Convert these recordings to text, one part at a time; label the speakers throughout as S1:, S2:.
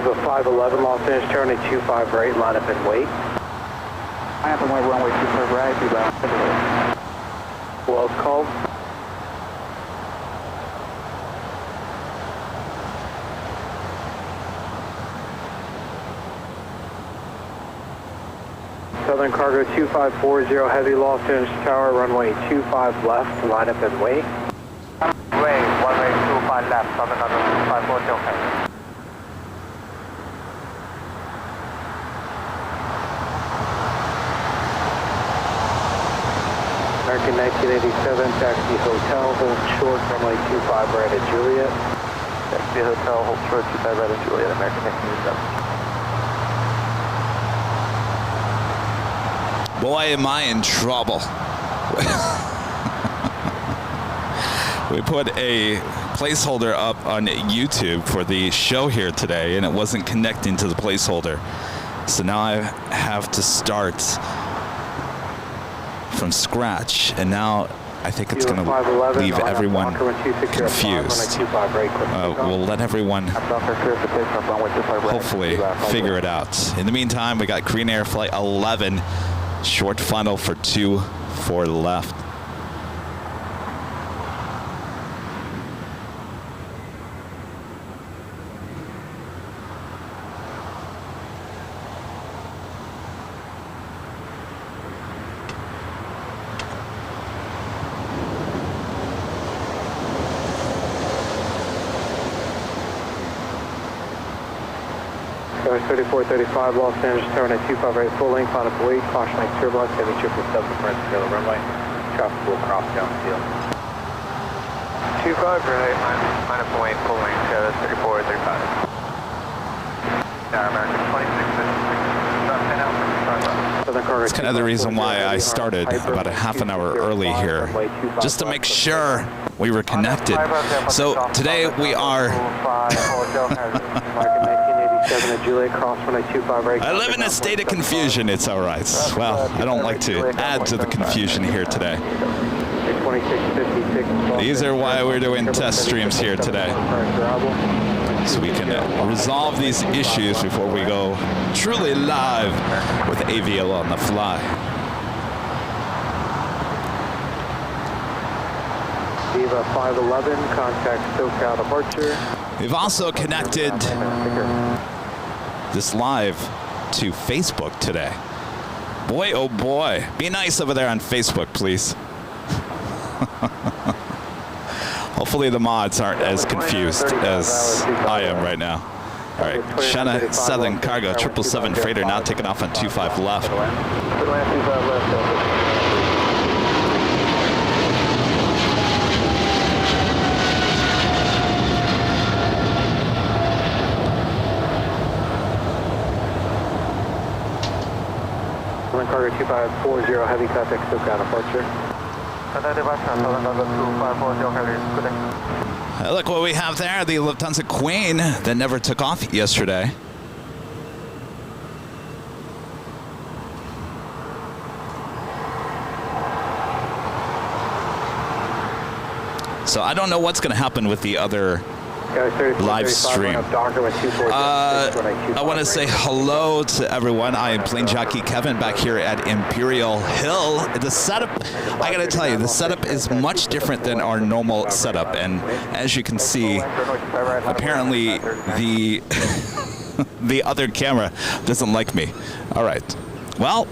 S1: Viva 511 Los Angeles, turning 25 right, line up and wait.
S2: Line up and wait, runway 25 right, Viva.
S1: Who else called? Southern Cargo 2540, heavy Los Angeles Tower, runway 25 left, line up and wait.
S2: Runway 25 left, Southern Cargo 2540, okay.
S1: American 1987, taxi hotel, hold short, runway 25 right at Juliet.
S2: Taxi hotel, hold short, 25 right at Juliet, American 1987.
S3: Boy, am I in trouble. We put a placeholder up on YouTube for the show here today, and it wasn't connecting to the placeholder. So now I have to start from scratch, and now I think it's going to leave everyone confused. We'll let everyone hopefully figure it out. In the meantime, we got Korean Air Flight 11. Short funnel for 24 left.
S1: Cars 3435 Los Angeles, turn at 25 right, full length, on a wait, caution light turbulence, heavy 777 for the runway. Traffic will cross downfield.
S2: 25 right, line up and wait, full length, 3435. American 26,
S3: That's kind of the reason why I started about a half an hour early here, just to make sure we were connected. So today we are... I live in a state of confusion, it's all right. Well, I don't like to add to the confusion here today. These are why we're doing test streams here today, so we can resolve these issues before we go truly live with AVL on the fly.
S1: Viva 511, contact SoCal departure.
S3: We've also connected this live to Facebook today. Boy, oh boy. Be nice over there on Facebook, please. Hopefully the mods aren't as confused as I am right now. All right, China Southern Cargo 777 freighter now taking off on 25 left.
S1: Southern Cargo 2540, heavy contact SoCal departure.
S3: Look what we have there, the Lufthansa Queen that never took off yesterday. So I don't know what's going to happen with the other live stream. I want to say hello to everyone. I am Plane Jockey Kevin back here at Imperial Hill. The setup, I gotta tell you, the setup is much different than our normal setup, and as you can see, apparently the the other camera doesn't like me. All right, well,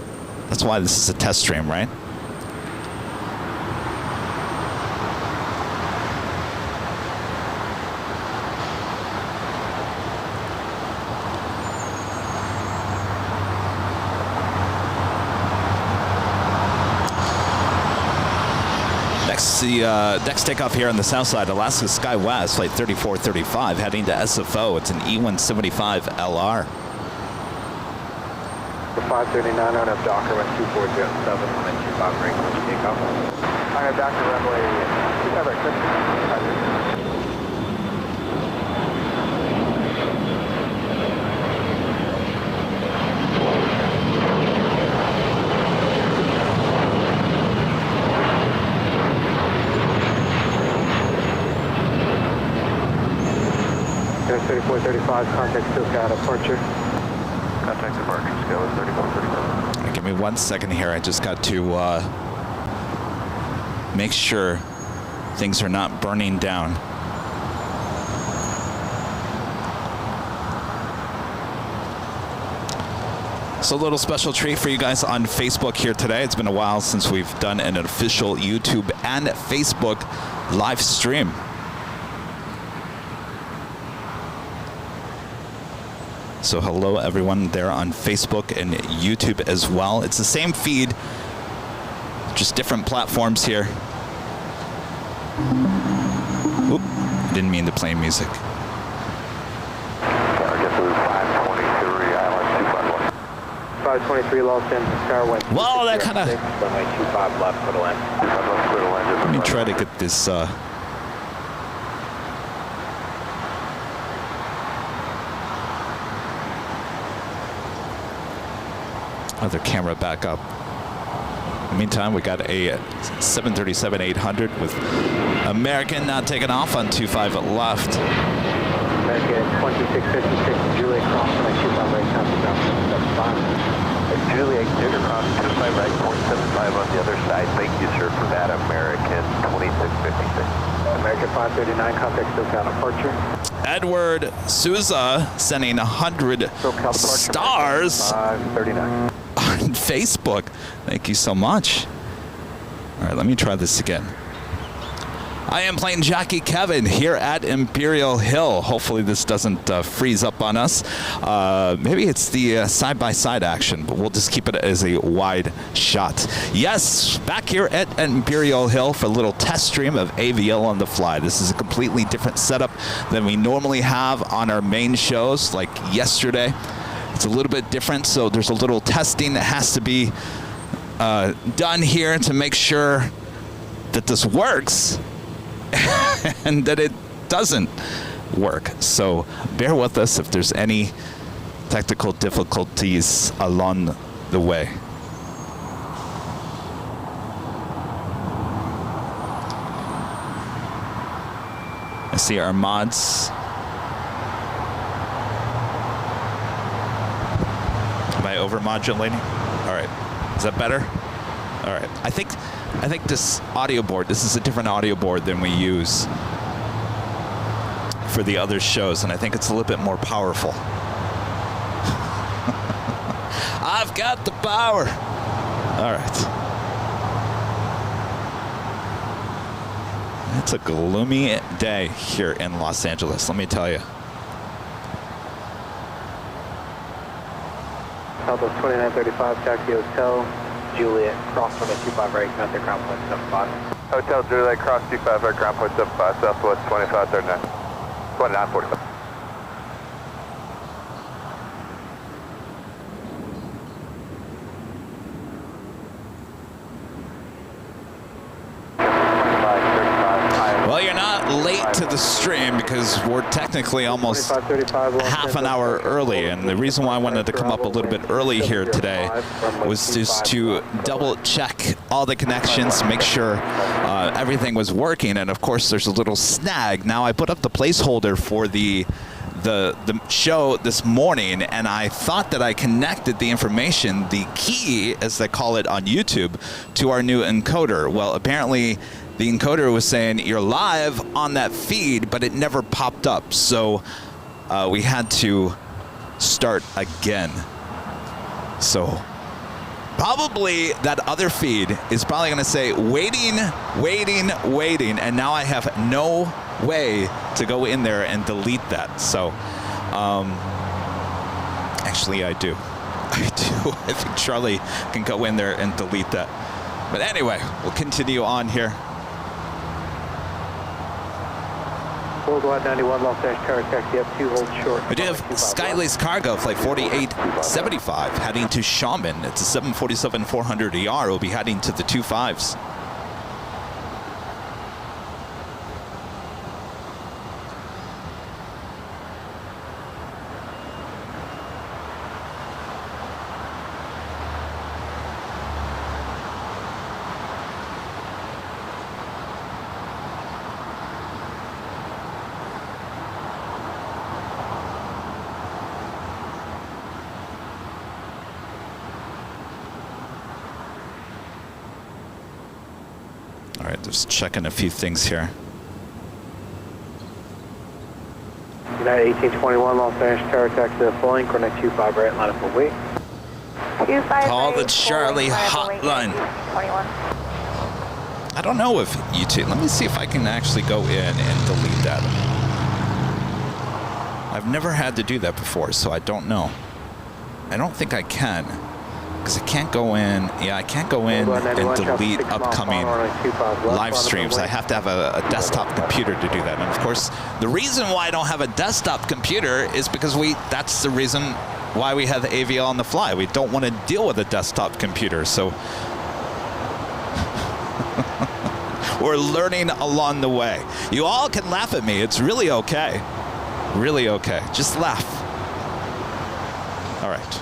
S3: that's why this is a test stream, right? The next takeoff here on the south side, Alaska SkyWest, flight 3435, heading to SFO. It's an E175 LR.
S1: 539 on up Docker, 2407, 125 break, takeoff. I have Docker runway 25 right, There's 3435, contact SoCal departure.
S2: Contact departure, scale is 3435.
S3: Give me 1 second here. I just got to make sure things are not burning down. So a little special treat for you guys on Facebook here today. It's been a while since we've done an official YouTube and Facebook live stream. So hello everyone there on Facebook and YouTube as well. It's the same feed, just different platforms here. Oop, didn't mean to play music.
S2: Target through 523, Island 251.
S1: 523 Los Angeles Tower, wind.
S3: Well, that kind of...
S1: Runway 25 left, clear to land.
S3: Let me try to get this... other camera back up. In the meantime, we got a 737-800 with American not taking off on 25 left.
S1: American 2656, Juliet cross on 25 right, copy down 775.
S2: Juliet, clear across 25 right, 475 on the other side. Thank you, sir, for that. American 2656.
S1: American 539, contact SoCal departure.
S3: Edward Souza sending 100 stars
S1: 539.
S3: on Facebook. Thank you so much. All right, let me try this again. I am Plane Jockey Kevin here at Imperial Hill. Hopefully this doesn't freeze up on us. Maybe it's the side-by-side action, but we'll just keep it as a wide shot. Yes, back here at Imperial Hill for a little test stream of AVL on the fly. This is a completely different setup than we normally have on our main shows, like yesterday. It's a little bit different, so there's a little testing that has to be done here to make sure that this works and that it doesn't work. So bear with us if there's any technical difficulties along the way. I see our mods. Am I over modulating? All right. Is that better? All right. I think this audio board, this is a different audio board than we use for the other shows, and I think it's a little bit more powerful. I've got the power. All right. It's a gloomy day here in Los Angeles, let me tell you.
S1: Southwest 2935, Taxi Hotel, Juliet, cross runway 25 right, contact ground point 75.
S2: Hotel Juliet, cross 25 right, ground point 75, Southwest 2539. 2945.
S3: Well, you're not late to the stream because we're technically almost half an hour early, and the reason why I wanted to come up a little bit early here today was just to double check all the connections, make sure everything was working, and of course there's a little snag. Now I put up the placeholder for the show this morning, and I thought that I connected the information, the key as they call it on YouTube, to our new encoder. Well, apparently the encoder was saying you're live on that feed, but it never popped up. So we had to start again. So probably that other feed is probably going to say waiting, waiting, waiting. And now I have no way to go in there and delete that. So actually I do. I think Charlie can go in there and delete that. But anyway, we'll continue on here.
S1: Worldwide 91, Los Angeles Tower, taxi up 2, hold short.
S3: We do have Skylace Cargo, flight 4875, heading to Shaman. It's a 747-400ER. We'll be heading to the 25s. Just checking a few things here.
S1: United 1821, Los Angeles Tower, taxi to the full-length, coordinate 25 right, line up for wait.
S3: Call the Charlie hotline.
S4: 21.
S3: I don't know if YouTube, let me see if I can actually go in and delete that. I've never had to do that before, so I don't know. I don't think I can, because I can't go in, I can't go in and delete upcoming live streams. I have to have a desktop computer to do that. And of course, the reason why I don't have a desktop computer is because that's the reason why we have the AVL on the fly. We don't want to deal with a desktop computer, so we're learning along the way. You all can laugh at me. It's really okay. Really okay. Just laugh. All right.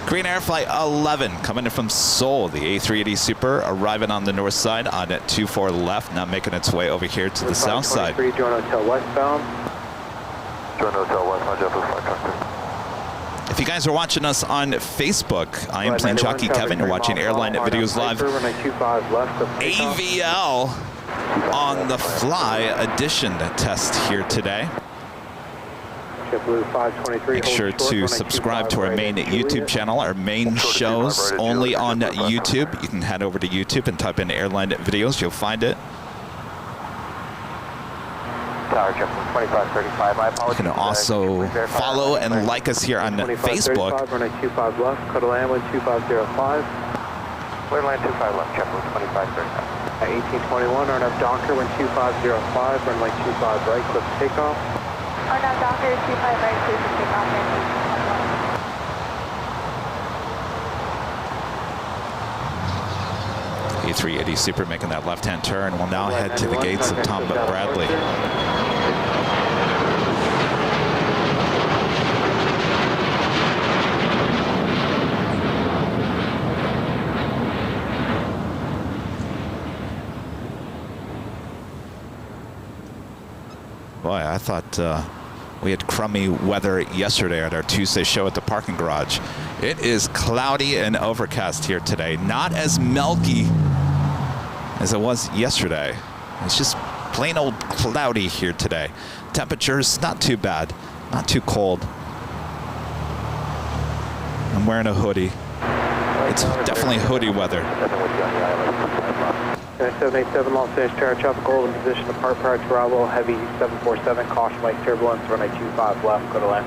S3: Korean Air Flight 11 coming in from Seoul. The A380 Super arriving on the north side on at 24 left, now making its way over here to the south side.
S1: Join Hotel westbound.
S2: Join Hotel westbound, JetBlue.
S3: If you guys are watching us on Facebook, I am Plane Jockey Kevin. You're watching Airline Videos Live. AVL on the fly edition test here today. Make sure to subscribe to our main YouTube channel. Our main shows only on YouTube. You can head over to YouTube and type in Airline Videos. You'll find it. You can also follow and like us here on Facebook.
S1: Runway 25 left, Code land 2505.
S2: Clear line 25 left, JetBlue 2535.
S1: 1821, RNAV Docker 12505, runway 25 right, clip takeoff.
S4: RNAV Docker 25 right, clear for takeoff.
S3: 380 Super making that left-hand turn. We'll now head to the gates of Tom Bradley. Boy, I thought we had crummy weather yesterday at our Tuesday show at the parking garage. It is cloudy and overcast here today. Not as milky as it was yesterday. It's just plain old cloudy here today. Temperatures not too bad, not too cold. I'm wearing a hoodie. It's definitely hoodie weather.
S1: 787 Los Angeles Tower, traffic hold in position to part prior to arrival, heavy 747, caution light turbulence, runway 25 left, go to land.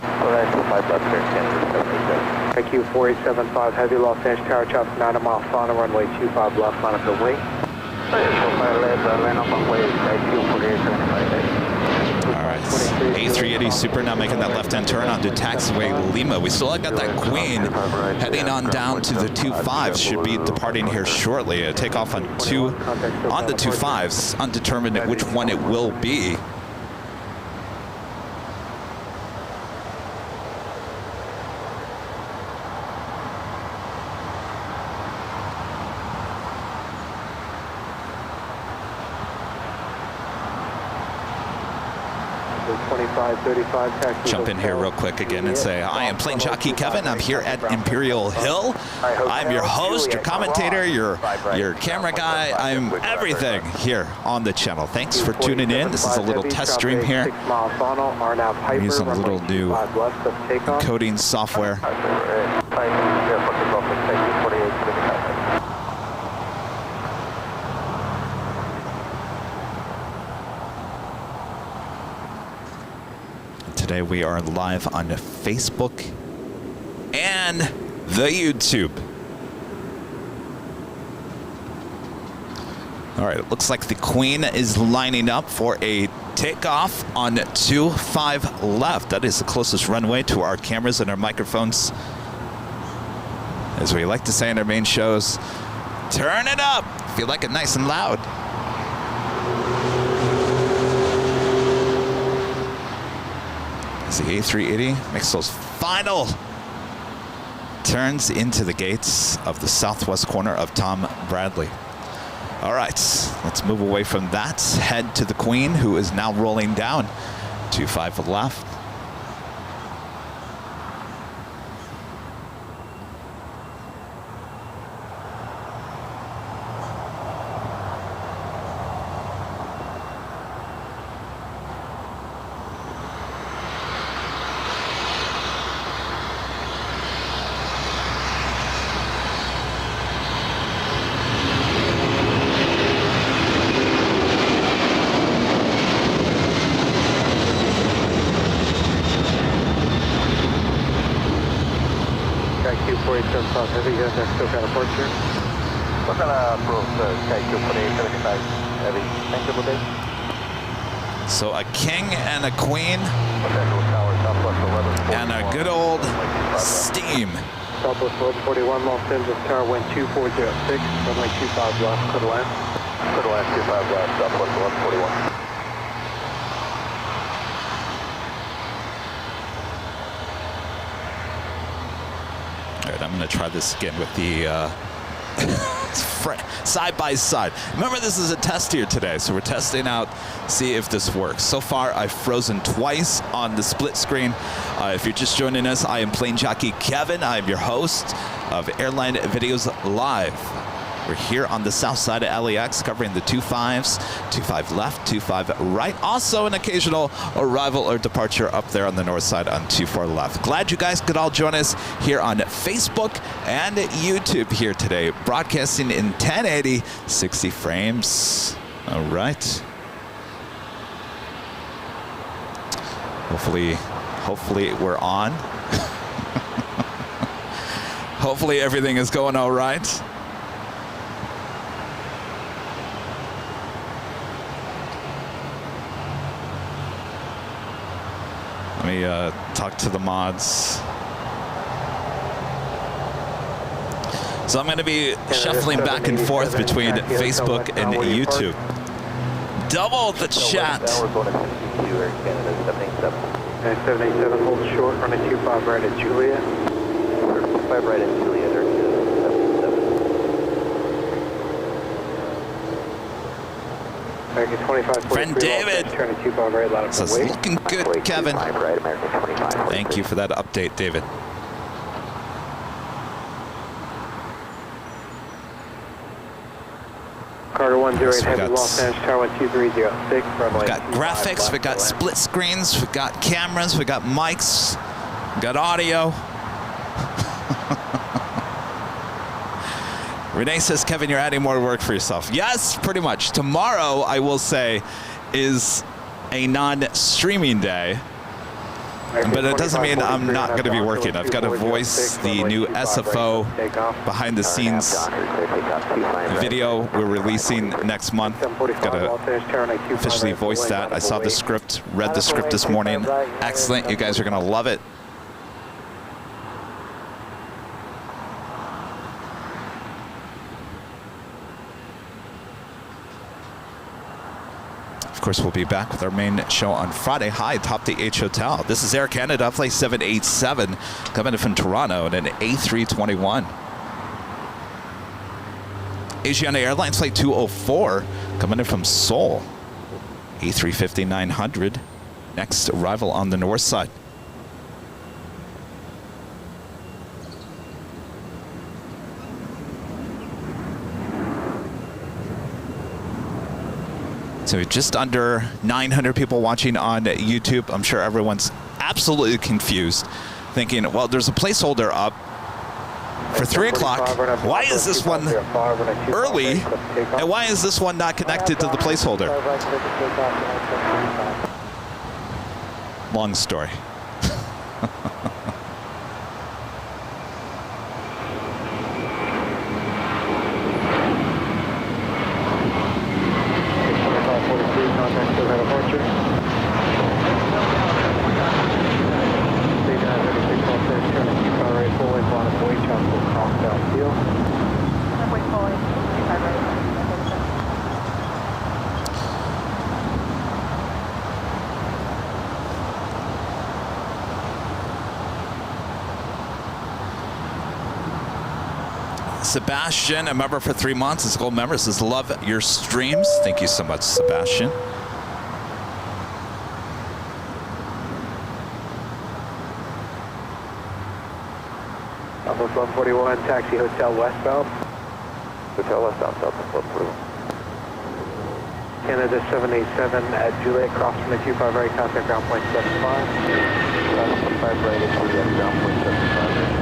S2: Runway 25 left, clear Kansas 787.
S1: IQ 4875, heavy Los Angeles Tower, traffic 9 miles final, runway 25 left, line up the wing.
S2: Line up on way, IQ 4875.
S3: All right, A380 Super now making that left-hand turn onto Taxiway Lima. We still got that Queen heading on down to the 25s. Should be departing here shortly. A takeoff on the 25s, undetermined which one it will be. Jump in here real quick again and say, I am Plane Jockey Kevin. I'm here at Imperial Hill. I'm your host, your commentator, your camera guy. I'm everything here on the channel. Thanks for tuning in. This is a little test stream here. I'm using a little new encoding software. Today we are live on Facebook and the YouTube. All right, it looks like the Queen is lining up for a takeoff on 25 left. That is the closest runway to our cameras and our microphones. As we like to say in our main shows, turn it up if you like it nice and loud. The A380 makes those final turns into the gates of the southwest corner of Tom Bradley. All right, let's move away from that. Head to the Queen, who is now rolling down. 25 left.
S1: 4875 Heavy, you guys are still got a departure.
S2: What kind of approach Sky 24875 Heavy? Thank you, Rudy.
S3: So a king and a queen and a good old steam.
S1: Southwest 1141, Los Angeles Tower, wind 2406, runway 25 left, clear to land.
S2: Clear to land, 25 left, Southwest 1141.
S3: All right, I'm going to try this again with the side by side. Remember, this is a test here today, so we're testing out, see if this works. So far, I've frozen twice on the split screen. If you're just joining us, I am Plane Jockey Kevin. I am your host of Airline Videos Live. We're here on the south side of LAX covering the 25s, 25 left, 25 right. Also an occasional arrival or departure up there on the north side on 24 left. Glad you guys could all join us here on Facebook and YouTube here today. Broadcasting in 1080, 60 frames. All right. Hopefully we're on. Hopefully everything is going all right. Let me talk to the mods. So I'm going to be shuffling back and forth between Facebook and YouTube. Double the chat.
S1: 787, hold short, running 25 right at Juliet.
S2: 5 right at Juliet, 777.
S1: American 25,
S3: Friend David.
S1: Turning 25 right, loud
S3: So it's
S1: wait.
S3: looking good, Kevin.
S2: Right, American 25.
S3: Thank you for that update, David.
S1: Carter 108,
S3: So we
S1: heavy
S3: got-
S1: Los Angeles Tower 2306, runway.
S3: We got graphics, we got split screens, we got cameras, we got mics, we got audio. Renee says, Kevin, you're adding more work for yourself. Yes, pretty much. Tomorrow, I will say, is a non-streaming day. But it doesn't mean I'm not going to be working. I've got to voice the new SFO behind the scenes video we're releasing next month. I've got to officially voice that. I saw the script, read the script this morning. Excellent. You guys are going to love it. Of course, we'll be back with our main show on Friday. Hi, Top the H Hotel. This is Air Canada, flight 787, coming in from Toronto in an A321. Asiana Airlines flight 204, coming in from Seoul. A350-900, next arrival on the north side. So just under 900 people watching on YouTube. I'm sure everyone's absolutely confused, thinking, well, there's a placeholder up for 3 o'clock. Why is this one early? And why is this one not connected to the placeholder? Long story. Sebastian, a member for 3 months, is a gold member, says, love your streams. Thank you so much, Sebastian.
S1: Southwest 141, taxi Hotel westbound.
S2: Hotel westbound, Southwest 141.
S1: Canada 787 at Juliet, cross from the 25 right, contact ground point 75.
S2: 25 right at Juliet, ground point 75.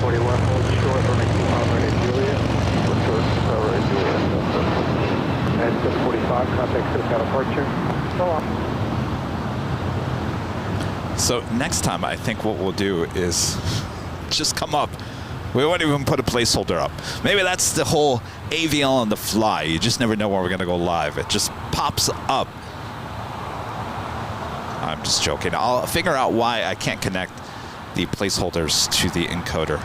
S1: 141, hold short, running 25 right at Juliet.
S2: Short, right at Juliet.
S1: And 745, contact SoCal departure. So on.
S3: So next time, I think what we'll do is just come up. We won't even put a placeholder up. Maybe that's the whole AVL on the fly. You just never know when we're going to go live. It just pops up. I'm just joking. I'll figure out why I can't connect the placeholders to the encoder.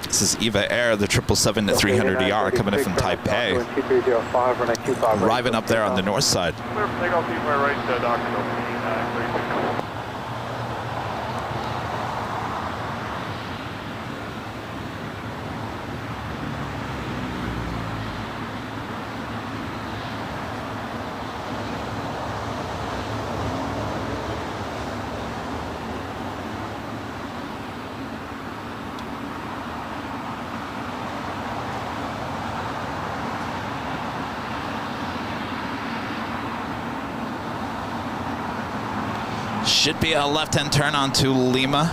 S3: This is Eva Air, the 777-300ER coming in from Taipei. Arriving up there on the north side. Should be a left-hand turn onto Lima.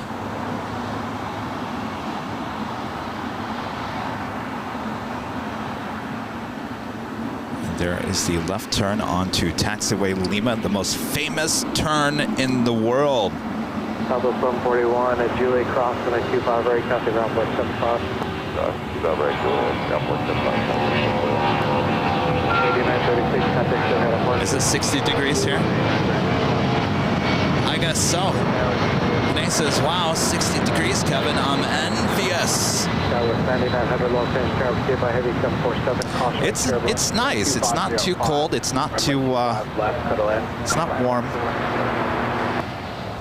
S3: And there is the left turn onto Taxiway Lima, the most famous turn in the world.
S1: Southwest 141 at Julie crossing at 25 right, copy ground point 75.
S2: 25 right, ground point 75.
S1: 8936, contact still head up.
S3: Is it 60 degrees here? I guess so. And he says, wow, 60 degrees, Kevin. I'm envious. It's nice. It's not too cold. It's not too, it's not warm.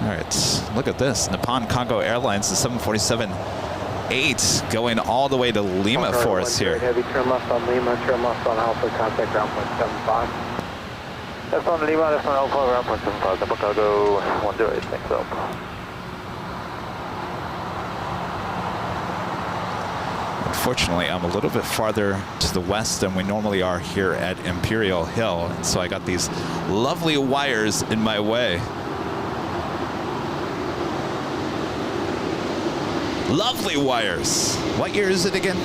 S3: All right, look at this. Nippon Cargo Airlines, the 747-8 going all the way to Lima for us here.
S1: Heavy turn left on Lima, turn left on Alpha, contact ground point 75.
S2: That's on Lima, that's on Alpha, ground point 75, Nippon Cargo 108, thanks up.
S3: Unfortunately, I'm a little bit farther to the west than we normally are here at Imperial Hill, and so I got these lovely wires in my way. Lovely wires. What year is it again?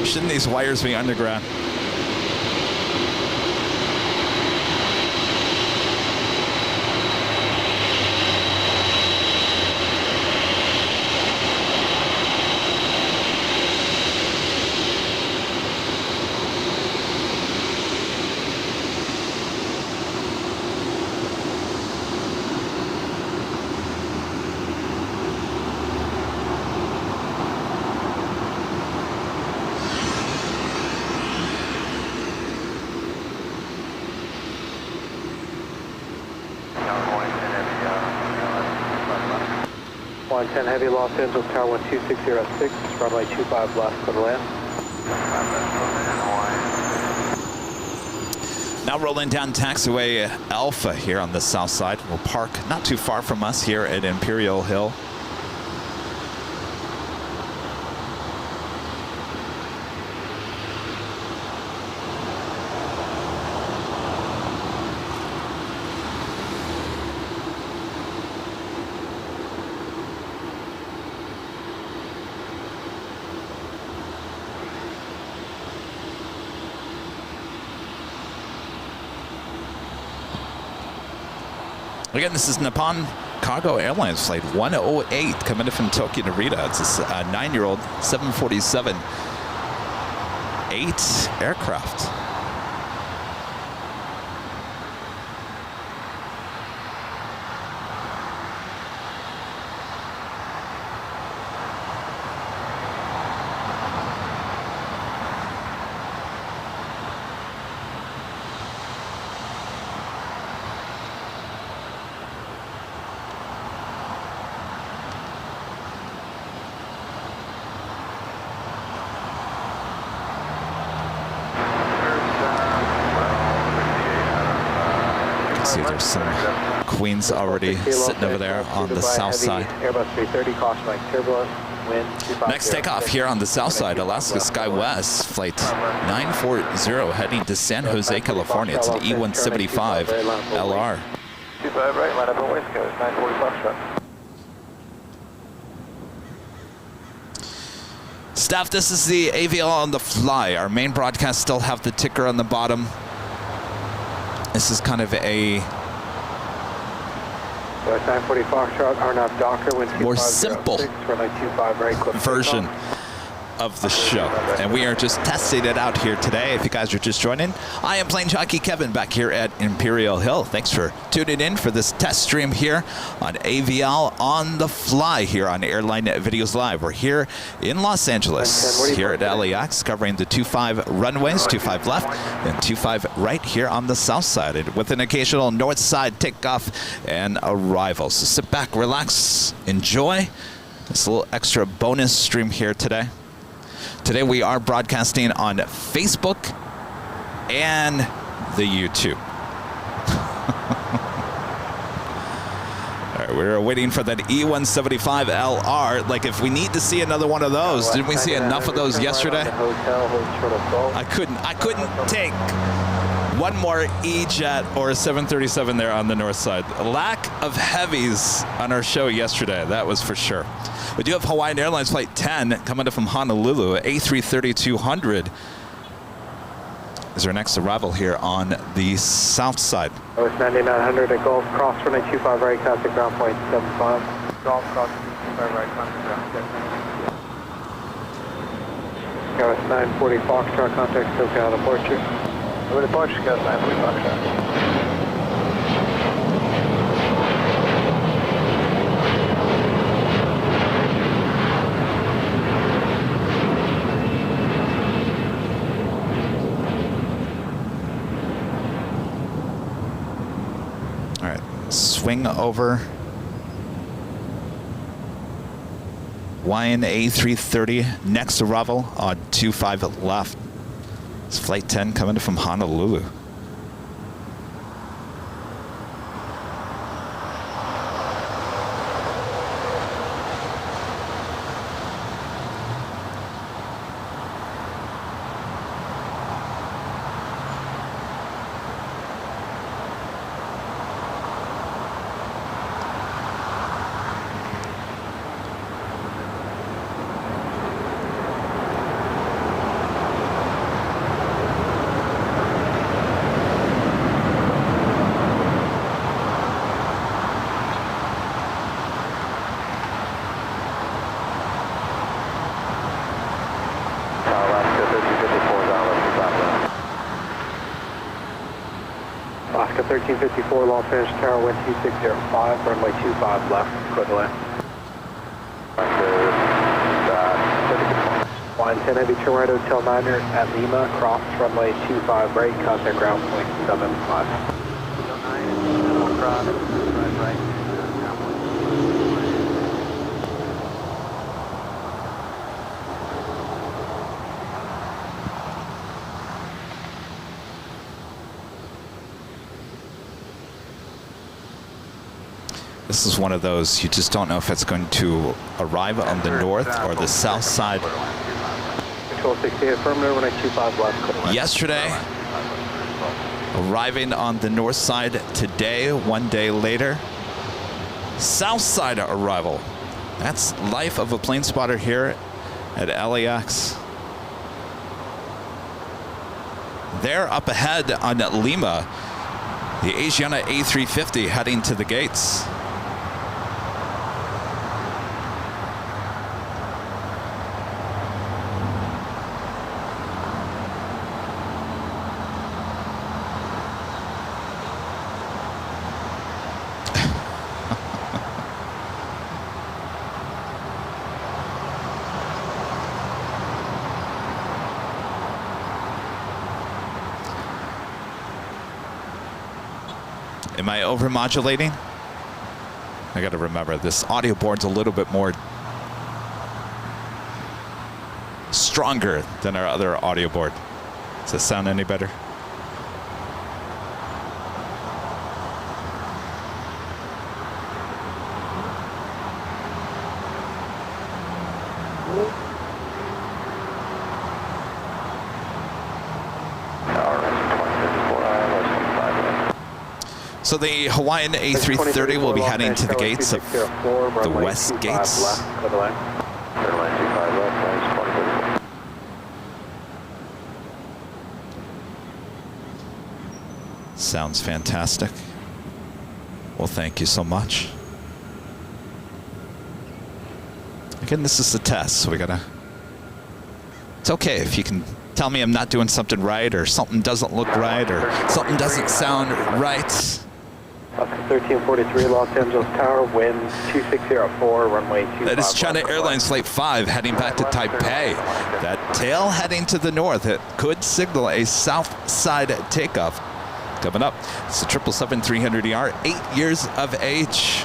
S3: Shouldn't these wires be underground?
S1: Heavy Los Angeles Tower 12606, runway 25 left, clear to land.
S3: Now rolling down Taxiway Alpha here on the south side. We'll park not too far from us here at Imperial Hill. Again, this is Nippon Cargo Airlines flight 108 coming in from Tokyo to Narita. It's a 9-year-old 747-8 aircraft. See, there's some Queens already sitting over there on the south side.
S1: Airbus 330, caution like turbulence, wind.
S3: Next takeoff here on the south side, Alaska SkyWest, flight 940 heading to San Jose, California. It's an E175 LR.
S2: 25 right, line up on West Coast, 940 Foxtrot.
S3: Staff, this is the AVL on the fly. Our main broadcast still have the ticker on the bottom. This is kind of a
S1: West 940 Foxtrot, RNAV Docker, wind
S3: more simple
S1: runway 25 right, clip
S3: version
S1: takeoff.
S3: of the show. And we are just testing it out here today. If you guys are just joining, I am Plane Jockey Kevin back here at Imperial Hill. Thanks for tuning in for this test stream here on AVL on the fly here on Airline Videos Live. We're here in Los Angeles, here at LAX, covering the 25 runways, 25 left and 25 right here on the south side, and with an occasional north side takeoff and arrival. So sit back, relax, enjoy this little extra bonus stream here today. Today we are broadcasting on Facebook and the YouTube. All right, we're waiting for that E175LR. Like, if we need to see another one of those, didn't we see enough of those yesterday? I couldn't take one more E-Jet or a 737 there on the north side. A lack of heavies on our show yesterday, that was for sure. We do have Hawaiian Airlines Flight 10 coming in from Honolulu. A330-200 is our next arrival here on the south side.
S1: It's 9900 at Gulf, cross runway 25 right, contact ground point 75. Gulf, cross 25 right, contact ground 75. Go with 940 Foxtrot, contact SoCal departure. Over departure, go 940 Foxtrot.
S3: Swing over Hawaiian A330, next arrival on 25 left. It's Flight 10 coming from Honolulu.
S1: Alaska 1354, Los Angeles Tower, wind 2605, runway 25 left, clear the land. 110 heavy turn right, Hotel Niner at Lima, cross runway 25 right, contact ground point 75. Hotel 9, cross, right.
S3: This is one of those, you just don't know if it's going to arrive on the north or the south side.
S1: Control 68, affirmative, runway 25 left.
S3: Yesterday, arriving on the north side today, one day later. South side arrival. That's life of a plane spotter here at LAX. There up ahead on Lima, the Asiana A350 heading to the gates. Am I over-modulating? I gotta remember, this audio board's a little bit more stronger than our other audio board. Does this sound any better? So the Hawaiian A330 will be heading to the gates of the west gates. Sounds fantastic. Well, thank you so much. Again, this is the test, so we gotta... It's okay if you can tell me I'm not doing something right, or something doesn't look right, or something doesn't sound right.
S1: 1343 Los Angeles Tower, wind 2604, runway 25.
S3: That is China Airlines Flight 5 heading back to Taipei. That tail heading to the north. It could signal a south side takeoff. Coming up, it's the 777-300ER, 8 years of age.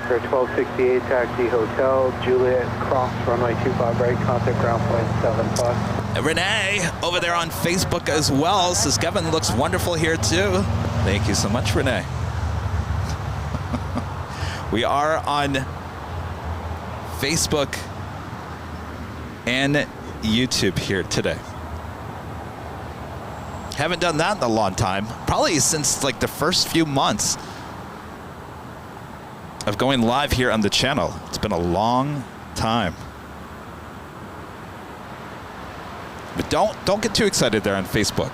S1: For 1268 Taxi Hotel, Juliet, cross runway 25 right, contact ground point 75.
S3: Renee, over there on Facebook as well, says Kevin looks wonderful here too. Thank you so much, Renee. We are on Facebook and YouTube here today. Haven't done that in a long time. Probably since like the first few months of going live here on the channel. It's been a long time. But don't get too excited there on Facebook.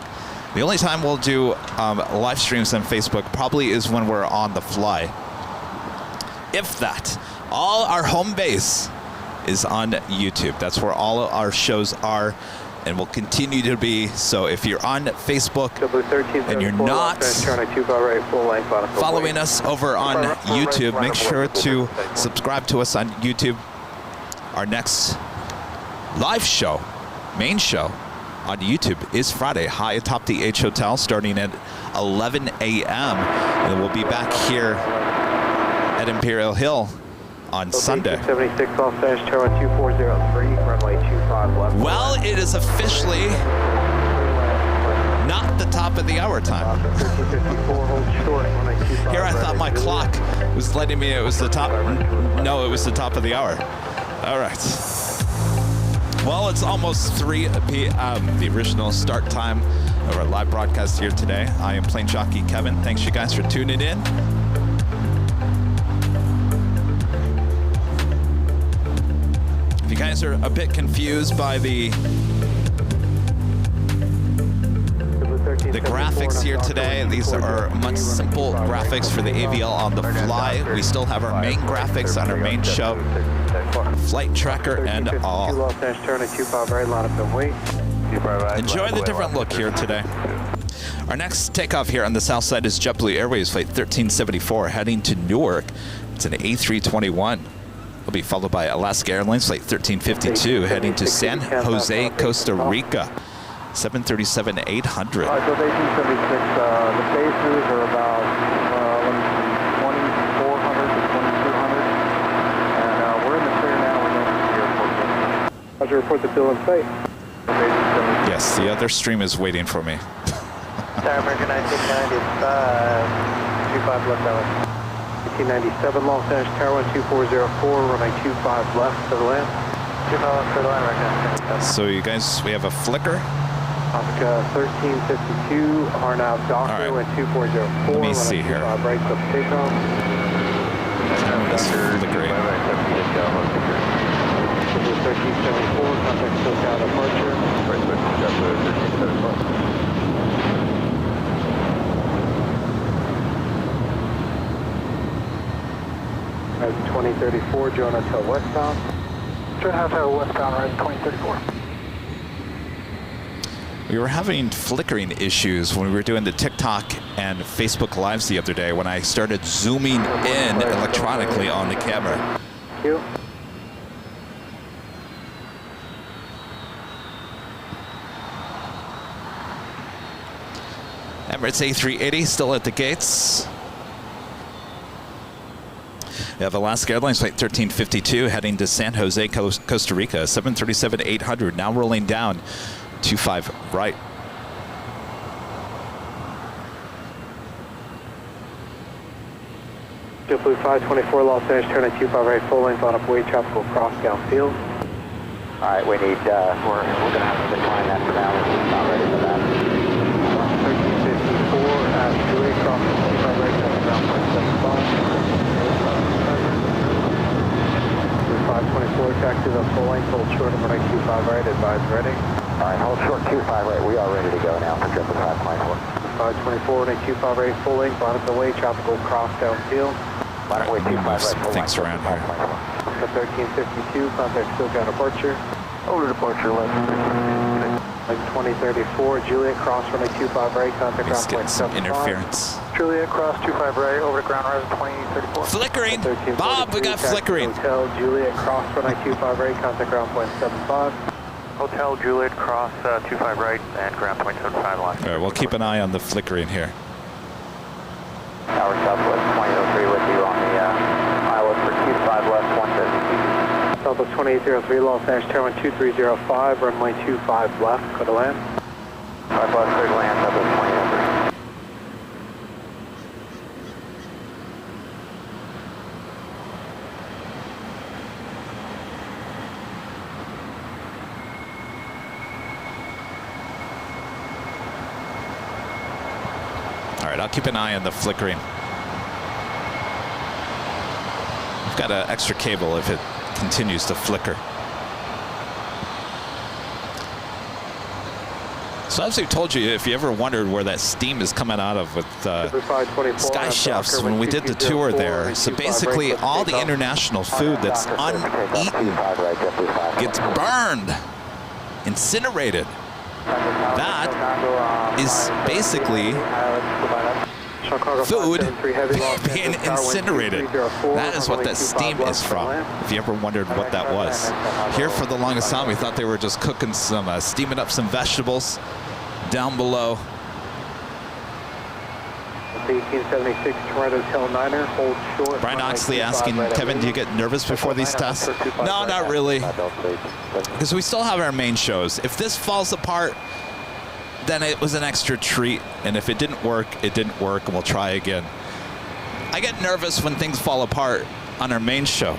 S3: The only time we'll do live streams on Facebook probably is when we're on the fly. If that. All our home base is on YouTube. That's where all of our shows are and will continue to be. So if you're on Facebook and you're not following us over on YouTube, make sure to subscribe to us on YouTube. Our next live show, main show on YouTube is Friday, high atop the H Hotel, starting at 11 a.m. And we'll be back here at Imperial Hill on Sunday.
S1: 76 Los Angeles Tower 2403, runway 25 left.
S3: Well, it is officially not the top of the hour time. Here I thought my clock was letting me it was the top. No, it was the top of the hour. All right. Well, it's almost 3 p.m., the original start time of our live broadcast here today. I am Plane Jockey Kevin. Thanks you guys for tuning in. If you guys are a bit confused by the graphics here today, these are much simple graphics for the AVL on the fly. We still have our main graphics on our main show, flight tracker and all. Enjoy the different look here today. Our next takeoff here on the south side is JetBlue Airways Flight 1374 heading to Newark. It's an A321. Will be followed by Alaska Airlines Flight 1352 heading to San Jose, Costa Rica. 737-800.
S1: So 1876, the bases are about 2,400 to 2,200. And we're in the clear now. We're going to the airport. How's your report the bill in sight?
S3: Yes, the other stream is waiting for me.
S1: Tower American 1995, 25 left hour. 1897 Los Angeles Tower 2404, runway 25 left to the land. 25 left to the land right now.
S3: So you guys, we have a flicker.
S1: Oscar 1352, Arnav Doctor,
S3: right.
S1: 2404.
S3: Let me see here.
S1: Right up takeoff.
S3: This flickering.
S1: 1374, contact SoCal departure. Right, switch to JetBlue 1374. 2034, Jonah Hotel westbound. Jonah Hotel westbound, right, 2034.
S3: We were having flickering issues when we were doing the TikTok and Facebook Lives the other day when I started zooming in electronically on the camera.
S1: Thank you.
S3: Emirates A380 still at the gates. We have Alaska Airlines Flight 1352 heading to San Jose, Costa Rica. 737-800 now rolling down 25 right.
S1: JetBlue 524 Los Angeles, turn at 25 right, full length on upway, tropical cross downfield.
S2: All right, we need, we're going to have to decline that for now. We're not ready for that.
S1: 1354 at Juliet, cross 25 right, ground point 75. 524, taxi the full length, hold short of right 25 right, advise ready.
S2: All right, hold short 25 right. We are ready to go now for JetBlue 524.
S1: 524 and 25 right, full length, on the way, tropical cross downfield.
S3: Alright, let me move some things around here.
S1: 1352, contact SoCal departure.
S2: Over departure, left.
S1: 2034, Juliet, cross runway 25 right, contact
S3: Let's
S1: ground
S3: get some
S1: point 75.
S3: interference.
S1: Juliet, cross 25 right, over to ground horizon 2034.
S3: Flickering! Bob, we got flickering.
S1: Hotel, Juliet, cross runway 25 right, contact ground point 75.
S2: Hotel Juliet, cross 25 right and ground point 75 line.
S3: Alright, we'll keep an eye on the flickering here.
S2: Tower Southwest 2003 with you on the pilot for 25 left 150.
S1: Southwest 2803, Los Angeles, Tower 2305, runway 25 left, clear to land.
S2: 5 left, clear to land, Southwest 2003.
S3: Alright, I'll keep an eye on the flickering. I've got an extra cable if it continues to flicker. So as we told you, if you ever wondered where that steam is coming out of with Sky Chefs when we did the tour there, so basically all the international food that's uneaten gets burned, incinerated. That is basically food being incinerated. That is what that steam is from, if you ever wondered what that was. Here for the longest time, we thought they were just cooking some, steaming up some vegetables down below.
S1: 1876 Toronto Hotel Niner, hold short.
S3: Brian Oxley asking, Kevin, do you get nervous before these tests? No, not really. Because we still have our main shows. If this falls apart, then it was an extra treat. And if it didn't work, it didn't work, and we'll try again. I get nervous when things fall apart on our main show.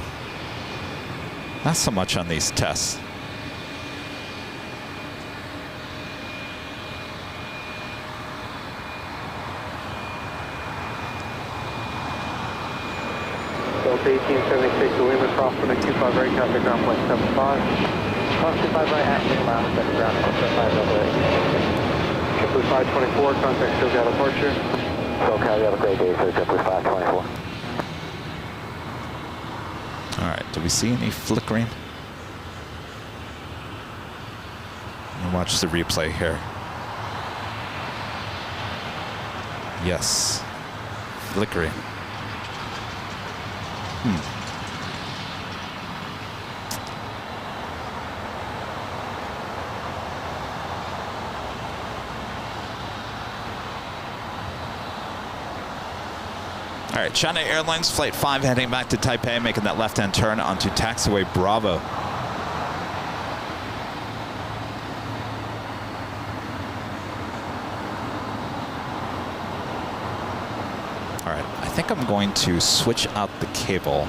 S3: Not so much on these tests.
S1: Delta 1876, Lima, cross runway 25 right, contact ground point 75. Cross 25 right, half mile, contact ground point 75, double 524, contact SoCal departure.
S2: SoCal, you have a great day, sir. 524.
S3: All right, do we see any flickering? Let me watch the replay here. Yes, flickering. All right, China Airlines Flight 5 heading back to Taipei, making that left-hand turn onto Taxiway Bravo. All right, I think I'm going to switch out the cable.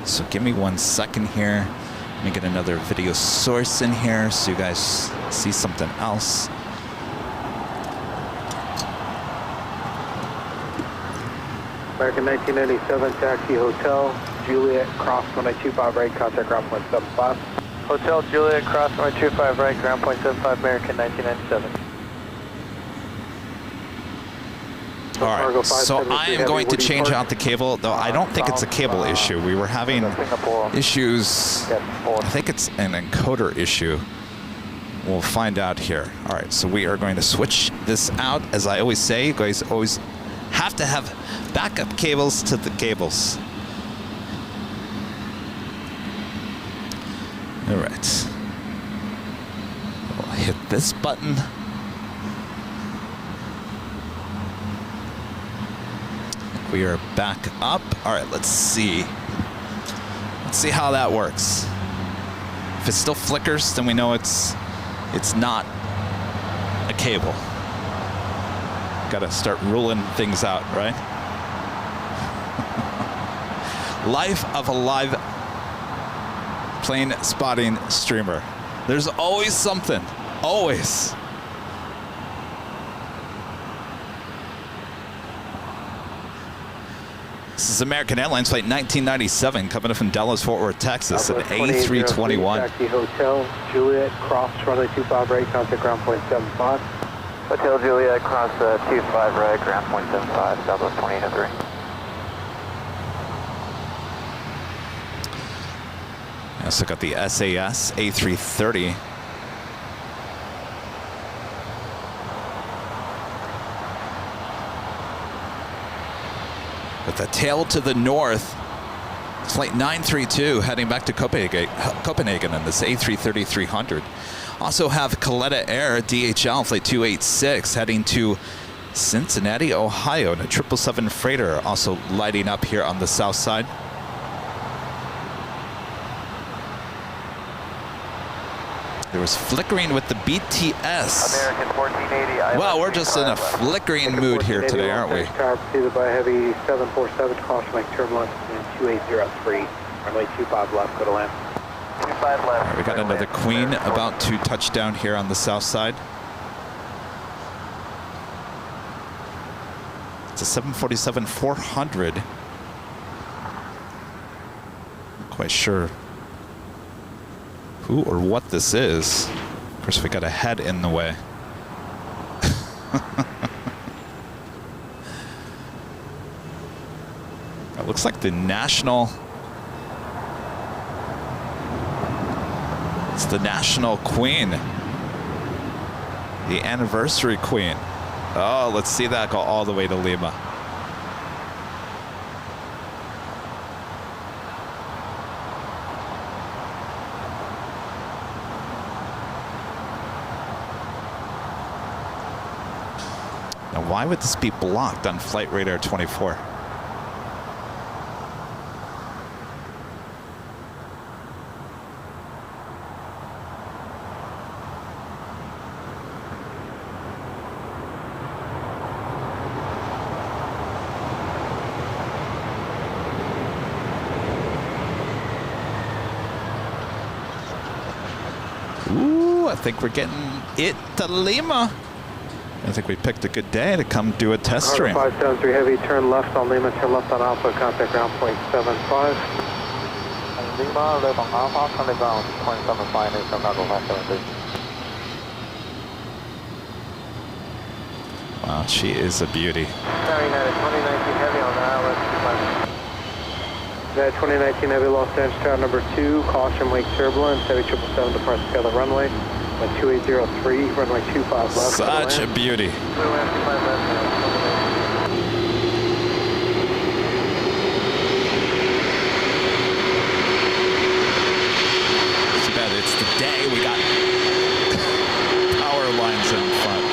S3: So give me 1 second here. Let me get another video source in here so you guys see something else.
S1: American 1997, Taxi Hotel, Juliet, cross runway 25 right, contact ground point 75. Hotel Juliet, cross runway 25 right, ground point 75, American 1997.
S3: All right, so I am going to change out the cable, though I don't think it's a cable issue. We were having issues, I think it's an encoder issue. We'll find out here. All right, so we are going to switch this out. As I always say, you guys always have to have backup cables to the cables. All right. We'll hit this button. We are back up. All right, let's see. Let's see how that works. If it still flickers, then we know it's not a cable. Got to start ruling things out, right? Life of a live plane spotting streamer. There's always something, always. This is American Airlines Flight 1997 coming up from Dallas, Fort Worth, Texas, an A321.
S1: Taxi Hotel, Juliet, cross runway 25 right, contact ground point 75.
S2: Hotel Juliet, cross 25 right, ground point 75, Southwest 2803.
S3: Also got the SAS A330. With a tail to the north, flight 932 heading back to Copenhagen in this A330-300. Also have Kaleta Air DHL flight 286 heading to Cincinnati, Ohio, and a 777 freighter also lighting up here on the south side. There was Flickering with the BTS.
S2: American 1480.
S3: Well, we're just in a flickering mood here today, aren't we?
S1: Tower preceded by heavy 747, caution like turbulence, and 2803. Runway 25 left, go to land.
S2: 25 left.
S3: We got another Queen about to touch down here on the south side. It's a 747-400. Not quite sure who or what this is. Of course, we got a head in the way. That looks like the national. It's the national Queen. The anniversary Queen. Oh, let's see that go all the way to Lima. Now, why would this be blocked on Flight Radar 24? Ooh, I think we're getting it to Lima. I think we picked a good day to come do a test stream.
S1: 573 heavy, turn left on Lima, turn left on Alpha, contact ground point 75.
S2: Lima, left on Alpha, contact ground point 75, and Inaugural 573.
S3: Wow, she is a beauty.
S2: Carrying at 2019 heavy on the island.
S1: That 2019 heavy Los Angeles tower number 2, caution wake turbulence, heavy 777 departs together runway. 2803, runway 25 left.
S3: Such a beauty. Too bad it's the day we got power lines in front.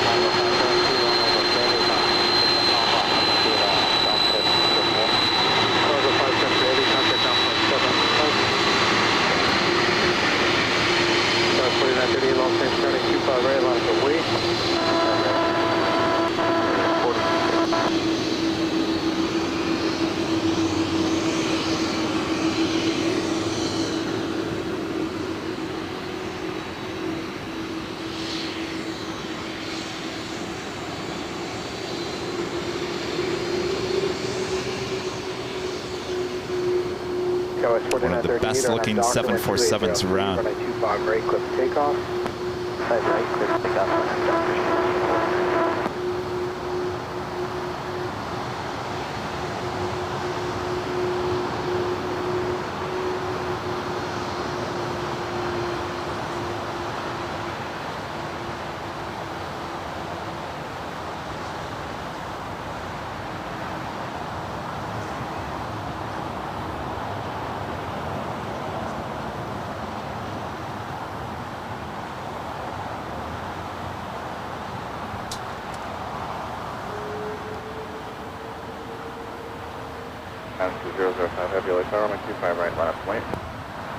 S3: One of the best looking 747s around.
S1: 25 right, clip takeoff.
S2: Right, clip takeoff.
S5: Altitude 005 heavy, LAX runway 25 right, last point.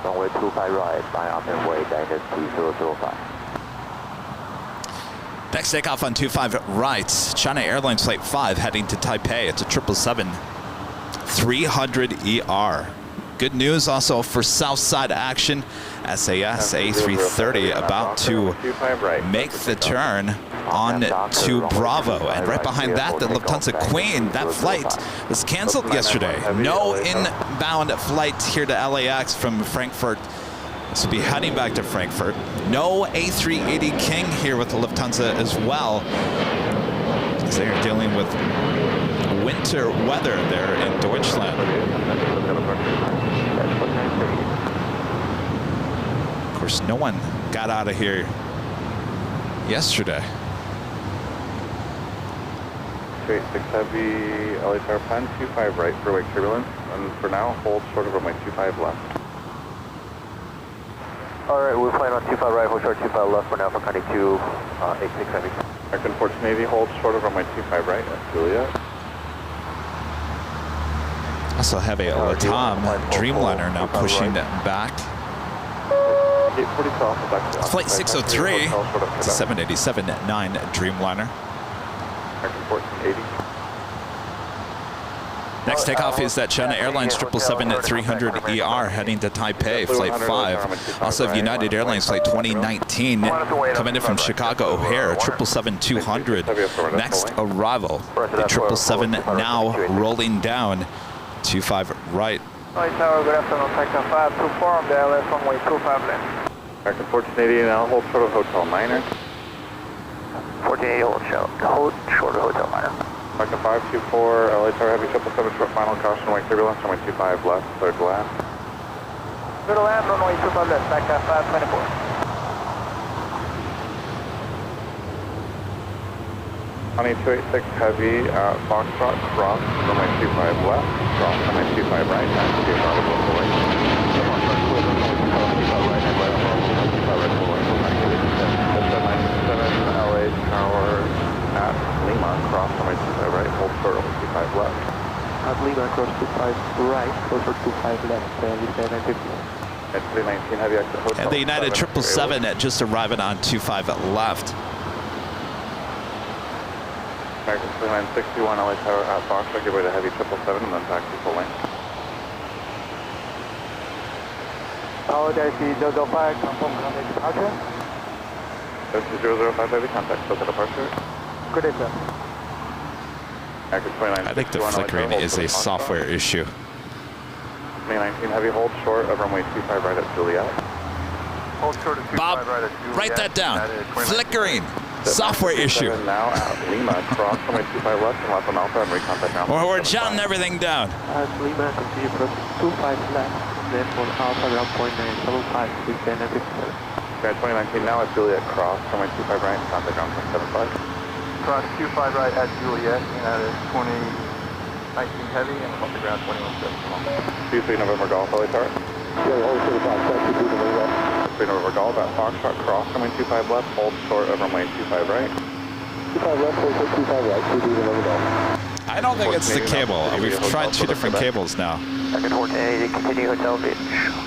S2: Runway 25 right, by up and way, Dynasty 005.
S3: Next takeoff on 25 right, China Airlines Flight 5 heading to Taipei. It's a 777-300ER. Good news also for Southside action. SAS A330 about to make the turn on to Bravo. And right behind that, the Lufthansa Queen. That flight was canceled yesterday. No inbound flight here to LAX from Frankfurt. This will be heading back to Frankfurt. No A380 King here with the Lufthansa as well, as they are dealing with winter weather there in Deutschland. course, no one got out of here yesterday.
S5: 286 Heavy, LA Tower, plan 25 right for wake turbulence, and for now, hold short of runway 25 left.
S2: Alright, we're flying on 25 right, hold short 25 left for now for County 286 Heavy.
S5: American 1480, hold short of runway 25 right at Juliet.
S3: Also have a Latam Dreamliner now pushing back.
S5: 840 south, back to
S3: Flight 603, it's a 787-9 Dreamliner.
S5: American 1480.
S3: Next takeoff is that China Airlines 777-300ER heading to Taipei, Flight 5. Also have United Airlines Flight 2019 coming in from Chicago O'Hare, 777-200. Next arrival, the 777 now rolling down, 25 right.
S1: LA Tower, good afternoon, Takeoff 524 on the LS runway 25 left.
S5: American 1480, now hold short of Hotel Minor.
S2: 1480, hold short of Hotel Minor.
S5: American 524, LA Tower, Heavy 777, short final caution, wake turbulence, runway 25 left, clear to land.
S1: Clear to land, runway 25 left, Takeoff 524.
S5: Honey 286 Heavy, Foxtrot, cross, runway 25 left, cross, runway 25 right, and to be about a local way. LA Tower at Lima, cross, runway 25 right, hold short, runway 25 left.
S1: At Lima, cross 25 right, closer 25 left, Vista 950.
S5: At 319 Heavy, exit Hotel.
S3: And the United 777 just arriving on 25 left.
S5: American 2961, LA Tower at Foxtrot, give way to Heavy 777 and then taxi full length.
S1: Tower Daisy 005, confirm contact departure.
S5: Daisy 005 Heavy, contact still to departure.
S1: Good day, sir.
S5: American 2961,
S3: I think the flickering is a software issue.
S5: 2019 Heavy, hold short of runway 25 right at Juliet.
S2: Hold short of 25
S3: Bob,
S2: right at Juliet.
S3: write that down. Flickering. Software issue.
S5: Now at Lima, cross runway 25 left and left on Alpha and recontact now.
S3: Or we're jotting everything down.
S1: At Lima, continue process 25 left, then on Alpha ground point 975, Vista 957.
S5: Okay, 2019 now at Juliet, cross runway 25 right and contact ground point 75.
S2: Cross 25 right at Juliet, United 2019 Heavy, and on the ground 21
S5: 23 November Golf, LA Tower.
S1: Yeah, hold to the box, that's the left.
S5: 23 November Golf at Foxtrot, cross runway 25 left, hold short of runway 25 right.
S1: 25 left, hold to 25 right, 2 November Golf.
S3: I don't think it's the cable. We've tried two different cables now.
S2: American 1480, continue Hotel Beach,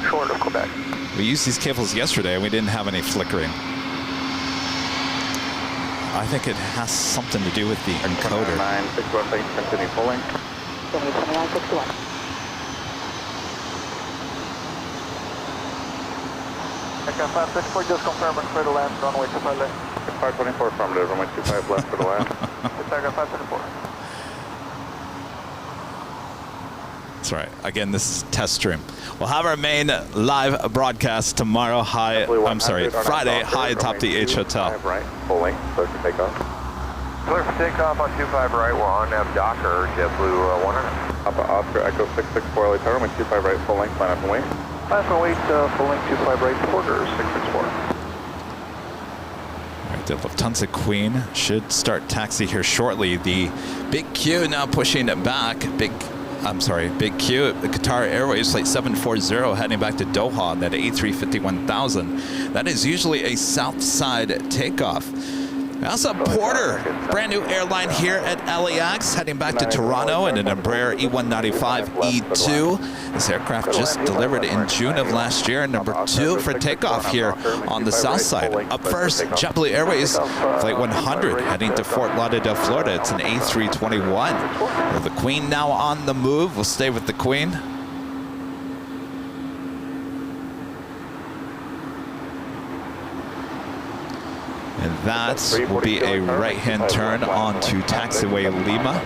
S2: short of Quebec.
S3: We used these cables yesterday and we didn't have any flickering. I think it has something to do with the encoder.
S5: 961, thanks, continue full length.
S4: 2961.
S1: Takeoff 564, just confirm and clear to land, runway 25 left.
S5: 524 affirmative, runway 25 left for the land.
S1: Takeoff 524.
S3: That's right. Again, this is test stream. We'll have our main live broadcast tomorrow. Friday, high atop the H Hotel.
S5: Right, full length, clear for takeoff.
S2: Clear for takeoff on 25 right, we're on Docker, JetBlue 100.
S5: Papa Oscar Echo 664, LA Tower, runway 25 right, full length, line up and wait.
S1: Last and wait, full length 25 right, quarter 664.
S3: All right, the Lufthansa Queen should start taxi here shortly. The Big Q now pushing it back. Big Q, the Qatar Airways Flight 740 heading back to Doha on that A350-1000. That is usually a south side takeoff. Also, Porter, brand new airline here at LAX, heading back to Toronto in an Embraer E195-E2. This aircraft just delivered in June of last year, number 2 for takeoff here on the south side. Up first, JetBlue Airways Flight 100 heading to Fort Lauderdale, Florida. It's an A321. Well, the Queen now on the move. We'll stay with the Queen. And that will be a right-hand turn onto Taxiway Lima.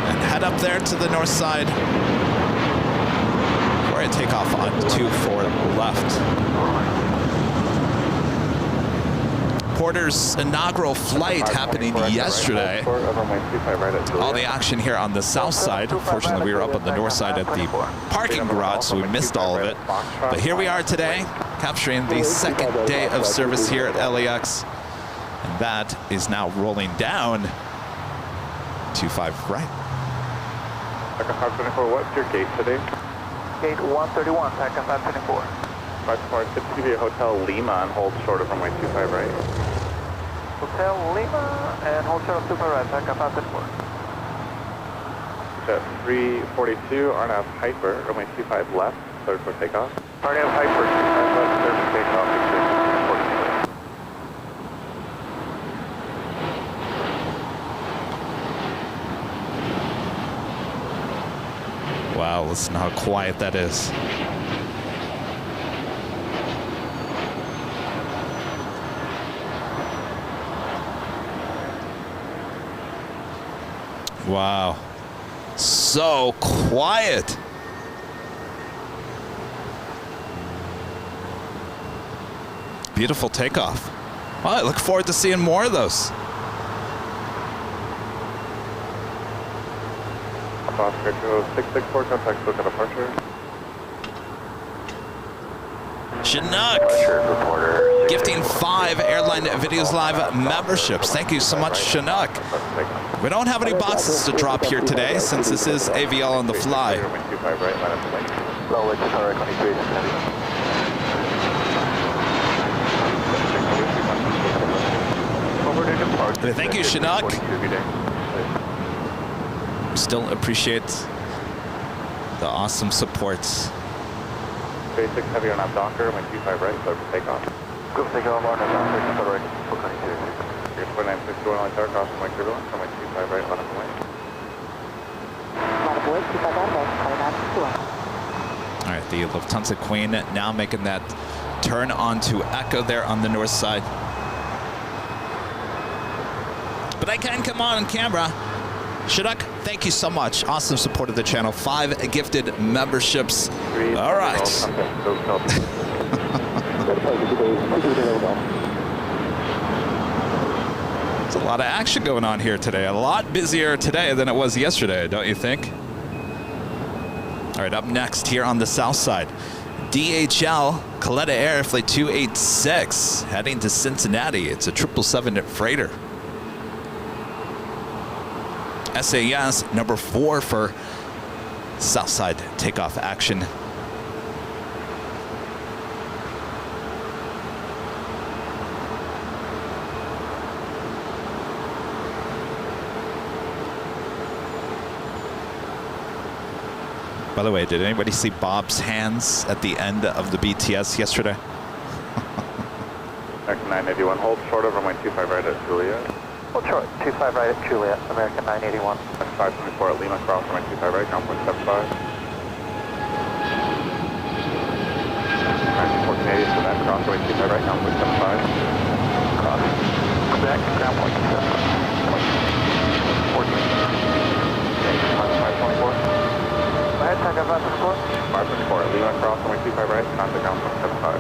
S3: And head up there to the north side. Before I take off on 24 left. Porter's inaugural flight happening yesterday. All the action here on the south side. Fortunately, we were up on the north side at the parking garage, so we missed all of it. But here we are today, capturing the second day of service here at LAX. And that is now rolling down 25 right.
S5: Takeoff 524, what's your gate today?
S1: Gate 131, Takeoff 524.
S5: 524, it's to be a Hotel Lima and hold short of runway 25 right.
S1: Hotel Lima and hold short of 25 right, Takeoff 524.
S5: Jet 342, RNAV Hyper, runway 25 left, cleared for takeoff.
S1: RNAV Hyper, 25 left, cleared for takeoff.
S3: Wow, listen how quiet that is. Wow, so quiet. Beautiful takeoff. Well, I look forward to seeing more of those.
S5: Oscar 664, contact look at departure.
S3: Chinook gifting 5 Airline Videos Live memberships. Thank you so much, Chinook. We don't have any boxes to drop here today since this is AVL on the fly. Thank you, Chinook. Still appreciate the awesome supports.
S5: Basic heavy on up Docker, my 25 right, clear for takeoff.
S1: Go takeoff, on Docker, right,
S5: Here's 2961 on takeoff, my turbulence, on my 25 right, on up away.
S3: All right, the Lufthansa Queen now making that turn onto Echo there on the north side. But I can come on camera. Chinook, thank you so much. Awesome support of the channel. 5 gifted memberships. All right. There's a lot of action going on here today. A lot busier today than it was yesterday, don't you think? All right, up next here on the south side, DHL Coletta Air Flight 286 heading to Cincinnati. It's a 777 freighter. SAS number 4 for Southside takeoff action. By the way, did anybody see Bob's hands at the end of the BTS yesterday?
S5: American 981, hold short of runway 25 right at Juliet.
S1: Hold short, 25 right at Juliet, American 981.
S5: 524 at Lima, cross runway 25 right, ground point 75. American 4 Canadian, Quebec, cross runway 25 right, ground point 75.
S1: Cross, Quebec, ground point 75. 14. Okay, 524. Go ahead, takeoff 524.
S5: 524 at Lima, cross runway 25 right, contact ground point 75.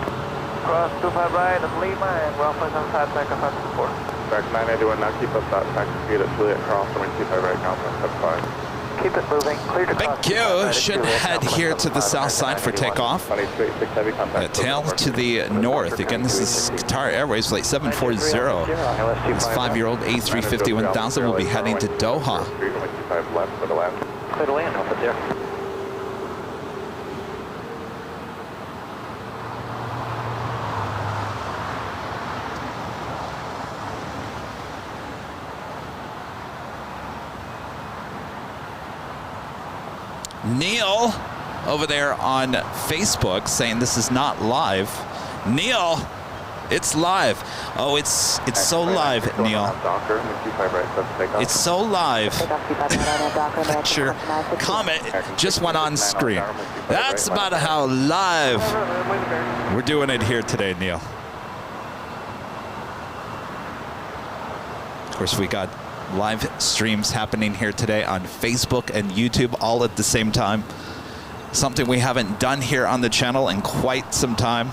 S1: Cross 25 right at Lima and ground point 75, takeoff 524.
S5: Back 981, now keep up that taxi speed at Juliet, cross runway 25 right, ground point 75.
S1: Keep it moving, clear to cross.
S3: Thank you. Should head here to the south side for takeoff. Tail to the north. Again, this is Qatari Airways Flight 740. This 5-year-old A350-1000 will be heading to Doha.
S1: Clear to land, up there.
S3: Neil over there on Facebook saying this is not live. Neil, it's live. Oh, it's so live, Neil. It's so live that your comment just went on screen. That's about how live we're doing it here today, Neil. Of course, we got live streams happening here today on Facebook and YouTube all at the same time. Something we haven't done here on the channel in quite some time.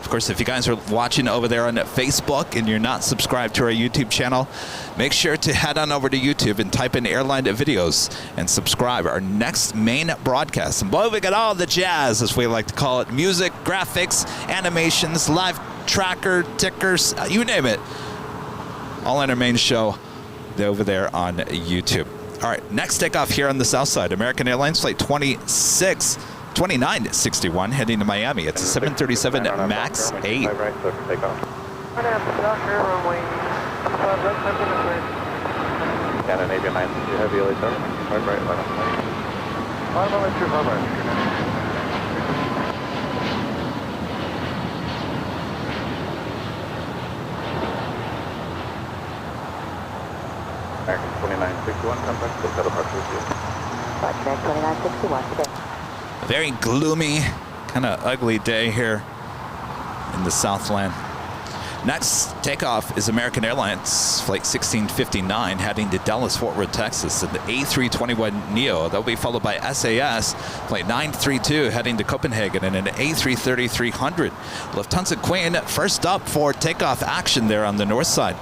S3: Of course, if you guys are watching over there on Facebook and you're not subscribed to our YouTube channel, make sure to head on over to YouTube and type in Airline Videos and subscribe. Our next main broadcast. And boy, we got all the jazz, as we like to call it. Music, graphics, animations, live tracker, tickers, you name it. All in our main show over there on YouTube. All right, next takeoff here on the south side. American Airlines Flight 2961 heading to Miami. It's a 737 MAX 8.
S5: Right, so for takeoff.
S1: Runway 25 left,
S5: Scandinavia 962 heavy LA 7, 5 right, 11 right.
S1: Runway 25 right.
S5: American 2961, contact, full set departure with you.
S4: Roger, 2961 today.
S3: Very gloomy, kind of ugly day here in the Southland. Next takeoff is American Airlines Flight 1659 heading to Dallas, Fort Worth, Texas, and the A321neo. That'll be followed by SAS Flight 932 heading to Copenhagen, and an A330-300. Lufthansa Queen first up for takeoff action there on the north side.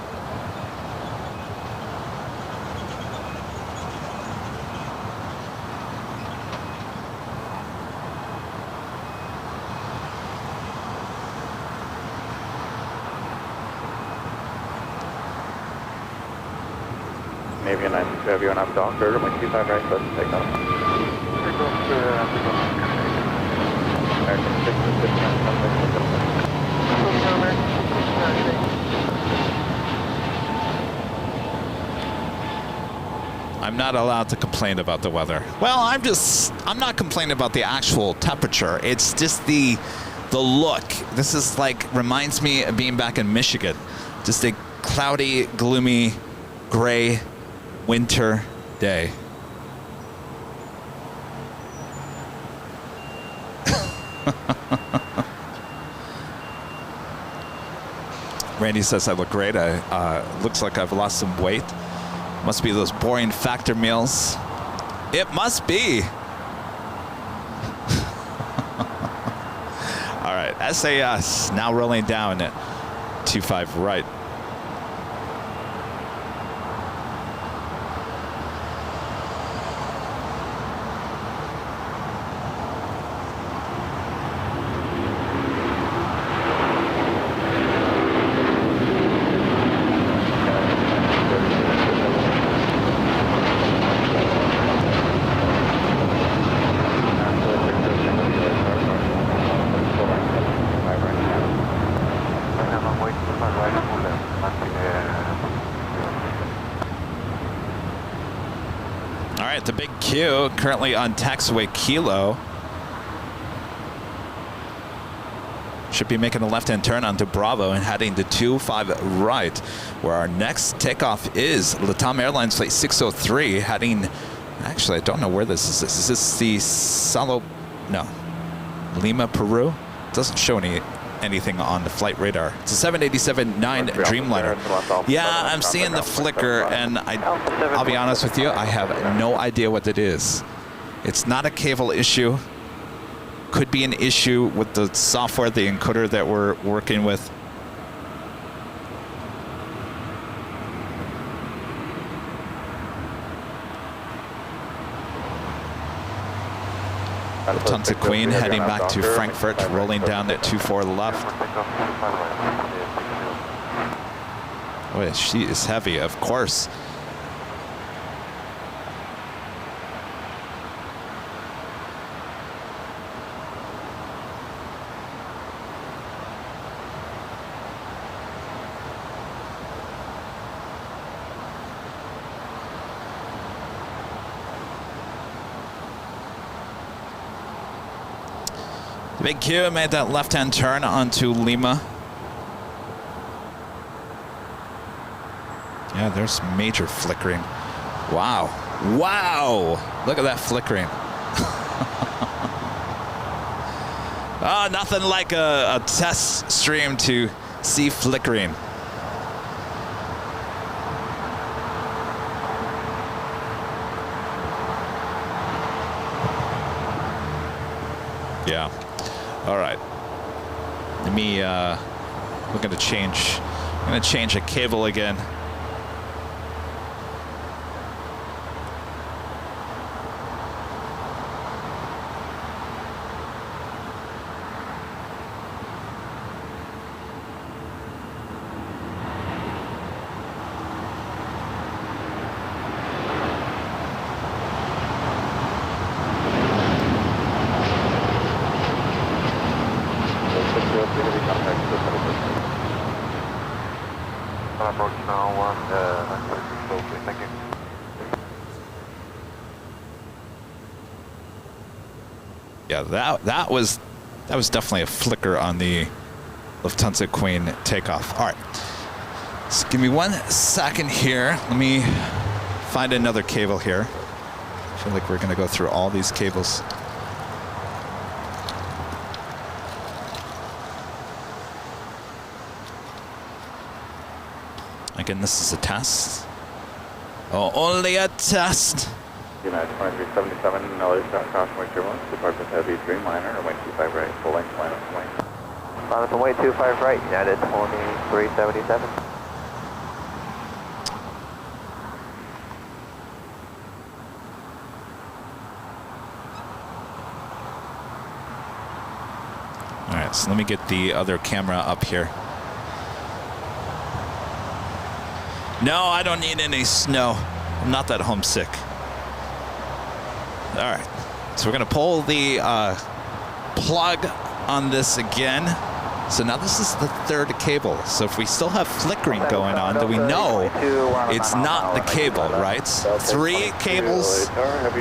S5: Canadian 962 heavy on up Docker, runway 25 right, let's take off. American 659, contact,
S3: I'm not allowed to complain about the weather. Well, I'm not complaining about the actual temperature. It's just the look. This is like, reminds me of being back in Michigan. Just a cloudy, gloomy, gray winter day. Randy says I look great. Looks like I've lost some weight. Must be those boring factor meals. It must be. All right, SAS now rolling down at 25 right. The big Q currently on Taxiway Kilo. Should be making a left-hand turn onto Bravo and heading to 25 right, where our next takeoff is LATAM Airlines Flight 603 heading, actually I don't know where this is. Is this the Lima, Peru? Doesn't show anything on the flight radar. It's a 787-9 Dreamliner. Yeah, I'm seeing the flicker, and I'll be honest with you, I have no idea what it is. It's not a cable issue. Could be an issue with the software, the encoder that we're working with. Lufthansa Queen heading back to Frankfurt, rolling down at 24 left. Boy, she is heavy, of course. The big Q made that left-hand turn onto Lima. Yeah, there's major flickering. Wow. Wow! Look at that flickering. Oh, nothing like a test stream to see flickering. Yeah. All right. Let me, we're gonna change, I'm gonna change a cable again. Yeah, that was definitely a flicker on the Lufthansa Queen takeoff. All right, just give me 1 second here. Let me find another cable here. I feel like we're gonna go through all these cables. Again, this is a test. Oh, only a test.
S5: United 2377, LAX, caution turbulence, department heavy Dreamliner, runway 25 right, full length, line up swing.
S2: On runway 25 right, United 2377.
S3: All right, so let me get the other camera up here. No, I don't need any snow. I'm not that homesick. All right, so we're gonna pull the plug on this again. So now this is the third cable. So if we still have flickering going on, then we know it's not the cable, right? 3 cables.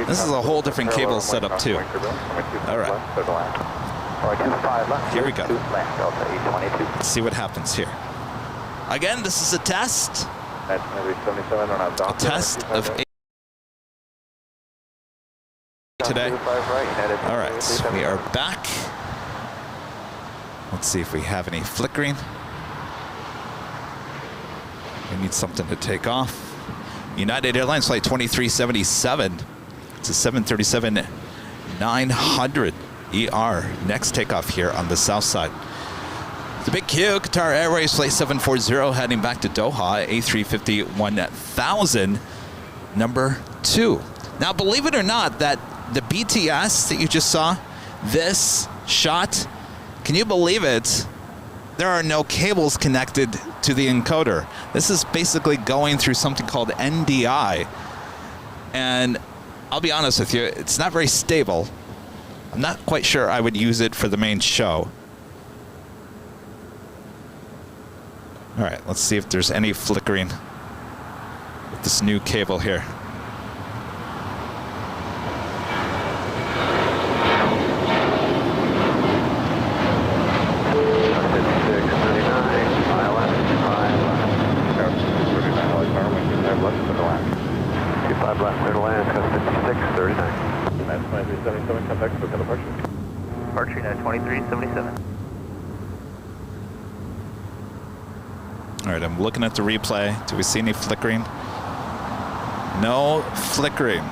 S3: This is a whole different cable setup too. All right, here we go. Let's see what happens here. Again, this is a test. A test of today. All right, we are back. Let's see if we have any flickering. We need something to take off. United Airlines flight 2377. It's a 737-900 ER. Next takeoff here on the south side. The big Q, Qatar Airways flight 740 heading back to Doha, A350 1000, number 2. Now, believe it or not, that the BTS that you just saw, this shot, can you believe it? There are no cables connected to the encoder. This is basically going through something called NDI. And I'll be honest with you, it's not very stable. I'm not quite sure I would use it for the main show. All right, let's see if there's any flickering with this new cable here.
S2: Departure United 2377.
S3: All right, I'm looking at the replay. Do we see any flickering? No flickering.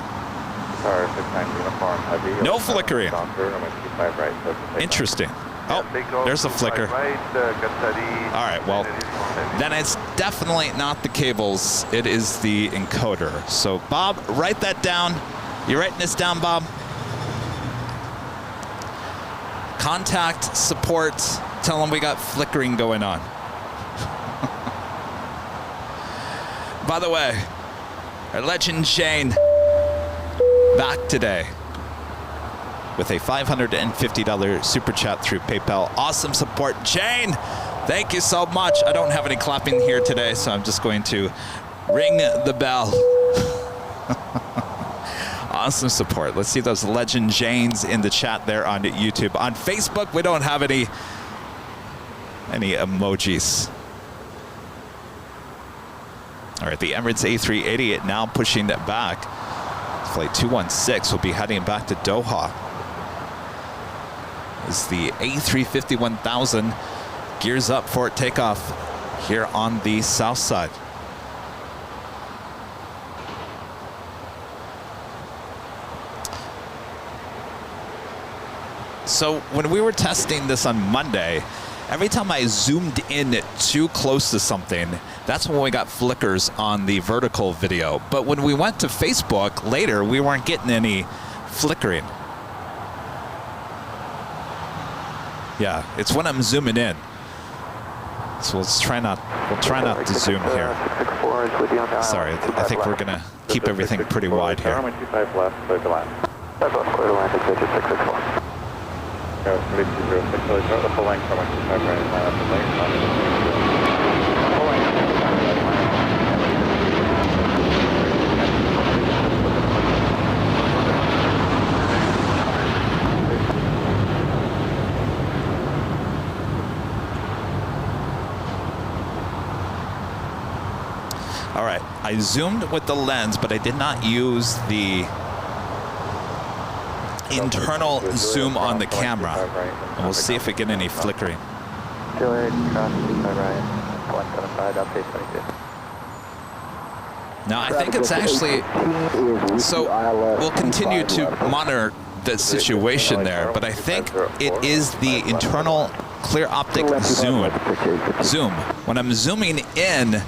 S3: No flickering. Interesting. Oh, there's a flicker. All right, well, then it's definitely not the cables. It is the encoder. So, Bob, write that down. You writing this down, Bob? Contact support. Tell them we got flickering going on. By the way, our legend Shane back today with a $550 super chat through PayPal. Awesome support, Jane. Thank you so much. I don't have any clapping here today, so I'm just going to ring the bell. Awesome support. Let's see those legend Janes in the chat there on YouTube. On Facebook, we don't have any emojis. All right, the Emirates A380 now pushing that back. Flight 216 will be heading back to Doha. As the A350 1000 gears up for takeoff here on the south side. So when we were testing this on Monday, every time I zoomed in too close to something, that's when we got flickers on the vertical video. But when we went to Facebook later, we weren't getting any flickering. Yeah, it's when I'm zooming in. So we'll try not to zoom here. Sorry, I think we're gonna keep everything pretty wide here.
S5: Runway 25 left, clear to land.
S2: Clear to land, digit 664.
S5: Go 3206, really start the full length, runway 25 right, line up the lane, full length.
S3: All right, I zoomed with the lens, but I did not use the internal zoom on the camera. And we'll see if we get any flickering. Now, I think it's actually, so we'll continue to monitor the situation there, but I think it is the internal clear optic zoom. When I'm zooming in,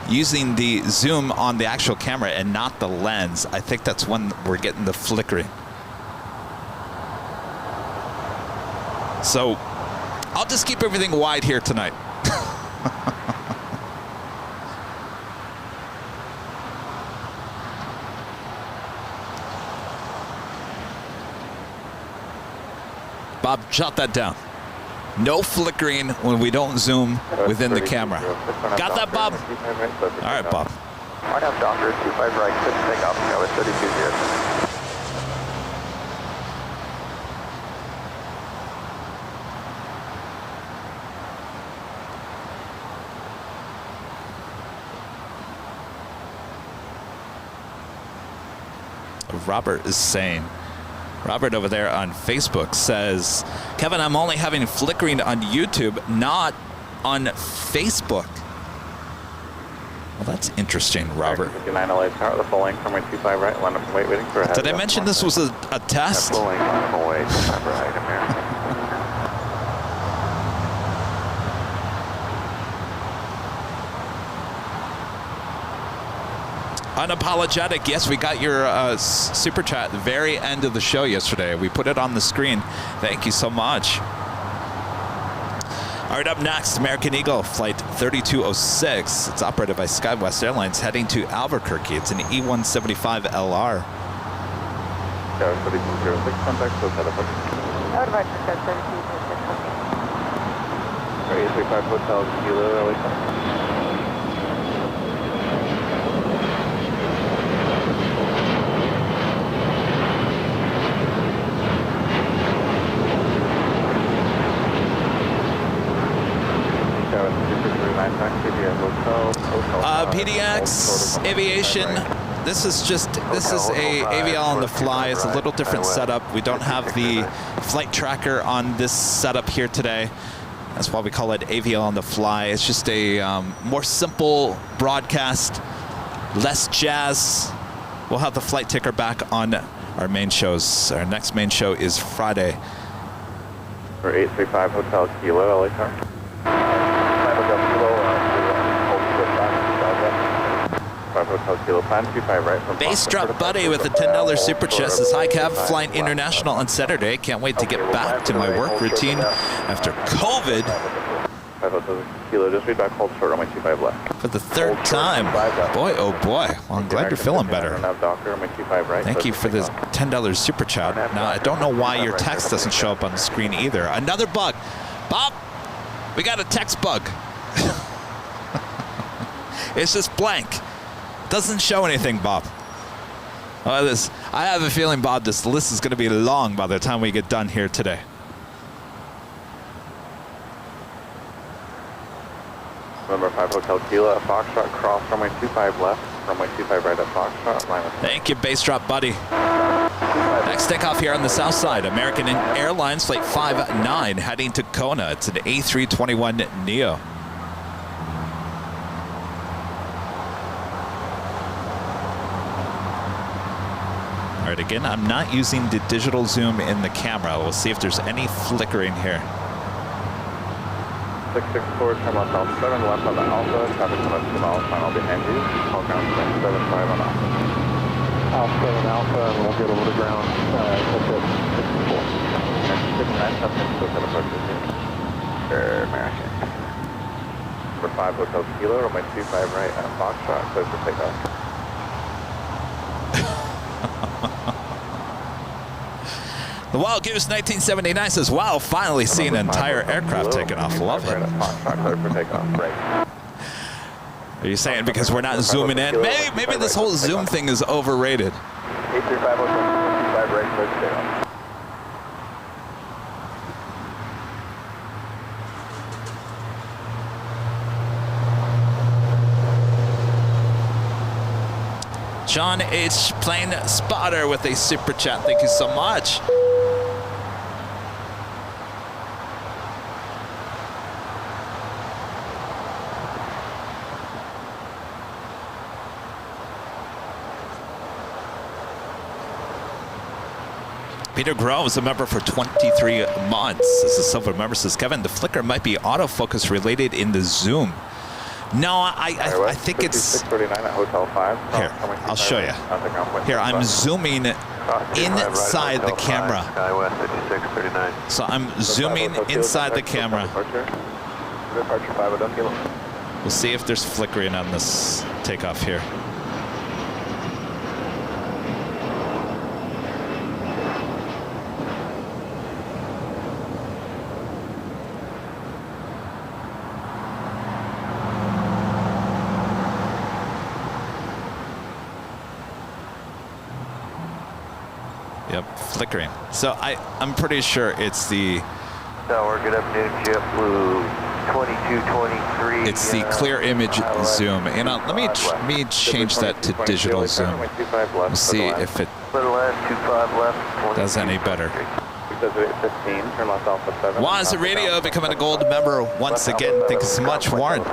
S3: using the zoom on the actual camera and not the lens, I think that's when we're getting the flickering. So I'll just keep everything wide here tonight. Bob, jot that down. No flickering when we don't zoom within the camera. Got that, Bob? All right, Bob.
S2: I have Docker 25 right, good takeoff, Tower 320.
S3: Robert is saying, Robert over there on Facebook says, Kevin, I'm only having flickering on YouTube, not on Facebook. Well, that's interesting, Robert.
S5: 59 LA Tower, the full length, runway 25 right, line up and wait, waiting for a head.
S3: Did I mention this was a test?
S2: Full length, line up and wait, 25 right, American.
S3: Unapologetic. Yes, we got your super chat at the very end of the show yesterday. We put it on the screen. Thank you so much. All right, up next, American Eagle, flight 3206. It's operated by SkyWest Airlines, heading to Albuquerque. It's an E175 LR.
S5: Tower 3206, contact, close head up.
S4: Overarching 3206.
S5: 835 Hotel Kilo, LA.
S3: PDX Aviation. This is a AVL on the fly. It's a little different setup. We don't have the flight tracker on this setup here today. That's why we call it AVL on the fly. It's just a more simple broadcast, less jazz. We'll have the flight ticker back on our main shows. Our next main show is Friday.
S5: For 835 Hotel Kilo, LA Tower. 5 Hotel Kilo, 5 Hotel Kilo, plan 25 right from
S3: Base drop buddy with a $10 super chat says, hi Kev, flying international on Saturday. Can't wait to get back to my work routine after COVID.
S5: 5 Hotel Kilo, just read back, hold short on my 25 left.
S3: For the third time. Boy, oh boy. Well, I'm glad you're feeling better. Thank you for this $10 super chat. Now, I don't know why your text doesn't show up on the screen either. Another bug. Bob, we got a text bug. It's just blank. Doesn't show anything, Bob. I have a feeling, Bob, this list is going to be long by the time we get done here today.
S5: Number 5 Hotel Kilo, Foxtrot, cross runway 25 left, runway 25 right at Foxtrot, line with.
S3: Thank you, base drop buddy. Next takeoff here on the south side, American Airlines flight 59 heading to Kona. It's an A321 Neo. All right, again, I'm not using the digital zoom in the camera. We'll see if there's any flickering here.
S5: 664, turn left Alpha 7, left on the Alpha, traffic commence to miles, final behind you, call ground 975 on Alpha.
S1: Alpha 7 Alpha, and we'll get over the ground, that's it, 64.
S5: And 69, top 10, so 7 approaches here. American. Number 5, Hotel Kilo, runway 25 right, Foxtrot, close for takeoff.
S3: The Wild Goose 1979 says, wow, finally seeing an entire aircraft taking off. Love it. Are you saying because we're not zooming in? Maybe this whole zoom thing is overrated.
S5: 835 right, close for takeoff.
S3: John H. Plane Spotter with a super chat. Thank you so much. Peter Groves, a member for 23 months. This is Silver member, says, Kevin, the flicker might be autofocus related in the zoom. No, I think it's...
S5: 639 at Hotel 5.
S3: Here, I'll show you. Here, I'm zooming inside the camera.
S2: SkyWest 5639.
S3: So I'm zooming inside the camera.
S5: Departure 5 Kilo.
S3: We'll see if there's flickering on this takeoff here. Yep, flickering. So I'm pretty sure it's the...
S2: Tower, good afternoon, JetBlue 2223.
S3: It's the clear image zoom. You know, let me change that to digital zoom. We'll see if it does any better. Waz Radio becoming a gold member once again. Thank you so much, Warren.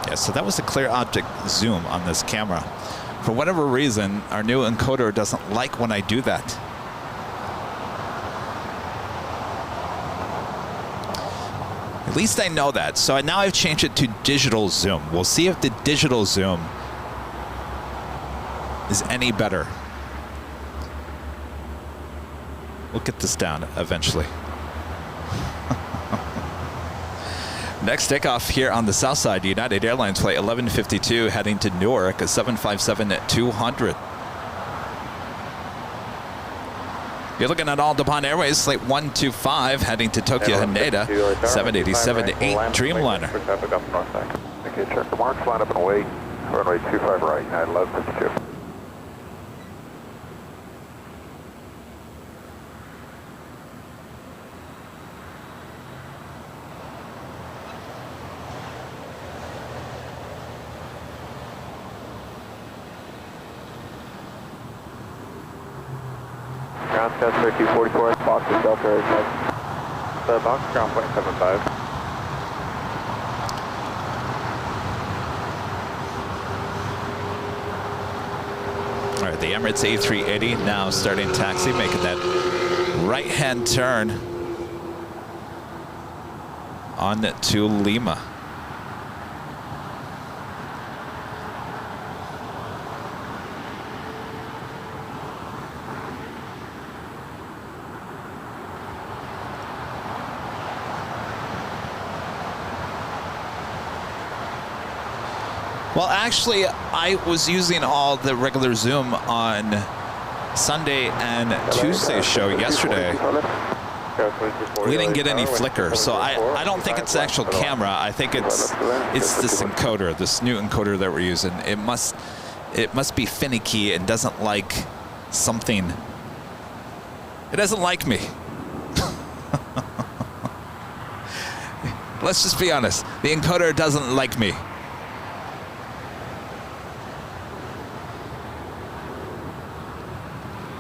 S3: Yeah, so that was a clear object zoom on this camera. For whatever reason, our new encoder doesn't like when I do that. At least I know that. So now I've changed it to digital zoom. We'll see if the digital zoom is any better. We'll get this down eventually. Next takeoff here on the south side, United Airlines flight 1152 heading to Newark, a 757-200. You're looking at all Nippon Airways, flight 125 heading to Tokyo Haneda, 787-8 Dreamliner.
S5: Okay, check the marks, line up and wait. Runway 25 right, United 1152. Ground test 3244, box is Delta Airline. The box ground 0.75.
S3: All right, the Emirates A380 now starting taxi, making that right-hand turn on to Lima. Well, actually, I was using all the regular zoom on Sunday and Tuesday's show yesterday. We didn't get any flicker, so I don't think it's the actual camera. I think it's this encoder, this new encoder that we're using. It must be finicky and doesn't like something. It doesn't like me. Let's just be honest. The encoder doesn't like me.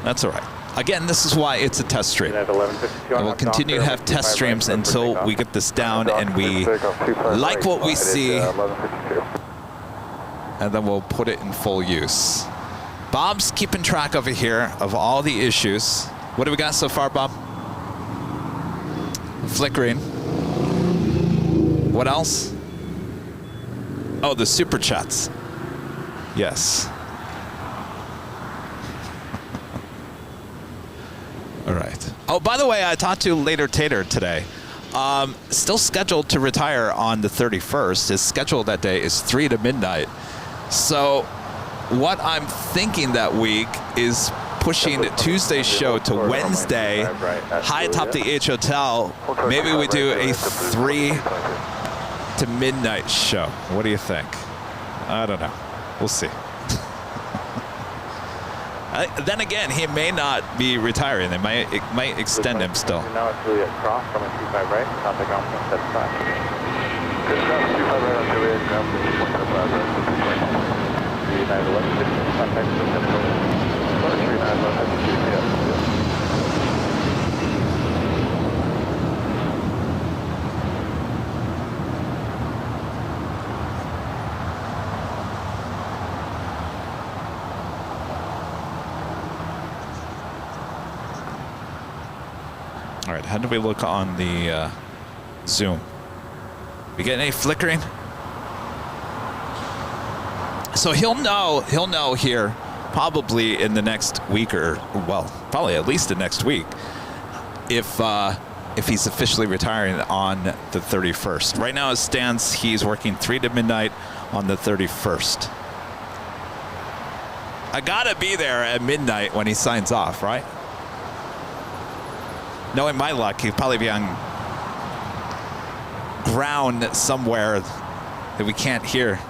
S3: That's all right. Again, this is why it's a test stream. And we'll continue to have test streams until we get this down and we like what we see. And then we'll put it in full use. Bob's keeping track over here of all the issues. What do we got so far, Bob? Flickering. What else? Oh, the super chats. Yes. All right. Oh, by the way, I talked to Later Tater today. Still scheduled to retire on the 31st. His schedule that day is 3 to midnight. So what I'm thinking that week is pushing Tuesday's show to Wednesday, high atop the H Hotel. Maybe we do a 3 to midnight show. What do you think? I don't know. We'll see. Then again, he may not be retiring. It might extend him still.
S5: Now it's really across from a 25 right. Not the ground point, that's fine. Good stuff. 25 right on the way, ground point, 2.75 right. 3911, 15, contact with 3911,
S3: All right, how do we look on the Zoom? We get any flickering? So he'll know here probably in the next week, or well, probably at least the next week, if he's officially retiring on the 31st. Right now, as it stands, he's working 3 to midnight on the 31st. I gotta be there at midnight when he signs off, right? Knowing my luck, he'd probably be on ground somewhere that we can't hear.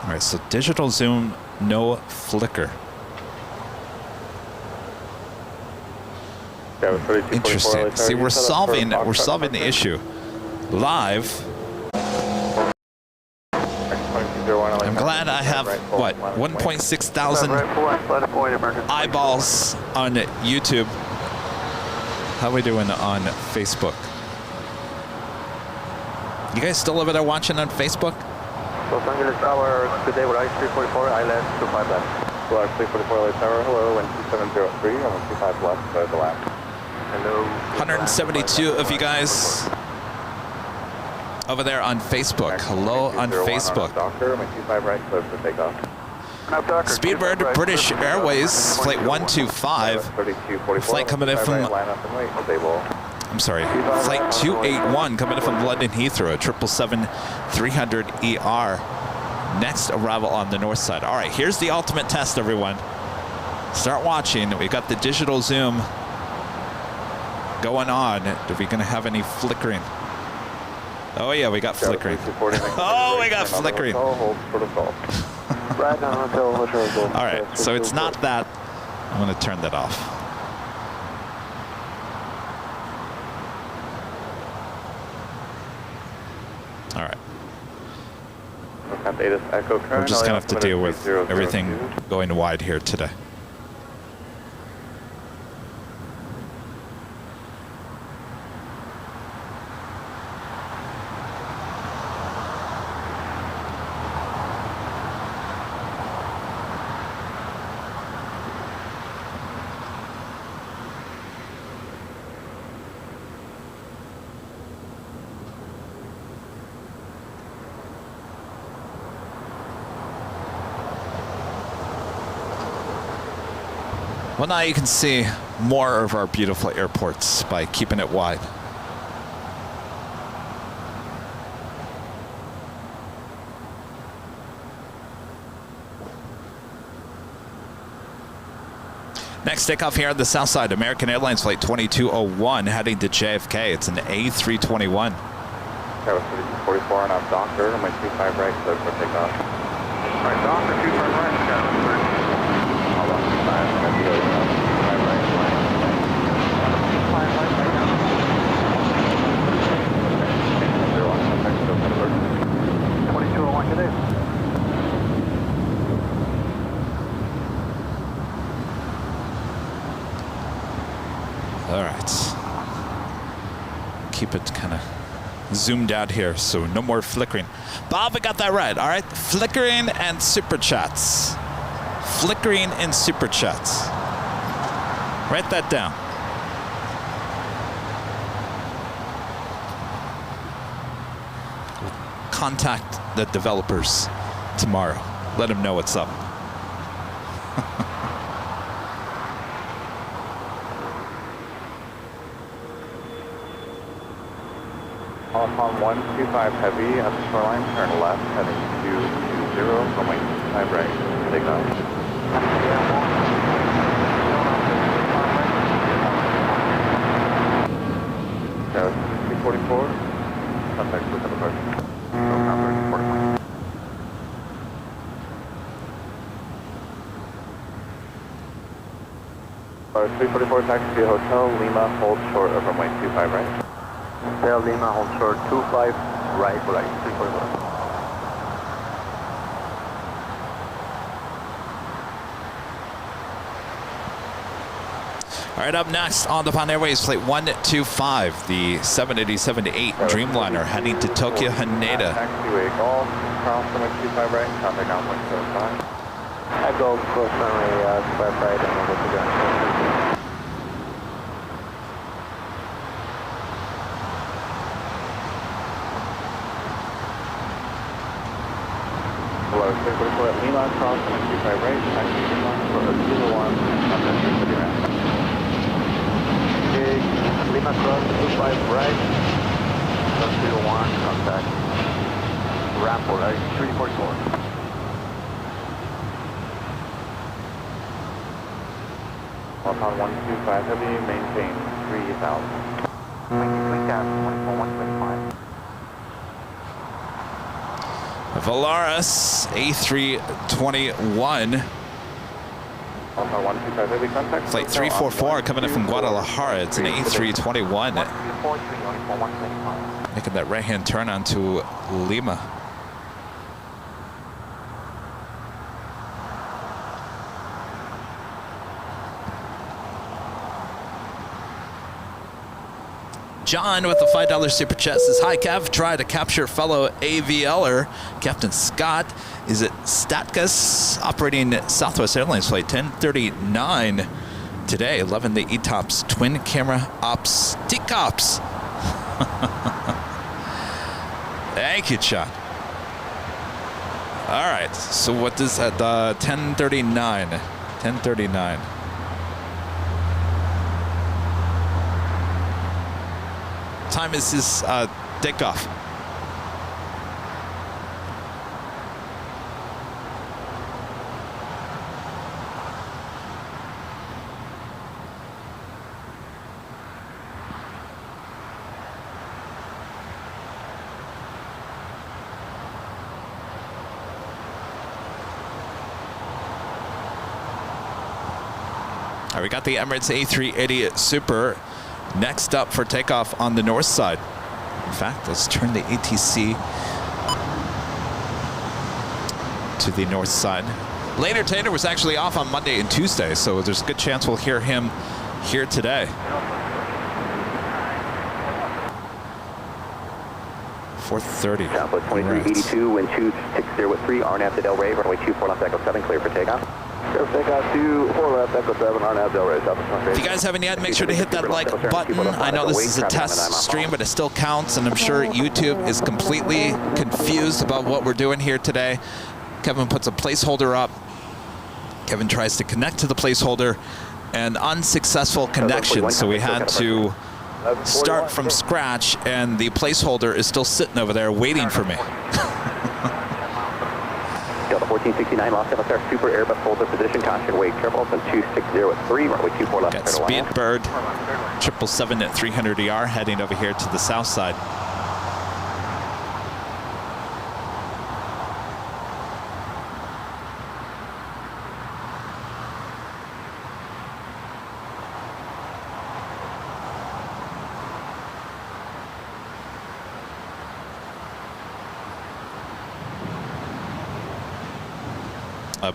S3: All right, so digital zoom, no flicker. Interesting. See, we're solving the issue live. I'm glad I have, what, 1.6 thousand eyeballs on YouTube. How are we doing on Facebook? You guys still over there watching on Facebook?
S1: Los Angeles Tower, good day with I-344, ILS 25 left.
S5: Well, 344 LA Tower, hello, wind 2703, on 25 left, so the left.
S1: Hello.
S3: 172 of you guys over there on Facebook. Hello on Facebook.
S5: Doctor, 25 right, close for takeoff.
S3: Speedbird, British Airways, flight 125. Flight coming in from, I'm sorry, flight 281 coming in from London Heathrow, 777-300ER. Next arrival on the north side. All right, here's the ultimate test, everyone. Start watching. We've got the digital zoom going on. Are we going to have any flickering? Oh yeah, we got flickering. Oh, we got flickering. All right, so it's not that. I'm going to turn that off. All right. We're just going to have to deal with everything going wide here today. Well, now you can see more of our beautiful airports by keeping it wide. Next takeoff here on the south side, American Airlines flight 2201 heading to JFK. It's an A321.
S5: That was 44 and I'm Doctor, on my 25 right, close for takeoff. All right, Doctor, 25 right, Skyline. Hold on, 25, that's really good. 25 right, 25 right now. 2201, good day.
S3: All right. Keep it kind of zoomed out here, so no more flickering. Bob, I got that right. All right, flickering and super chats. Flickering and super chats. Write that down. Contact the developers tomorrow. Let them know what's up.
S5: On 125 heavy at the shoreline, turn left, heading 220, runway 25 right, takeoff. So, 244, contact with the approach. No contact, 45. Or 344, taxi to hotel, Lima, hold short of runway 25 right.
S2: Hotel Lima, hold short, 25, right, 344.
S3: All right, up next on the Pan Airways, flight 125, the 787-8 Dreamliner heading to Tokyo Haneda.
S5: Taxiway, golf, cross runway 25 right, contact on 175.
S2: I go cross runway 25 right, and over to ground.
S5: Hello, 344 at Lima, cross runway 25 right, taxi Lima, for 01, contact 350 right.
S2: Lima cross 25 right, 01, contact ramp 344.
S5: On 125 heavy, maintain 3000.
S2: Wing down, 125.
S3: Volaris A321.
S5: On 125 heavy, contact.
S3: Flight 344 coming in from Guadalajara. It's an A321. Making that right-hand turn onto Lima. John with the $5 super chat says, hi, Kev. Try to capture fellow AVLer Captain Scott. Is it Statkus operating Southwest Airlines flight 1039 today? 11 the ETOPS twin camera ops Takeoffs. Thank you, John. All right. So what is that? 1039. 1039. Time is his takeoff. All right, we got the Emirates A380 Super. Next up for takeoff on the north side. In fact, let's turn the ATC to the north side. Later, Taylor was actually off on Monday and Tuesday, so there's a good chance we'll hear him here today. 4:30.
S2: Southwest 2382, wind 260 with 3, RNAV to Del Rey, runway 24 left, Echo 7, clear for takeoff.
S5: Takeoff 24 left, Echo 7, RNAV Del Rey, Southwest.
S3: If you guys haven't yet, make sure to hit that like button. I know this is a test stream, but it still counts, and I'm sure YouTube is completely confused about what we're doing here today. Kevin puts a placeholder up. Kevin tries to connect to the placeholder, and unsuccessful connection, so we had to start from scratch, and the placeholder is still sitting over there waiting for me.
S2: Delta 1469, lost MSR Super Airbus holder position, caution wake triple, and 260 with 3, runway 24 left.
S3: Got Speedbird 777 at 300 ER heading over here to the south side.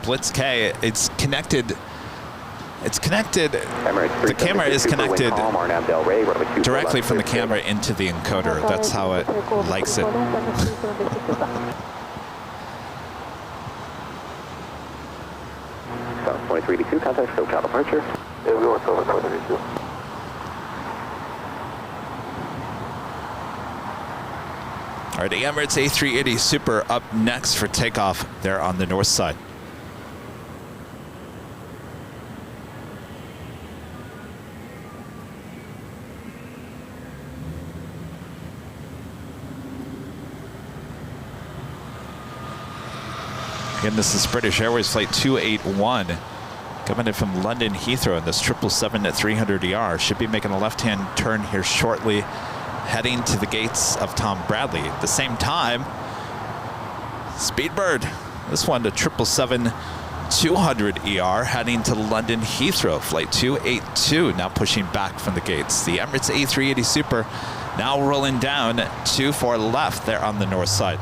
S3: Blitz K, it's connected It's connected, the camera is connected directly from the camera into the encoder. That's how it likes it.
S2: 2382, contact scope child departure. Yeah, we want over 2382.
S3: All right, the Emirates A380 Super up next for takeoff there on the north side. Again, this is British Airways Flight 281 coming in from London Heathrow in this 777 at 300ER. Should be making a left-hand turn here shortly, heading to the gates of Tom Bradley. At the same time, Speedbird, this one to 777-200ER, heading to London Heathrow, Flight 282, now pushing back from the gates. The Emirates A380 Super now rolling down 24 left there on the north side.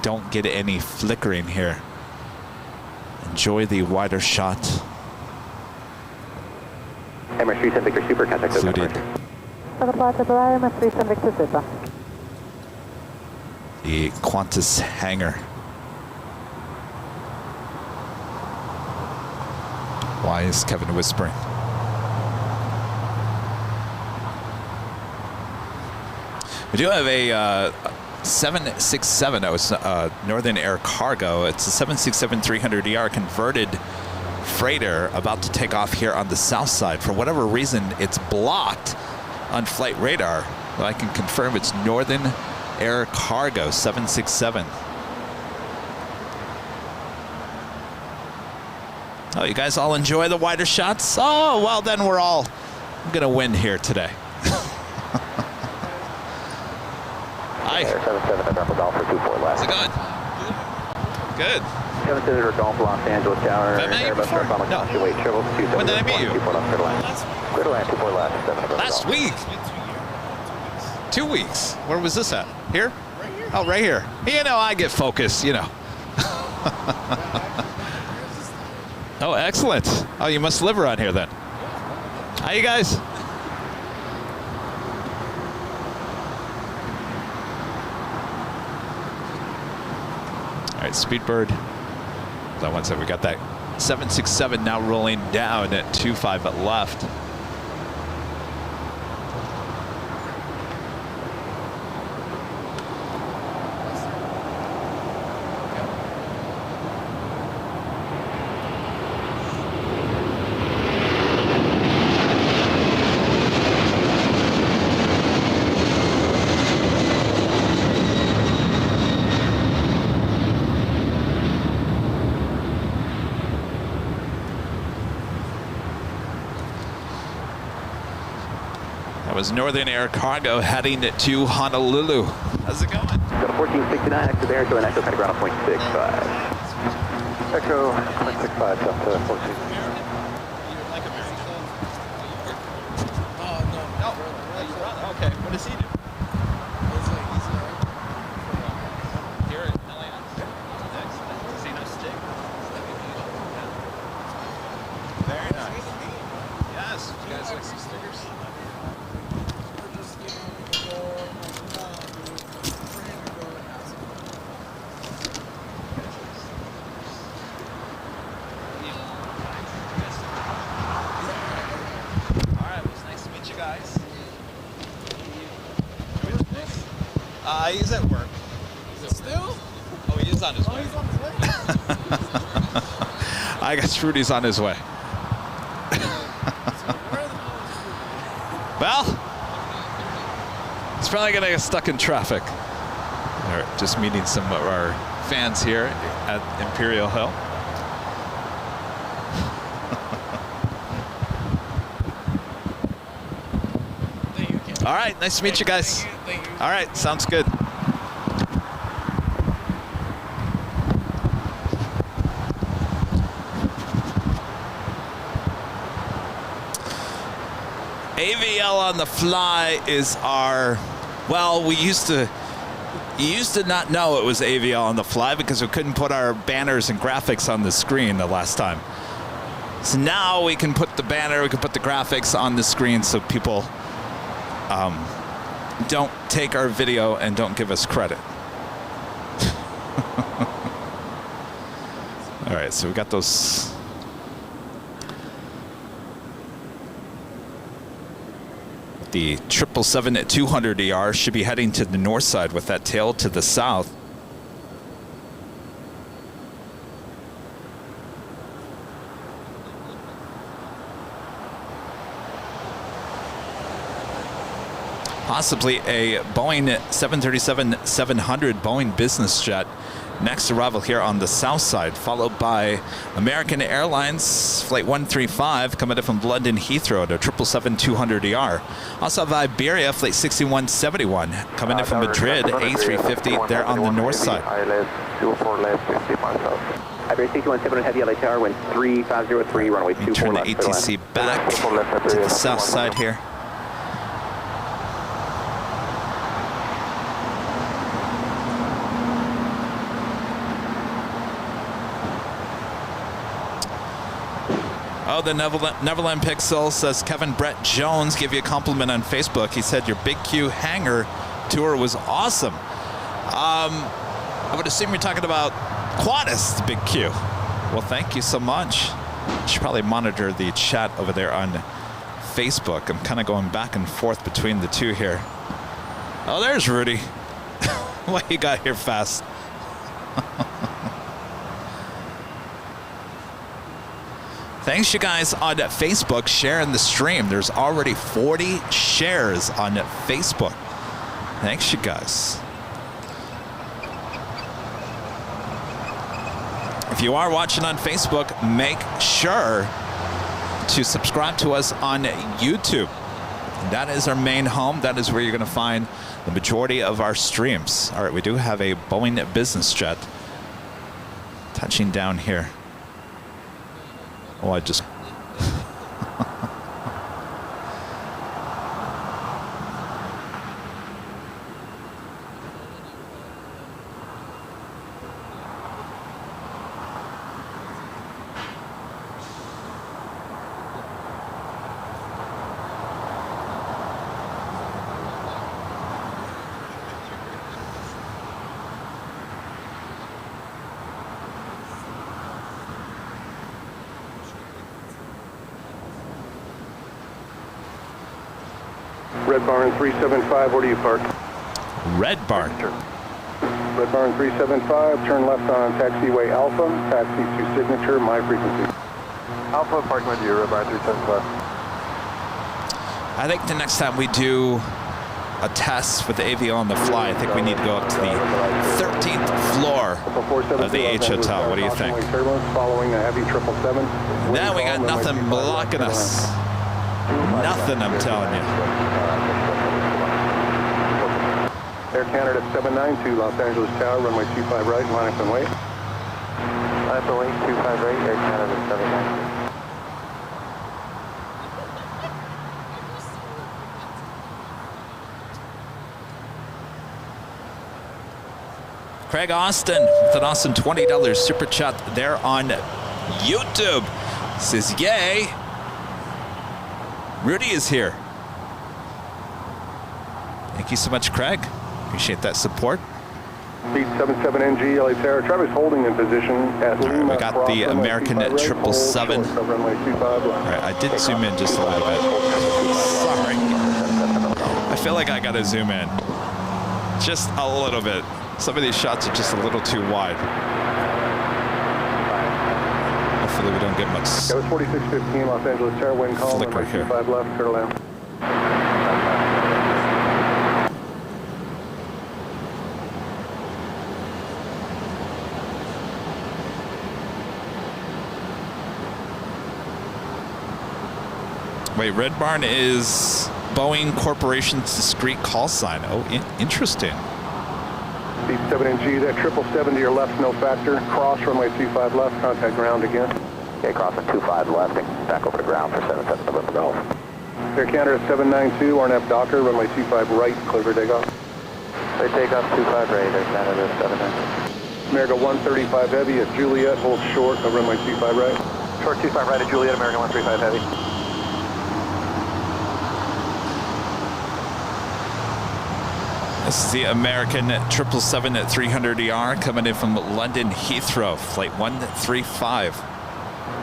S3: Don't get any flickering here. Enjoy the wider shot.
S2: Emirates 37 Victor Super, contact
S3: Included the Qantas hangar. Why is Kevin whispering? We do have a 767, Northern Air Cargo. It's a 767-300ER converted freighter about to take off here on the south side. For whatever reason, it's blocked on flight radar. But I can confirm it's Northern Air Cargo 767. Oh, you guys all enjoy the wider shots? Oh, well, then we're all gonna win here today. Hi.
S2: 77 November Golf for 24 left.
S3: How's it going? Good.
S2: 77 Golf Los Angeles Tower.
S3: Have I met you before? No. When did I meet you?
S2: Clear to land, 24 left.
S3: Last week. 2 weeks. Where was this at? Here? Right here. Oh, right here. You know, I get focused, you know. Oh, excellent. Oh, you must live around here then. How you guys? All right, Speedbird. That one said we got that 767 now rolling down at 25 at left. Was Northern Air Cargo heading to Honolulu. How's it going?
S2: Go to 1469, exit there, to an echo, kind of ground 0.65.
S1: Echo 0.65, jump to 14.
S3: Okay, what does he do? Here at LAX? Does he know stick? Very nice. Yes, you guys like some stickers? He's at work.
S6: Still?
S3: Oh, he is on his way.
S6: He's on his way?
S3: I guess Rudy's on his way. Well, he's probably going to get stuck in traffic. We're just meeting some of our fans here at Imperial Hill. All right, nice to meet you guys. All right, sounds good. AVL on the fly is our, well, you used to not know it was AVL on the fly because we couldn't put our banners and graphics on the screen the last time. So now we can put the banner, we can put the graphics on the screen so people don't take our video and don't give us credit. All right, so we got those. The 777 at 200 ER should be heading to the north side with that tail to the south. Possibly a Boeing 737-700 Boeing business jet. Next arrival here on the south side, followed by American Airlines Flight 135 coming in from London Heathrow to 777-200ER. Also have Iberia Flight 6171 coming in from Madrid, A350 there on the north side.
S1: Iberia 6171 heavy LA tower, wind 3503, runway 24
S3: Turn the
S1: left.
S3: ATC back to the south side here. Oh, the Neverland Pixel says Kevin Brett Jones gave you a compliment on Facebook. He said your Big Q hangar tour was awesome. I would assume you're talking about Qantas, the Big Q. Well, thank you so much. You should probably monitor the chat over there on Facebook. I'm kind of going back and forth between the two here. Oh, there's Rudy. What you got here fast? Thanks, you guys, on Facebook sharing the stream. There's already 40 shares on Facebook. Thanks, you guys. If you are watching on Facebook, make sure to subscribe to us on YouTube. That is our main home. That is where you're going to find the majority of our streams. All right, we do have a Boeing business jet touching down here. Oh, I just...
S6: Red Barn 375, where do you park?
S3: Red Barn.
S6: Red Barn 375, turn left on Taxiway Alpha, taxi to Signature, my frequency.
S5: Alpha, parking with you, Red Barn 375.
S3: I think the next time we do a test with the AVL on the fly, I think we need to go up to the 13th floor of the H Hotel. What do you think?
S6: Following a heavy 777.
S3: Now we got nothing blocking us. Nothing, I'm telling you.
S6: Air Canada 792, Los Angeles Tower, runway 25 right, line up and wait.
S2: Line up and wait, 25 right, Air Canada 792.
S3: Craig Austin with an awesome $20 super chat there on YouTube. Says, yay. Rudy is here. Thank you so much, Craig. Appreciate that support.
S6: Speed 77NG, LA Tower. Traffic's holding in position at Lima.
S3: We got the American 777. All right, I did zoom in just a little bit. Sorry. I feel like I got to zoom in just a little bit. Some of these shots are just a little too wide. Hopefully we don't get much.
S6: That was 4615 Los Angeles Tower, wind calm, runway 25 left, clear to land.
S3: Wait, Red Barn is Boeing Corporation's discrete call sign. Oh, interesting.
S6: Beat 7NG, that 777 to your left, no factor. Cross runway 25 left, contact ground again.
S2: Okay, crossing 25 left and back over to ground for 77 November Golf.
S6: Air Canada 792, RNAV Docker, runway 25 right, clear for takeoff.
S2: They take off 25 right, Air Canada 792.
S6: America 135 Heavy at Juliet, hold short of runway 25 right.
S2: Short 25 right at Juliet, American 135 Heavy.
S3: This is the American 777 at 300ER coming in from London Heathrow, flight 135.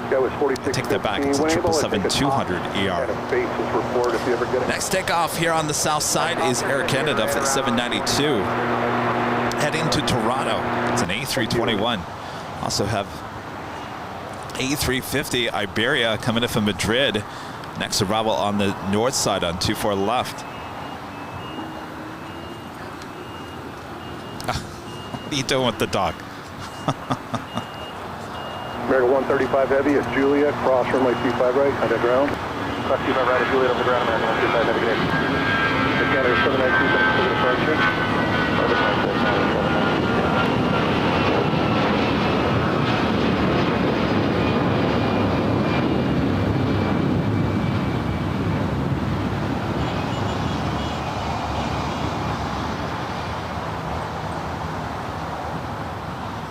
S6: That was 46.
S3: Take that back, it's a 777-200ER. Next takeoff here on the south side is Air Canada Flight 792, heading to Toronto. It's an A321. Also have A350 Iberia coming in from Madrid. Next arrival on the north side on 24 left. What are you doing with the dog?
S6: America 135 Heavy at Juliet, cross runway 25 right, contact ground.
S2: Cross 25 right at Juliet, over ground, American 135 Heavy.
S6: Air Canada 792, for departure.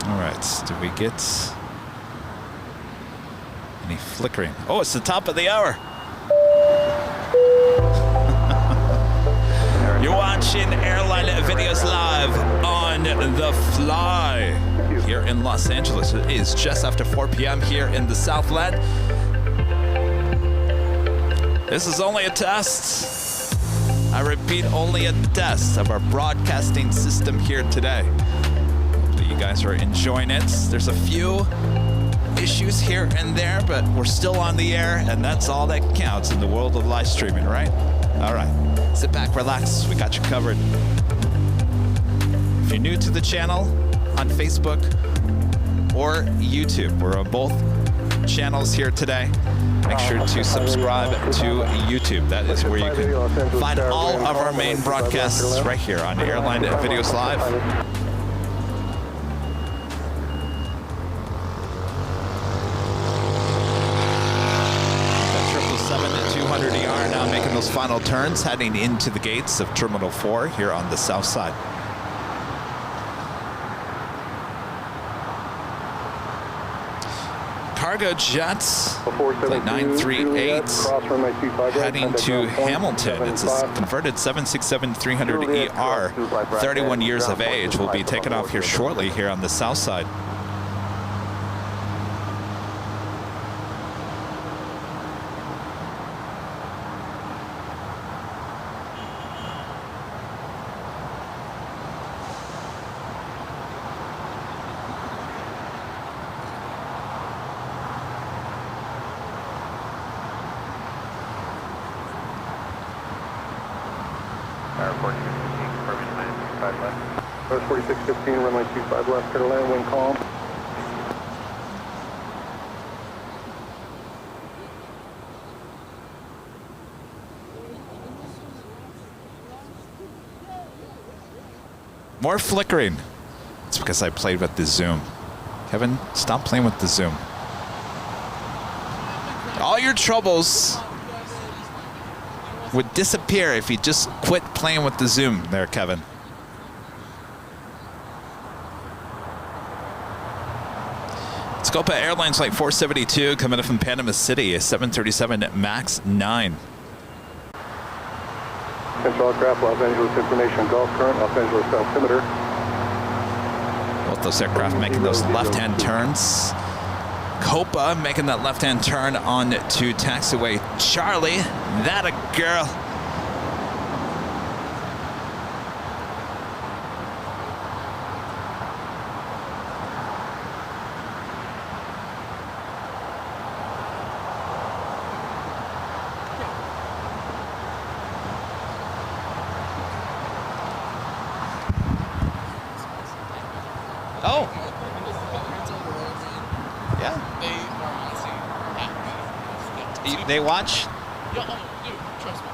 S3: All right, do we get any flickering? Oh, it's the top of the hour. You're watching Airline Videos live on the fly here in Los Angeles. It is just after 4 p.m. here in the Southland. This is only a test. I repeat, only a test of our broadcasting system here today. Hopefully you guys are enjoying it. There's a few issues here and there, but we're still on the air, and that's all that counts in the world of live streaming, right? All right, sit back, relax, we got you covered. If you're new to the channel on Facebook or YouTube, we're on both channels here today. Make sure to subscribe to YouTube. That is where you can find all of our main broadcasts right here on Airline Videos Live. 200ER now making those final turns, heading into the gates of Terminal 4 here on the south side. Cargo jets, flight 938, heading to Hamilton. It's a converted 767-300ER, 31 years of age. Will be taking off here shortly here on the south side.
S2: Airport 215, permission land 25 left.
S6: 4615, runway 25 left, clear to land, wind calm.
S3: More flickering. It's because I played with the zoom. Kevin, stop playing with the zoom. All your troubles would disappear if you just quit playing with the zoom there, Kevin. Scopa Airlines flight 472 coming up from Panama City, a 737 MAX 9.
S6: Central aircraft, Los Angeles information, Gulf current, Los Angeles altimeter.
S3: Both those aircraft making those left-hand turns. Copa making that left-hand turn on to Taxiway Charlie. That a girl. Oh. Yeah. They watch?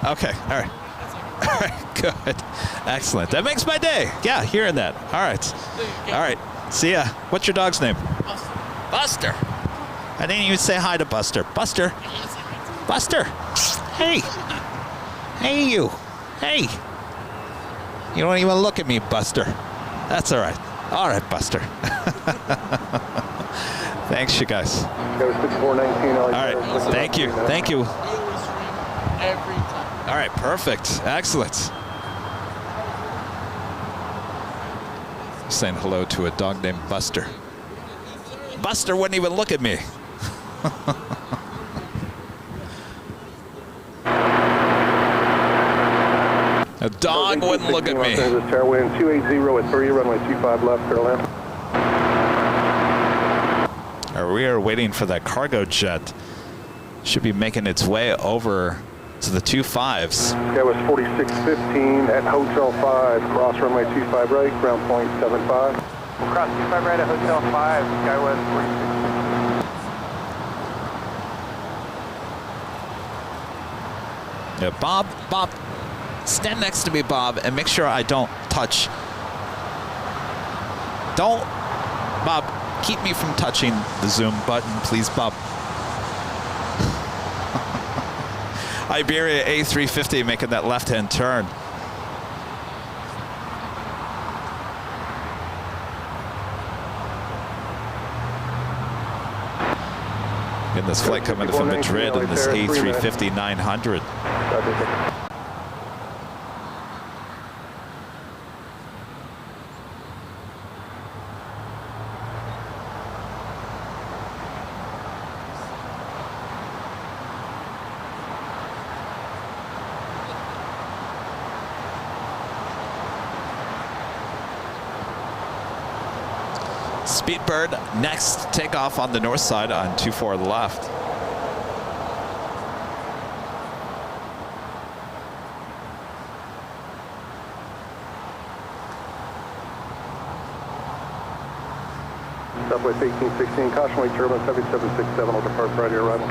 S3: Okay, all right. All right, good. Excellent. That makes my day. Yeah, hearing that. All right. All right. See ya. What's your dog's name? Buster. I didn't even say hi to Buster. Buster. Buster. Hey. Hey, you. Hey. You don't even look at me, Buster. That's all right. All right, Buster. Thanks, you guys. All right. Thank you. Thank you.
S7: Every time.
S3: All right, perfect. Excellent. Saying hello to a dog named Buster. Buster wouldn't even look at me. A dog wouldn't look at me.
S6: Wind 280 at 3, runway 25 left, Airline.
S3: We are waiting for that cargo jet. Should be making its way over to the 25s.
S6: That was 4615 at Hotel 5, cross runway 25 right, ground point 75.
S1: We'll cross 25 right at Hotel 5, Skywest 46.
S3: Yeah, Bob, stand next to me, Bob, and make sure I don't touch. Bob, keep me from touching the zoom button, please, Bob. Iberia A350 making that left-hand turn. In this flight coming from Madrid in this A350-900. Speedbird next, takeoff on the north side on 24 left.
S6: Southwest 1816, caution weight turbulence 7767 will depart Friday arrival.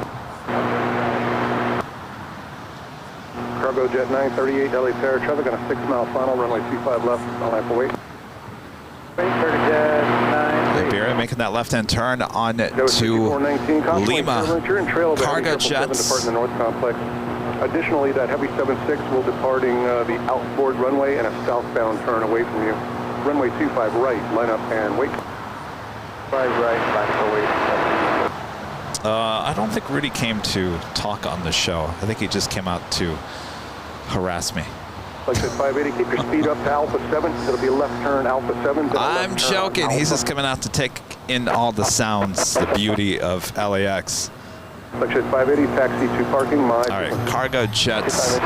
S6: Cargo jet 938, LA Paris traffic on a 6-mile final, runway 25 left, on lamp await.
S3: Iberia making that left-hand turn on to Lima. Cargo jets.
S6: Additionally, that heavy 76 will departing the outboard runway and a southbound turn away from you. Runway 25 right, line up and wait. 5 right, line up and wait.
S3: I don't think Rudy came to talk on the show. I think he just came out to harass me.
S6: Like I said, 580, keep your speed up to Alpha 7. It'll be a left turn, Alpha 7.
S3: I'm joking. He's just coming out to take in all the sounds, the beauty of LAX.
S6: Like I said, 580, taxi to parking.
S3: All right, cargo jets.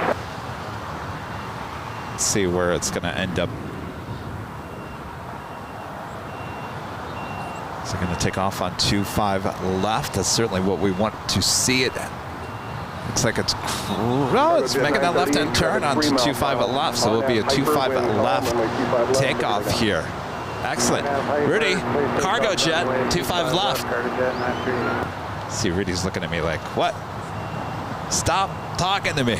S3: Let's see where it's going to end up. Is it going to take off on 25 left? That's certainly what we want to see it. Looks like it's making that left-hand turn on 25 at left, so it'll be a 25 at left takeoff here. Excellent. Rudy, cargo jet, 25 left. See, Rudy's looking at me like, what? Stop talking to me.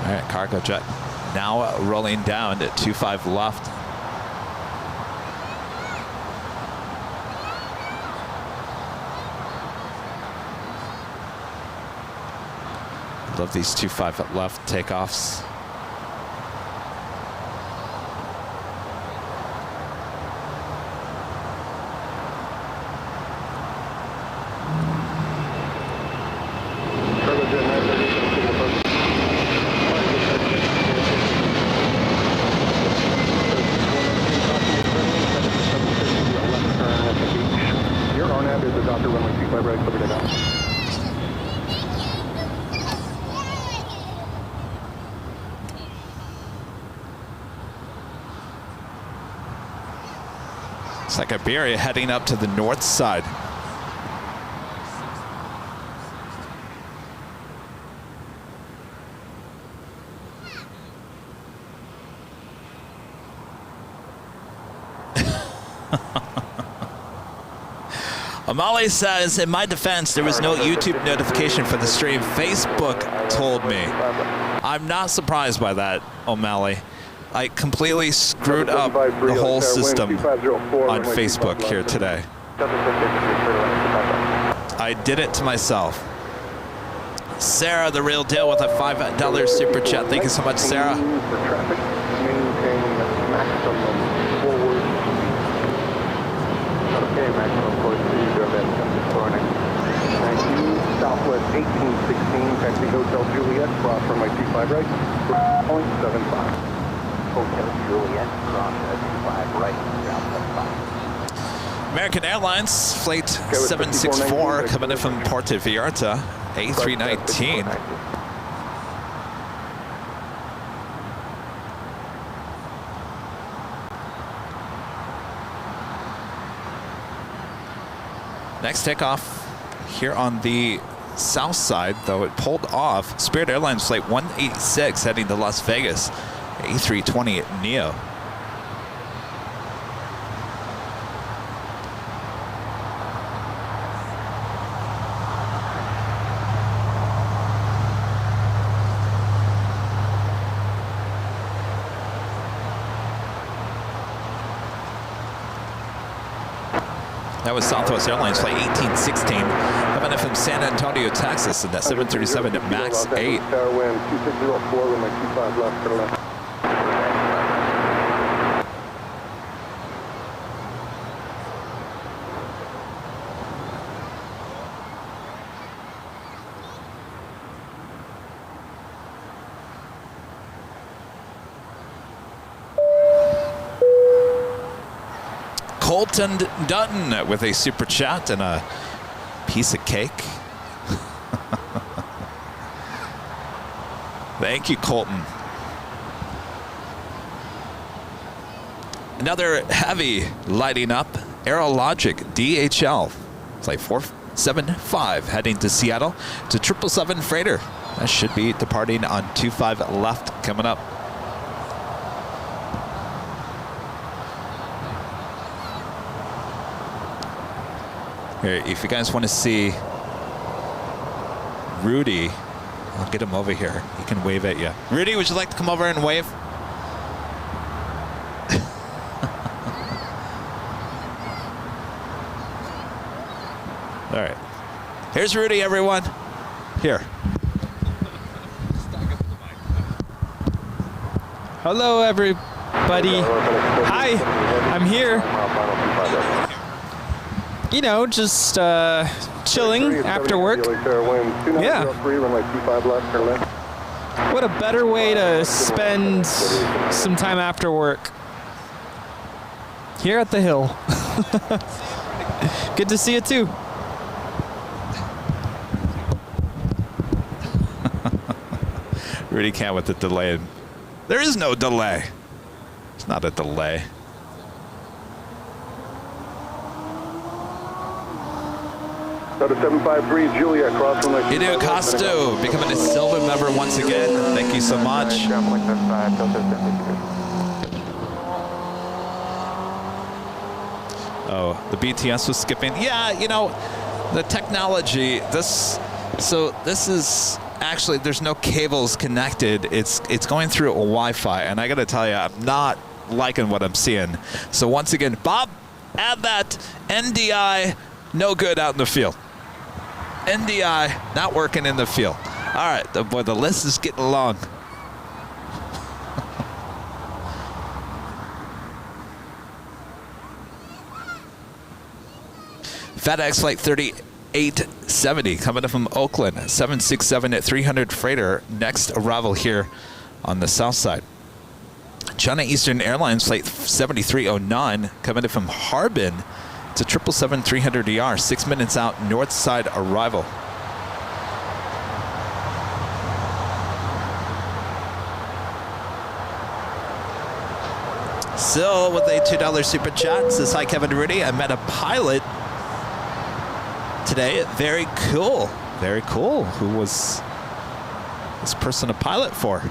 S3: All right, cargo jet now rolling down at 25 left. Love these 25 at left takeoffs. It's like Iberia heading up to the north side. O'Malley says, in my defense, there was no YouTube notification for the stream. Facebook told me. I'm not surprised by that, O'Malley. I completely screwed up the whole system on Facebook here today. I did it to myself. Sarah, the real deal, with a $5 super chat. Thank you so much, Sarah.
S6: Okay, maximum course 2, Southwest 1816, taxi Hotel Juliet, cross runway 25 right, 0.75.
S2: Hotel Juliet, cross at 25 right, ground 75.
S3: American Airlines, Flight 764, coming in from Puerto Vallarta, A319. Next takeoff here on the south side, though it pulled off. Spirit Airlines Flight 186 heading to Las Vegas, A320 Neo. That was Southwest Airlines Flight 1816, coming in from San Antonio, Texas, in that 737 MAX 8.
S6: Tower wind 2604, runway 25 left, turn left.
S3: Colton Dutton with a super chat and a piece of cake. Thank you, Colton. Another heavy lighting up. Aerologic DHL Flight 475 heading to Seattle to 777 freighter. That should be departing on 25 left coming up. Here, if you guys want to see Rudy, I'll get him over here. He can wave at you. Rudy, would you like to come over and wave? All right. Here's Rudy, everyone. Here.
S8: Hello, everybody. Hi, I'm here. You know, just chilling after work. Yeah. What a better way to spend some time after work. Here at the hill. Good to see you too.
S3: Rudy can't with the delay. There is no delay. It's not a delay.
S6: Out of 753 Juliet, cross runway 25
S3: Hideo Costo becoming a silver member once again. Thank you so much. Oh, the BTS was skipping. Yeah, you know, the technology, this is actually, there's no cables connected. It's going through a Wi-Fi, and I gotta tell you, I'm not liking what I'm seeing. So once again, Bob, add that NDI, no good out in the field. NDI, not working in the field. All right, boy, the list is getting long. FedEx Flight 3870 coming in from Oakland, 767 at 300 freighter, next arrival here on the south side. China Eastern Airlines Flight 7309 coming in from Harbin to 777-300ER, 6 minutes out, north side arrival. Still with a $2 super chat, says, hi Kevin and Rudy, I met a pilot today. Very cool. Very cool. Who was this person a pilot for?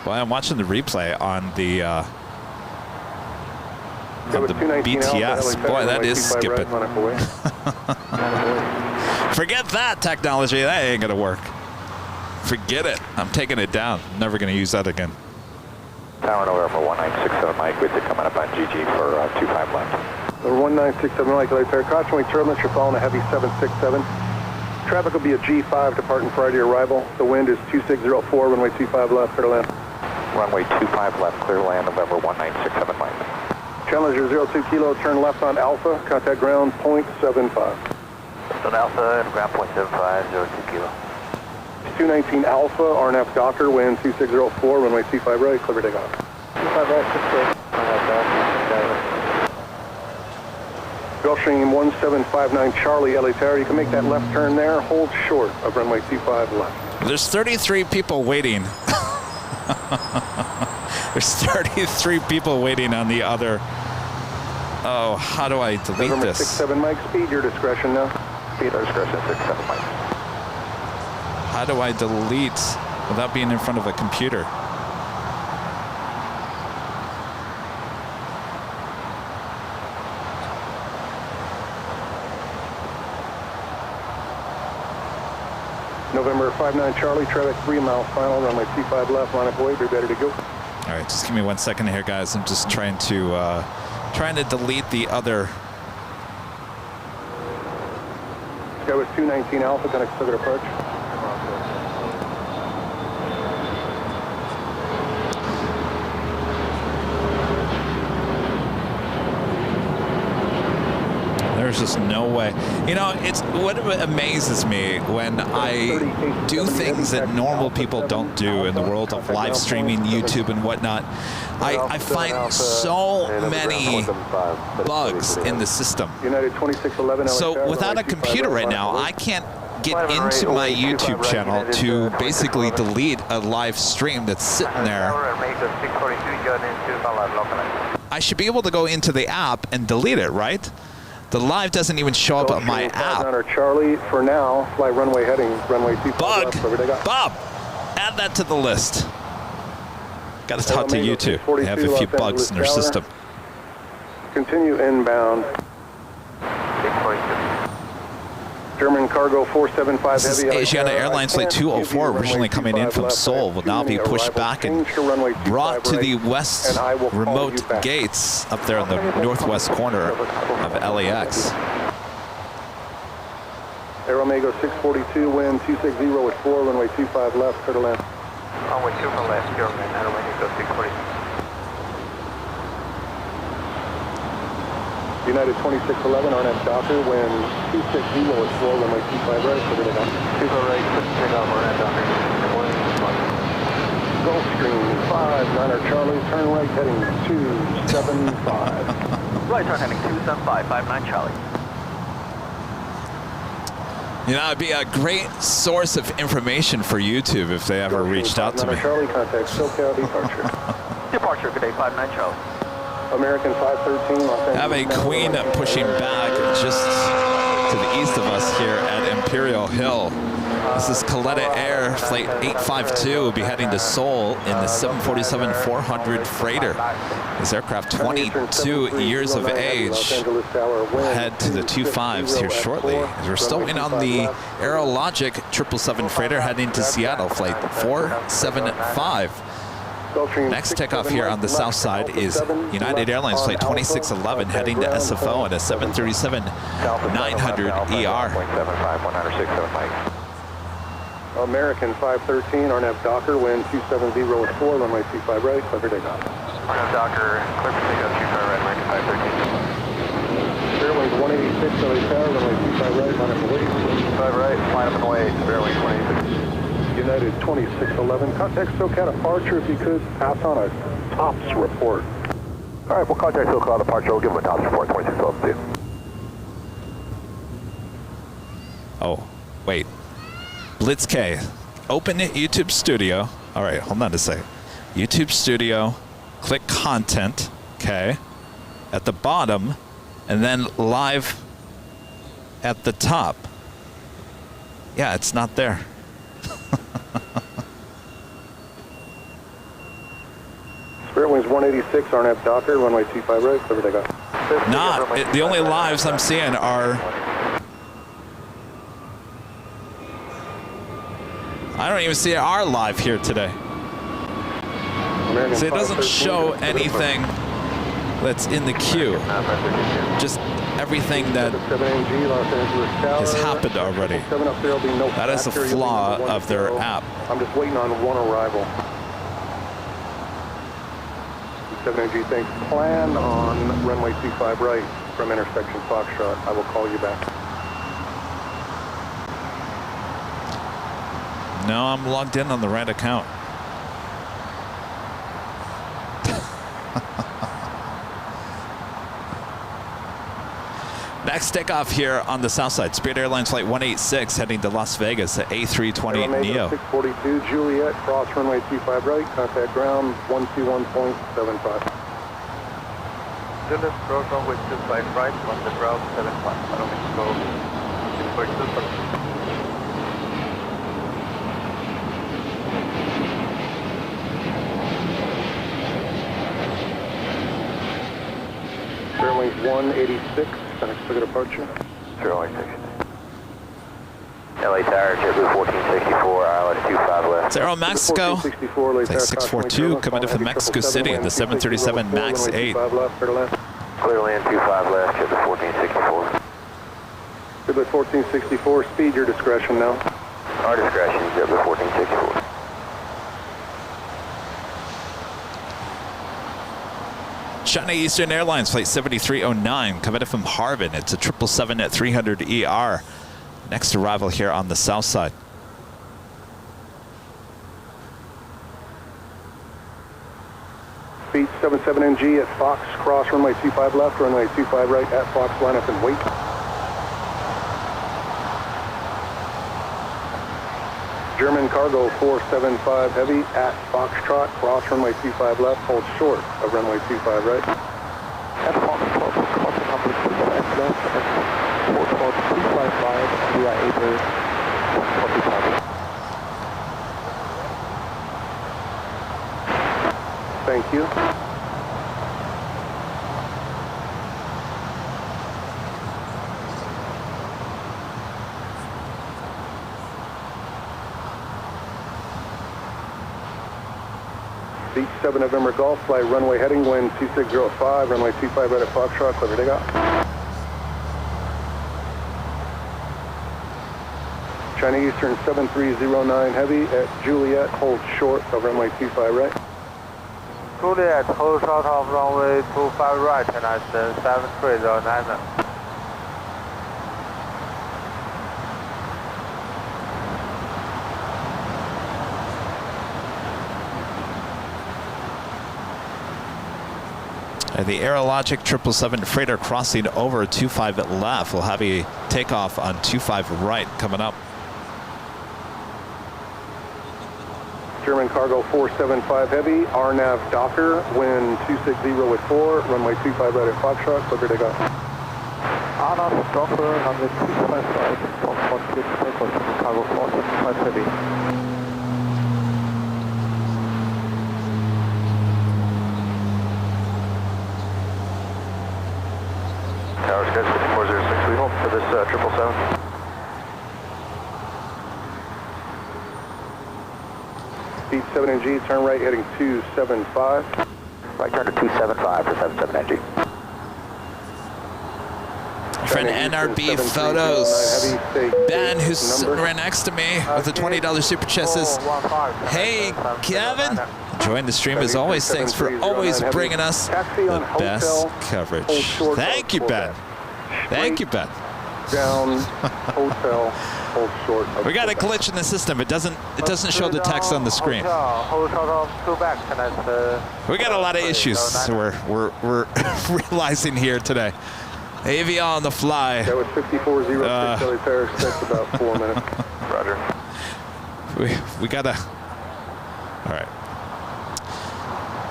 S3: Well, I'm watching the replay on the BTS. Boy, that is skipping. Forget that technology. That ain't gonna work. Forget it. I'm taking it down. Never gonna use that again.
S2: Tower November 1967 Mike, with you coming up on GG for 25 left.
S6: Number 1967 Mike, Light Caution, we turbulence, you're following a heavy 767. Traffic will be a G5 departing Friday arrival. The wind is 2604, runway 25 left, clear to land.
S2: Runway 25 left, clear to land, November 1967 Mike.
S6: Challenger 02 Kilo, turn left on Alpha, contact ground 0.75.
S2: Left on Alpha and ground 0.75, 02 Kilo.
S6: 219 Alpha, RNF Docker, wind 2604, runway 25 right, clear for takeoff. 25 right, 6 Gulfstream 1759 Charlie, LA Tower, you can make that left turn there, hold short of runway 25 left.
S3: There's 33 people waiting. There's 33 people waiting on the other. Oh, how do I delete
S6: November
S3: this?
S6: 67 Mike, speed your discretion now.
S2: Speed our discretion, 67 Mike.
S3: How do I delete without being in front of a computer?
S6: November 59 Charlie, traffic 3 mile final, runway 25 left, line of way, be ready to go.
S3: All right, just give me 1 second here, guys. I'm just trying to delete the other.
S6: Skywest 219 Alpha, connect circuit approach.
S3: There's just no way. You know, it's what amazes me when I do things that normal people don't do in the world of live streaming, YouTube and whatnot. I find so many bugs in the system. So without a computer right now, I can't get into my YouTube channel to basically delete a live stream that's sitting there. I should be able to go into the app and delete it, right? The live doesn't even show up on my app.
S6: Charlie, for now, fly runway heading, runway 25
S3: Bug!
S6: left,
S3: Bob! Add that to the list. Got to talk to YouTube. They have a few bugs in their system.
S6: Continue inbound. German Cargo 475
S3: This is
S6: heavy.
S3: Asiana Airlines Flight 204, originally coming in from Seoul, will now be pushed back and brought to the west remote gates up there in the northwest corner of LAX.
S6: Aeromago 642, wind 260 at 4, runway 25 left, clear to land.
S2: Runway 25 left, German, Aeromago 642.
S6: United 2611, RNF Docker, wind 260 at 4, runway 25 right, clear to land.
S2: 25 right, take off, RNF Docker.
S6: Gulfstream 59er Charlie, turn right heading 275.
S2: Right turn heading 275, 59 Charlie.
S3: You know, it'd be a great source of information for YouTube if they ever reached out to me.
S6: Charlie, contact SoCal departure.
S2: Departure, good day, 59 Charlie.
S6: American 513, Los Angeles.
S3: Have a Queen pushing back just to the east of us here at Imperial Hill. This is Kaleta Air Flight 852 will be heading to Seoul in the 747-400 freighter. This aircraft, 22 years of age, will head to the 25s here shortly. We're still waiting on the Aerologic 777 freighter heading to Seattle, Flight 475. Next takeoff here on the south side is United Airlines Flight 2611 heading to SFO in a 737-900ER.
S6: American 513, RNF Docker, wind 270 at 4, runway 25 right, clear for takeoff.
S2: RNF Docker, clear for takeoff, 25 right, American 513.
S6: Fairway 186, LA Tower, runway 25 right, line up and wait.
S2: 25 right, line up and wait, Fairway 186.
S6: United 2611, contact SoCal departure if you could, pass on a TOPS report.
S2: All right, we'll contact SoCal departure, we'll give them a TOPS report, 2612, see you.
S3: Oh, wait. Blitz K, open it, YouTube Studio. All right, hold on a second. YouTube Studio, click Content, okay, at the bottom, and then Live at the top. Yeah, it's not there.
S6: 186, RNAV Docker, runway 25 right, clear for takeoff.
S3: The only lives I'm seeing are... I don't even see our live here today. So it doesn't show anything that's in the queue. Just everything that has happened already. That is a flaw of their app.
S6: I'm just waiting on one arrival. 7NG, thanks. Plan on runway 25 right from intersection Foxtrot. I will call you back.
S3: No, I'm logged in on the right account. Next takeoff here on the south side. Spirit Airlines flight 186 heading to Las Vegas at A320 NEO.
S6: 642 Juliet, cross runway 25 right, contact ground 121.75.
S5: Juliet, cross runway 25 right, contact ground 75. I don't think so.
S6: Airlines 186, expected departure.
S2: Airline 60. LA Tower, JetBlue 1464, ILS 25 left.
S3: It's Aero Mexico. Flight 642 coming in from Mexico City in the 737 MAX 8.
S2: Clear land 25 left, JetBlue 1464.
S6: JetBlue 1464, speed your discretion now.
S2: Our discretion, JetBlue 1464.
S3: China Eastern Airlines flight 7309 coming in from Harbin. It's a 777 at 300 ER. Next arrival here on the south side.
S6: Speed 77NG at Fox, cross runway 25 left, runway 25 right at Fox, line up and wait. German Cargo 475 heavy at Foxtrot, cross runway 25 left, hold short of runway 25 right.
S5: At Foxtrot, cross runway 25 left, and 445, we are able to copy.
S6: Thank you. Beach 7 November Golf, flight runway heading, wind 2605, runway 25 right at Foxtrot, clear for takeoff. China Eastern 7309 heavy at Juliet, hold short of runway 25 right.
S5: Juliet, hold short of runway 25 right and at 7309.
S3: The Aerologic 777 freighter crossing over 25 left. We'll have a takeoff on 25 right coming up.
S6: German Cargo 475 heavy, RNAV Docker, wind 260 with 4, runway 25 right at Foxtrot, clear takeoff.
S5: RNAV Docker, runway 25 right, Foxtrot, clear takeoff, German Cargo 475 heavy.
S2: Tower schedule 406, we hope for this 777.
S6: Speed 7NG, turn right heading 275.
S2: Right turn to 275 for 77NG.
S3: Friend NRB Photos. Ben, who's sitting right next to me with a $20 super chat, says, "Hey, Kevin, enjoying the stream as always. Thanks for always bringing us the best coverage." Thank you, Ben. Thank you, Ben.
S6: Down, hotel, hold short.
S3: We got a glitch in the system. It doesn't show the text on the screen. We got a lot of issues we're realizing here today. AV on the fly.
S6: That was 5406 Kelly Paris. That's about 4 minutes.
S2: Roger.
S3: We gotta. All right.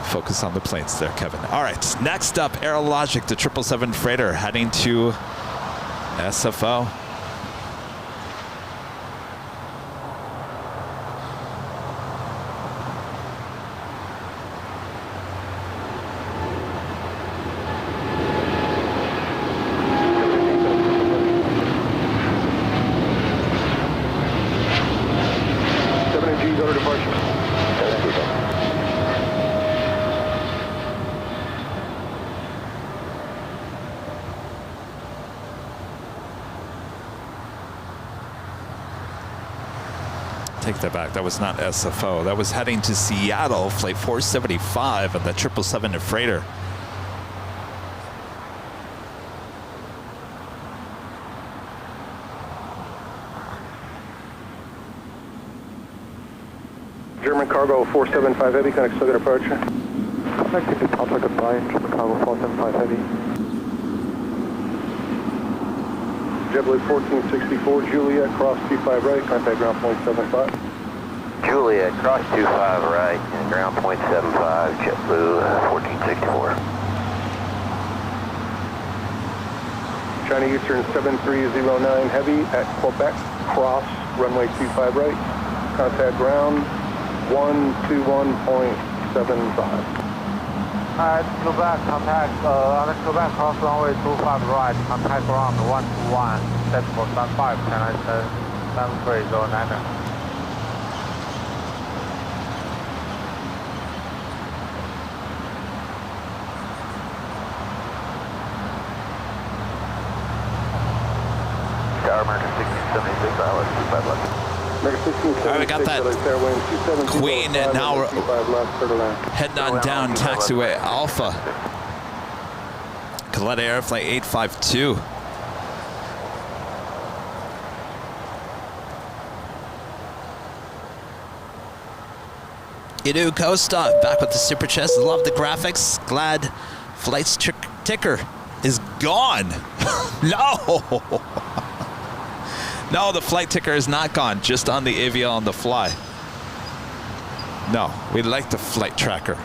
S3: Focus on the planes there, Kevin. All right. Next up, Aerologic, the 777 freighter heading to SFO. Take that back. That was not SFO. That was heading to Seattle, flight 475 on the 777 freighter.
S6: German Cargo 475 Heavy, can I still get approach?
S1: Contact to Delta Goodbye, German Cargo 475 Heavy.
S6: JetBlue 1464, Juliet, cross 25 right, contact ground point 75.
S2: Juliet, cross 25 right, and ground point 75, JetBlue 1464.
S6: China Eastern 7309 Heavy at Quebec, cross runway 25 right, contact ground 121.75.
S1: Quebec, contact, Quebec, cross runway 25 right, contact ground 121, set for stand 5, China 7309.
S2: American 1676, ILS 25 left.
S3: All right, we got that Queen and now heading on down Taxiway Alpha. Coletta Air Flight 852. Edu Costa back with the super chest. Love the graphics. Glad flight's ticker is gone. No. No, the flight ticker is not gone, just on the AVL on the fly. No, we like the flight tracker.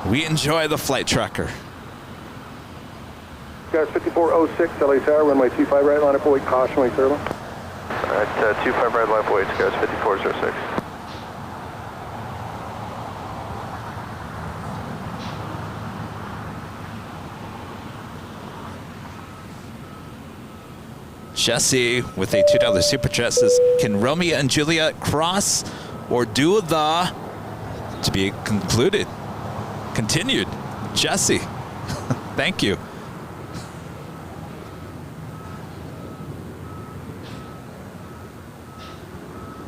S3: We enjoy the flight tracker.
S6: Guys, 5406, LA Tower, runway 25 right, line up, await caution, wait, sir.
S2: Alright, 25 right, line up, wait, guys, 5406.
S3: Jesse with a $2 super chat says, can Romeo and Juliet cross or do the to be concluded? Continued. Jesse, thank you.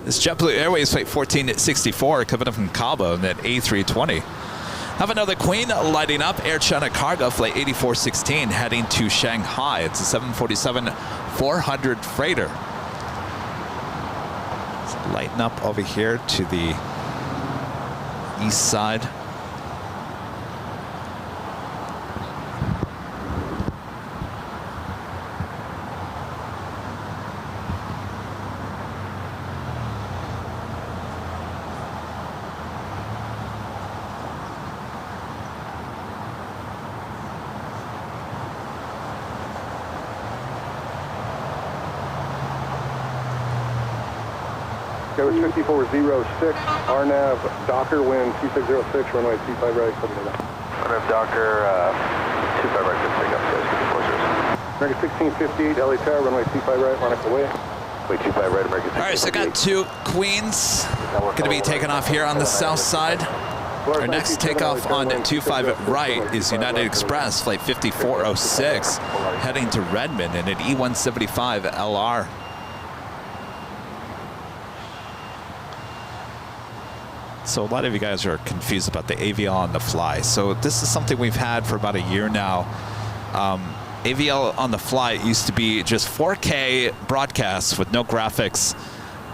S3: This JetBlue Airways flight 1464 coming up from Cabo and that A320. Have another Queen lighting up. Air China Cargo flight 8416 heading to Shanghai. It's a 747-400 freighter. Let's lighten up over here to the east side.
S6: That was 5406, RNAV, Docker, wind 2606, runway 25 right, coming to that.
S2: RNAV, Docker, 25 right, good takeoff, guys, 5406.
S6: American 1658, LA Tower, runway 25 right, line up away.
S2: Wait, 25 right, American 1658.
S3: All right, so I got two Queens going to be taking off here on the south side. Our next takeoff on 25 right is United Express, flight 5406, heading to Redmond in an E175 LR. So a lot of you guys are confused about the AVL on the fly. So this is something we've had for about a year now. AVL on the fly used to be just 4K broadcasts with no graphics.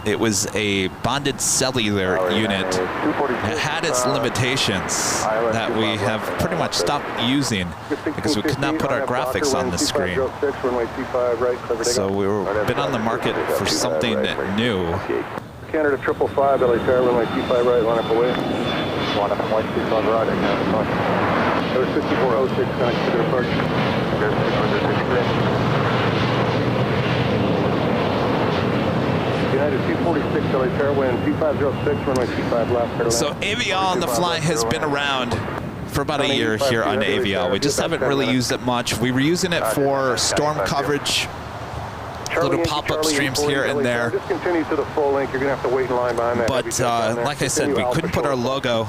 S3: It was a bonded cellular unit. It had its limitations that we have pretty much stopped using because we could not put our graphics on the screen. So we've been on the market for something new.
S6: Canada 555, LA Tower, runway 25 right, line up away.
S1: Line up and white 25 right, I can't approach.
S6: That was 5406, connect to the approach.
S1: There's 5406.
S6: United 246, LA Tower, wind 2506, runway 25 left.
S3: So AVL on the fly has been around for about a year here on AVL. We just haven't really used it much. We were using it for storm coverage, little pop-up streams here and there.
S6: Just continue to the full length. You're going to have to wait in line behind that.
S3: But like I said, we couldn't put our logo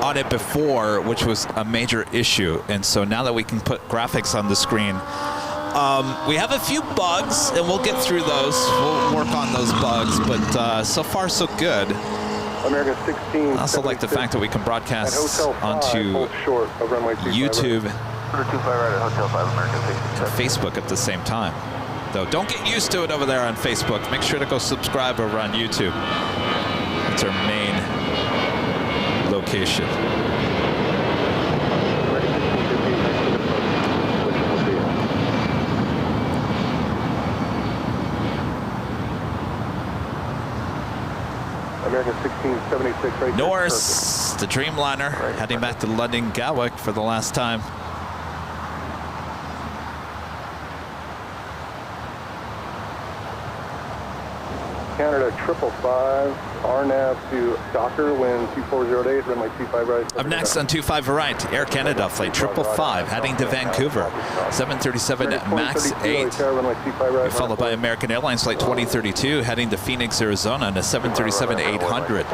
S3: on it before, which was a major issue. And so now that we can put graphics on the screen, We have a few bugs, and we'll get through those. We'll work on those bugs, but so far so good.
S6: American 16.
S3: I also like the fact that we can broadcast onto YouTube and Facebook at the same time. Though don't get used to it over there on Facebook. Make sure to go subscribe over on YouTube. That's our main location.
S6: American 1676 right.
S3: Norse, the Dreamliner, heading back to London Gatwick for the last time.
S6: Canada 555, RNAV to Docker, wind 2408, runway 25 right.
S3: Up next on 25 right, Air Canada flight 555 heading to Vancouver, 737 MAX 8. Followed by American Airlines flight 2032 heading to Phoenix, Arizona on a 737-800.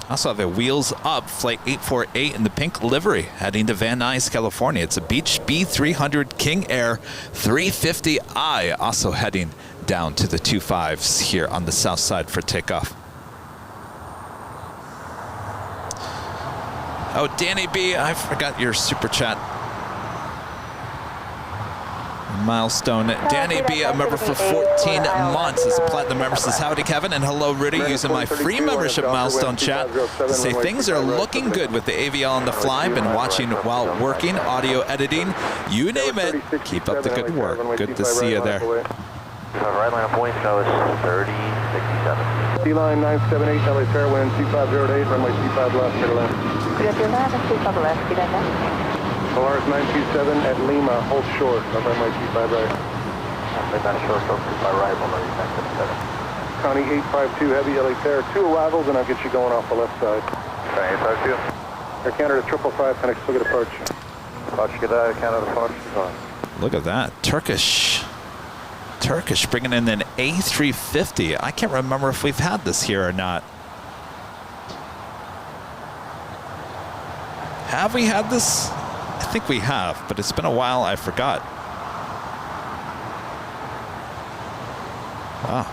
S3: Also have a Wheels Up flight 848 in the pink livery heading to Van Nuys, California. It's a Beech B300 King Air 350i also heading down to the 25s here on the south side for takeoff. Oh, Danny B, I forgot your super chat. Milestone. Danny B, a member for 14 months as a platinum member, says howdy Kevin and hello Rudy, using my free membership milestone chat to say things are looking good with the AVL on the fly. Been watching while working, audio editing, you name it. Keep up the good work. Good to see you there.
S2: Right line of point show is 3067.
S6: D-line 978, LA Fairwind 2508, runway 25 left, clear left. Polaris 927 at Lima, hold short, on runway 25 right.
S2: Short, 25 right, below 977.
S6: Connie 852 heavy, LA Fair, 2 arrivals and I'll get you going off the left side.
S2: Okay, 852.
S6: Air Canada 555, Phoenix, look at approach.
S2: Approach, get out of Canada, approach.
S3: Look at that, Turkish bringing in an A350. I can't remember if we've had this here or not. Have we had this? I think we have, but it's been a while, I forgot. Ah,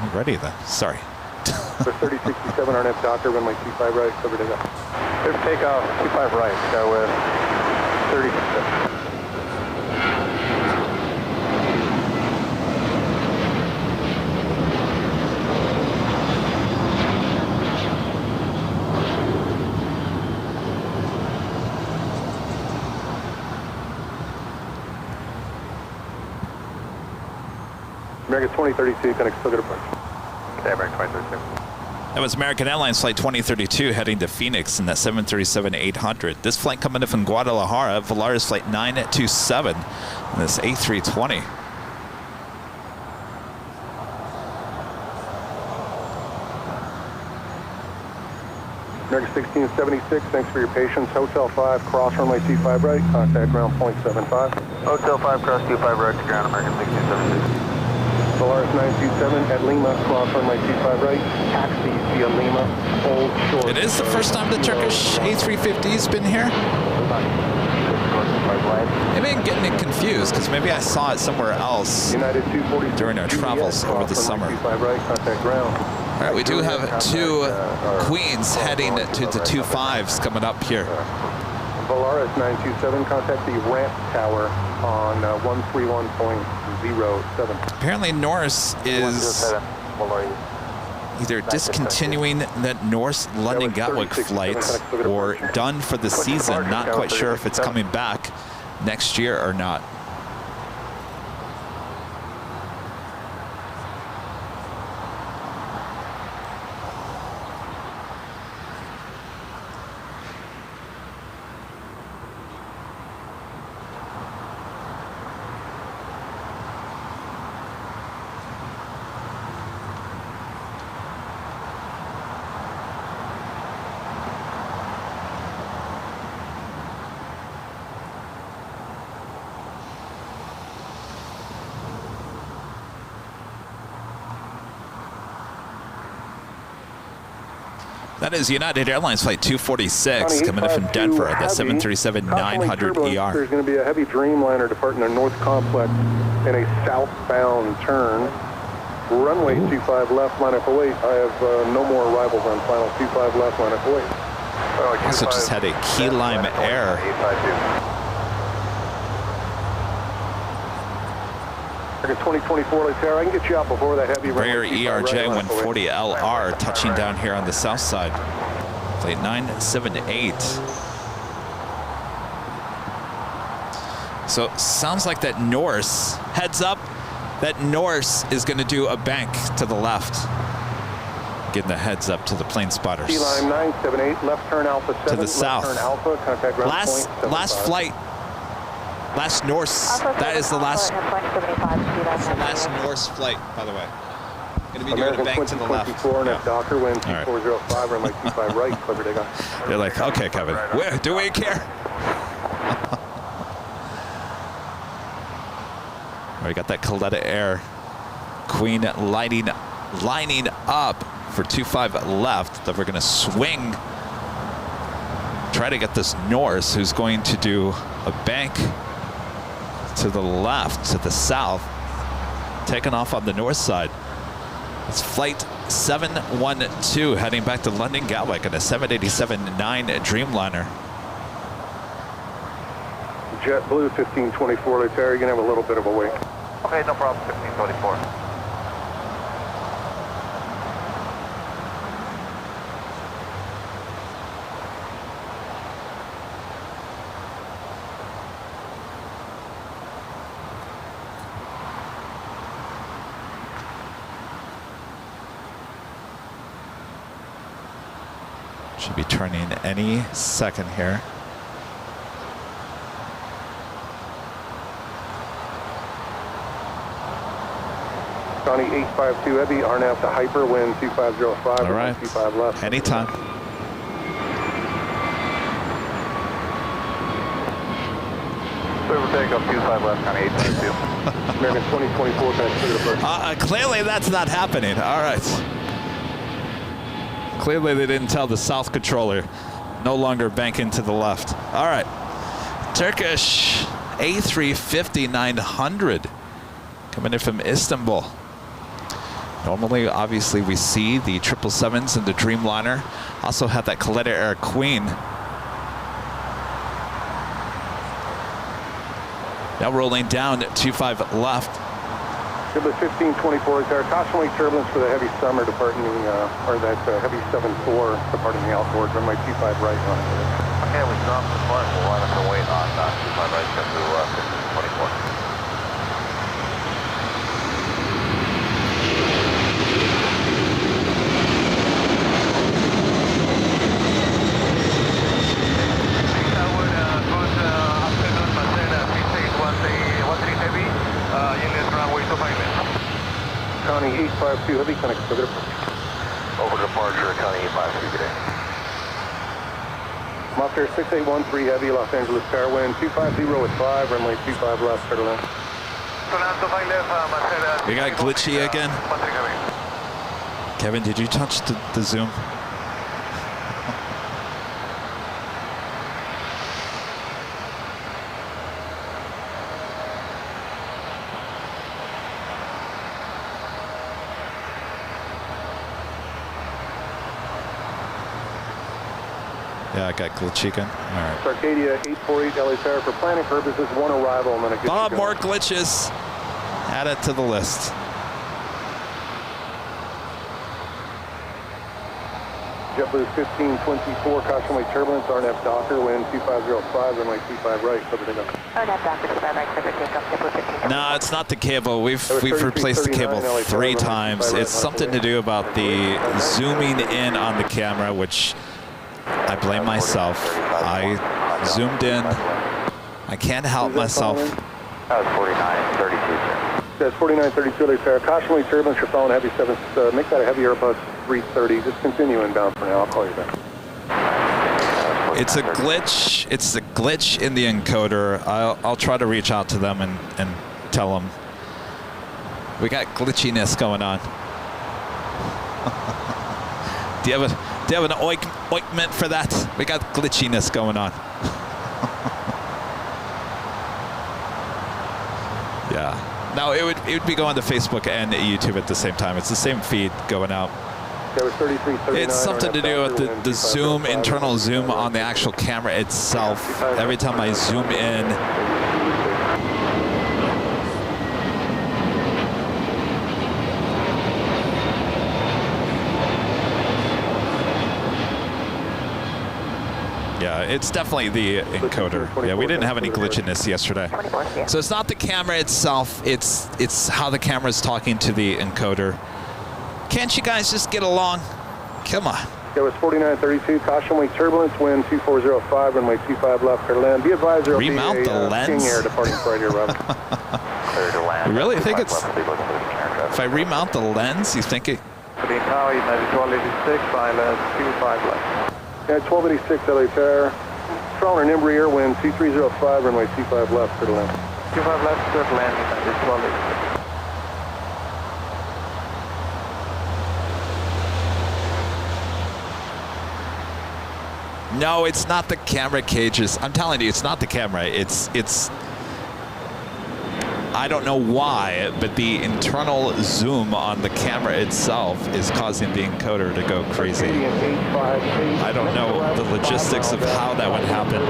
S3: I'm ready then, sorry.
S6: For 3067 on F Docker, runway 25 right, cover takeoff.
S2: There's takeoff, 25 right, go with 3067.
S6: American 2032, Phoenix, still good approach.
S2: Okay, American 2032.
S3: That was American Airlines flight 2032 heading to Phoenix in that 737-800. This flight coming in from Guadalajara, Volaris flight 927, and this A320.
S6: American 1676, thanks for your patience. Hotel 5, cross runway 25 right, contact ground 0.75.
S2: Hotel 5, cross 25 right to ground, American 1676.
S6: Polaris 927 at Lima, cross runway 25 right, taxi via Lima, hold short.
S3: It is the first time the Turkish A350's been here. Maybe I'm getting it confused because maybe I saw it somewhere else during our travels over the summer. All right, we do have 2 Queens heading to the 25s coming up here.
S6: Polaris 927, contact the ramp tower on 131.07.
S3: Apparently Norse is either discontinuing that Norse London Gatwick flight or done for the season. Not quite sure if it's coming back next year or not. That is United Airlines Flight 246 coming in from Denver, the 737-900ER.
S6: There's going to be a heavy Dreamliner departing the North Complex in a southbound turn. Runway 25 left, line up await. I have no more arrivals on final 25 left, line up await.
S3: Also just had a key lime error.
S6: 2024 Latera, I can get you out before that heavy
S3: Rare ERJ 140LR touching down here on the south side. Flight 978. So sounds like that Norse, heads up, that Norse is going to do a bank to the left. Getting the heads up to the plane spotters.
S6: Line 978, left turn Alpha 7.
S3: To the south.
S6: Left turn Alpha, contact ground
S3: last flight. Last Norse. That is the last Norse flight, by the way. Going to be doing a bank to the left.
S6: Yeah. Docker, wind 2405, runway 25 right, clever takeoff.
S3: They're like, okay, Kevin, do we care? We got that Coletta Air Queen lining up for 25 left. That we're going to swing. Try to get this Norse, who's going to do a bank to the left, to the south, taking off on the north side. It's flight 712 heading back to London Gatwick on a 787-9 Dreamliner.
S6: JetBlue 1524, Latera, you're going to have a little bit of a wait.
S2: Okay, no problem, 1524.
S3: Should be turning any second here.
S6: Johnny 852 heavy, RNAV to hyper, wind 2505.
S3: All right.
S6: 25 left.
S3: Anytime.
S2: Silver takeoff 25 left on 822.
S6: American 2024, can I clear the first?
S3: Clearly that's not happening. All right. Clearly they didn't tell the south controller. No longer banking to the left. All right. Turkish A350-900 coming in from Istanbul. Normally, obviously, we see the 777s and the Dreamliner. Also have that Coletta Air Queen. Now rolling down 25 left.
S6: JetBlue 1524, Latera, cautionary turbulence for the heavy summer departing or that heavy 74 departing the outboard, runway 25 right.
S2: Okay, we dropped the flight. We'll line up and wait on 25 right, JetBlue 1524.
S6: County 852 heavy, connect to the
S2: Over departure, County 852 today.
S6: Moscow 6813 heavy, Los Angeles Tower, wind 250 at 5, runway 25 left, clear to land.
S3: We got glitchy again. Kevin, did you touch the zoom? Yeah, I got glitchy again. All right.
S6: Arcadia 848 LA Tower for planning purposes, one arrival and then a good
S3: Bob, more glitches. Add it to the list.
S6: JetBlue 1524, cautionary turbulence, RNF Docker, wind 2505, runway 25 right, clear to go.
S4: RNF Docker 25 right, clear to takeoff, JetBlue 1524.
S3: No, it's not the cable. We've replaced the cable 3 times. It's something to do about the zooming in on the camera, which I blame myself. I zoomed in. I can't help myself.
S2: That was 4932, sir.
S6: That's 4932, Latera, cautionary turbulence, you're following heavy 7, make that a heavy Airbus 330, just continue inbound for now, I'll call you back.
S3: It's a glitch. It's a glitch in the encoder. I'll try to reach out to them and tell them we got glitchiness going on. Do you have an ointment for that? We got glitchiness going on. Yeah. No, it would be going to Facebook and YouTube at the same time. It's the same feed going out. It's something to do with the zoom, internal zoom on the actual camera itself. Every time I zoom in, yeah, it's definitely the encoder. Yeah, we didn't have any glitchiness yesterday. So it's not the camera itself, it's how the camera is talking to the encoder. Can't you guys just get along? Come on.
S6: It was 4932, caution wing turbulence, wind 2405, runway 25 left, clear to land. Be advised there will be
S3: remount the lens?
S6: King Air departing right here, Robin.
S2: Clear to land.
S3: You really think it's... If I remount the lens, you think it...
S5: Now in 1286, pilot 25 left.
S6: Yeah, 1286 LA Tower. Trawler and Embraer, wind 2305, runway 25 left, clear to land.
S5: 25 left, clear to land in 1286.
S3: No, it's not the camera cages. I'm telling you, it's not the camera. It's I don't know why, but the internal zoom on the camera itself is causing the encoder to go crazy. I don't know the logistics of how that would happen.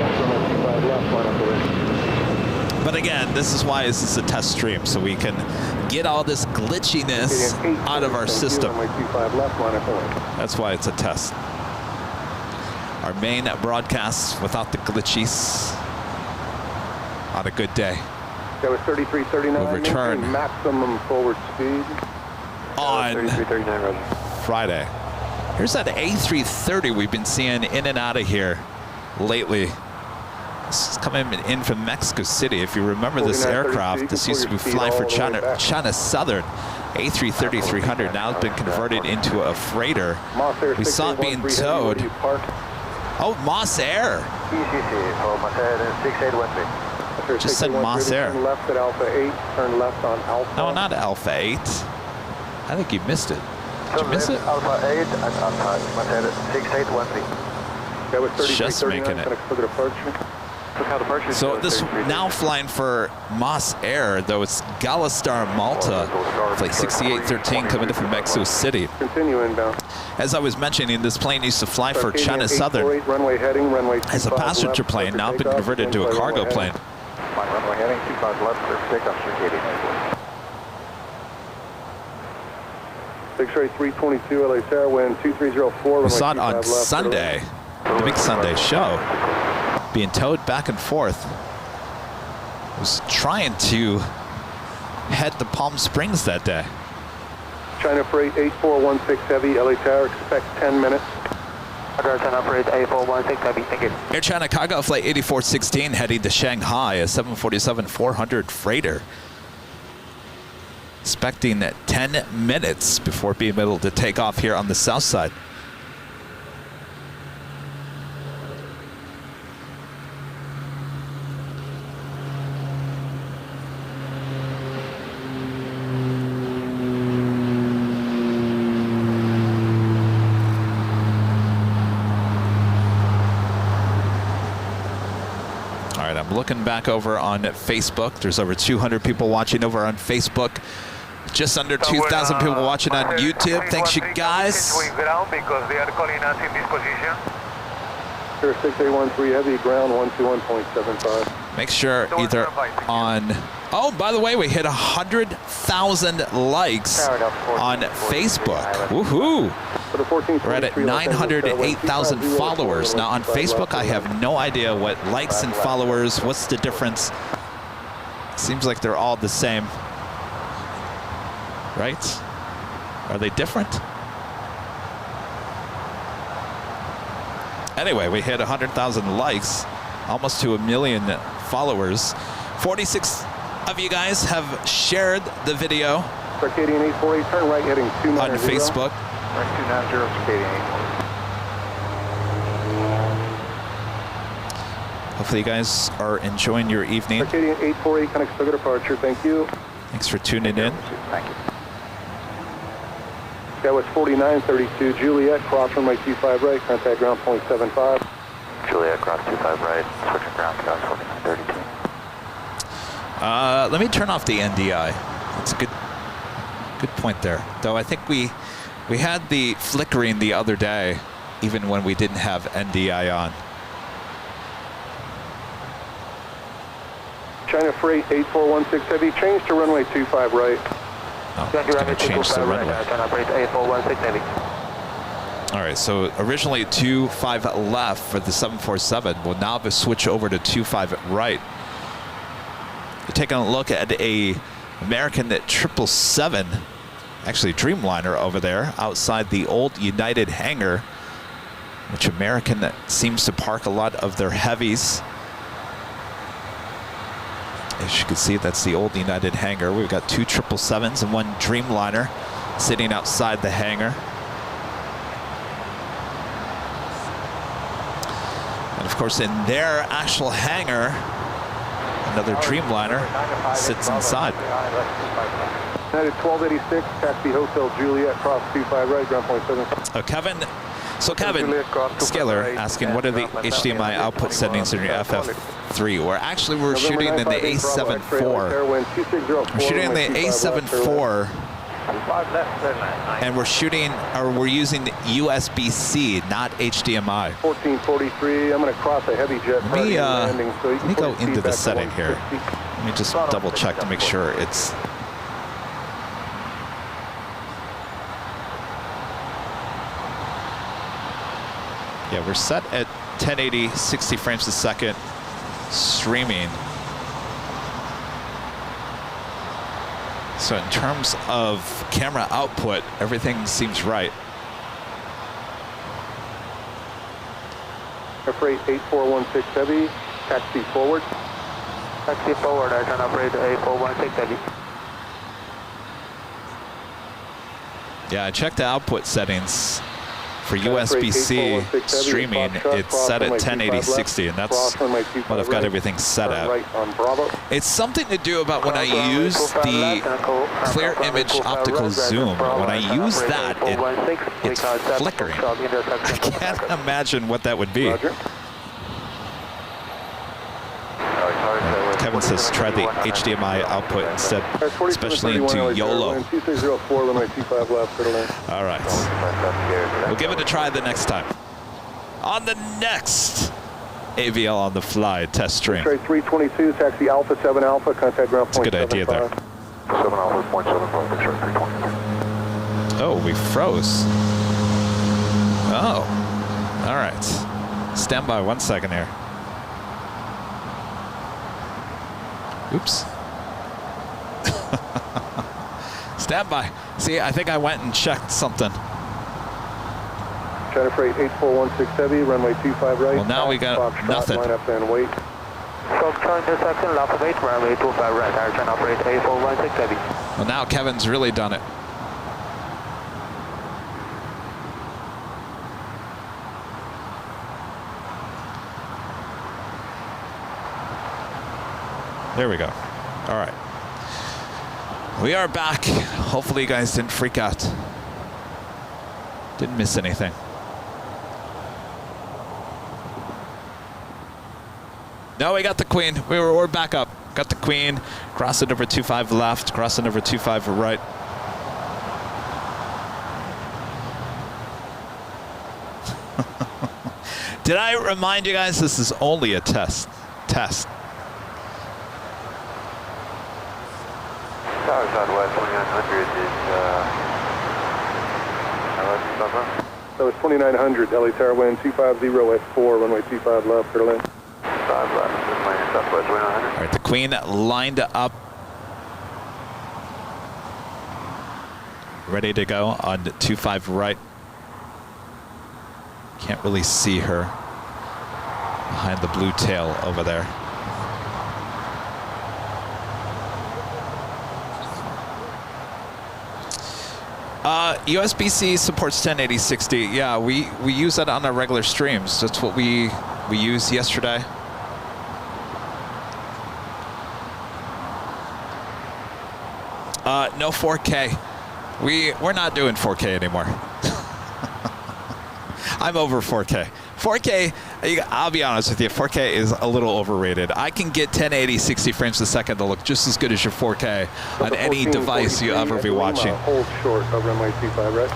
S3: But again, this is why this is a test stream, so we can get all this glitchiness out of our system. That's why it's a test. Our main broadcast without the glitchies on a good day.
S6: That was 3339.
S3: We'll return
S6: maximum forward speed
S3: on Friday. Here's that A330 we've been seeing in and out of here lately. This is coming in from Mexico City. If you remember this aircraft, this used to be flying for China Southern. A330-300 now has been converted into a freighter. We saw it being towed. Oh, Moss Air. Just said Moss Air.
S6: Left at Alpha 8, turn left on Alpha.
S3: No, not Alpha 8. I think you missed it. Did you miss it?
S2: Alpha 8 and Alpha 6813.
S6: That was
S3: Just making it. So this now flying for Moss Air, though it's Galastar Malta, flight 6813 coming in from Mexico City.
S6: Continue inbound.
S3: As I was mentioning, this plane used to fly for China Southern
S6: runway heading, runway
S3: as a passenger plane, now been converted to a cargo plane.
S2: Runway heading 25 left, clear for takeoff, circadian airport.
S6: 322 LA Tower, wind 2304.
S3: We saw it on Sunday, the big Sunday show, being towed back and forth. Was trying to head to Palm Springs that day.
S6: China Freight 8416 Heavy, LA Tower, expect 10 minutes.
S4: China Freight 8416 Heavy, thank you.
S3: Air China Cargo flight 8416 heading to Shanghai, a 747-400 freighter. Expecting 10 minutes before being able to take off here on the south side. I'm looking back over on Facebook. There's over 200 people watching over on Facebook. Just under 2,000 people watching on YouTube. Thanks, you guys.
S6: Because they are calling us in this position. 6813 Heavy, ground 121.75.
S3: Make sure either on... Oh, by the way, we hit 100,000 likes on Facebook. Woohoo! We're at 908,000 followers. Now on Facebook, I have no idea what likes and followers, what's the difference? Seems like they're all the same. Right? Are they different? Anyway, we hit 100,000 likes, almost to 1 million followers. 46 of you guys have shared the video
S6: Circadian 848, turn right heading 290.
S3: On Facebook.
S2: Right 290, Circadian 848.
S3: Hopefully you guys are enjoying your evening.
S6: Circadian 848, connects to departure, thank you.
S3: Thanks for tuning in.
S2: Thank you.
S6: That was 4932 Juliet, cross runway 25 right, contact ground point 75.
S2: Juliet, cross 25 right, switching ground, cross 4932.
S3: Let me turn off the NDI. That's a good point there. Though I think we had the flickering the other day, even when we didn't have NDI on.
S6: China Freight 8416 Heavy, change to runway 25 right.
S3: Oh, it's going to change the runway.
S4: China Freight 8416 Heavy.
S3: All right, so originally 25 left for the 747. We'll now have a switch over to 25 right. You're taking a look at a American 777, actually Dreamliner over there outside the old United hangar, which American that seems to park a lot of their heavies. As you can see, that's the old United hangar. We've got 2 777s and 1 Dreamliner sitting outside the hangar. And of course, in their actual hangar, another Dreamliner sits inside.
S6: United 1286, taxi Hotel Juliet, cross 25 right, ground point 7.
S3: Kevin, Scalar asking, what are the HDMI output settings in your FF3? We're shooting in the A74. We're shooting in the A74, and we're using USB-C, not HDMI.
S6: 1443, I'm going to cross a heavy jet.
S3: Let me go into the setting here. Let me just double check to make sure it's... Yeah, we're set at 1080, 60 frames a second, streaming. So in terms of camera output, everything seems right.
S6: Air Freight 8416 Heavy, taxi forward.
S4: Taxi forward, China Freight 8416 Heavy.
S3: Yeah, I checked the output settings. For USB-C streaming, it's set at 1080, 60, and that's what I've got everything set at. It's something to do about when I use the clear image optical zoom. When I use that, it's flickering. I can't imagine what that would be. Kevin says try the HDMI output instead, especially into YOLO. All right. We'll give it a try the next time. On the next AVL on the fly test stream.
S6: 322, taxi Alpha 7 Alpha, contact ground point.
S3: That's a good idea there.
S2: 7 Alpha, point 75, picture 323.
S3: Oh, we froze. Oh. All right. Stand by 1 second here. Oops. Stand by. See, I think I went and checked something.
S6: China Freight 8416 Heavy, runway 25 right.
S3: Well, now we got nothing.
S6: Line up and wait.
S4: So, turn intersection, left 8, runway 25 right, China Freight 8416 Heavy.
S3: Well, now Kevin's really done it. There we go. All right. We are back. Hopefully you guys didn't freak out. Didn't miss anything. No, we got the Queen. We're back up. Got the Queen. Crossing over 25 left. Crossing over 25 right. Did I remind you guys this is only a test?
S2: Southwest 2900 is
S6: That was 2900, LA Tower wind 250 at 4, runway 25 left, clear land.
S2: 5 left, Southwest 2900.
S3: All right, the Queen lined up. Ready to go on 25 right. Can't really see her behind the blue tail over there. USB-C supports 1080/60. Yeah, we use that on our regular streams. That's what we used yesterday. No 4K. We're not doing 4K anymore. I'm over 4K. 4K, I'll be honest with you, 4K is a little overrated. I can get 1080 60 frames a second to look just as good as your 4K on any device you ever be watching.
S6: Hold short of runway 25, right?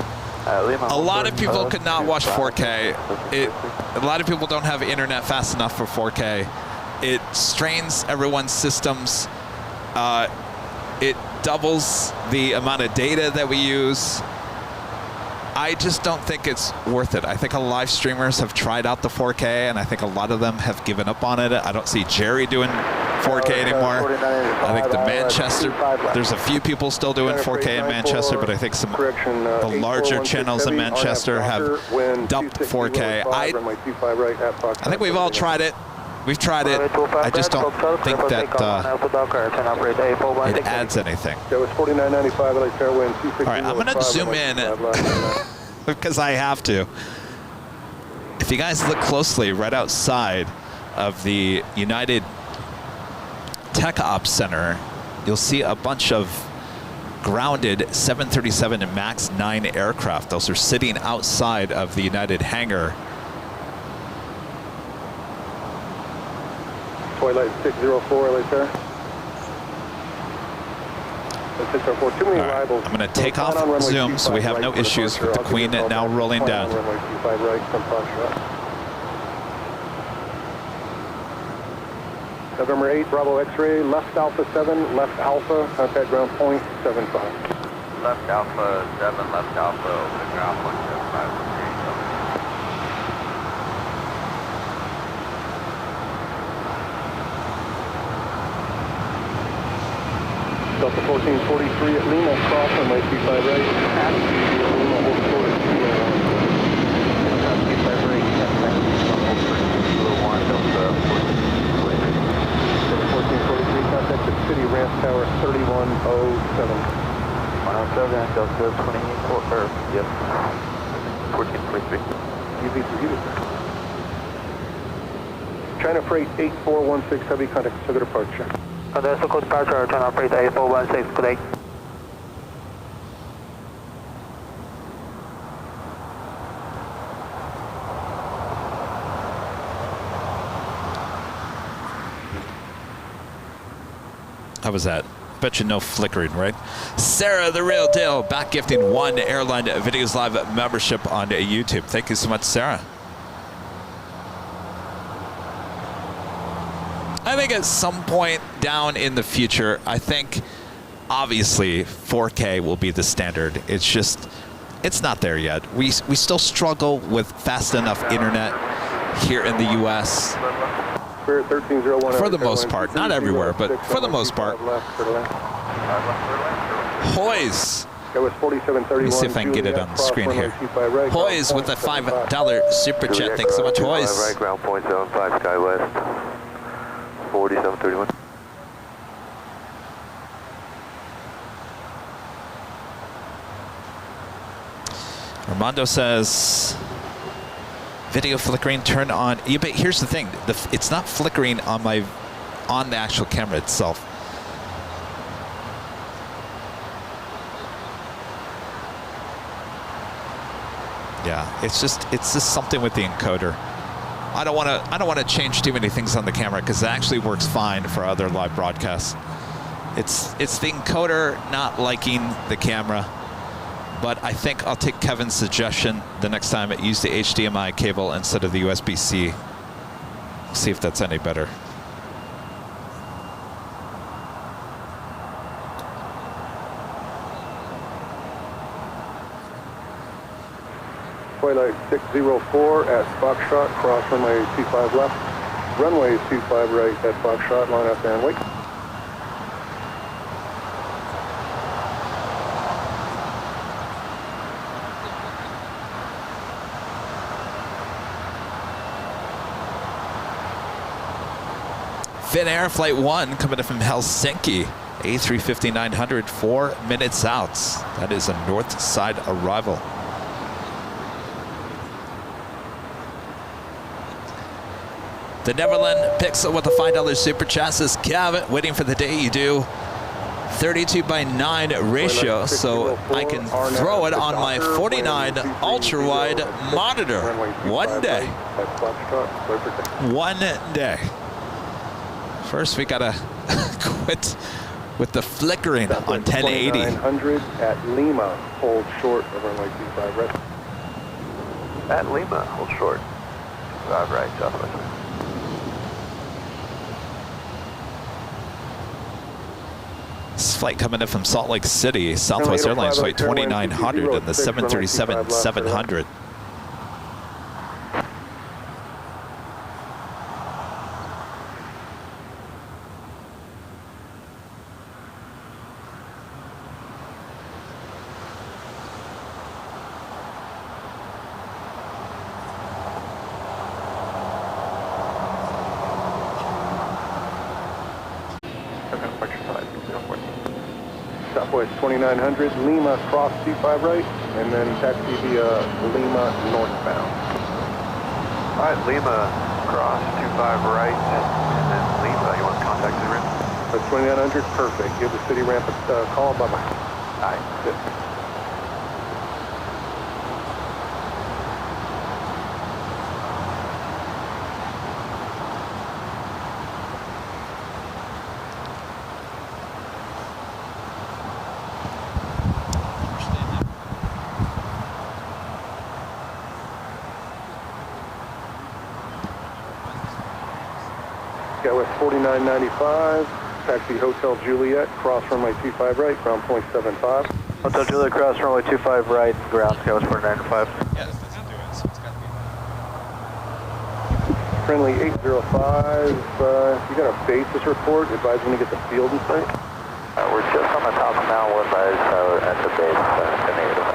S3: A lot of people could not watch 4K. A lot of people don't have internet fast enough for 4K. It strains everyone's systems. It doubles the amount of data that we use. I just don't think it's worth it. I think a lot of live streamers have tried out the 4K, and I think a lot of them have given up on it. I don't see Jerry doing 4K anymore. I think the Manchester, there's a few people still doing 4K in Manchester, but I think some the larger channels in Manchester have dumped 4K. I think we've all tried it. We've tried it. I just don't think that it adds anything.
S6: That was 4995 LA Fairway and 260.
S3: All right, I'm going to zoom in because I have to. If you guys look closely right outside of the United Takeoff Center, you'll see a bunch of grounded 737 and MAX 9 aircraft. Those are sitting outside of the United hangar.
S6: Twilight 604 LA Fair. 604. Too many arrivals.
S3: I'm going to take off zoom so we have no issues with the Queen now rolling down.
S6: Runway 25 right, some Foxtrot. November 8, Bravo X-ray, left Alpha 7, left Alpha, contact ground point 75.
S2: Left Alpha 7, left Alpha, open ground point 75.
S6: Delta 1443 at Lima, cross on my 25 right. At Lima, hold short at 201.
S2: Delta 25 right, hold short at 201, Delta
S6: 1443, contact the city ramp tower 3107.
S2: 107, Delta 24, yes, 1443.
S6: China Freight 8416, heavy contact, circuit departure.
S4: There's a code departure, China Freight 8416, good day.
S3: How was that? Bet you no flickering, right? Sarah, the real deal, back gifting 1 Airline Videos Live membership on YouTube. Thank you so much, Sarah. I think at some point down in the future, I think obviously 4K will be the standard. It's just, it's not there yet. We still struggle with fast enough internet here in the US. For the most part, not everywhere, but for the most part. Hoys. Let me see if I can get it on the screen here. Hoys with a $5 super chat. Thanks so much, Hoys.
S2: Right, ground point 75, Sky West. 4731.
S3: Armando says, video flickering turn on. Yeah, but here's the thing, it's not flickering on the actual camera itself. Yeah, it's just something with the encoder. I don't want to change too many things on the camera because it actually works fine for other live broadcasts. It's the encoder not liking the camera, but I think I'll take Kevin's suggestion the next time. Use the HDMI cable instead of the USB-C. See if that's any better.
S6: Twilight 604 at Foxtrot, cross runway 25 left. Runway 25 right at Foxtrot, line up and wait.
S3: Finnair Flight 1 coming in from Helsinki. A350-900, 4 minutes out. That is a north side arrival. The Neverland Pixel with a $5 super chat says, Kevin, waiting for the day you do 32:9 ratio, so I can throw it on my 49 ultra-wide monitor. One day. One day. First, we gotta quit with the flickering on 1080.
S6: 900 at Lima, hold short of runway 25 right.
S2: At Lima, hold short. 25 right, southwest.
S3: This flight coming in from Salt Lake City, Southwest Airlines flight 2900 and the 737-700.
S6: Southwest 2900, Lima, cross 25 right, and then taxi via Lima northbound.
S2: All right, Lima, cross 25 right, and then Lima, you want to contact the ramp?
S6: That's 2900, perfect. Give the city ramp a call, bye-bye.
S2: All right, good.
S6: Southwest 4995, taxi Hotel Juliet, cross runway 25 right, ground point 75.
S4: Hotel Juliet, cross runway 25 right, ground Southwest 495.
S8: Yeah, this doesn't do it, so it's got to be.
S6: Friendly 805, you got a basis report, advise when you get the field in sight.
S4: We're just on the top now, we're at the base, the negative.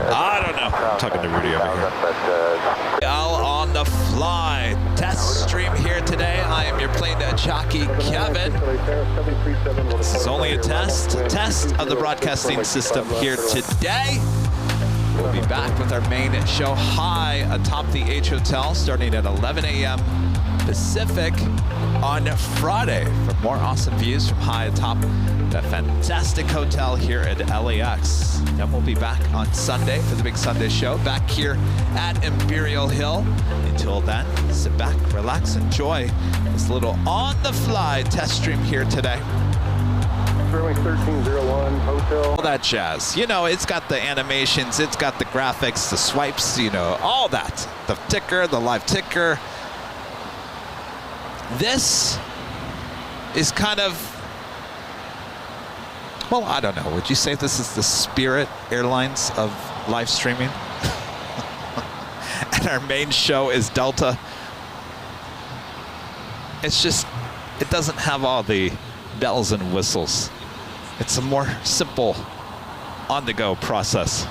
S3: I don't know. I'm talking to Rudy over here. All on the fly. Test stream here today. I am your plane jockey, Kevin. This is only a test of the broadcasting system here today. We'll be back with our main show high atop the H Hotel starting at 11 a.m. Pacific on Friday for more awesome views from high atop that fantastic hotel here at LAX. Then we'll be back on Sunday for the big Sunday show back here at Imperial Hill. Until then, sit back, relax, enjoy this little on-the-fly test stream here today.
S6: Runway 1301, hotel.
S3: All that jazz. You know, it's got the animations, it's got the graphics, the swipes, you know, all that. The ticker, the live ticker. This is kind of, well, I don't know. Would you say this is the Spirit Airlines of live streaming? And our main show is Delta. It's just, it doesn't have all the bells and whistles. It's a more simple, on-the-go process.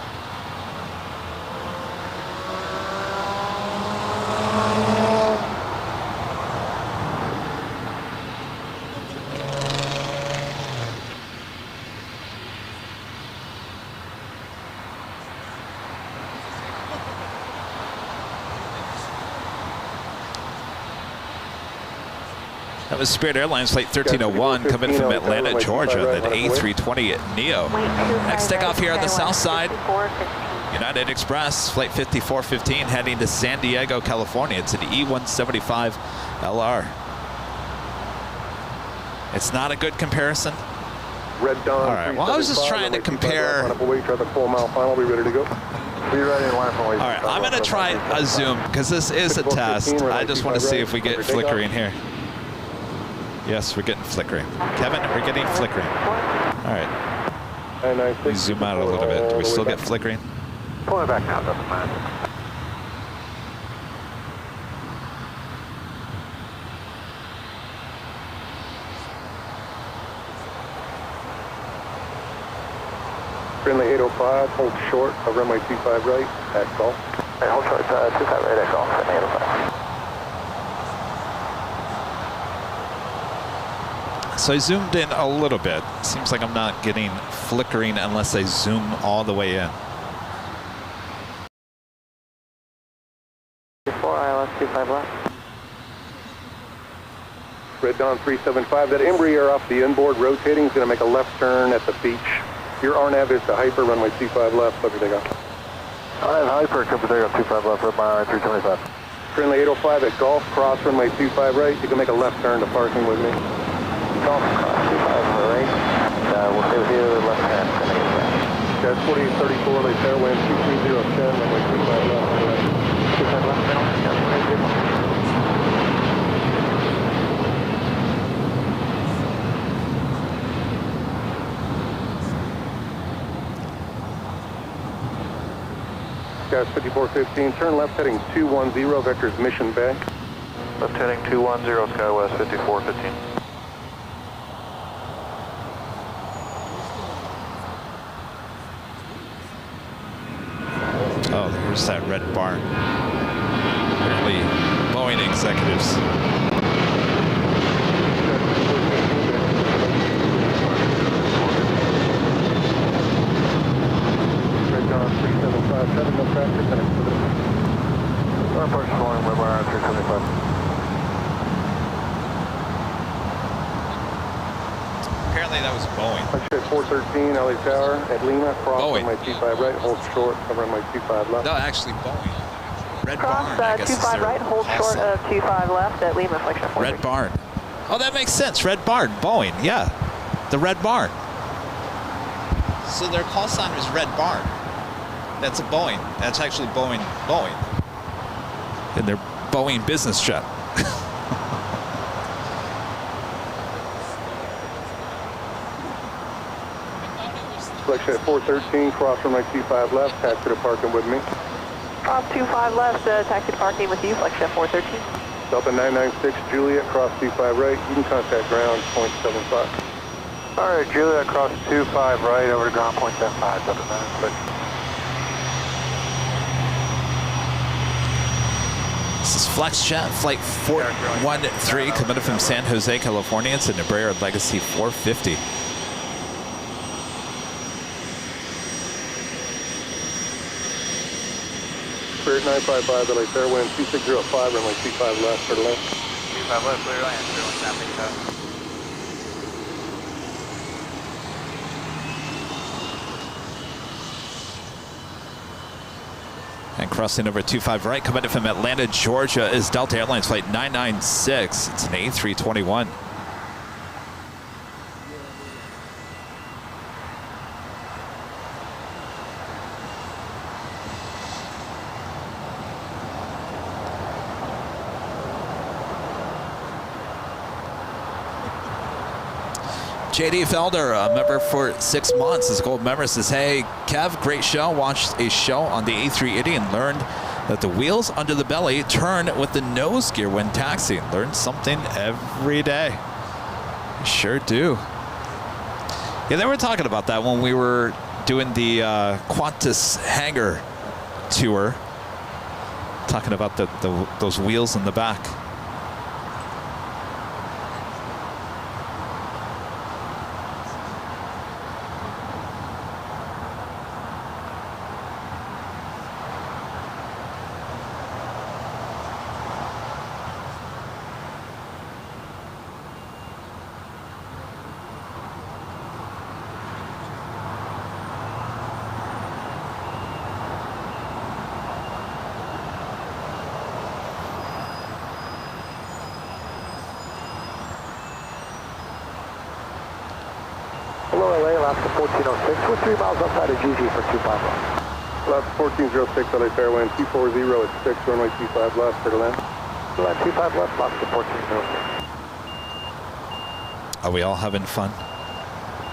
S3: That was Spirit Airlines Flight 1301 coming from Atlanta, Georgia, that A320 Neo. Next takeoff here on the south side, United Express Flight 5415 heading to San Diego, California. It's an E175 LR. It's not a good comparison.
S6: Red Dawn.
S3: All right, well, I was just trying to compare.
S6: All right,
S3: I'm going to try a zoom because this is a test. I just want to see if we get flickering here. Yes, we're getting flickering. Kevin, we're getting flickering. All right. We zoom out a little bit. Do we still get flickering?
S2: Pull it back now, doesn't matter.
S6: Friendly 805, hold short of runway 25 right at Golf.
S4: Hey, hold short, 25 right at Golf, friendly 805.
S3: So I zoomed in a little bit. Seems like I'm not getting flickering unless I zoom all the way in.
S4: 4 ILS 25 left.
S6: Red Dawn 375, that Embraer off the inboard rotating is going to make a left turn at the beach. Your RNAV is to Hyper, runway 25 left, clear for takeoff.
S4: RNAV Hyper, clear for takeoff, 25 left, red bar 325.
S6: Friendly 805 at Golf, cross runway 25 right. You can make a left turn to parking with me.
S4: Golf, cross 25 right. We'll stay with you, left hand, friendly 805.
S6: Guys, 4834, late tailwind, 23010, runway 25 left.
S4: 25 left, middle,
S6: Guys, 5415, turn left heading 210, vectors Mission Bay.
S4: left heading 210, SkyWest 5415.
S3: Oh, there's that red barn. Apparently, Boeing executives.
S6: Red Dawn 3757, no traffic, connect to the...
S4: North Flowing, red bar 375.
S3: Apparently that was Boeing.
S6: Let's 413, LA Tower at Lima, cross
S3: Boeing.
S6: runway 25 right, hold short of runway 25 left.
S3: No, actually Boeing. Red
S9: Cross
S3: barn, I guess, is
S9: 25
S3: their
S9: right, hold
S3: call
S9: short
S3: sign.
S9: of 25 left at Lima, flexion 4.
S3: Red barn. Oh, that makes sense. Red barn, Boeing. Yeah, the red barn. So their call sign is red barn. That's a Boeing. That's actually Boeing. In their Boeing business jet.
S6: Selection at 413, cross runway 25 left, taxi to parking with me.
S9: Cross 25 left, taxi to parking with you, flexion 413.
S6: Delta 996, Juliet, cross 25 right, you can contact ground, 0.75.
S4: All right, Juliet, cross 25 right, over to ground, 0.75, Delta 996.
S3: This is FlexJet Flight 413 coming from San Jose, California. It's an Embraer Legacy 450.
S6: Spirit 955, LA Fairwind 2605, runway 25 left, for the left.
S4: 25 left, clear land, clear land, traffic,
S3: And crossing over 25 right, coming in from Atlanta, Georgia, is Delta Airlines Flight 996. It's an A321. JD Felder, a member for 6 months, is a gold member, says, hey, Kev, great show. Watched a show on the A380 and learned that the wheels under the belly turn with the nose gear when taxiing. Learn something every day. Sure do. Yeah, they were talking about that when we were doing the Qantas hangar tour, talking about those wheels in the back.
S4: Hello, LA, Alaska 1406. We're 3 miles outside of GG for 25 left.
S6: Alaska 1406, LA Fairwind 240 at 6, runway 25 left, for the land.
S4: Land 25 left, Alaska 1406.
S3: Are we all having fun?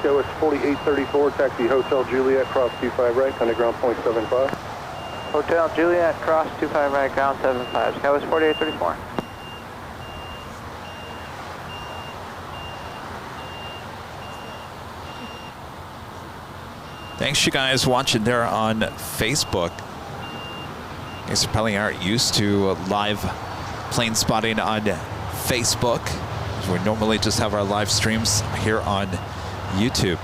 S6: Go it's 4834, taxi Hotel Juliet, cross 25 right, underground 0.75.
S4: Hotel Juliet, cross 25 right, ground 75. Skywest 4834.
S3: Thanks you guys watching there on Facebook. You guys probably aren't used to live plane spotting on Facebook. We normally just have our live streams here on YouTube.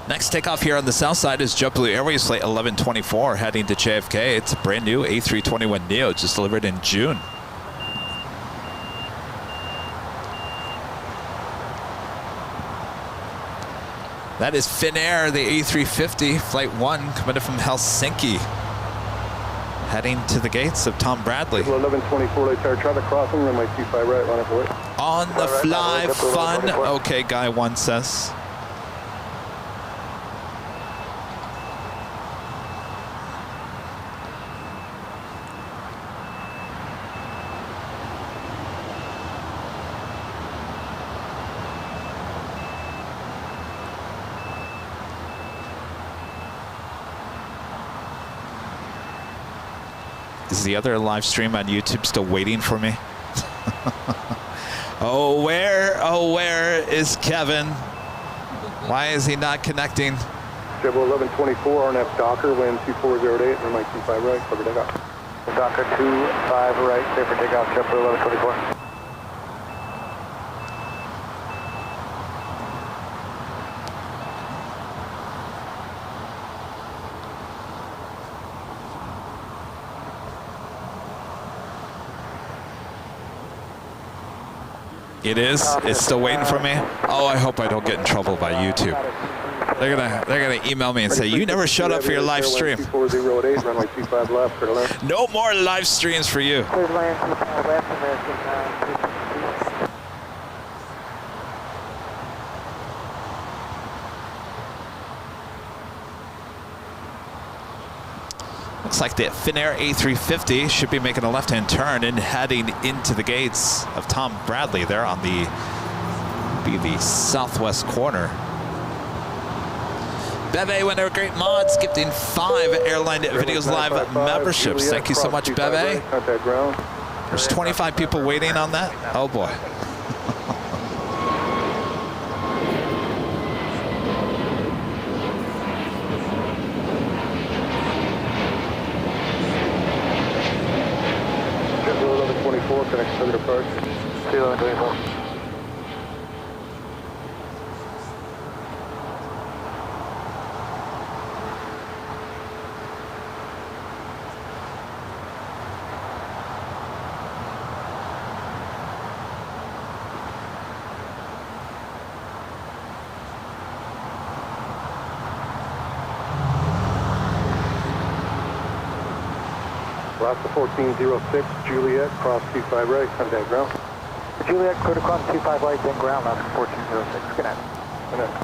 S3: Next takeoff here on the south side is JetBlue Airways flight 1124 heading to JFK. It's a brand new A321neo just delivered in June. That is Finnair, the A350, flight 1, coming from Helsinki, heading to the gates of Tom Bradley.
S6: 1124, late air traffic crossing, runway 25 right, line up away.
S3: On the fly, fun. Okay, guy 1 says. Is the other live stream on YouTube still waiting for me? Oh, where is Kevin? Why is he not connecting?
S6: JetBlue 1124, RNF Docker, wind 2408, runway 25 right, clear for takeoff.
S4: Docker 25 right, clear for takeoff, JetBlue 1124.
S3: It is. It's still waiting for me. Oh, I hope I don't get in trouble by YouTube. They're gonna email me and say you never showed up for your live stream. No more live streams for you. Looks like the Finnair A350 should be making a left-hand turn and heading into the gates of Tom Bradley there on the southwest corner. Bebe, when they're great mods, gifting 5 Airline Videos Live memberships. Thank you so much, Bebe. There's 25 people waiting on that. Oh boy.
S6: Connect to the approach.
S4: 1124.
S6: Last to 1406, Juliet, cross 25 right, contact ground.
S4: Juliet, clear to cross 25 right, then ground, last to 1406, good night.
S6: Good night.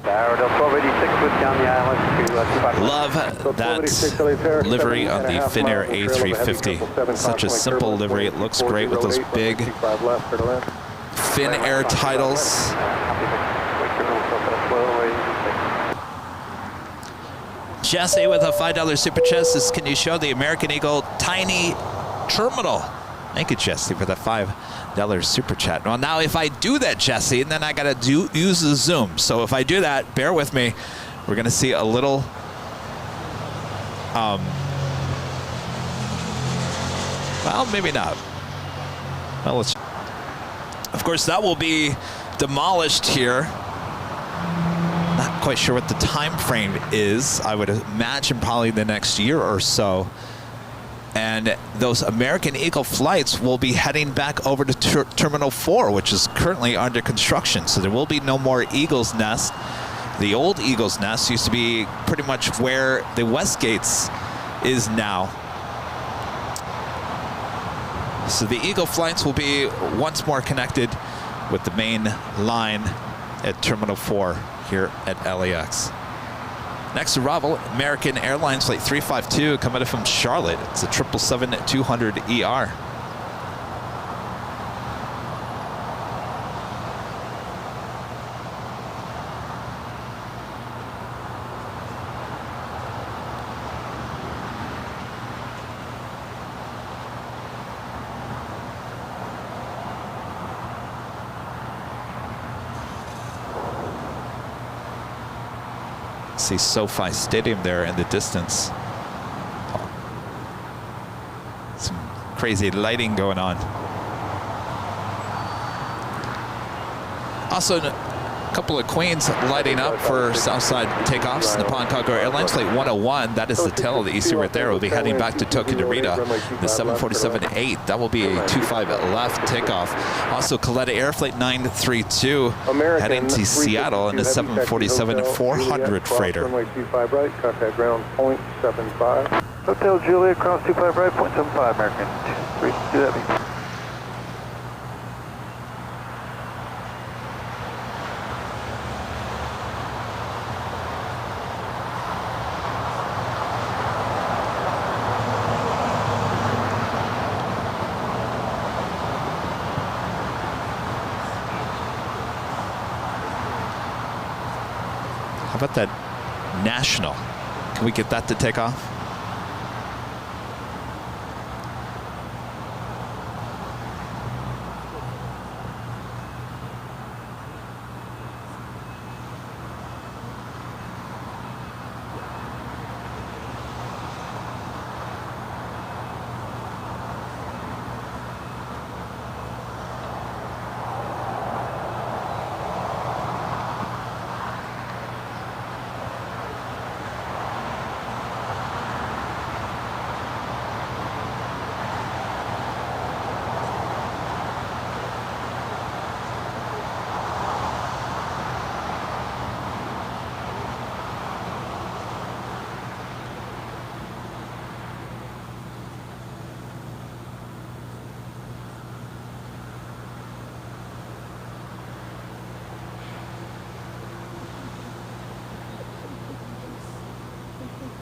S4: Del 1286 with down the island to 25.
S3: Love that livery on the Finnair A350. Such a simple livery. It looks great with those big Finnair titles. Jesse with a $5 super chat says, can you show the American Eagle tiny terminal? Thank you, Jesse, for the $5 super chat. Well, now if I do that, Jesse, and then I got to use the zoom. So if I do that, bear with me. We're going to see a little well, maybe not. Well, let's. Of course, that will be demolished here. Not quite sure what the time frame is. I would imagine probably the next year or so. And those American Eagle flights will be heading back over to Terminal 4, which is currently under construction. So there will be no more Eagle's Nest. The old Eagle's Nest used to be pretty much where the West Gates is now. So the Eagle flights will be once more connected with the main line at Terminal 4 here at LAX. Next arrival, American Airlines Flight 352 coming in from Charlotte. It's a 777-200ER. see SoFi Stadium there in the distance. Some crazy lighting going on. Also, a couple of Queens lighting up for Southside takeoffs. Nippon Cargo Airlines flight 101. That is the tail of the EC right there. We'll be heading back to Tokyo Narita. The 747-8. That will be a 25 left takeoff. Also, Kaleta Air flight 932 heading to Seattle in the 747-400 freighter.
S6: Runway 25 right, contact ground 0.75.
S1: Hotel Juliet, cross 25 right, 0.75 American 3 Heavy.
S3: How about that national? Can we get that to take off?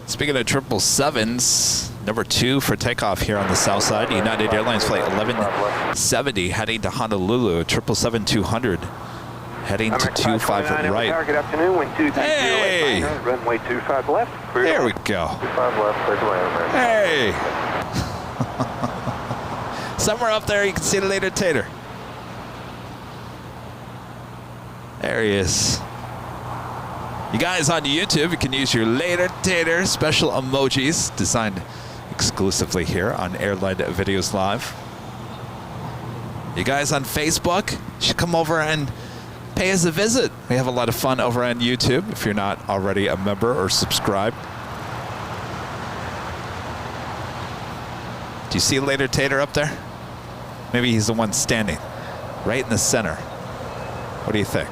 S3: Speaking of 777s, number 2 for takeoff here on the south side. United Airlines flight 1170 heading to Honolulu. 777-200 heading to 25 right.
S1: Good afternoon, wind 230.
S3: Hey!
S1: Runway 25 left.
S3: There we go.
S1: 25 left, clear to land.
S3: Hey! Somewhere up there you can see the later tater. There he is. You guys on YouTube, you can use your later tater special emojis designed exclusively here on Airline Videos Live. You guys on Facebook should come over and pay us a visit. We have a lot of fun over on YouTube if you're not already a member or subscribed. Do you see later tater up there? Maybe he's the one standing right in the center. What do you think?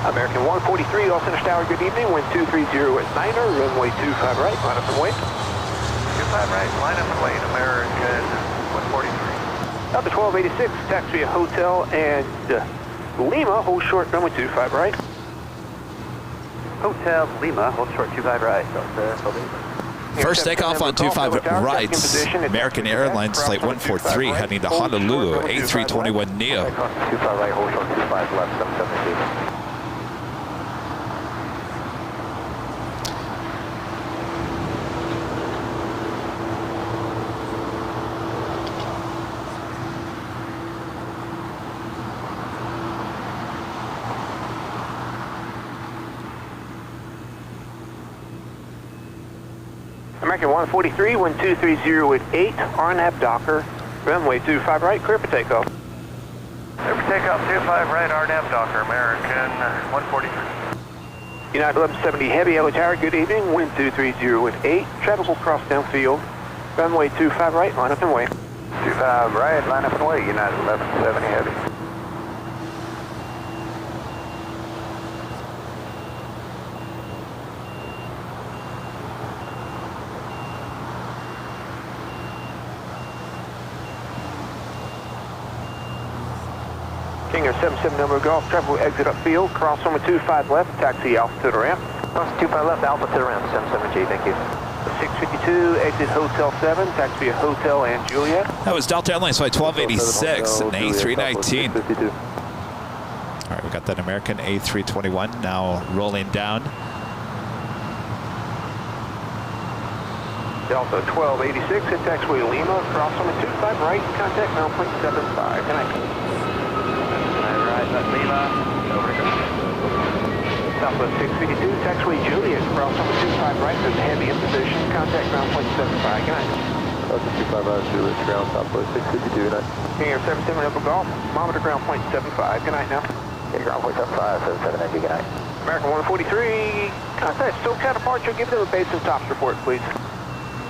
S1: American 143, Los Angeles Tower, good evening. Wind 230 at Niner, runway 25 right, line up and wait.
S2: 25 right, line up and wait, American 143.
S1: Up to 1286, taxi hotel and Lima, hold short, runway 25 right.
S4: Hotel Lima, hold short 25 right.
S3: First takeoff on 25 right, American Airlines flight 143 heading to Honolulu, A321neo.
S4: 25 right, hold short 25 left, 772.
S1: American 143, wind 230 at 8, RNAV Docker, runway 25 right, clear for takeoff.
S2: Clear for takeoff, 25 right, RNAV Docker, American 143.
S1: United 1170 Heavy, Yellow Tower, good evening, wind 230 at 8, traffic will cross downfield, runway 25 right, line up and wait.
S2: 25 right, line up and wait, United 1170 Heavy.
S1: King of 77 number golf, traffic will exit upfield, cross runway 25 left, taxi alpha to the ramp.
S4: Cross 25 left, alpha to the ramp, 77G, thank you.
S1: 652, exit Hotel 7, taxi Hotel and Juliet.
S3: That was Delta Airlines flight 1286 and A319. All right, we got that American A321 now rolling down.
S1: Delta 1286 at taxiway Lima, cross on the 25 right, contact ground point 75. Good night.
S2: Right, that's Lima. Over to go.
S1: Southwest 652, taxiway Juliet, cross on the 25 right, there's a heavy in position, contact ground point 75. Good night.
S4: Delta 25 right, Juliet, ground Southwest 652, good night.
S1: King Air 77 November Golf, monitor ground point 75. Good night now.
S4: Okay, ground point 75, 77, good night.
S1: American 143, contact SoCal departure, give them a base and tops report, please.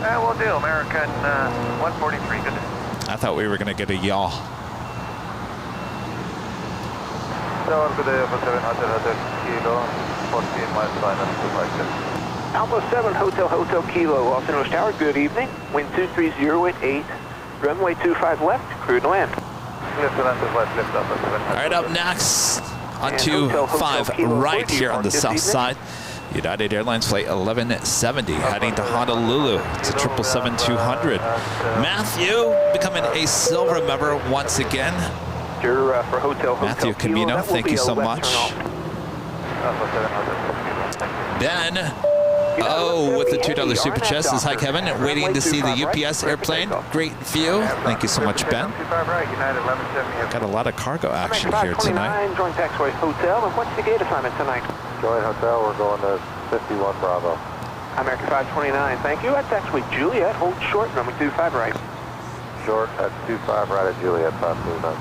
S2: Will do. American 143, good.
S3: I thought we were going to get a yaw.
S2: Good day for 700 kilo, 14 miles final, departure.
S1: Alpha 7 Hotel Kilo, Los Angeles Tower, good evening. Wind 230 at 8, runway 25 left, clear to land.
S3: All right, up next on 25 right here on the south side. United Airlines Flight 1170 heading to Honolulu to 777-200. Matthew becoming a silver member once again.
S1: For
S3: Matthew Camino, thank you so much. Ben, with the $2 super chest says, hi Kevin, waiting to see the UPS airplane. Great view. Thank you so much, Ben. Got a lot of cargo action here tonight.
S1: Join Taxiway Hotel, and what's the gate assignment tonight?
S4: Join Hotel, we're going to 51 Bravo.
S1: American 529, thank you. At taxiway Juliet, hold short, runway 25 right.
S4: Short at 25 right at Juliet, 529.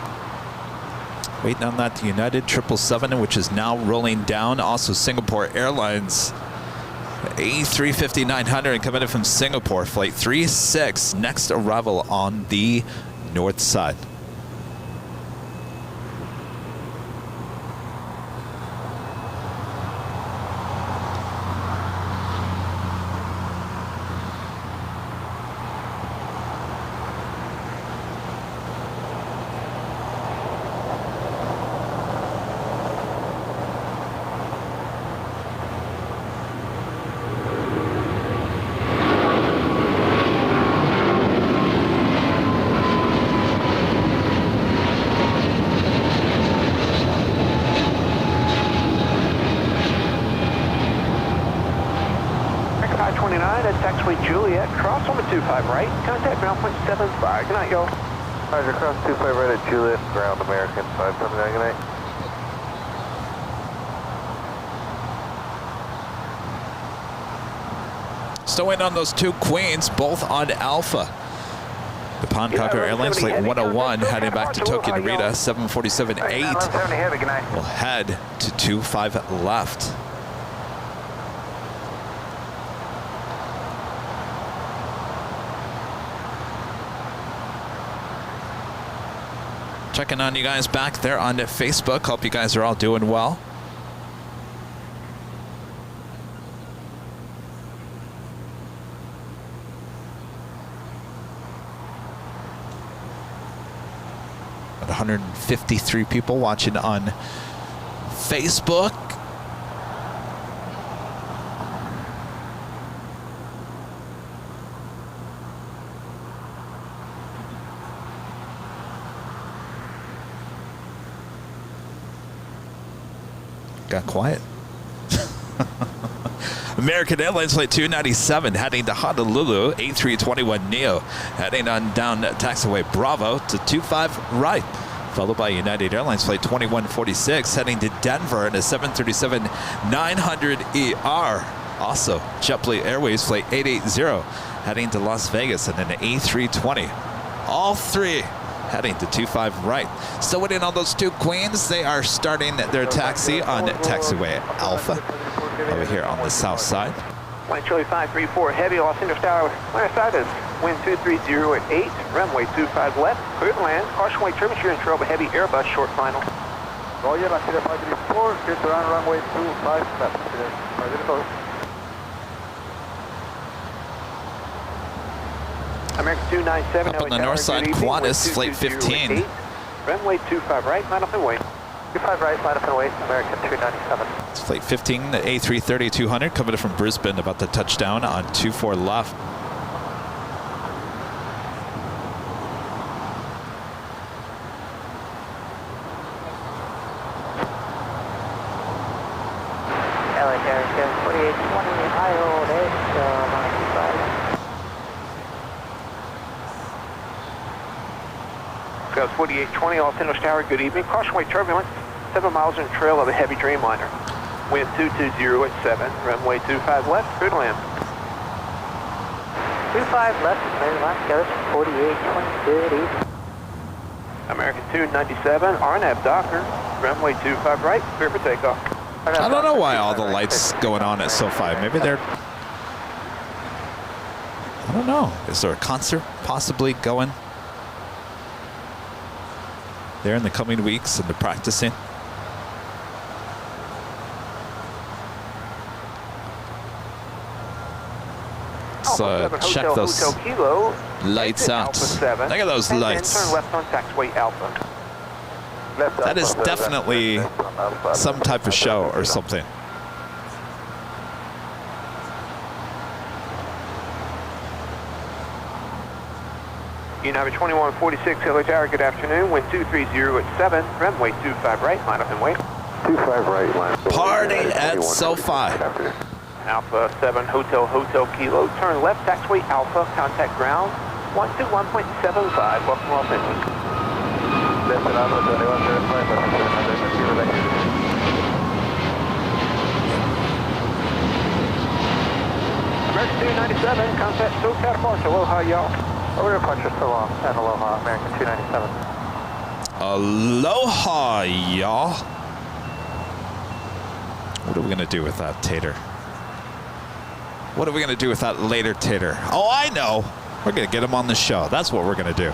S3: Waiting on that United 777, which is now rolling down. Also Singapore Airlines A350-900 coming in from Singapore, flight 36, next arrival on the north side.
S1: Right, contact ground point 75. Good night, y'all.
S4: Roger, cross 25 right at Juliet, ground American 579, good night.
S3: Still waiting on those two Queens, both on Alpha. Nippon Cargo Airlines Flight 101 heading back to Tokyo Narita, 747-8 will head to 25 left. Checking on you guys back there on Facebook. Hope you guys are all doing well. About 153 people watching on Facebook. Got quiet. American Airlines Flight 297 heading to Honolulu, A321neo heading on down Taxiway Bravo to 25 right, followed by United Airlines Flight 2146 heading to Denver in a 737-900ER. Also, JetBlue Airways Flight 880 heading to Las Vegas in an A320. All three heading to 25 right. Still waiting on those two Queens. They are starting their taxi on Taxiway Alpha over here on the south side.
S1: Flight Charlie 534 heavy, Los Angeles Tower. Last side is wind 230 at 8, runway 25 left, clear to land. Caution wait turbine shear and trouble heavy Airbus short final.
S4: Roger, Los Angeles 534, clear to land, runway 25 left.
S1: American 297.
S3: Up on the north side, Qantas, flight 15.
S1: Runway 25 right, line up and wait.
S4: 25 right, line up and wait, American 297.
S3: It's flight 15, the A330-200 coming in from Brisbane, about to touch down on 24 left.
S1: Southwest 4820, Los Angeles Tower, good evening. Cautionway turbulence, 7 miles in trail of a heavy Dreamliner. Wind 220 at 7, runway 25 left, clear to land.
S9: 25 left, clear to land, Coast 4820, good evening.
S1: American 297, RNAV Docker, runway 25 right, clear for takeoff.
S3: I don't know why all the lights going on at SoFi. Maybe they're... I don't know. Is there a concert possibly going there in the coming weeks and they're practicing? So check those lights out. Look at those lights.
S1: Turn left on Taxiway Alpha.
S3: That is definitely some type of show or something.
S1: United 2146, Hello Tower, good afternoon. Wind 230 at 7, runway 25 right, line up and wait.
S6: 25 right, line up.
S3: Party at SoFi.
S1: Alpha 7, Hotel Kilo, turn left, Taxiway Alpha, contact ground, 121.75, welcome Los Angeles.
S4: Listen, Alpha 2175,
S1: American 297, contact SoCal March, aloha y'all.
S4: Over to Puncher, so long, and aloha, American 297.
S3: Aloha, y'all. What are we gonna do with that tater? What are we gonna do with that later tater? Oh, I know. We're gonna get him on the show. That's what we're gonna do.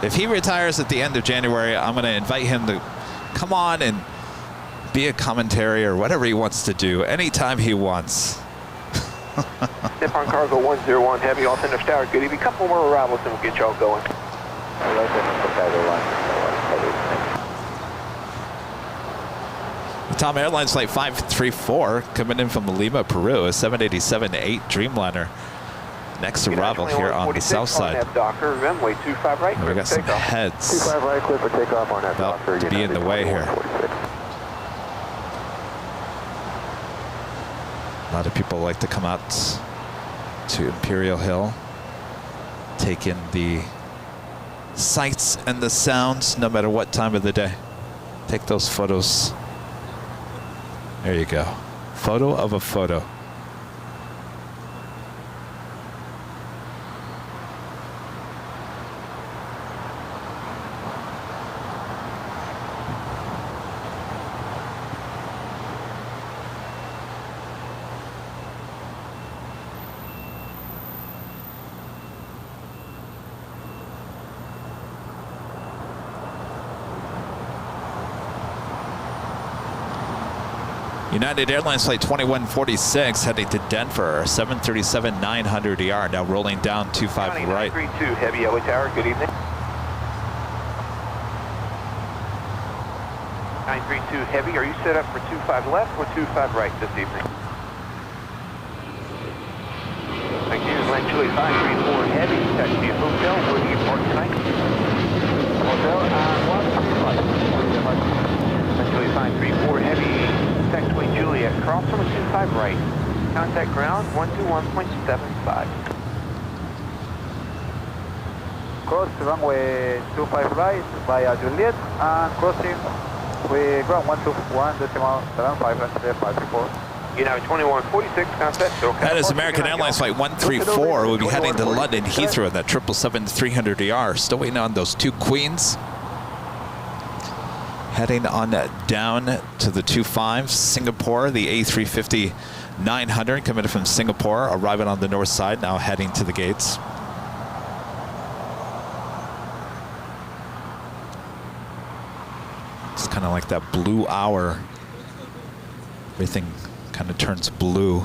S3: If he retires at the end of January, I'm gonna invite him to come on and be a commentary or whatever he wants to do anytime he wants.
S1: Nippon Cargo 101 Heavy, Los Angeles Tower, good evening. Couple more arrivals and we'll get y'all going.
S3: Tom Airlines Flight 534 coming in from Lima, Peru, a 787-8 Dreamliner. Next arrival here on the south side.
S1: Docker, runway 25 right.
S3: We got some heads
S6: 25 right, clear for takeoff on that
S3: about
S6: Docker.
S3: to be in the way here. A lot of people like to come out to Imperial Hill, take in the sights and the sounds no matter what time of the day. Take those photos. There you go. Photo of a photo. United Airlines Flight 2146 heading to Denver, 737-900ER, now rolling down 25 right.
S1: 932 Heavy, Yellow Tower, good evening. 932 Heavy, are you set up for 25 left or 25 right this evening? Thank you, Land Chili 534 Heavy, taxi to Hotel, where do you park tonight? Hotel, 135. Land Chili 534 Heavy, Taxiway Juliet, cross on 25 right. Contact ground 121.75.
S4: Cross runway 25 right via Juliet and crossing with ground 121.75 and 534.
S1: United 2146, contact SoCal.
S3: That is American Airlines Flight 134. We'll be heading to London Heathrow in that 777-300ER. Still waiting on those two queens. Heading on down to the 25, Singapore, the A350-900 coming from Singapore, arriving on the north side, now heading to the gates. It's kind of like that blue hour. Everything kind of turns blue.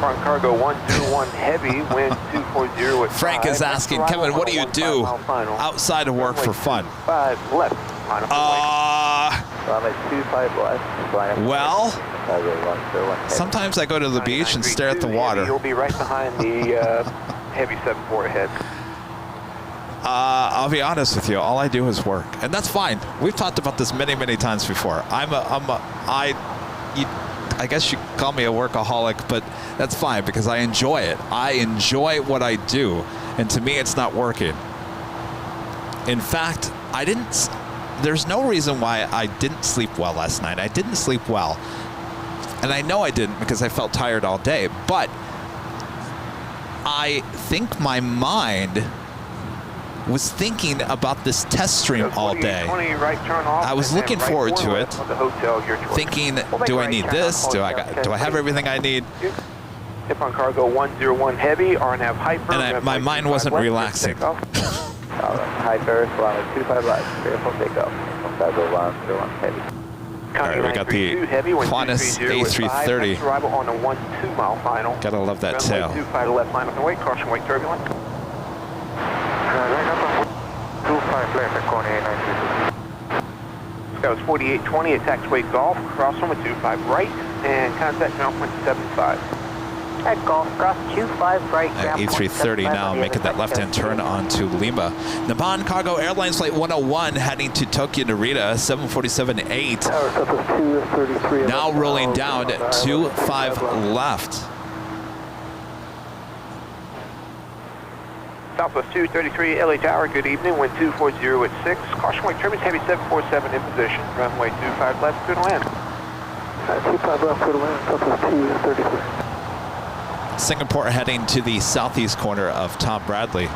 S2: Nippon Cargo 101 heavy, wind 240 at
S3: Frank is asking, Kevin, what do you do outside of work for fun?
S2: 5 left.
S4: Runway 25 left.
S3: Well, sometimes I go to the beach and stare at the water.
S2: You'll be right behind the heavy 74 ahead.
S3: I'll be honest with you. All I do is work, and that's fine. We've talked about this many, many times before. I guess you call me a workaholic, but that's fine because I enjoy it. I enjoy what I do, and to me, it's not working. In fact, there's no reason why I didn't sleep well last night. I didn't sleep well, and I know I didn't because I felt tired all day, but I think my mind was thinking about this test stream all day. I was looking forward to it, thinking, do I need this? Do I have everything I need?
S2: Nippon Cargo 101 heavy, RNAV hyper.
S3: And my mind wasn't relaxing.
S4: Hyper, 25 left, clear for takeoff. Cargo 101 heavy.
S3: All right, we got the Qantas A330.
S2: Arrival on a 1-2 mile final.
S3: Gotta love that tail.
S2: 25 left line up and wait, caution wake turbulent.
S1: 25 left at corner A932.
S2: That was 4820 at Taxiway Golf, cross on with 25 right, and contact ground point 75.
S9: At Golf, cross 25 right.
S3: A330 now making that left-hand turn onto Lima. Nippon Cargo Airlines Flight 101 heading to Tokyo Narita, 747-8. Now rolling down at 25 left.
S2: Southwest 233 LA Tower, good evening, wind 240 at 6. Caution wake turbulence, heavy 747 in position. Runway 25 left, clear to land.
S1: 25 left, clear to land, Southwest 233.
S3: Singapore heading to the southeast corner of Tom Bradley.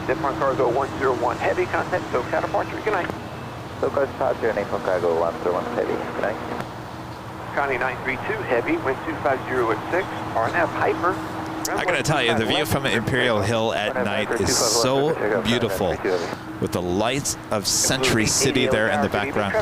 S2: Nippon Cargo 101 heavy, contact SoCal departure, good night.
S4: SoCal departure, Nippon Cargo 101 heavy, good night.
S2: Connie 932 heavy, wind 250 at 6, RNAV hyper.
S3: I gotta tell you, the view from Imperial Hill at night is so beautiful, with the lights of Century City there in the background.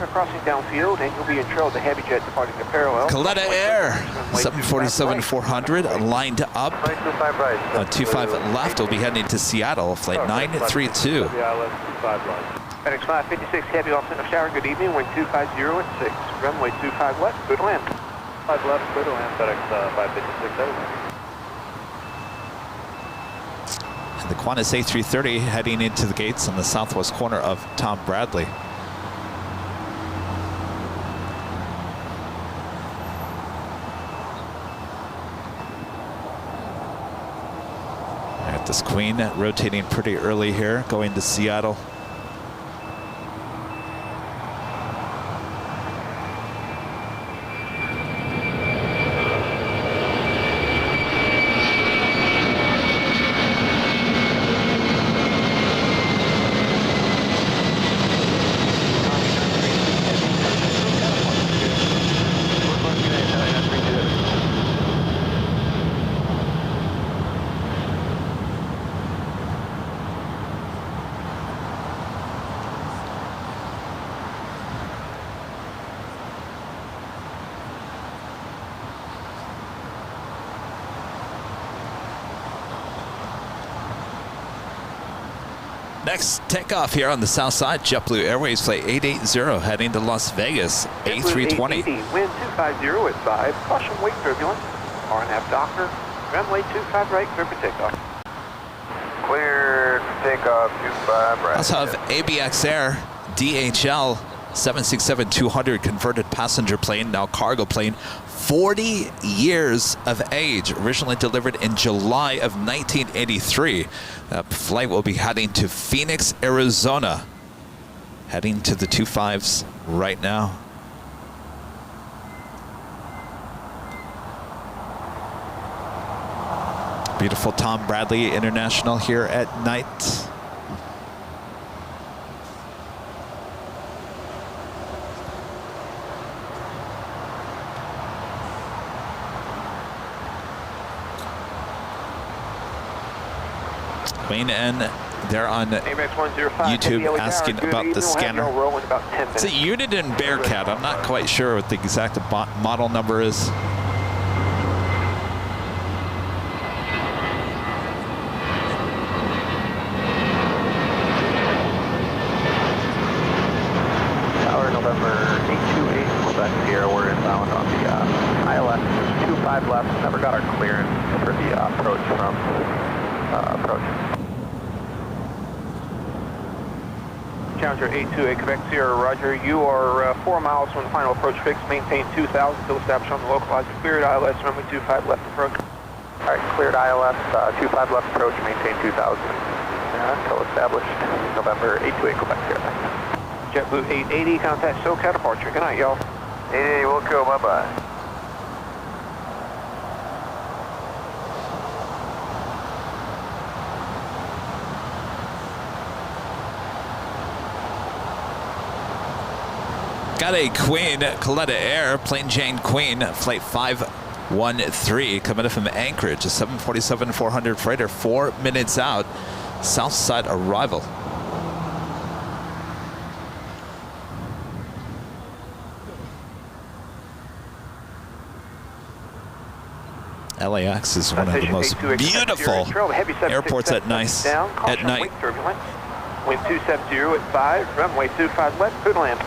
S3: Caleta Air, 747-400 lined up. 25 left will be heading to Seattle, flight 932.
S2: FedEx 556 heavy off center shower, good evening, wind 250 at 6, runway 25 left, good to land.
S5: 5 left, good to land, FedEx 556 heavy.
S3: The Qantas A330 heading into the gates on the southwest corner of Tom Bradley. At this Queen rotating pretty early here, going to Seattle. Next takeoff here on the south side, JetBlue Airways flight 880 heading to Las Vegas, A320.
S2: Wind 250 at 5, caution wake turbulence, RNAV Docker, runway 25 right, clear for takeoff. Clear for takeoff, 25 right.
S3: Also have ABX Air, DHL 767-200 converted passenger plane, now cargo plane, 40 years of age, originally delivered in July of 1983. That flight will be heading to Phoenix, Arizona. Heading to the 25s right now. Beautiful Tom Bradley International here at night. Queen N, they're on YouTube asking about the scanner. It's a unit in Bearcat. I'm not quite sure what the exact model number is.
S4: Tower November 828, Quebec Sierra. We're inbound on the ILS 25 left. Never got our clearance for the approach from approach.
S2: Challenger 828 Quebec Sierra, roger. You are 4 miles from the final approach fix. Maintain 2000 until established on the localized cleared ILS, runway 25 left approach.
S4: All right, cleared ILS, 25 left approach, maintain 2000 until established. November 828 Quebec Sierra.
S2: JetBlue 880, contact SoCal departure. Good night, y'all.
S4: 880, we'll go, bye-bye.
S3: Got a Queen, Coletta Air, Plane Jane Queen, flight 513, coming in from Anchorage, a 747-400 freighter, 4 minutes out, south side arrival. LAX is one of the most beautiful airports at night.
S2: Wind 270 at 5, runway 25 left, clear to land.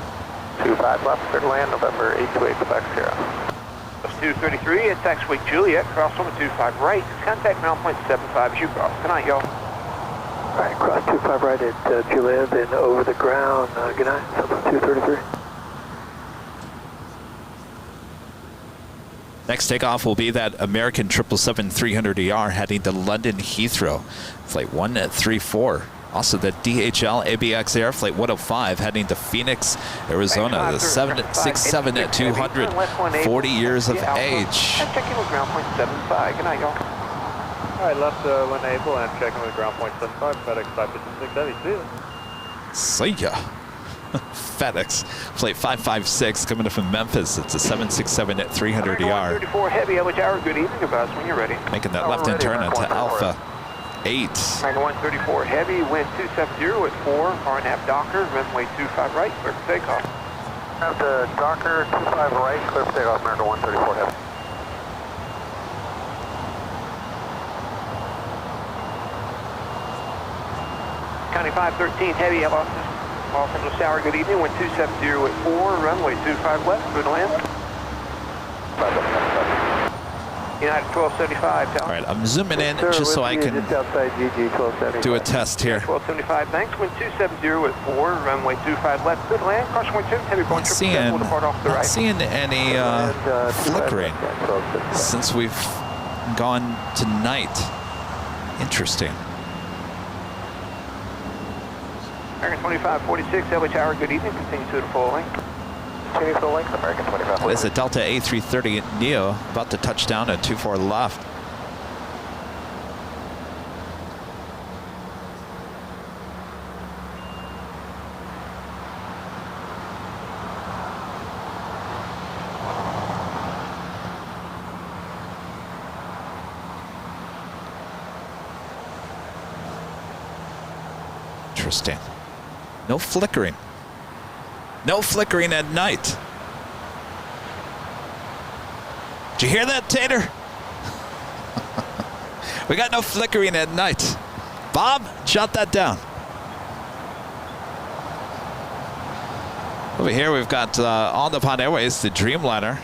S4: 25 left, clear to land, November 828 Quebec Sierra.
S2: 233 at Taxiway Juliet, cross over 25 right, contact ground point 75 as you cross. Good night, y'all.
S1: All right, cross 25 right at Juliet, then over the ground. Good night, 233.
S3: Next takeoff will be that American 777-300ER heading to London Heathrow, flight 134. Also the DHL ABX Air flight 105 heading to Phoenix, Arizona, the 767 at 200, 40 years of age.
S2: Checking with ground point 75. Good night, y'all.
S5: All right, left when able and checking with ground point 75, FedEx 556 Heavy. See ya.
S3: See ya. FedEx flight 556 coming in from Memphis. It's a 767 at 300 ER.
S2: 134 Heavy, LA Tower. Good evening, Buzz. When you're ready.
S3: Making that left-hand turn into Alpha 8.
S2: American 134 Heavy, wind 270 at 4, RNAV Docker, runway 25 right, clear for takeoff.
S4: Have the Docker 25 right, clear for takeoff, American 134 Heavy.
S2: County 513 Heavy, Los Angeles Tower, good evening, wind 270 at 4, runway 25 left, clear to land. United 1275, Tower.
S3: All right, I'm zooming in just so I can do a test here.
S2: 1275, thanks. Wind 270 at 4, runway 25 left, good land. Caution wind 2, heavy point 777 will depart off the right.
S3: Not seeing any flickering since we've gone tonight. Interesting.
S2: American 2546, LA Tower, good evening. Continue to the full length.
S4: Continue to the length, American 25.
S3: There's a Delta A330 Neo about to touch down at 24 left. Interesting. No flickering. No flickering at night. Did you hear that, Tater? We got no flickering at night. Bob, jot that down. Over here we've got All Nippon Airways, the Dreamliner.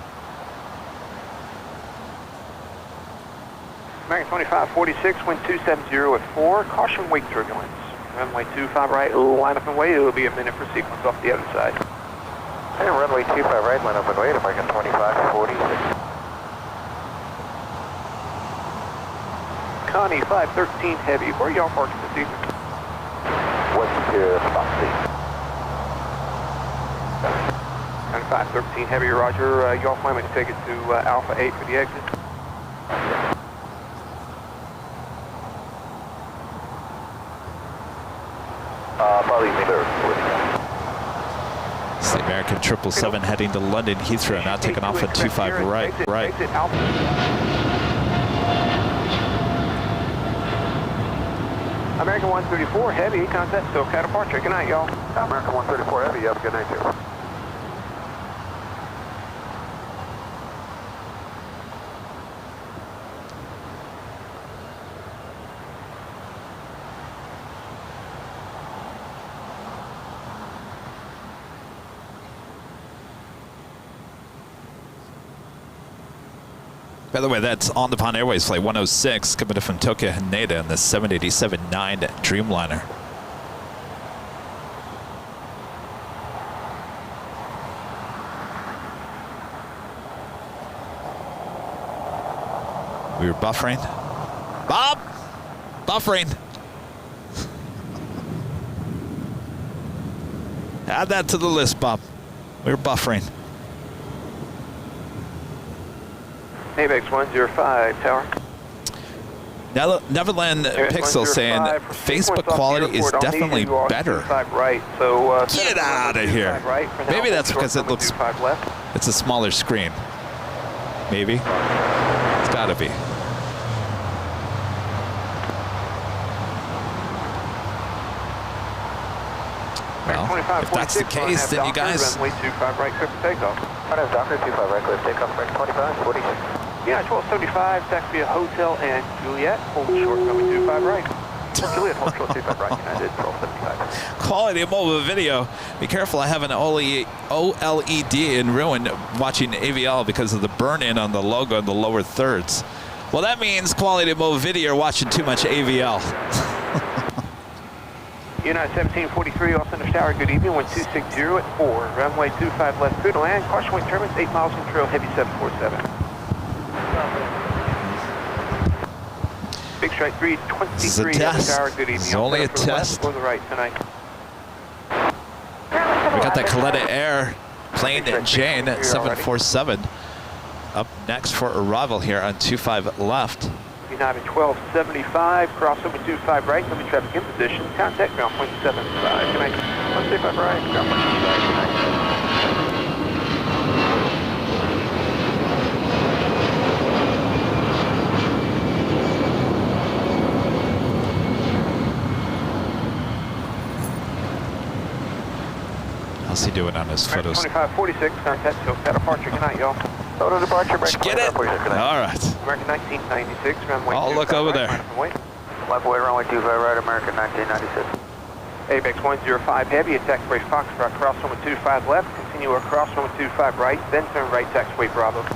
S2: American 2546, wind 270 at 4, caution wake turbulence. Runway 25 right, line up and wait. It'll be a minute for sequence off the other side.
S4: Hey, runway 25 right, line up and wait. American 2546.
S2: Connie 513 Heavy, where are y'all parking this evening?
S4: What's your spot, please?
S2: Connie 513 Heavy, roger. Y'all plan me to take it to Alpha 8 for the exit?
S4: Probably later.
S3: It's the American 777 heading to London Heathrow, now taking off at 25 right.
S2: American 134 Heavy, contact SoCal departure. Good night, y'all.
S4: American 134 Heavy, yep, good night, too.
S3: By the way, that's On Nippon Airways Flight 106 coming in from Tokyo Haneda in the 787-9 Dreamliner. We were buffering. Bob! Buffering! Add that to the list, Bob. We were buffering.
S2: ABEX 105, tower.
S3: Neverland Pixel saying Facebook quality is definitely better.
S2: Right, so,
S3: get out of here. Maybe that's because it looks, it's a smaller screen. Maybe. It's gotta be. Well, if that's the case, then you guys...
S2: Runway 25 right, clear for takeoff.
S4: Doctor 25 right, clear for takeoff, right 25, 46.
S2: Yeah, 1275, taxi via Hotel and Juliet, hold short, runway 25 right.
S4: Juliet, hold short 25 right, United 1275.
S3: Quality of mobile video. Be careful, I have an OLED in ruin watching AVL because of the burn-in on the logo in the lower thirds. Well, that means quality of mobile video watching too much AVL.
S2: United 1743, Los Angeles Tower, good evening, 1260 at 4, runway 25 left, clear to land, caution wind turbulence, 8 miles from trail, heavy 747. Big strike 323,
S3: This is a test.
S2: Tower, good evening.
S3: This is only a test.
S2: Go to the right tonight.
S3: We got that Coletta Air plane Jane at 747 up next for arrival here on 25 left.
S2: United 1275, crossover 25 right, limit traffic in position, contact ground point 75. Good night.
S4: 125 right, ground point 75, good night.
S3: How's he doing on his photos?
S2: 2546, contact SoCal departure. Good night, y'all.
S4: Total departure,
S3: Did you get it? All right.
S2: American 1996, runway
S3: I'll look over there.
S4: Left away, runway 25 right, American 1996.
S2: ABEX 105 heavy, at taxiway Foxtrot, cross runway 25 left, continue across runway 25 right, then turn right, taxiway Bravo.
S5: 25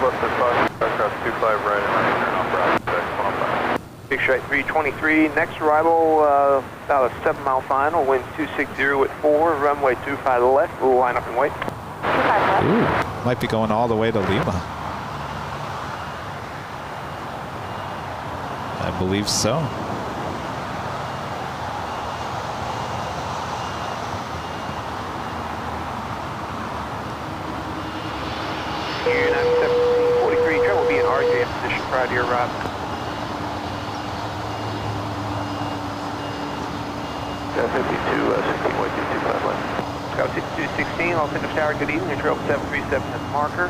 S5: left at 5, cross 25 right, and then turn off Bravo, 615.
S2: Big straight 323, next arrival, about a 7-mile final, wind 260 at 4, runway 25 left, we'll line up and wait.
S3: Ooh, might be going all the way to Lima. I believe so.
S2: United 1743, train will be in RJ position prior to your arrival.
S4: Got 52, 16.225 left.
S2: Scout 6216, Los Angeles Tower, good evening. Trail 737 at the marker.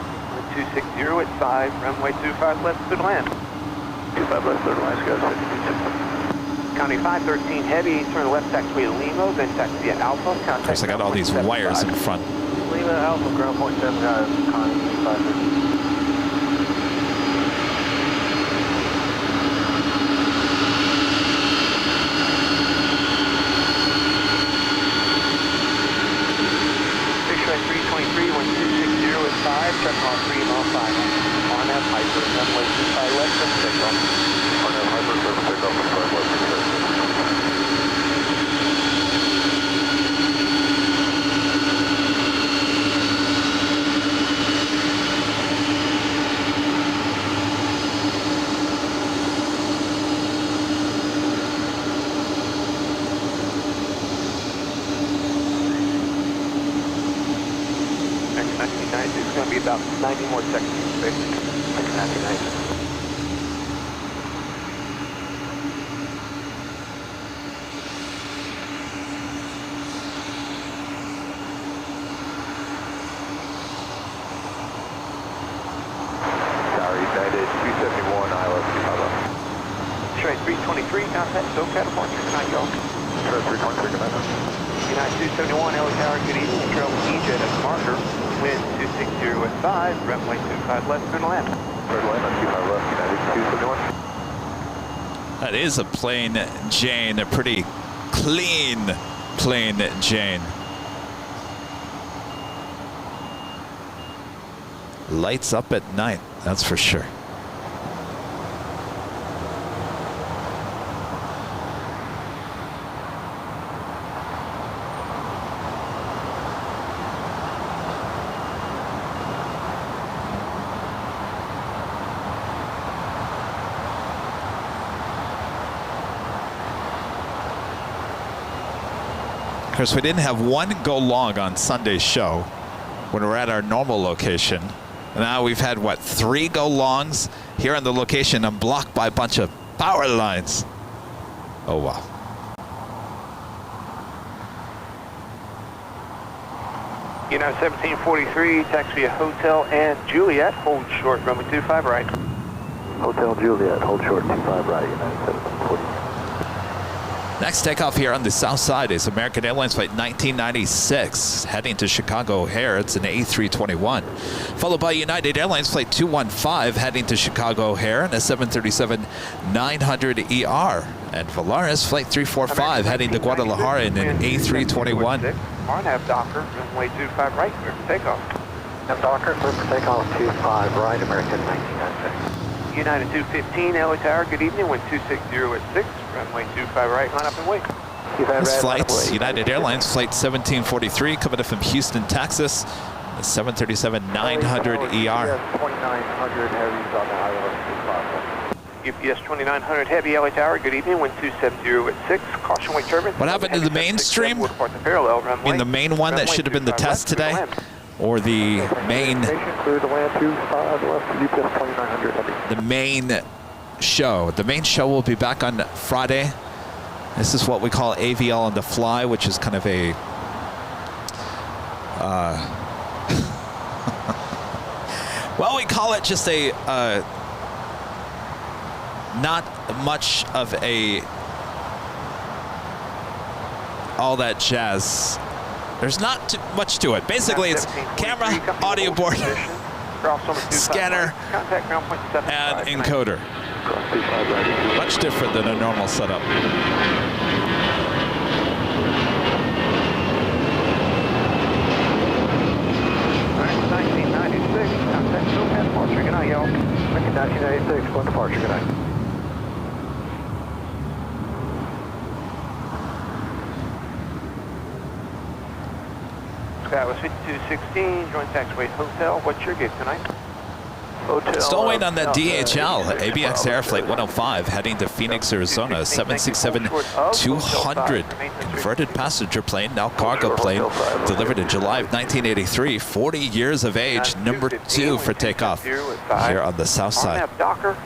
S2: 260 at 5, runway 25 left, clear to land.
S4: 25 left, clear to land, Scout 52.
S2: County 513 heavy, turn left, taxiway to Lima, then taxi at Alpha.
S3: Of course, I got all these wires in front.
S4: Lima, Alpha, ground point 7, Connie 513.
S2: Check on 3 mile 5. On that Hyper, runway 25 left, and takeoff.
S5: On that Hyper, takeoff, and 5 left,
S2: It's going to be about 90 more seconds in space. 1990. contact SoCal departure. Good night, y'all.
S4: Sure, 323, good night.
S2: United 271, LA Tower, good evening. Control EJ at marker. Wind 260 at 5, runway 25 left, turn land.
S4: Third lane on 25 left, United 271.
S3: That is a plain Jane, a pretty clean plain Jane. Lights up at night, that's for sure. Of course, we didn't have one go long on Sunday's show when we're at our normal location. Now we've had, what, 3 go longs here on the location and blocked by a bunch of power lines. Oh, wow.
S2: United 1743, taxi at Hotel and Juliet, hold short, runway 25 right.
S4: Hotel Juliet, hold short, 25 right, United 1743.
S3: Next takeoff here on the south side is American Airlines flight 1996, heading to Chicago O'Hare. It's an A321. Followed by United Airlines flight 215, heading to Chicago O'Hare, and a 737-900ER. And Volaris flight 345, heading to Guadalajara in an A321.
S2: RNAV Docker, runway 25 right, clear for takeoff.
S4: Nav Docker, clear for takeoff, 25 right, American 1996.
S2: United 215, LA Tower, good evening, wind 260 at 6, runway 25 right, line up and wait.
S3: This flight's United Airlines flight 1743, coming in from Houston, Texas, the 737-900ER.
S4: 2900 heavies on the ILS.
S2: UPS 2900 Heavy, LA Tower, good evening, wind 270 at 6, caution wake turbine.
S3: What happened to the mainstream? I mean, the main one that should have been the test today? Or the main... The main show. The main show will be back on Friday. This is what we call AVL on the fly, which is kind of a... well, we call it just a... not much of a... all that jazz. There's not too much to it. Basically, it's camera, audio board, scanner, and encoder. Much different than a normal setup.
S2: 1996, contact SoCal departure. Good night, y'all.
S4: 1996, one departure, good night.
S2: That was 5216, joint taxiway Hotel. What's your gate tonight?
S4: Hotel.
S3: Still waiting on that DHL, ABX Air Flight 105, heading to Phoenix, Arizona, 767-200, converted passenger plane, now cargo plane, delivered in July of 1983, 40 years of age, number 2 for takeoff here on the south side.
S2: RNAV Docker,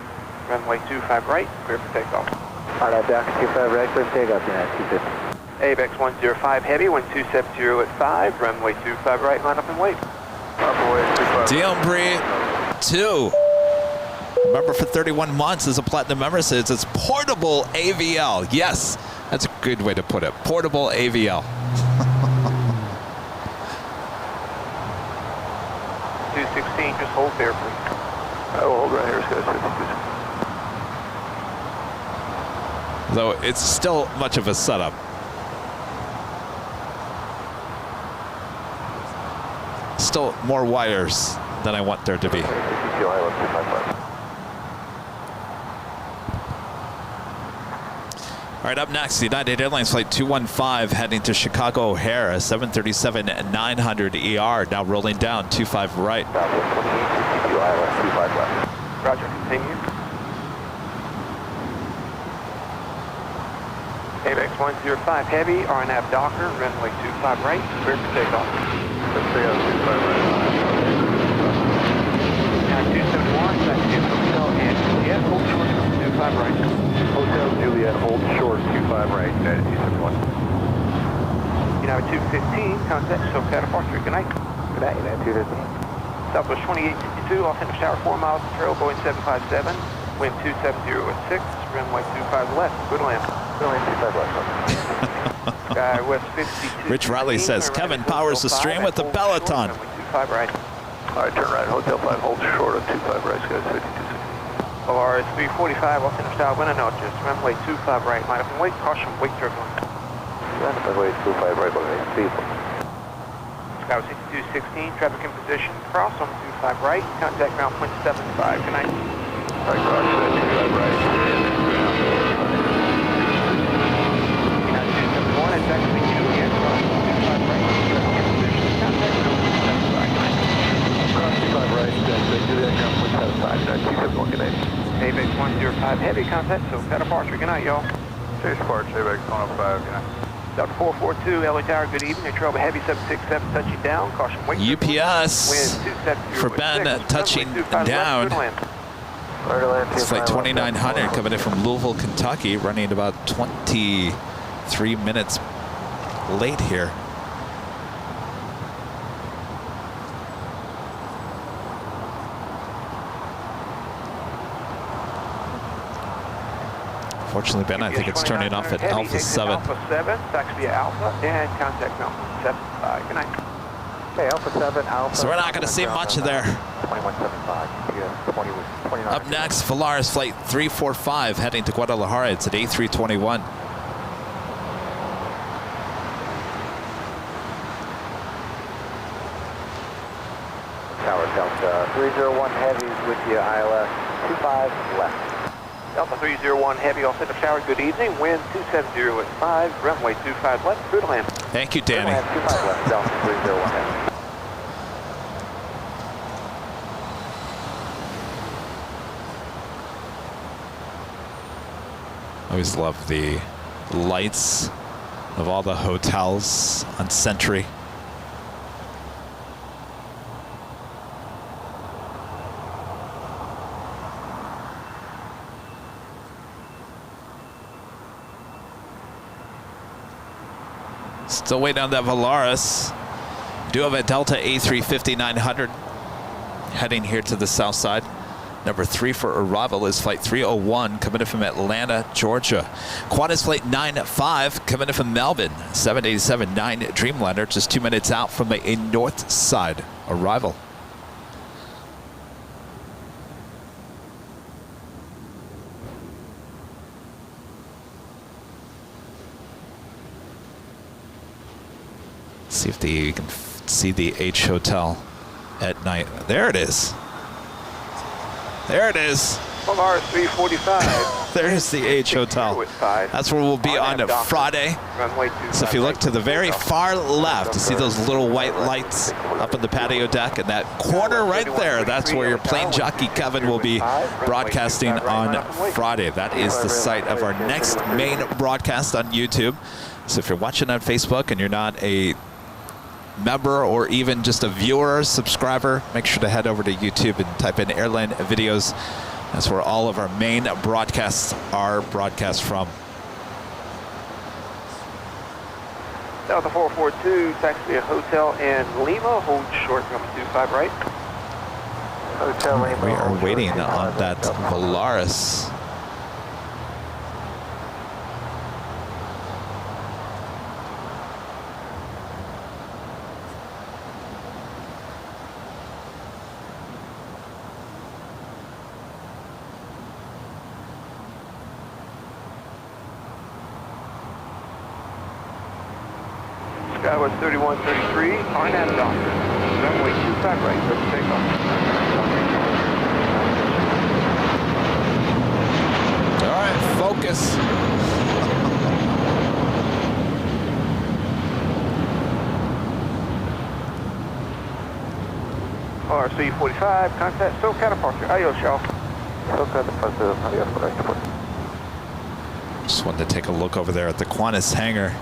S2: runway 25 right, clear for takeoff.
S4: RNAV Docker, 25 right, clear for takeoff, United 250.
S2: ABX 105 Heavy, wind 270 at 5, runway 25 right, line up and wait.
S3: Diombre 2. Remember, for 31 months as a platinum member, says it's portable AVL. Yes, that's a good way to put it. Portable AVL.
S2: 216, just hold there, please.
S4: I will hold right here, guys. 52.
S3: Though it's still much of a setup. Still more wires than I want there to be. All right, up next, United Airlines Flight 215 heading to Chicago O'Hare, a 737-900ER, now rolling down, 25 right.
S2: Roger, continue. ABX 105 Heavy, RNAV Docker, runway 25 right, clear for takeoff.
S4: Let's stay on 25 right.
S2: Now 271, taxi at Hotel and Juliet, hold short, 25 right.
S4: Hotel Juliet, hold short, 25 right, United 271.
S2: United 215, contact SoCal departure, good night.
S4: Good night, United 215.
S2: Southwest 2862, off Finish Tower, 4 miles of trail, Boeing 757, wind 270 at 6, runway 25 left, good land.
S4: Runway 25 left.
S2: Sky West 52.
S3: Rich Riley says, Kevin powers the stream with the Peloton.
S2: Runway 25 right.
S4: All right, turn right, Hotel 5, hold short of 25 right, Sky 52.
S2: ORS 345, Los Angeles Tower, Buenas noches. Runway 25 right, line up and wait, caution, wake turbulence.
S4: Runway 25 right, okay,
S2: Sky 6216, traffic in position, cross on 25 right, contact ground point 75, good night.
S4: All right, cross 25 right.
S2: United 271, it's actually Juliet, cross 25 right, traffic in position, contact ground point 75, good night.
S4: Cross 25 right, Juliet, ground point 75, good night, 271, good night.
S2: AVEX 105, heavy contact, so got a departure, good night, y'all.
S5: Chase departure, AVEX 105, good night.
S2: Delta 442, LA Tower, good evening. Control Heavy 767 touching down. Caution wake.
S3: UPS for Ben touching down. It's flight 2900 coming in from Louisville, Kentucky, running at about 23 minutes late here. Fortunately, Ben, I think it's turning off at Alpha 7.
S2: Alpha 7, taxi via Alpha, and contact Mountain 75. Good night.
S4: Okay, Alpha 7, Alpha.
S3: So we're not going to see much of there.
S4: 2175, yeah, 29.
S3: Up next, Volaris flight 345 heading to Guadalajara. It's at A321.
S4: Tower Delta 301 heavies with you, ILS 25 left.
S2: Delta 301 Heavy, all set up tower, good evening. Wind 270 at 5, runway 25 left, clear to land.
S3: Thank you, Danny.
S4: Runway 25 left, Delta 301 heavy.
S3: I always love the lights of all the hotels on Sentry. Still waiting on that Volaris. Do have a Delta A350-900 heading here to the south side. Number 3 for arrival is flight 301 coming in from Atlanta, Georgia. Qantas flight 95 coming in from Melbourne. 787-9 Dreamliner, just 2 minutes out from a north side arrival. See if you can see the H Hotel at night. There it is. There it is.
S2: Volaris 345.
S3: There's the H Hotel. That's where we'll be on Friday. So if you look to the very far left, you see those little white lights up on the patio deck, and that corner right there, that's where your Plane Jockey Kevin will be broadcasting on Friday. That is the site of our next main broadcast on YouTube. So if you're watching on Facebook and you're not a member or even just a viewer, subscriber, make sure to head over to YouTube and type in Airline Videos. That's where all of our main broadcasts are broadcast from.
S2: Delta 442, taxi a hotel in Lima, hold short, number 25 right.
S4: Hotel Lima.
S3: We are waiting on that Volaris.
S2: Skywest 3133, RNAV doctor. Runway 25 right, clear for takeoff.
S3: All right, focus.
S2: RC 45, contact SoCal departure. Adios, y'all.
S4: SoCal departure, adios, correct.
S3: Just wanted to take a look over there at the Qantas hangar.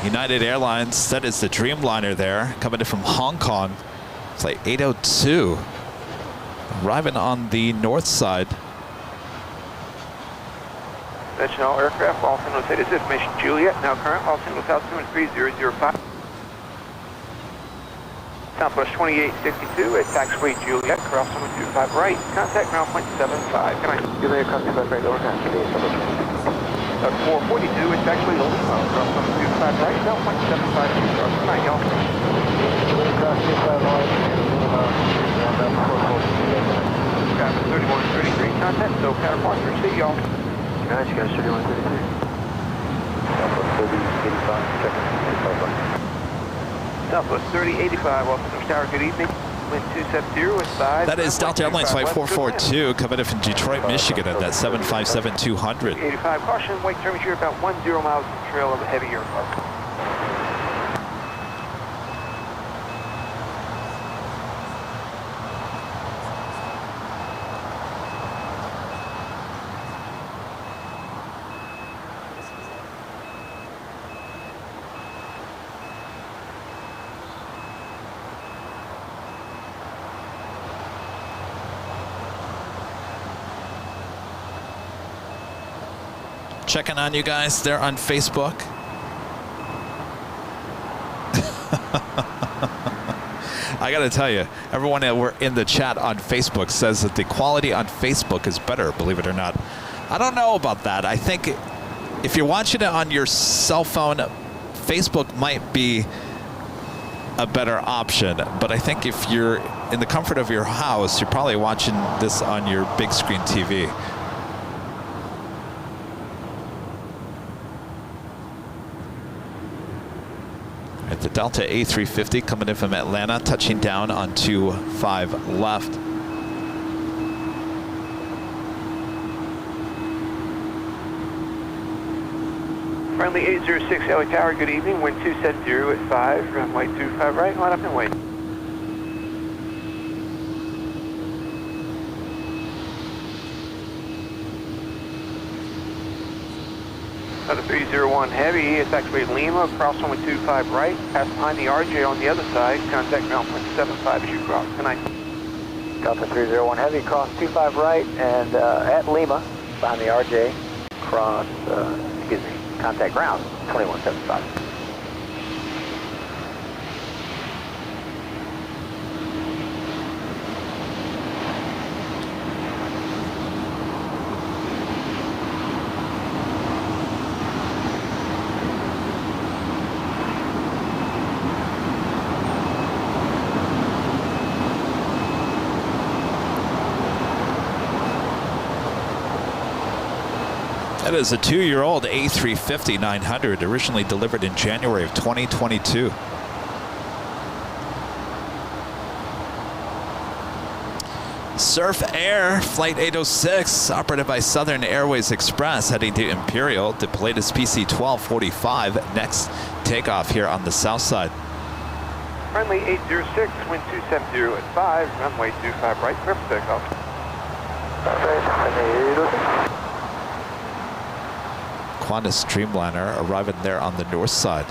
S3: United Airlines, that is the Dreamliner there, coming in from Hong Kong. Flight 802, arriving on the north side.
S2: Attention all aircraft, Los Angeles status information Juliet, now current, Los Angeles altitude 3005. Southwest 2862 at Taxiway Juliet, cross runway 25 right, contact ground point 75. Can I?
S4: Juliet, cross 25 right, over contact.
S2: 442 at Taxiway Lima, cross runway 25 right, ground point 75. Good night, y'all.
S4: Juliet, cross 25 right,
S2: Traffic 3133, contact SoCal Parker. See y'all.
S4: Good night, you guys, 3133. Southwest 3085, checking 85 right.
S2: Southwest 3085, North Tower, good evening. Wind 270 with 5.
S3: That is Delta Airlines Flight 442 coming in from Detroit, Michigan at that 757-200.
S2: 85, caution, wake temperature about 10 miles from the trail of a heavy aircraft.
S3: Checking on you guys there on Facebook. I gotta tell you, everyone that were in the chat on Facebook says that the quality on Facebook is better, believe it or not. I don't know about that. I think if you're watching it on your cell phone, Facebook might be a better option. But I think if you're in the comfort of your house, you're probably watching this on your big screen TV. The Delta A350 coming in from Atlanta, touching down on 25 left.
S2: Friendly 806 LA Tower, good evening. Wind 270 at 5, runway 25 right, line up and wait. Another 301 heavy, it's actually Lima, cross runway 25 right, pass behind the RJ on the other side, contact ground point 75 as you cross. Good night.
S4: Delta 301 heavy, cross 25 right, and at Lima, behind the RJ, cross, contact ground 2175.
S3: That is a 2-year-old A350-900, originally delivered in January of 2022. Surf Air Flight 806, operated by Southern Airways Express, heading to Imperial, to Pilatus PC 1245, next takeoff here on the south side.
S2: Friendly 806, wind 270 at 5, runway 25 right, clear for takeoff.
S3: Qantas Streamliner arriving there on the north side.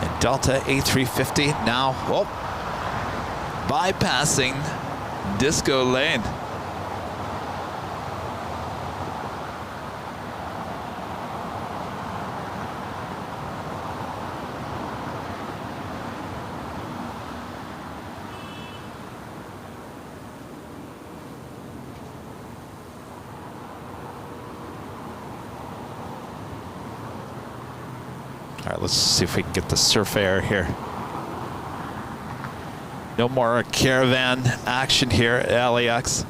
S3: And Delta A350 now, bypassing Disco Lane. All right, let's see if we can get the Surf Air here. No more caravan action here at LAX.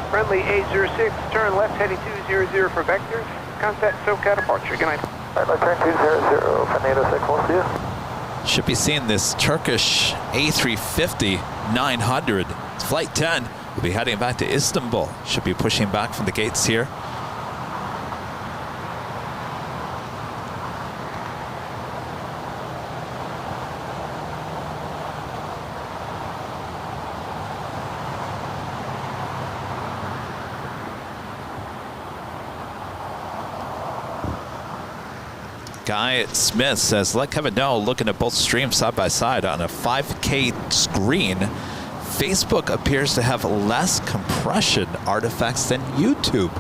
S2: Friendly 806, turn left heading 200 for vectors. Contact SoCal departure. Good night.
S4: Right, left turn 200, friendly 806, we'll see you.
S3: Should be seeing this Turkish A350 900 Flight 10 will be heading back to Istanbul. Should be pushing back from the gates here. Guy Smith says, let Kevin know, looking at both streams side by side on a 5K screen, Facebook appears to have less compression artifacts than YouTube.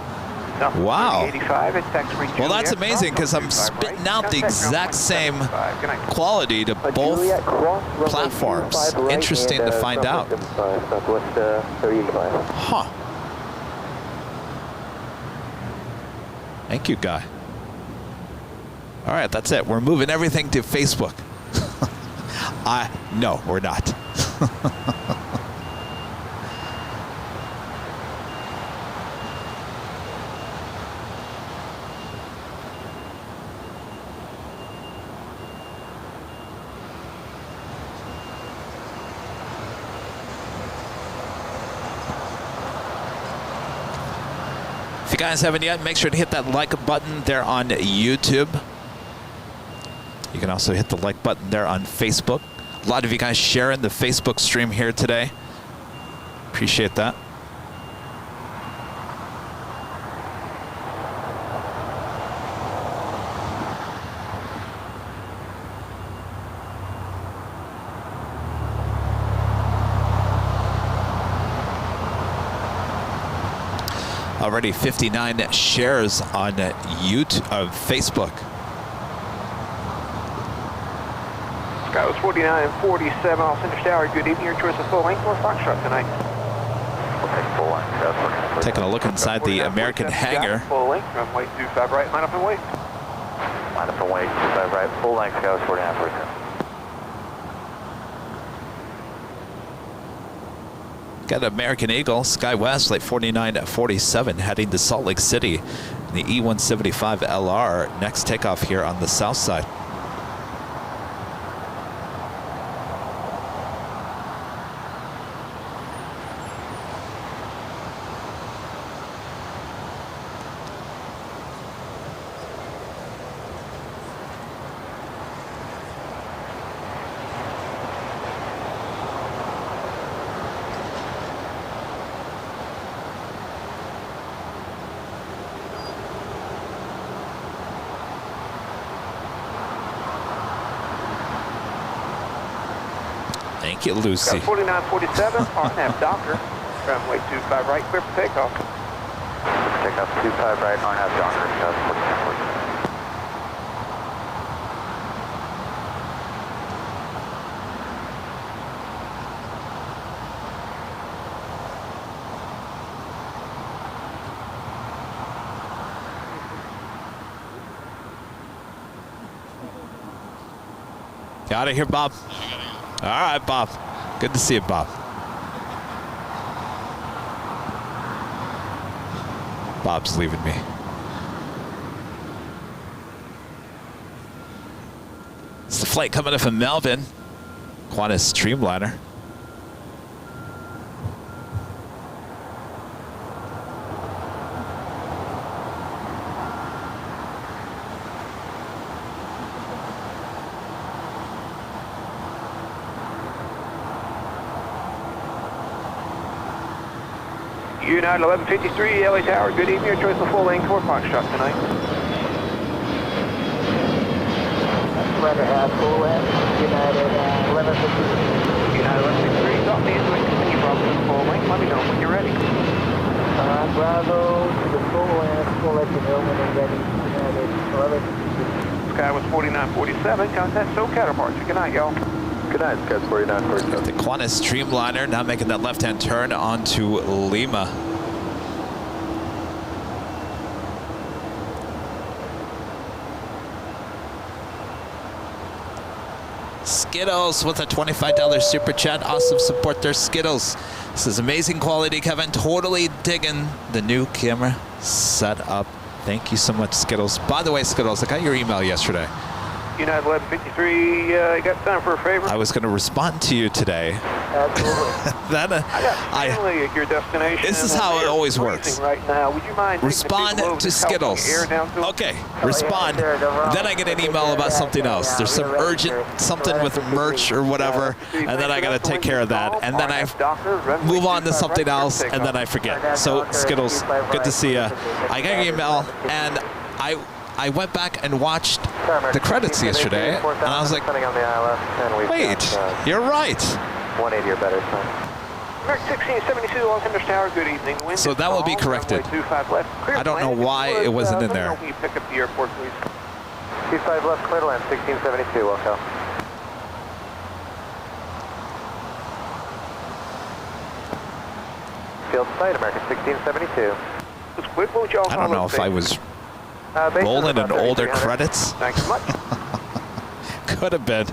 S3: Wow.
S2: 85 at Taxiway.
S3: Well, that's amazing because I'm spitting out the exact same quality to both platforms. Interesting to find out. Huh. Thank you, Guy. All right, that's it. We're moving everything to Facebook. No, we're not. If you guys haven't yet, make sure to hit that like button there on YouTube. You can also hit the like button there on Facebook. A lot of you guys sharing the Facebook stream here today. Appreciate that. Already 59 shares on YouTube, Facebook.
S2: Sky was 49-47 off Center Tower. Good evening. Your choice of full length or Foxtrot tonight?
S4: Okay, full length.
S3: Taking a look inside the American hangar.
S2: Full length, runway 25 right, line up and wait.
S4: Line up and wait, 25 right, full length, Sky was 49-47.
S3: Got American Eagle, SkyWest, late 49-47, heading to Salt Lake City. The E175 LR, next takeoff here on the south side. Thank you, Lucy.
S2: 49-47, RNAV Docker, runway 25 right, clear for takeoff.
S4: Takeoff 25 right, RNAV Docker, Sky 49-47.
S3: Got it here, Bob. All right, Bob. Good to see you, Bob. Bob's leaving me. It's the flight coming in from Melbourne. Qantas Streamliner.
S2: United 1153, LA Tower, good evening. Your choice of full length or Foxtrot tonight.
S9: Letter full length, United 1153.
S2: United 1153, drop me into it, continue Bravo to the full length. Let me know when you're ready.
S9: Bravo to the full length, we'll let you know when we're ready. United 1153.
S2: Sky was 49-47, contact SoCal departure. Good night, y'all.
S6: Good night, Sky 49-47.
S3: The Qantas Streamliner now making that left-hand turn onto Lima. Skittles with a $25 super chat. Awesome support there, Skittles. This is amazing quality, Kevin. Totally digging the new camera setup. Thank you so much, Skittles. By the way, Skittles, I got your email yesterday.
S2: United 1153, you got time for a favor?
S3: I was going to respond to you today.
S9: Absolutely.
S3: Then
S2: I got family at your destination.
S3: This is how it always works.
S2: Right now, would you mind
S3: Respond to Skittles. Okay, respond. Then I get an email about something else. There's some urgent something with merch or whatever, and then I got to take care of that. And then I move on to something else, and then I forget. So Skittles, good to see you. I got your email, and I went back and watched the credits yesterday, and I was like, wait, you're right.
S4: 180 or better.
S2: American 1672, Los Angeles Tower, good evening. Wind
S3: So that will be corrected.
S2: 25 left.
S3: I don't know why it wasn't in there.
S2: Let me pick up the airport, please.
S4: 25 left, clear to land, 1672, welcome. Field site, American 1672.
S3: I don't know if I was rolling in older credits.
S2: Thanks so much.
S3: Could have been.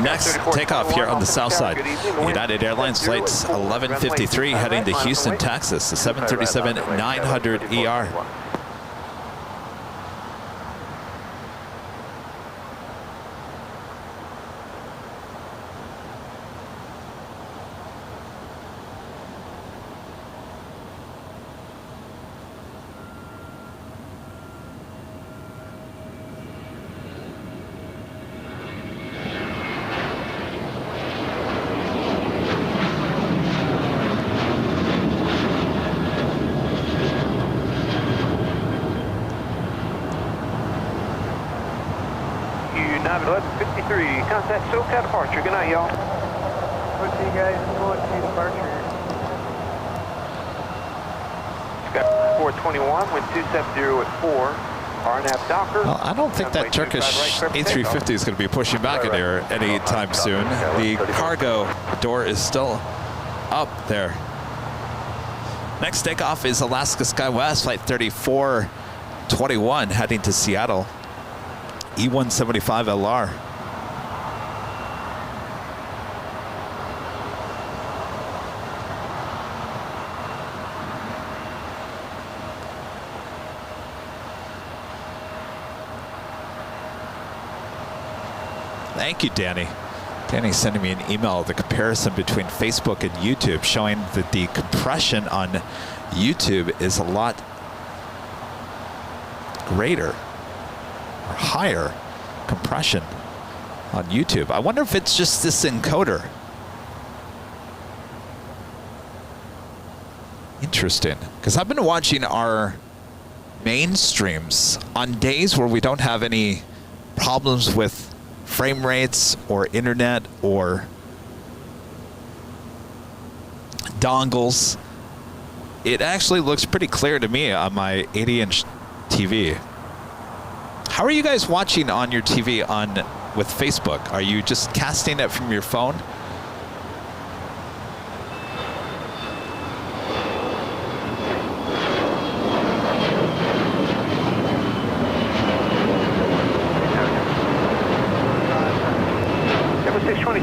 S3: Next takeoff here on the south side. United Airlines flights 1153 heading to Houston, Texas, the 737-900 ER.
S2: United 1153, contact SoCal departure. Good night, y'all.
S9: What do you guys want to departure?
S2: Sky 421, wind 270 at 4. RNAV Docker.
S3: Well, I don't think that Turkish A350 is going to be pushing back in here anytime soon. The cargo door is still up there. Next takeoff is Alaska SkyWest, flight 3421, heading to Seattle. E175LR. Thank you, Danny. Danny's sending me an email, the comparison between Facebook and YouTube, showing that the compression on YouTube is a lot greater, or higher compression on YouTube. I wonder if it's just this encoder. Interesting, because I've been watching our main streams on days where we don't have any problems with frame rates or internet or dongles. It actually looks pretty clear to me on my 80-inch TV. How are you guys watching on your TV with Facebook? Are you just casting it from your phone?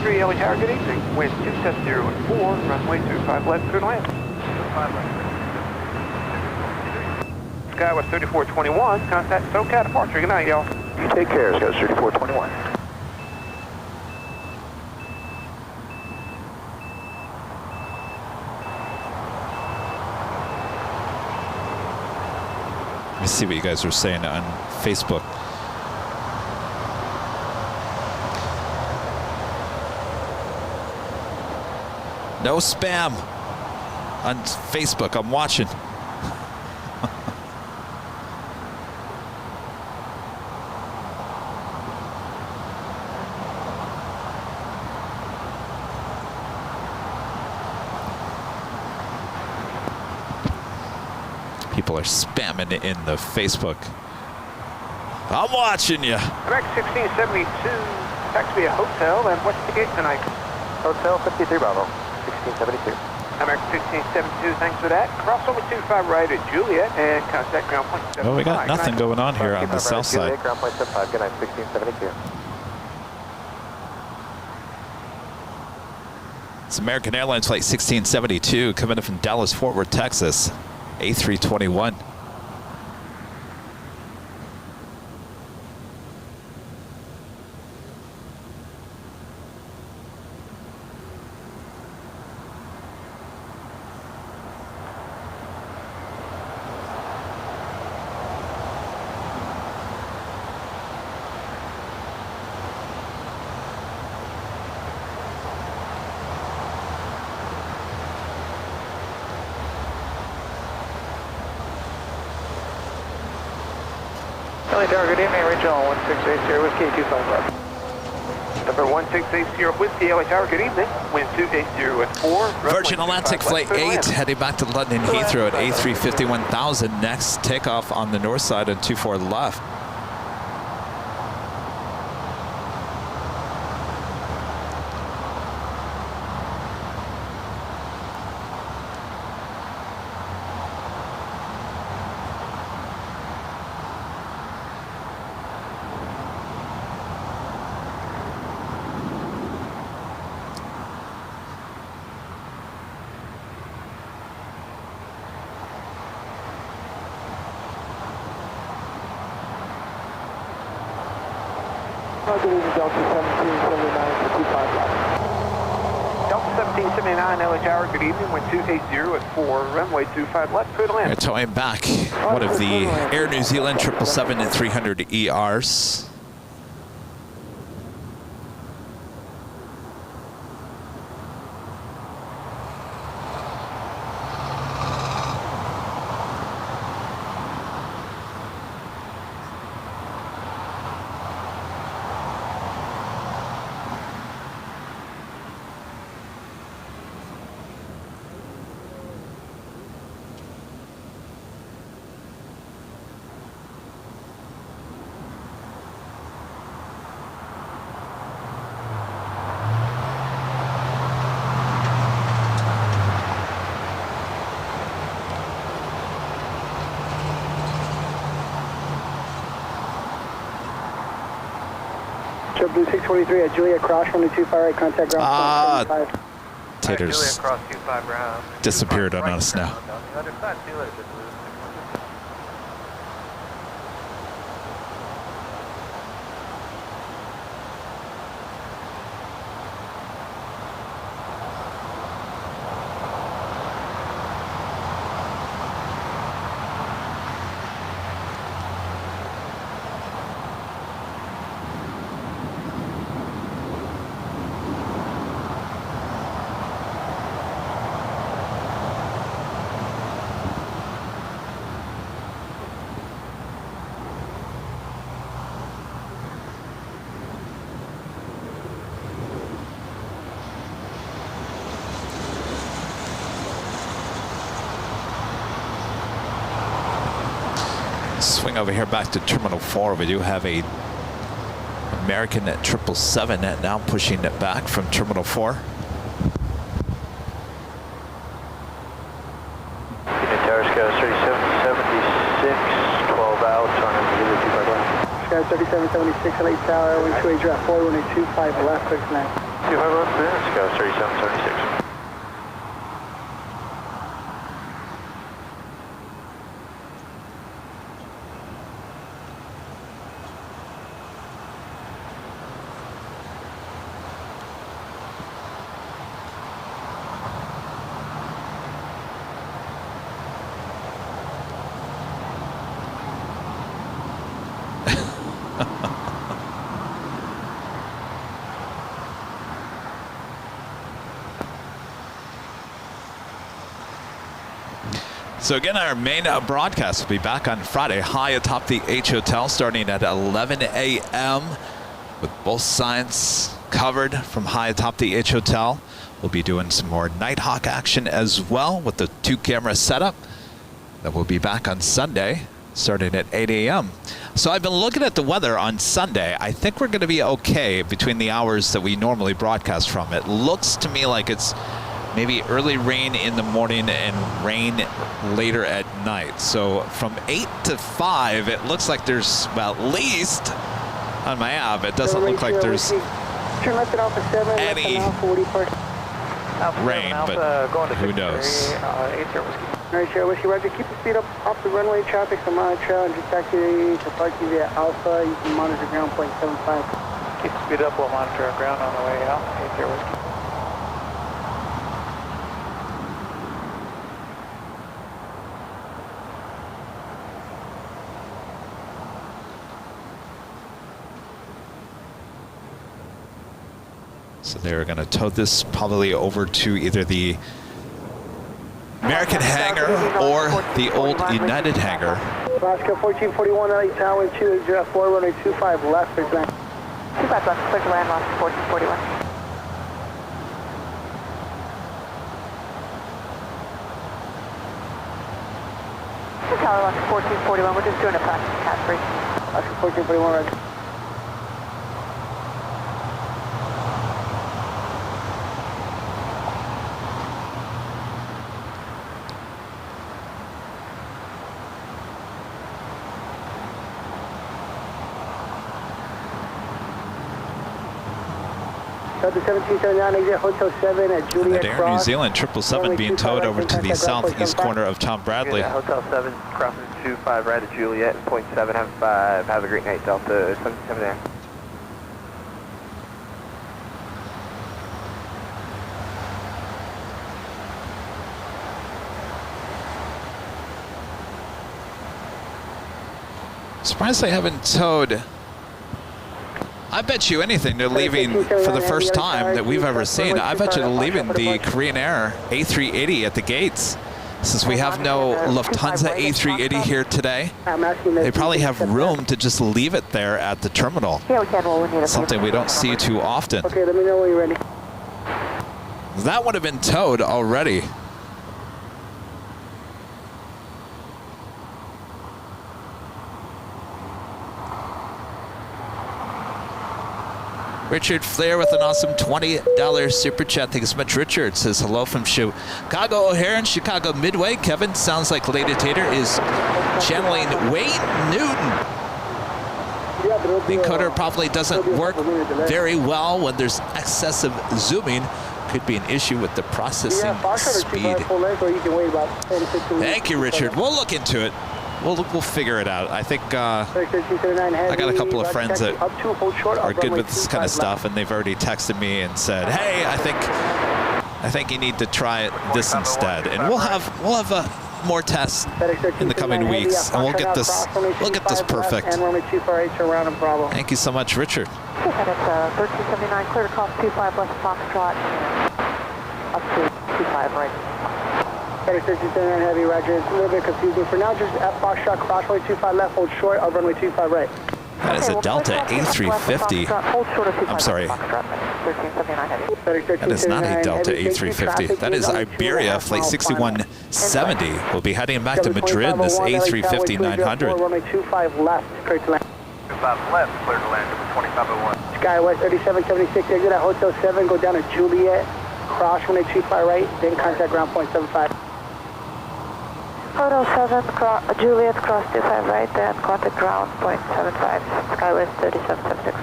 S2: LA Tower, good evening. Wind 270 at 4, runway 25 left, clear to land. Sky was 3421, contact SoCal departure. Good night, y'all.
S4: You take care, Sky 3421.
S3: Let me see what you guys are saying on Facebook. No spam on Facebook. I'm watching. People are spamming in the Facebook. I'm watching you.
S2: American 1672, Taxiway Hotel, and what's the gate tonight?
S4: Hotel 53 Bravo, 1672.
S2: American 1672, thanks for that. Cross over 25 right at Juliet and contact ground point 75.
S3: Oh, we got nothing going on here on the south side.
S4: Juliet, ground point 75, good night, 1672.
S3: It's American Airlines Flight 1672 coming in from Dallas, Fort Worth, Texas, A321.
S4: LA Tower, good evening, regional 1680, Whiskey 25 left.
S2: Number 1680 Whiskey, LA Tower, good evening. Wind 280 at 4.
S3: Virgin Atlantic Flight 8 heading back to London Heathrow at A351,000. Next takeoff on the north side and 24 left.
S9: Good evening, Delta 1779 for 25 left.
S2: Delta 1779, LA Tower, good evening. Wind 280 at 4. Runway 25 left, clear to land.
S3: We're towing back one of the Air New Zealand 777 and 300 ERs.
S9: Blue 643 at Juliet Cross, runway 25 right, contact ground point 75.
S3: Taters
S4: Cross 25 ground.
S3: disappeared on us now.
S4: On the other side, see you later, Blue 643.
S3: Swing over here back to Terminal 4. We do have a American at 777 now pushing it back from Terminal 4.
S4: Tower, Sky 3776, 12 out, on Juliet 25 left.
S9: Sky 3776 LA Tower, wind 28 draft 4, runway 25 left, clear to land.
S4: 25 left, Sky 3776.
S3: So again, our main broadcast will be back on Friday, high atop the H Hotel, starting at 11 a.m. with both signs covered from high atop the H Hotel. We'll be doing some more Nighthawk action as well with the 2-camera setup. Then we'll be back on Sunday, starting at 8 a.m. So I've been looking at the weather on Sunday. I think we're going to be okay between the hours that we normally broadcast from. It looks to me like it's maybe early rain in the morning and rain later at night. So from 8 to 5, it looks like there's, well, at least on my app, it doesn't look like there's any rain, but who knows?
S9: Alright, Sierra Whiskey, Roger. Keep the speed up off the runway. Traffic's a mile trail and just taxi to parking via Alpha. You can monitor ground point 75.
S4: Keep the speed up, we'll monitor our ground on the way out. 80 Whiskey.
S3: So they're going to tow this probably over to either the American hangar or the old United hangar.
S9: Alaska 1441, LA Tower 2804, runway 25 left, clear to land.
S10: 25 left, clear to land, Alaska 1441. Tower Alaska 1441, we're just doing a practice cat free.
S9: Alaska 1441, Roger. The 1779 exit Hotel 7 at Juliet
S3: Air
S9: Cross.
S3: New Zealand 777 being towed over to the southeast corner of Tom Bradley.
S4: Yeah, Hotel 7, crossing 25 right at Juliet, and point 7, have a great night, Delta 779.
S3: Surprised they haven't towed. I bet you anything they're leaving for the first time that we've ever seen. I bet you they're leaving the Korean Air A380 at the gates. Since we have no Lufthansa A380 here today, they probably have room to just leave it there at the terminal. Something we don't see too often.
S9: Okay, let me know when you're ready.
S3: That would have been towed already. Richard Flair with an awesome $20 super chat. Thanks so much, Richard. Says hello from Chicago O'Hare and Chicago Midway. Kevin, sounds like Lady Tater is channeling Wayne Newton. The encoder probably doesn't work very well when there's excessive zooming. Could be an issue with the processing speed. Thank you, Richard. We'll look into it. We'll figure it out. I think I got a couple of friends that are good with this kind of stuff, and they've already texted me and said, "Hey, I think you need to try this instead." And we'll have more tests in the coming weeks, and we'll get this perfect. Thank you so much, Richard.
S10: That's 1379, clear to cross 25 left Foxtrot, up to 25 right.
S9: 1379 heavy, Roger. It's a little bit confusing. For now, just at Foxtrot, cross runway 25 left, hold short of runway 25 right.
S3: That is a Delta A350. I'm sorry. That is not a Delta A350. That is Iberia Flight 6170. We'll be heading back to Madrid in this A350-900.
S9: Runway 25 left, clear to land.
S4: 25 left, clear to land, 2501.
S9: Skywest 3776, exit at Hotel 7, go down to Juliet, cross runway 25 right, then contact ground point 75.
S10: Hotel 7, Juliet, cross 25 right, then contact ground point 75, Skywest 3776.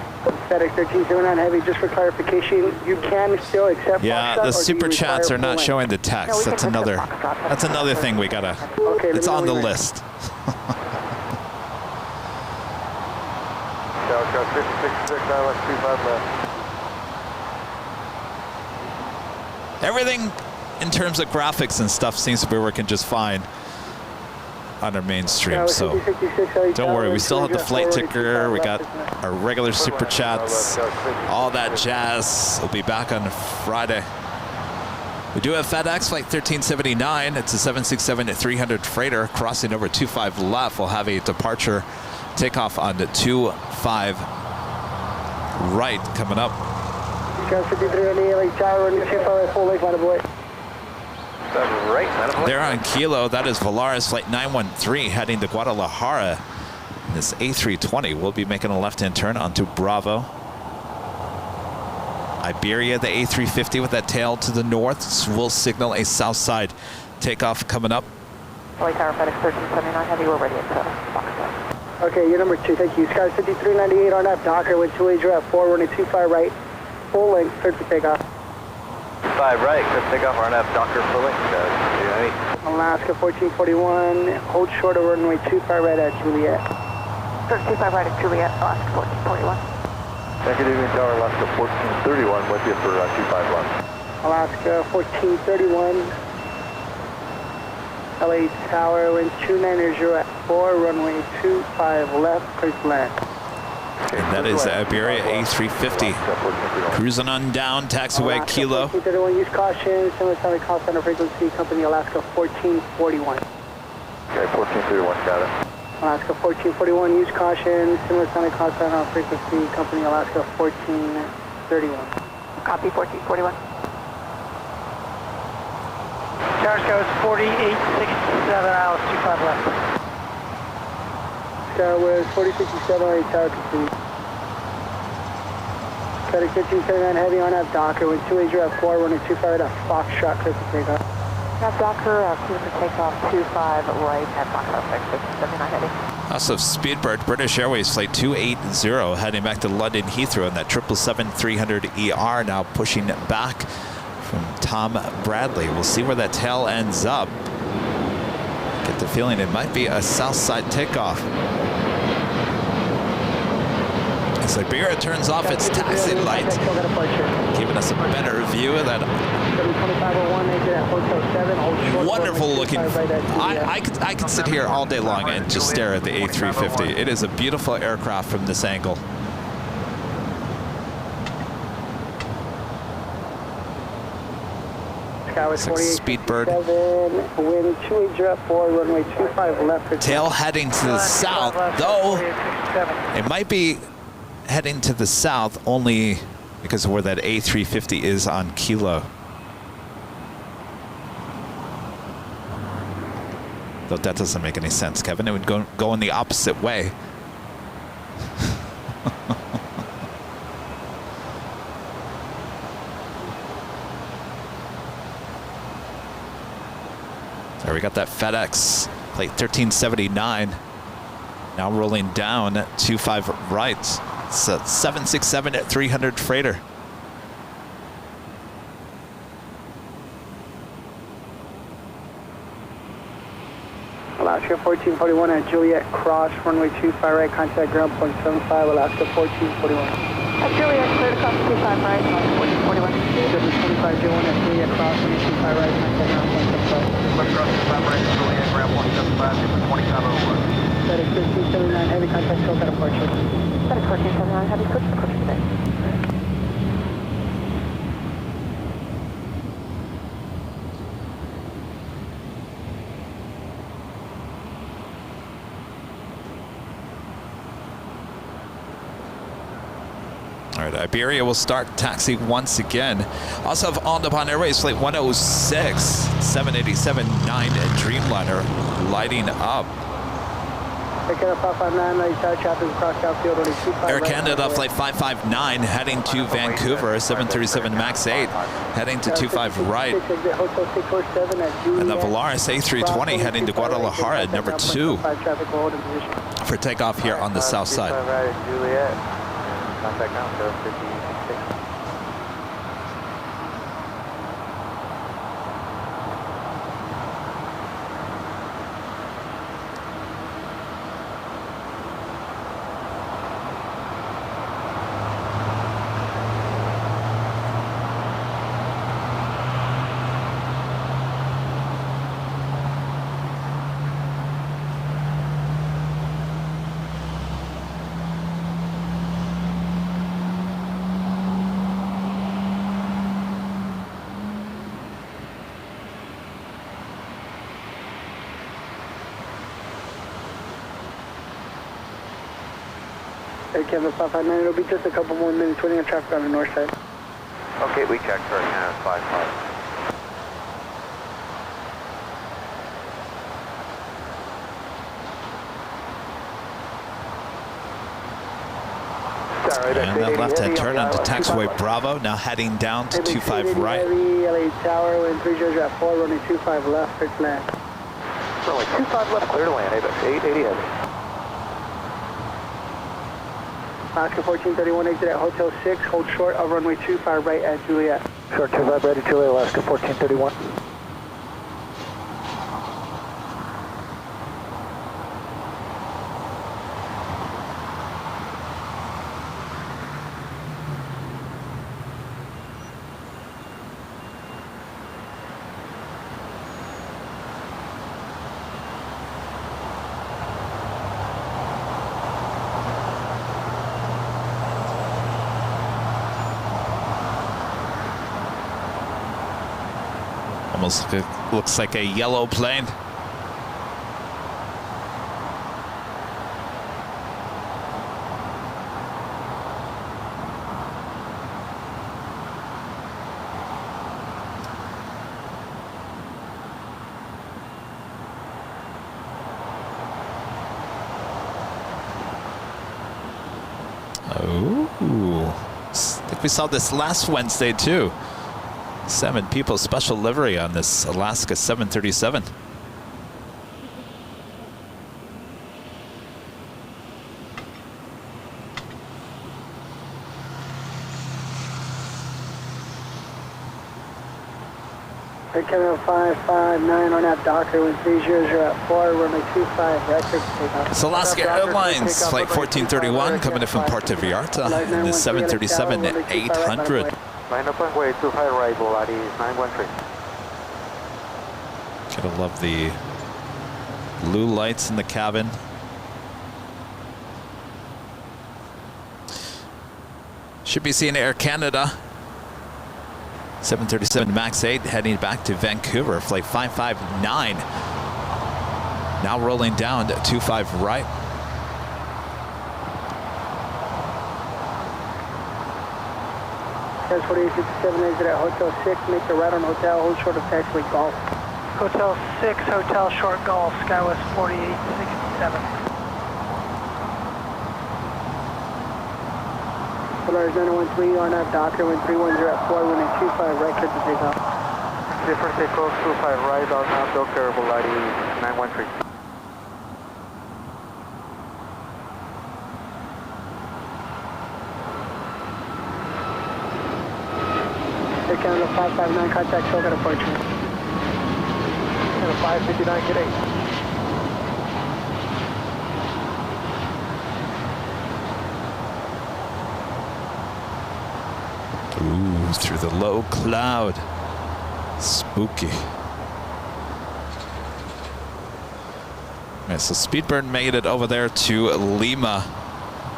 S9: FedEx 1379 heavy, just for clarification, you can still accept.
S3: Yeah, the super chats are not showing the text. That's another thing we gotta. Okay, it's on the list.
S6: Delta 56, ILS 25 left.
S3: Everything in terms of graphics and stuff seems to be working just fine on our mainstream, so don't worry. We still have the flight ticker. We got our regular super chats, all that jazz. We'll be back on Friday. We do have FedEx Flight 1379. It's a 767-300 freighter crossing over 25 left. We'll have a departure takeoff on the 25 right coming up.
S4: Right,
S3: There on Kilo, that is Volaris Flight 913 heading to Guadalajara. This A320 will be making a left-hand turn onto Bravo. Iberia, the A350 with that tail to the north, will signal a south side takeoff coming up.
S10: LA Tower FedEx 1379 Heavy, we're ready at Foxtrot.
S9: Okay, you're number 2, thank you. Sky 5398 RNAV, Docker with 2 direct 4, running 25 right, full length, cleared for takeoff.
S4: 5 right, clear takeoff, RNAV, Docker full length, 298.
S9: Alaska 1441, hold short of runway 25 right at Juliet.
S10: 25 right at Juliet, Alaska 1441.
S4: Thank you, Union Tower, Alaska 1431, with you for 25 left.
S9: Alaska 1431, LA Tower, wind 290 at 4, runway 25 left, clear to land.
S3: And that is Iberia A350 cruising on down, taxiway
S9: Alaska
S3: Kilo.
S9: 1431, use caution, simultaneous call center frequency, company Alaska 1441.
S4: Okay, 1431, got it.
S9: Alaska 1441, use caution, simultaneous call center frequency, company Alaska 1431.
S10: Copy 1441.
S9: Tower Sky was 4867, hours 25 left. Sky was 4067, LA Tower complete. FedEx 1579 Heavy on that Docker with 2 direct 4, running 25 right at Foxtrot, clear for takeoff.
S10: Nav Docker, clear for takeoff 25 right at Foxtrot FedEx 1579 Heavy.
S3: Also, Speedbird British Airways flight 280 heading back to London Heathrow, and that 777-300ER now pushing back from Tom Bradley. We'll see where that tail ends up. Get the feeling it might be a south side takeoff. As Iberia turns off its taxi light, giving us a better view of that wonderful looking. I could sit here all day long and just stare at the A350. It is a beautiful aircraft from this angle.
S9: It's like
S3: Speedbird.
S9: Wind 280 runway 25 left.
S3: Tail heading to the south, though it might be heading to the south only because of where that A350 is on Kilo. Though that doesn't make any sense, Kevin. It would go in the opposite way. There we got that FedEx plate 1379. Now rolling down 25 right. It's a 767 at 300 freighter.
S9: Alaska 1441 at Juliet Cross, runway 25 right, contact ground point 75, Alaska 1441.
S10: At Juliet, clear to cross 25 right, 1441.
S9: 725 J1 at Juliet Cross, runway 25 right, contact ground point 75.
S4: Left cross 25 right, Juliet, ground point 75, 2501.
S9: FedEx 1379 Heavy, contact SoCal departure.
S10: FedEx 1479 Heavy, switch to approach today.
S3: All right, Iberia will start taxi once again. Also have All Nippon Airways flight 106, 787-9 Dreamliner lighting up. Air Canada flight 559 heading to Vancouver, 737 MAX 8 heading to 25 right. And the Volaris A320 heading to Guadalajara at number 2 for takeoff here on the south side.
S4: Contact now, 56.
S9: Air Canada 559, it'll be just a couple more minutes waiting on traffic on the north side.
S4: Okay, we checked for Air Canada 55.
S3: And that left-hand turn onto Taxiway Bravo, now heading down to 25 right.
S9: Heavy, LA Tower, wind 30 at 4, running 25 left, clear to land.
S4: Runway 25 left, clear to land, ABEX 880 heavy.
S9: Oscar 1431, exit at Hotel 6, hold short of runway 25 right at Juliet.
S4: Short 25 right at Juliet, Alaska 1431.
S3: Almost looks like a yellow plane. Oh, I think we saw this last Wednesday too. 7 people special livery on this Alaska 737.
S9: Kevin 559 on that Docker, wind 300 at 4, runway 25 right, clear to takeoff.
S3: It's Alaska Airlines flight 1431 coming in from Puerto Vallarta in the 737-800.
S4: Line up runway 25 right, Volaris 913.
S3: Gotta love the blue lights in the cabin. Should be seeing Air Canada 737 MAX 8 heading back to Vancouver, flight 559. Now rolling down to 25 right.
S9: There's 4857 exit at Hotel 6, make the right on Hotel, hold short of Taxiway Golf. Hotel 6, Hotel Short Golf, Skywest 4867. Polaris 913 on that Docker, wind 310 at 4, running 25 right, clear to takeoff.
S4: Different takeoff 25 right on that Docker, Volaris 913.
S9: Air Canada 559, contact Soga departure.
S4: Canada 559, get 8.
S3: Ooh, through the low cloud. Spooky. Right, so Speedbird made it over there to Lima.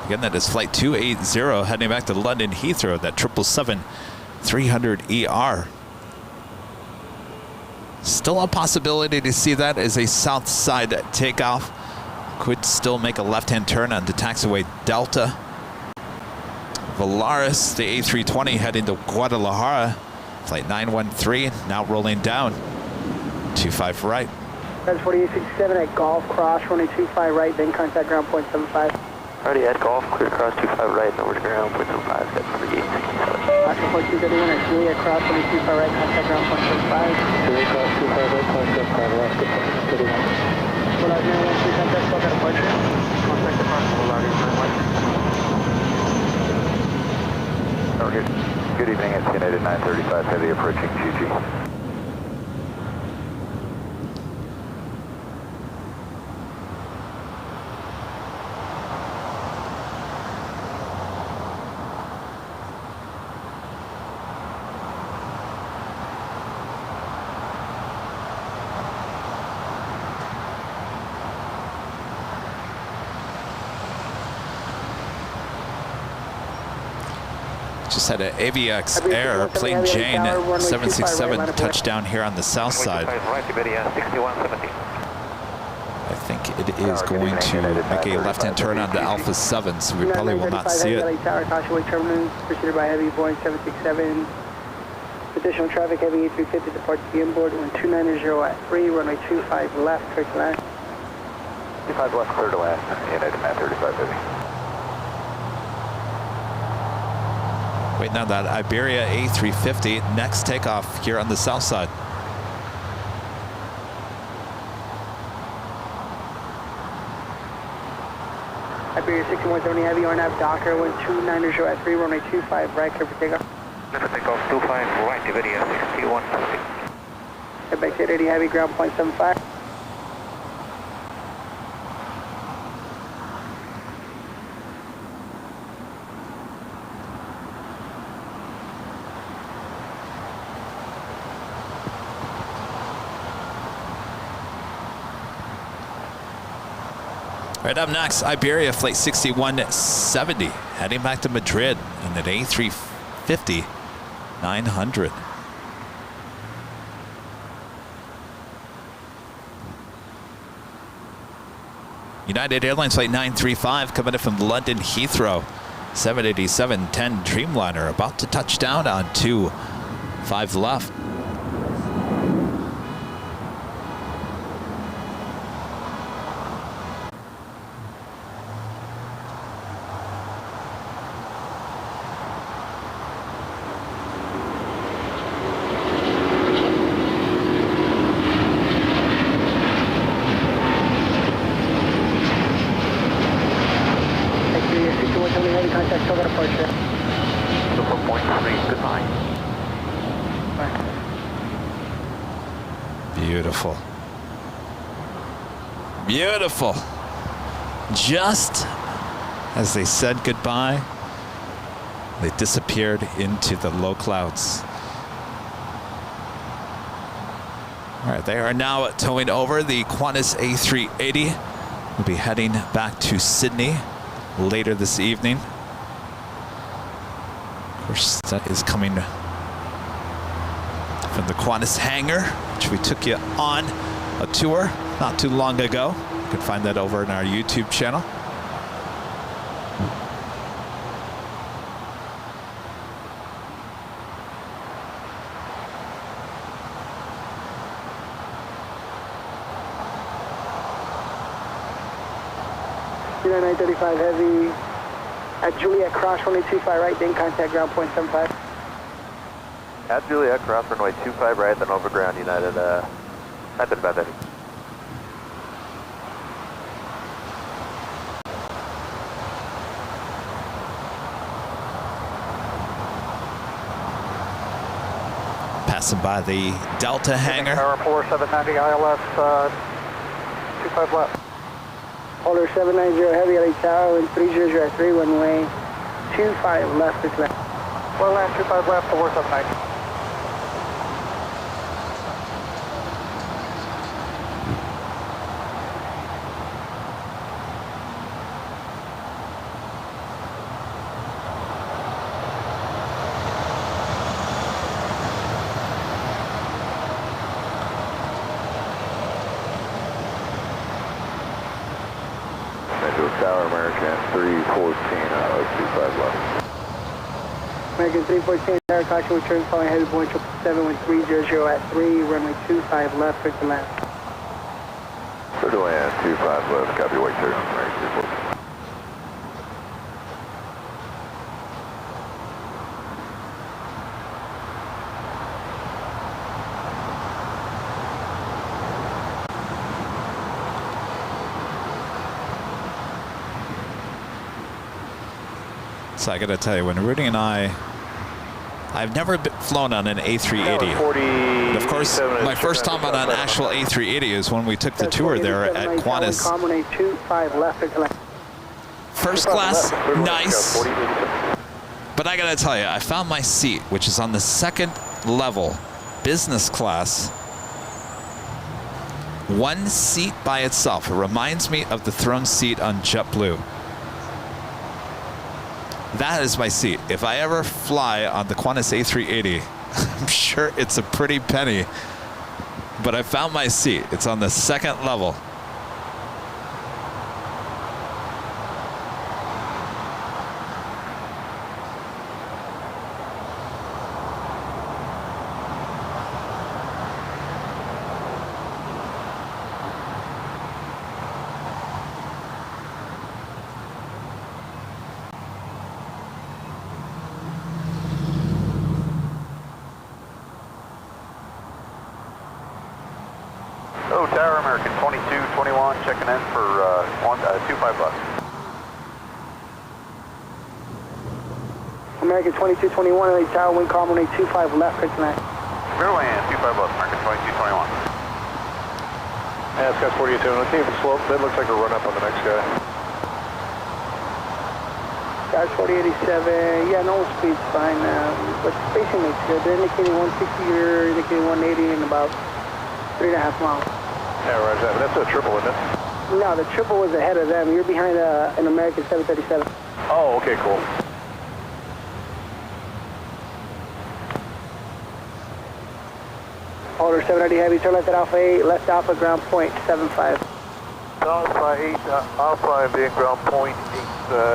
S3: Again, that is flight 280 heading back to London Heathrow, that 777-300ER. Still a possibility to see that as a south side takeoff. Could still make a left-hand turn onto Taxiway Delta. Volaris, the A320 heading to Guadalajara. Flight 913 now rolling down. 25 right.
S9: That's 4867 at Golf Cross, running 25 right, then contact ground point 75.
S4: Already at Golf, clear cross 25 right, and over to ground point 75, set number 867.
S9: Oscar 4231 at Juliet Cross, running 25 right, contact ground point 75.
S4: Juliet cross 25 right, contact ground Alaska 4231.
S9: Polaris 913, contact Soga departure.
S4: Contact departure, Volaris 913. Good evening, it's United 935 Heavy approaching GG.
S3: Just had an AVX Air Plane Jane 767 touchdown here on the south side. I think it is going to make a left-hand turn onto Alpha 7, so we probably will not see it.
S9: LA Tower, Taxiway Terminal, preceded by heavy Boeing 767. Additional traffic, heavy A350 departs the inboard, wind 290 at 3, runway 25 left, clear to land.
S4: 25 left, clear to land, United 935 Heavy.
S3: Waiting on that Iberia A350. Next takeoff here on the south side.
S9: Iberia 6170 Heavy, RNAV Docker, 129 at 3, runway 25 right, clear for takeoff.
S4: Clear for takeoff, 25 right, Iberia 6170.
S9: Head back to 80 Heavy, ground point 75.
S3: Right up next, Iberia Flight 6170, heading back to Madrid in an A350-900. United Airlines Flight 935 coming in from London Heathrow. 787-10 Dreamliner about to touch down on 25 left. Beautiful. Beautiful. Just as they said goodbye, they disappeared into the low clouds. All right, they are now towing over the Qantas A380. We'll be heading back to Sydney later this evening. Of course, that is coming from the Qantas hangar, which we took you on a tour not too long ago. You can find that over in our YouTube channel.
S9: United 935 Heavy at Juliet Cross, runway 25 right, then contact ground point 75.
S4: At Juliet Cross, runway 25 right, then over ground United 935 Heavy.
S3: Passing by the Delta hangar.
S4: Tower 4790 ILS 25 left.
S9: Holder 790 Heavy, LA Tower, and 300 at 3, runway 25 left is left.
S4: Well, land 25 left, 4790.
S9: American 314, Tower caution, return calling heavy Boeing 777 at 3, runway 25 left, clear to land.
S4: Clear to land, 25 left, copy, wait there, right, 314.
S3: So I gotta tell you, when Rudy and I've never flown on an A380. Of course, my first time on an actual A380 is when we took the tour there at Qantas. First class, nice. But I gotta tell you, I found my seat, which is on the second level, business class. One seat by itself. It reminds me of the throne seat on JetBlue. That is my seat. If I ever fly on the Qantas A380, I'm sure it's a pretty penny, but I found my seat. It's on the second level.
S4: 2021, checking in for 25 left.
S9: American 2221, LA Tower, wind calm, runway 25 left, clear tonight.
S4: Clearly in 25 left, American 2221.
S6: Yeah, it's got 42. Let's see if it's slope. That looks like a run up on the next guy.
S9: Guys 4087, yeah, no speed's fine, but spacing looks good. They're indicating 160, you're indicating 180 in about 3.5 miles.
S6: Yeah, roger that. But that's a triple, isn't it?
S9: No, the triple was ahead of them. You're behind an American 737.
S6: Oh, okay, cool.
S9: Order 790 Heavy, turn left at Alpha 8, left Alpha, ground point 75.
S4: Alpha 8, Alpha being ground point 8.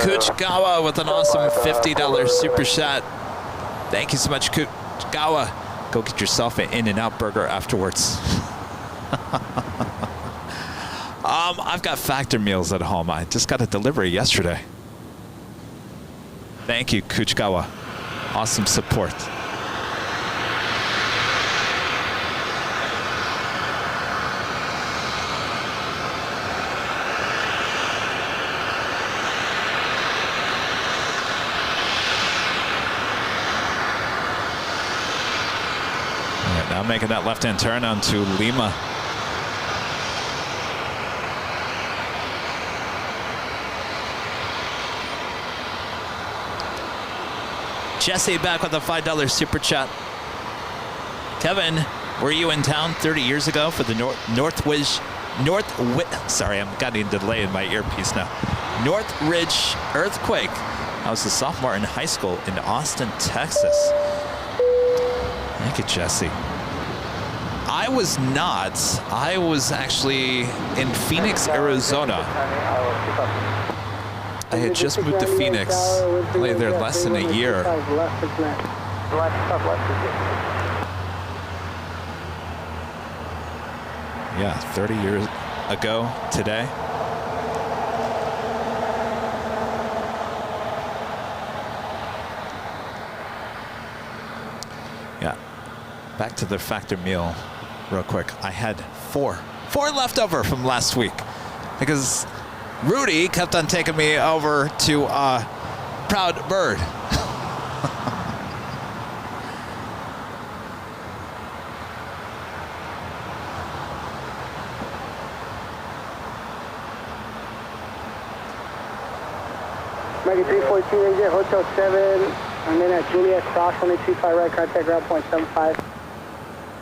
S3: Kuchgawa with an awesome $50 super chat. Thank you so much, Kuchgawa. Go get yourself an In-N-Out burger afterwards. I've got factor meals at home. I just got a delivery yesterday. Thank you, Kuchgawa. Awesome support. Now making that left-hand turn onto Lima. Jesse back with a $5 super chat. Kevin, were you in town 30 years ago for the sorry, I'm getting a delay in my earpiece now. Northridge earthquake. I was a sophomore in high school in Austin, Texas. Thank you, Jesse. I was not. I was actually in Phoenix, Arizona. I had just moved to Phoenix. Lay there less than a year. Yeah, 30 years ago today. Yeah. Back to the factor meal real quick. I had four left over from last week because Rudy kept on taking me over to Proud Bird.
S9: American 342 exit, Hotel 7, and then at Juliet, cross 125 right, contact ground point 75.
S4: All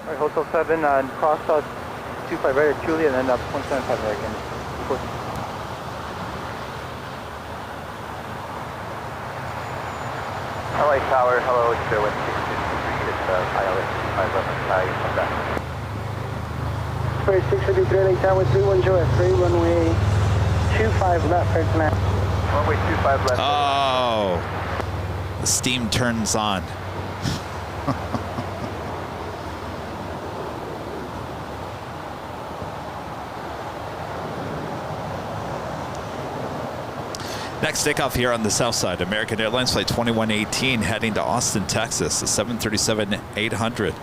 S4: right, Hotel 7, cross 25 right at Juliet, and then 0.75 right again. LA Tower, hello, it's Wind 653, it's ILS 511, come back.
S9: 653 LA Tower, 310 at 3, runway 25 left, clear tonight.
S4: Runway 25 left.
S3: Oh, the steam turns on. Next takeoff here on the south side, American Airlines flight 2118 heading to Austin, Texas, the 737-800.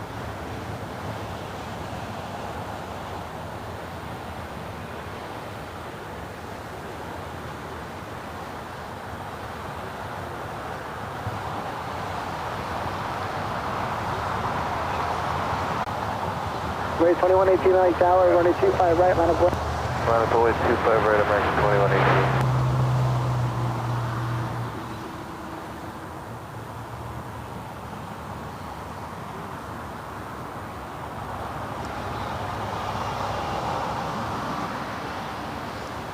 S9: Runway 2118 LA Tower, runway 25 right, line of boy.
S4: Line of boys 25 right, American 2118.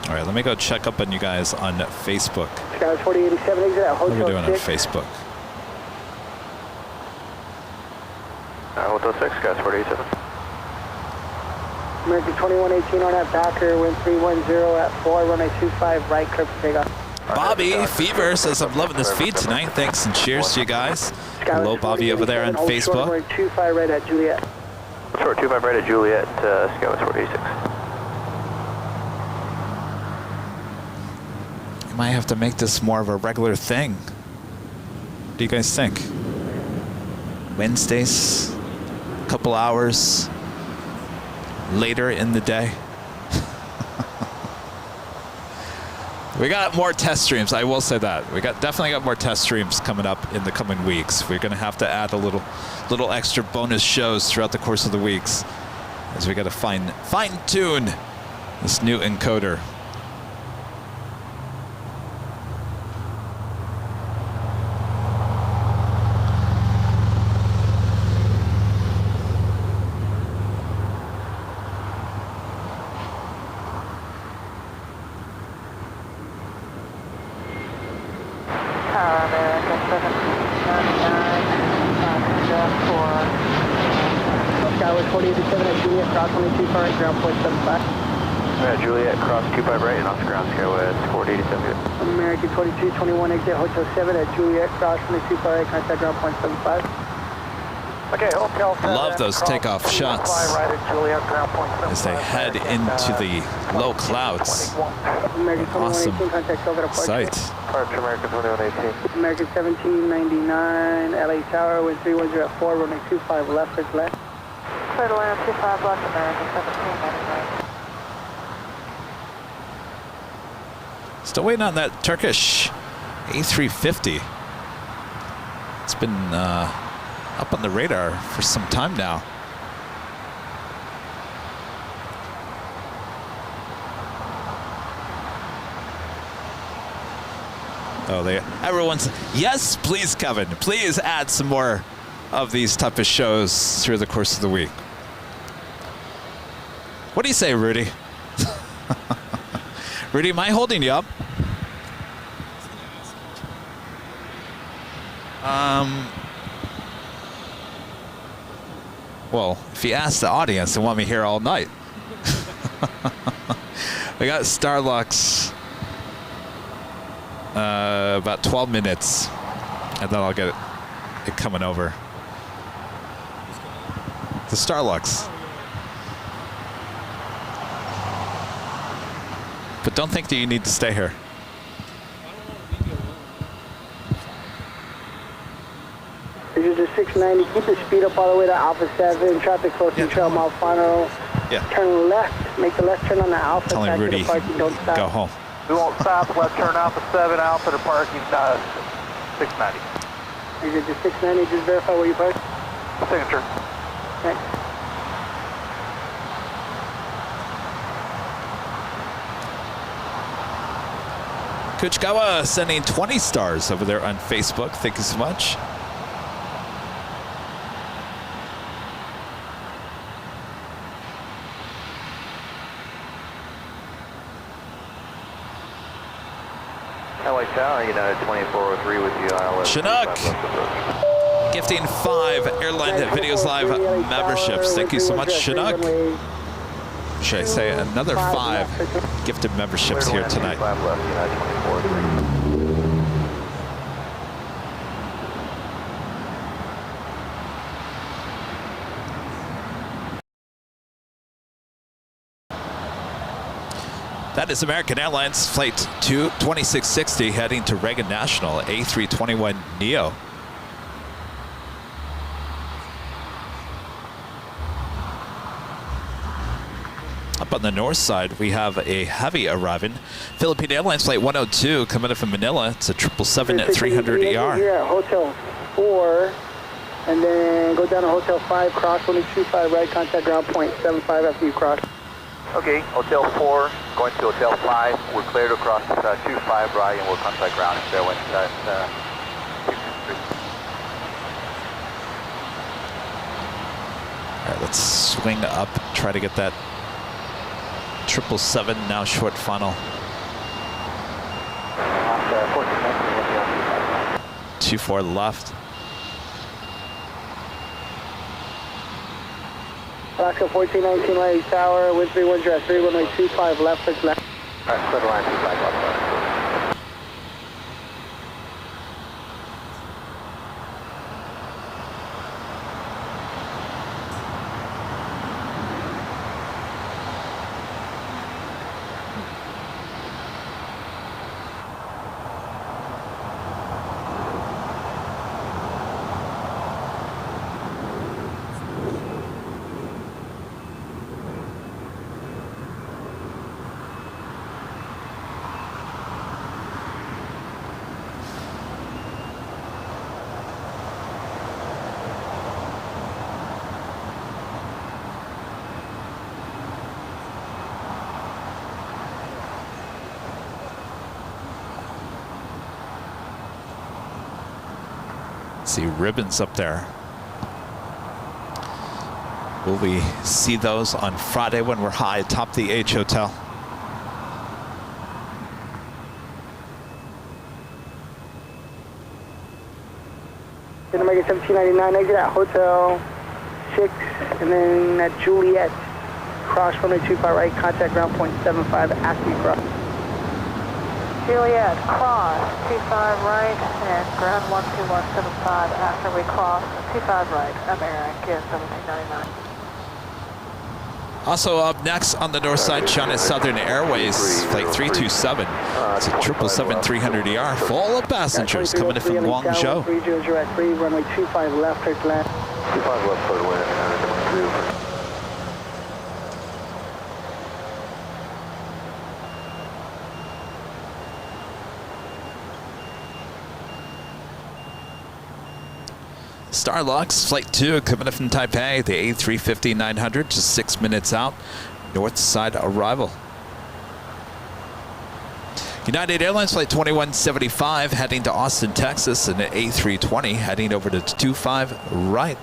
S3: All right, let me go check up on you guys on Facebook.
S9: Sky 4087 exit at
S3: What are
S9: Hotel
S3: we doing
S9: 6.
S3: on Facebook?
S4: Hotel 6, Sky 4087.
S9: American 2118 on that backer, wind 310 at 4, runway 25 right, clear for takeoff.
S3: Bobby Fever says, I'm loving this feed tonight. Thanks and cheers to you guys. Hello, Bobby, over there on Facebook.
S9: Runway 25 right at Juliet.
S4: Short 25 right at Juliet, Skywest 486.
S3: You might have to make this more of a regular thing. What do you guys think? Wednesdays, a couple hours later in the day. We got more test streams. I will say that we definitely got more test streams coming up in the coming weeks. We're going to have to add a little extra bonus shows throughout the course of the weeks, as we got to fine tune this new encoder.
S4: Juliet, cross 25 right and off the ground Skyway at 4887.
S9: American 2221, exit Hotel 7 at Juliet, cross 25 right, contact ground point 75.
S4: Okay, Hotel 7.
S3: Love those takeoff shots
S4: right at Juliet, ground point 75.
S3: as they head into the low clouds.
S9: American
S3: Awesome
S9: 2118, contact over departure.
S3: sight.
S4: Departure American 2118.
S9: American 1799, LA Tower, wind 310 at 4, runway 25 left, is left.
S10: Clear to land 25 left, American 1799.
S3: Still waiting on that Turkish A350. It's been up on the radar for some time now. Oh, everyone's, yes, please, Kevin, please add some more of these type of shows through the course of the week. What do you say, Rudy? Rudy, am I holding you up? Well, if you ask the audience, they want me here all night. We got Starlux about 12 minutes, and then I'll get it coming over. The Starlux. But don't think that you need to stay here.
S9: This is the 690. Keep the speed up all the way to Alpha 7. Traffic close to Trail Malfano.
S3: Yeah.
S9: Turn left. Make the left turn on the Alpha.
S3: Telling Rudy,
S9: don't stop.
S3: go home.
S4: We won't stop. Left turn Alpha 7, Alpha to parking 690.
S9: Is it the 690? Just verify where you parked.
S4: Signature.
S9: Okay.
S3: Kuchikawa sending 20 stars over there on Facebook. Thank you so much.
S4: LA Tower, United 2403 with you, ILS.
S3: Chinook gifting 5 Airline Videos Live memberships. Thank you so much, Chinook. Should I say another 5 gifted memberships here tonight. That is American Airlines Flight 2660 heading to Reagan National, A321neo. Up on the north side, we have a heavy arriving. Philippine Airlines Flight 102 coming in from Manila. It's a 777 at 300 ER.
S9: Here at Hotel 4, and then go down to Hotel 5, cross 125 right, contact ground point 75 after you cross.
S4: Okay, Hotel 4, going to Hotel 5. We're cleared to cross 25 right, and we'll contact ground if they're winning that.
S3: All right, let's swing up, try to get that 777 now short funnel. 24 left.
S9: Alaska 1419 LA Tower, wind 310 at 3, runway 25 left, is left.
S4: All right, clear to line 25 left.
S3: See ribbons up there. Will we see those on Friday when we're high atop the H Hotel?
S9: American 1799, exit at Hotel 6, and then at Juliet, cross runway 25 right, contact ground point 75 after you cross.
S10: Juliet, cross 25 right, and ground 12175 after we cross 25 right, American 1799.
S3: Also up next on the north side, China Southern Airways, flight 327. It's a 777-300ER, full of passengers coming in from Guangzhou.
S9: 300 at 3, runway 25 left, clear to land.
S4: 25 left, clear to land.
S3: Starlux, flight 2, coming in from Taipei, the A350-900, just 6 minutes out, north side arrival. United Airlines flight 2175 heading to Austin, Texas, and an A320 heading over to 25 right.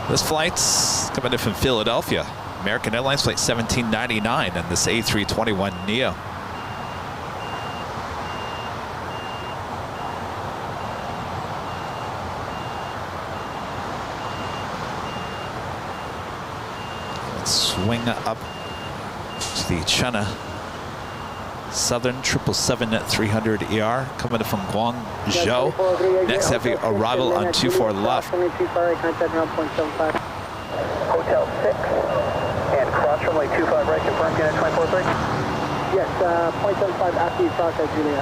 S3: This flight's coming in from Philadelphia. American Airlines flight 1799 and this A321neo. Let's swing up to the China Southern 777-300ER coming from Guangzhou. Next heavy arrival on 24 left.
S4: Hotel 6. And cross runway 25 right, confirm unit 24-3?
S9: Yes, 0.75 after you cross at Juliet.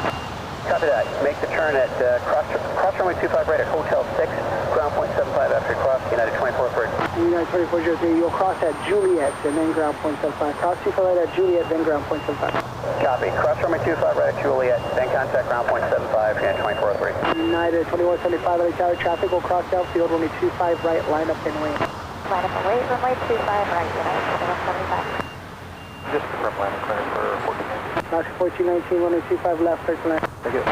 S4: Copy that. Make the turn at cross runway 25 right at Hotel 6, ground point 75 after you cross, United 24-3.
S9: United 2403, you'll cross at Juliet and then ground point 75. Cross 25 right at Juliet, then ground point 75.
S4: Copy. Cross runway 25 right at Juliet, then contact ground point 75, United 2403.
S9: United 2175, LA Tower, traffic will cross outfield, runway 25 right, line up and wait.
S10: Line up and wait, runway 25 right, United 2175.
S4: Just confirm landing clearance for 1419.
S9: Cross 1419, runway 25 left, clear to land.
S4: Thank you.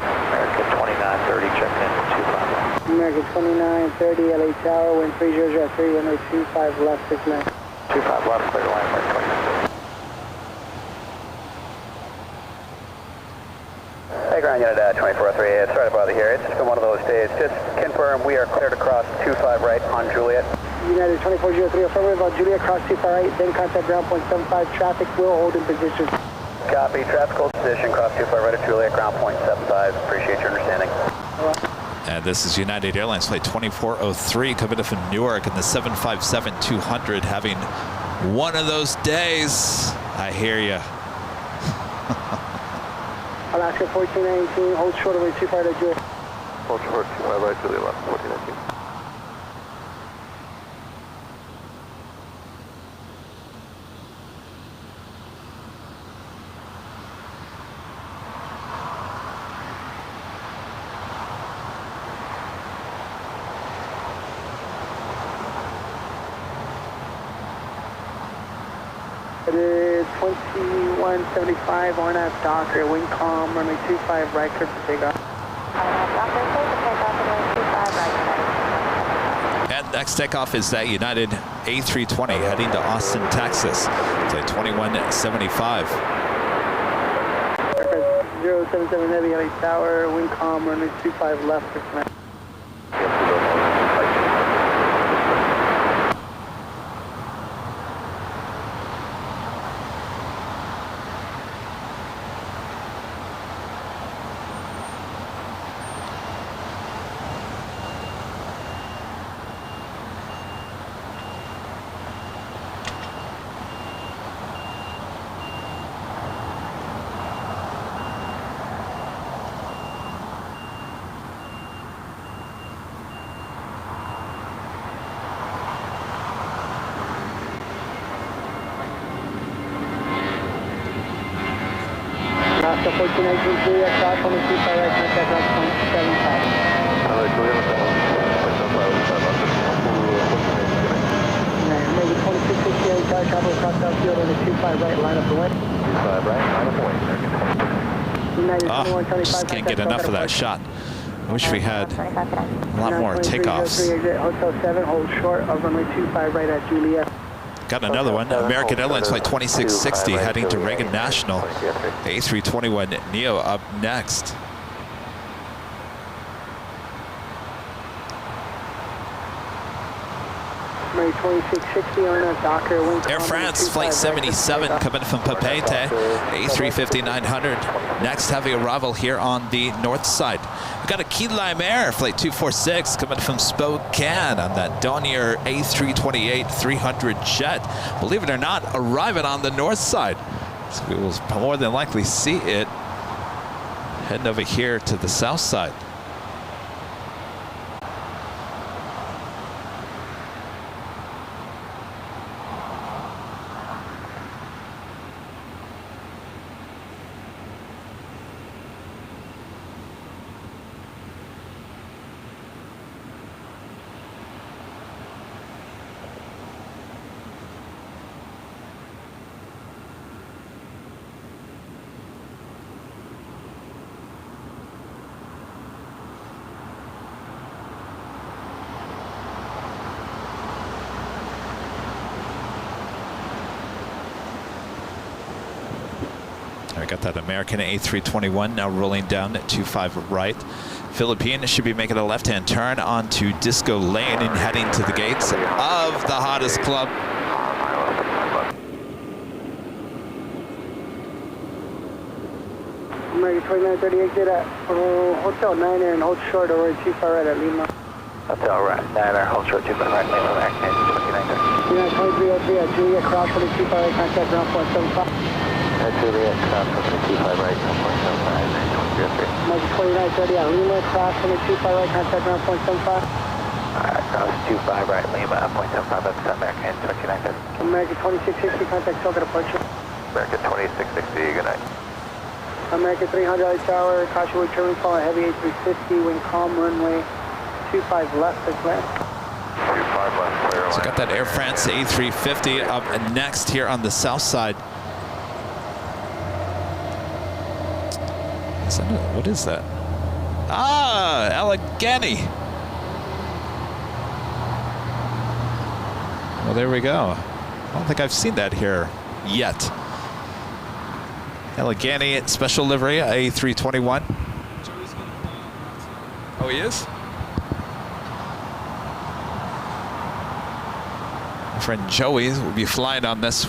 S4: American 2930, check in 25 left.
S9: American 2930, LA Tower, wind 300 at 3, runway 25 left, clear to land.
S4: 25 left, clear to land, American 2930. Hey, ground unit 2403, sorry to bother here. It's just been one of those days. Just confirm we are clear to cross 25 right on Juliet.
S9: United 2403, affirmative on Juliet, cross 25 right, then contact ground point 75. Traffic will hold in position.
S4: Copy. Traffic hold position, cross 25 right at Juliet, ground point 75. Appreciate your understanding.
S3: And this is United Airlines flight 2403 coming in from Newark in the 757-200, having one of those days. I hear you.
S9: Alaska 1419, hold short of 25 right at Juliet.
S4: Hold short, 25 right, Juliet left, 1419.
S9: It is 2175 RNAV Docker, wind calm, runway 25 right, clear for takeoff.
S10: RNAV Docker, clear for takeoff, runway 25 right, United.
S3: And next takeoff is that United A320 heading to Austin, Texas. Flight 2175.
S9: 077 Heavy, LA Tower, wind calm, runway 25 left, clear for land. Alaska 1419, Juliet, cross 25 right, contact ground point 75. Maybe 2668, tower travel across Southfield on the 25 right, line up the way.
S4: 25 right, line up the way.
S3: Just can't get enough of that shot. I wish we had a lot more takeoffs.
S9: Hotel 7, hold short of runway 25 right at Juliet.
S3: Got another one. American Airlines flight 2660 heading to Reagan National. The A321neo up next. Air France flight 77 coming from Papeete, A350-900. Next heavy arrival here on the north side. We've got a Key Lime Air flight 246 coming from Spokane on that Dornier A328-300 jet. Believe it or not, arriving on the north side. So we will more than likely see it heading over here to the south side. I got that American A321 now rolling down at 25 right. Philippine should be making a left-hand turn onto Disco Lane and heading to the gates of the hottest club.
S9: American 2938, get at Hotel 9 and hold short over 25 right at Lima.
S4: Hotel right, 9 hold short 25 right, Lima, American 29.
S9: United 2303 at Juliet, cross for the 25 right, contact ground point 75.
S4: Juliet, cross for the 25 right, 1.75, 2303.
S9: American 2930 at Lima, cross for the 25 right, contact ground point 75.
S4: Cross 25 right, Lima, 0.75, that's American 2930.
S9: American 2660, contact Soka departure.
S4: American 2660, good night.
S9: American 300 right tower, caution with trimming, following heavy A350, wind calm, runway 25 left, as planned.
S4: 25 left, clear.
S3: So got that Air France A350 up next here on the south side. What is that? Ah, Allegheny. Well, there we go. I don't think I've seen that here yet. Allegheny special livery, A321. Oh, he is? My friend Joey will be flying on this.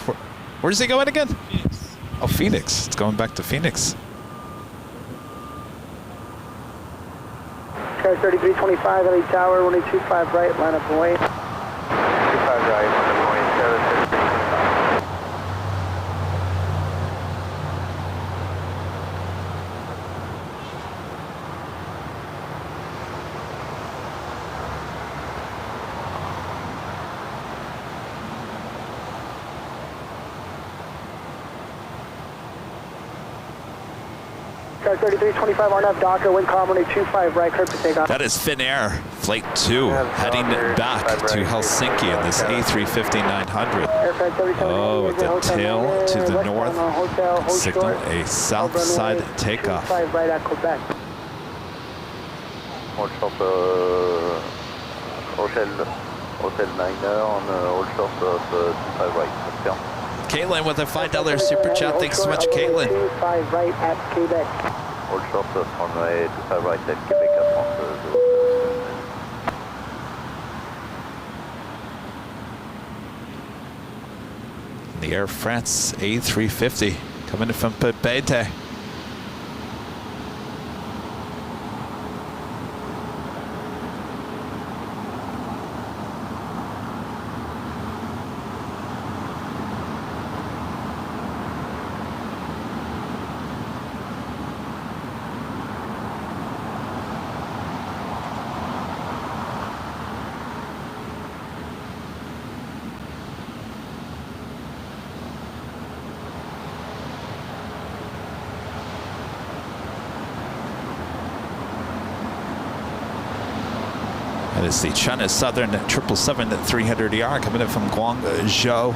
S3: Where's he going again?
S8: Phoenix.
S3: Oh, Phoenix. It's going back to Phoenix.
S9: Car 3325, LA Tower, 125 right, line up away.
S4: 25 right, 1.7.
S9: Car 3325, RNAV Docker, wind calm, 125 right, curve to takeoff.
S3: That is Finnair Flight 2 heading back to Helsinki in this A350-900. Oh, with the tail to the north, signal a south side takeoff.
S9: 25 right at Quebec.
S4: Hold short, Hotel 9 on hold short 25 right, that's down.
S3: Caitlin with a $5 super chat. Thanks so much, Caitlin.
S9: 25 right at Quebec.
S4: Hold short runway 25 right at Quebec à France.
S3: The Air France A350 coming from Papeete. That is the China Southern 777-300ER coming in from Guangzhou.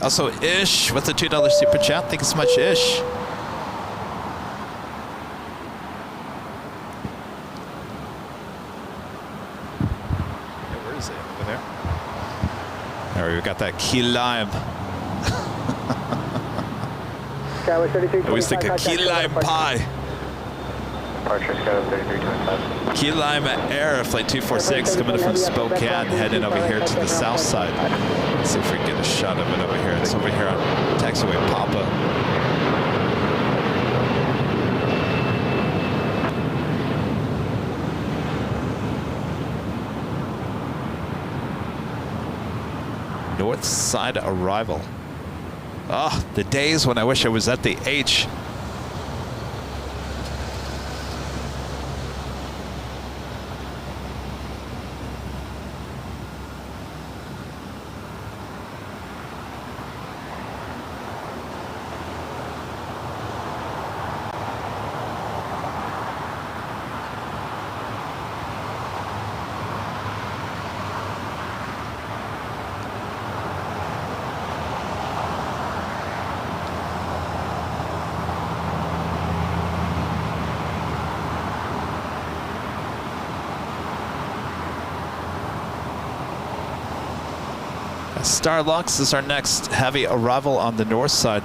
S3: Also, Ish with the $2 super chat. Thank you so much, Ish. Where is it? Over there? There, we've got that key lime. I always think of key lime pie.
S4: Departure Skyline 3325.
S3: Key Lime Air, flight 246, coming in from Spokane, heading over here to the south side. Let's see if we can get a shot of it over here. It's over here on Taxiway Papa. North side arrival. Oh, the days when I wish I was at the H. Starlux is our next heavy arrival on the north side.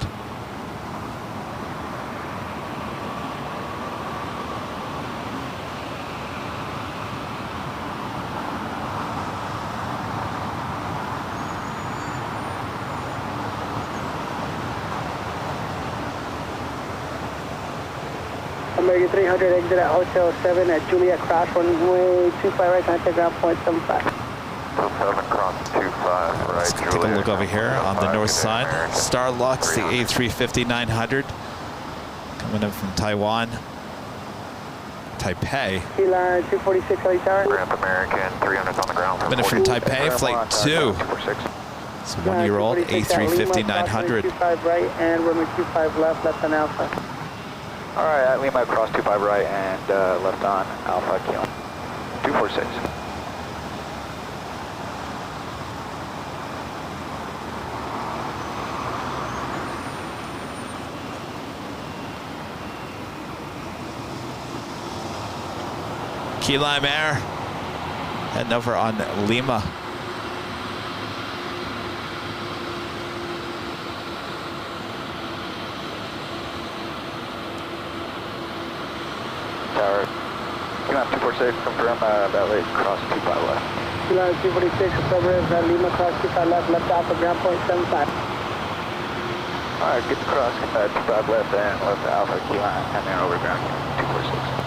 S9: American 300, exit at Hotel 7 at Juliet Cross, runway 25 right, contact ground point 75.
S4: 7 cross 25 right.
S3: Let's take a look over here on the north side. Starlux, the A350-900, coming in from Taiwan. Taipei.
S9: Line 246 LA Tower.
S4: Ramp American 300 on the ground.
S3: Coming in from Taipei, flight 2. It's a 1-year-old A350-900.
S9: 25 right and runway 25 left, left on Alpha.
S4: All right, at Lima, cross 25 right and left on Alpha, Kilo 246.
S3: Key Lime Air, heading over on Lima.
S4: Tower, Q-Line 246, confirm valet, cross 25 left.
S9: Q-Line 246, affirmative, Lima, cross 25 left, left Alpha, ground point 75.
S4: All right, good to cross 25 left and left Alpha, Q-Line, and then over ground 246.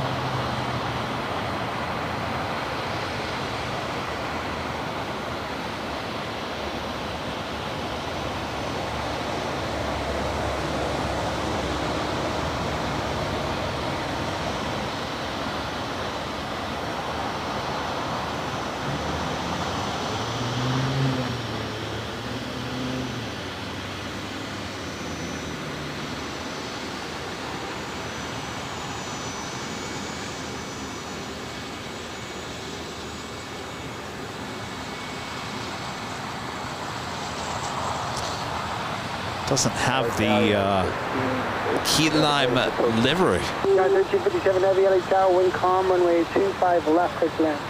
S3: Doesn't have the Key Lime livery.
S9: 1357 Heavy LA Tower, wind calm, runway 25 left, clear to land.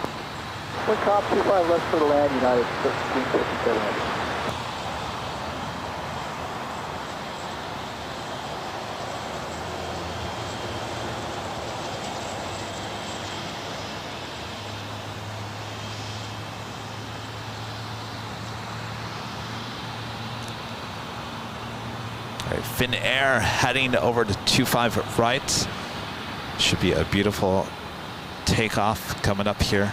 S4: Wind calm 25 left for the land, United 1357.
S3: Finnair heading over to 25 right. Should be a beautiful takeoff coming up here.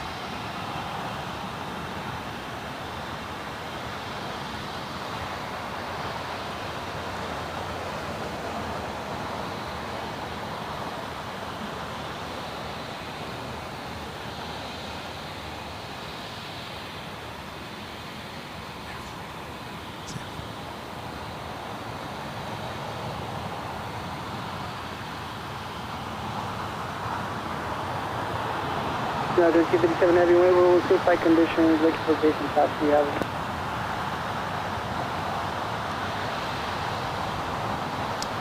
S9: No, 1357 Heavy, wind rules, good flight conditions, looking for base and task we have.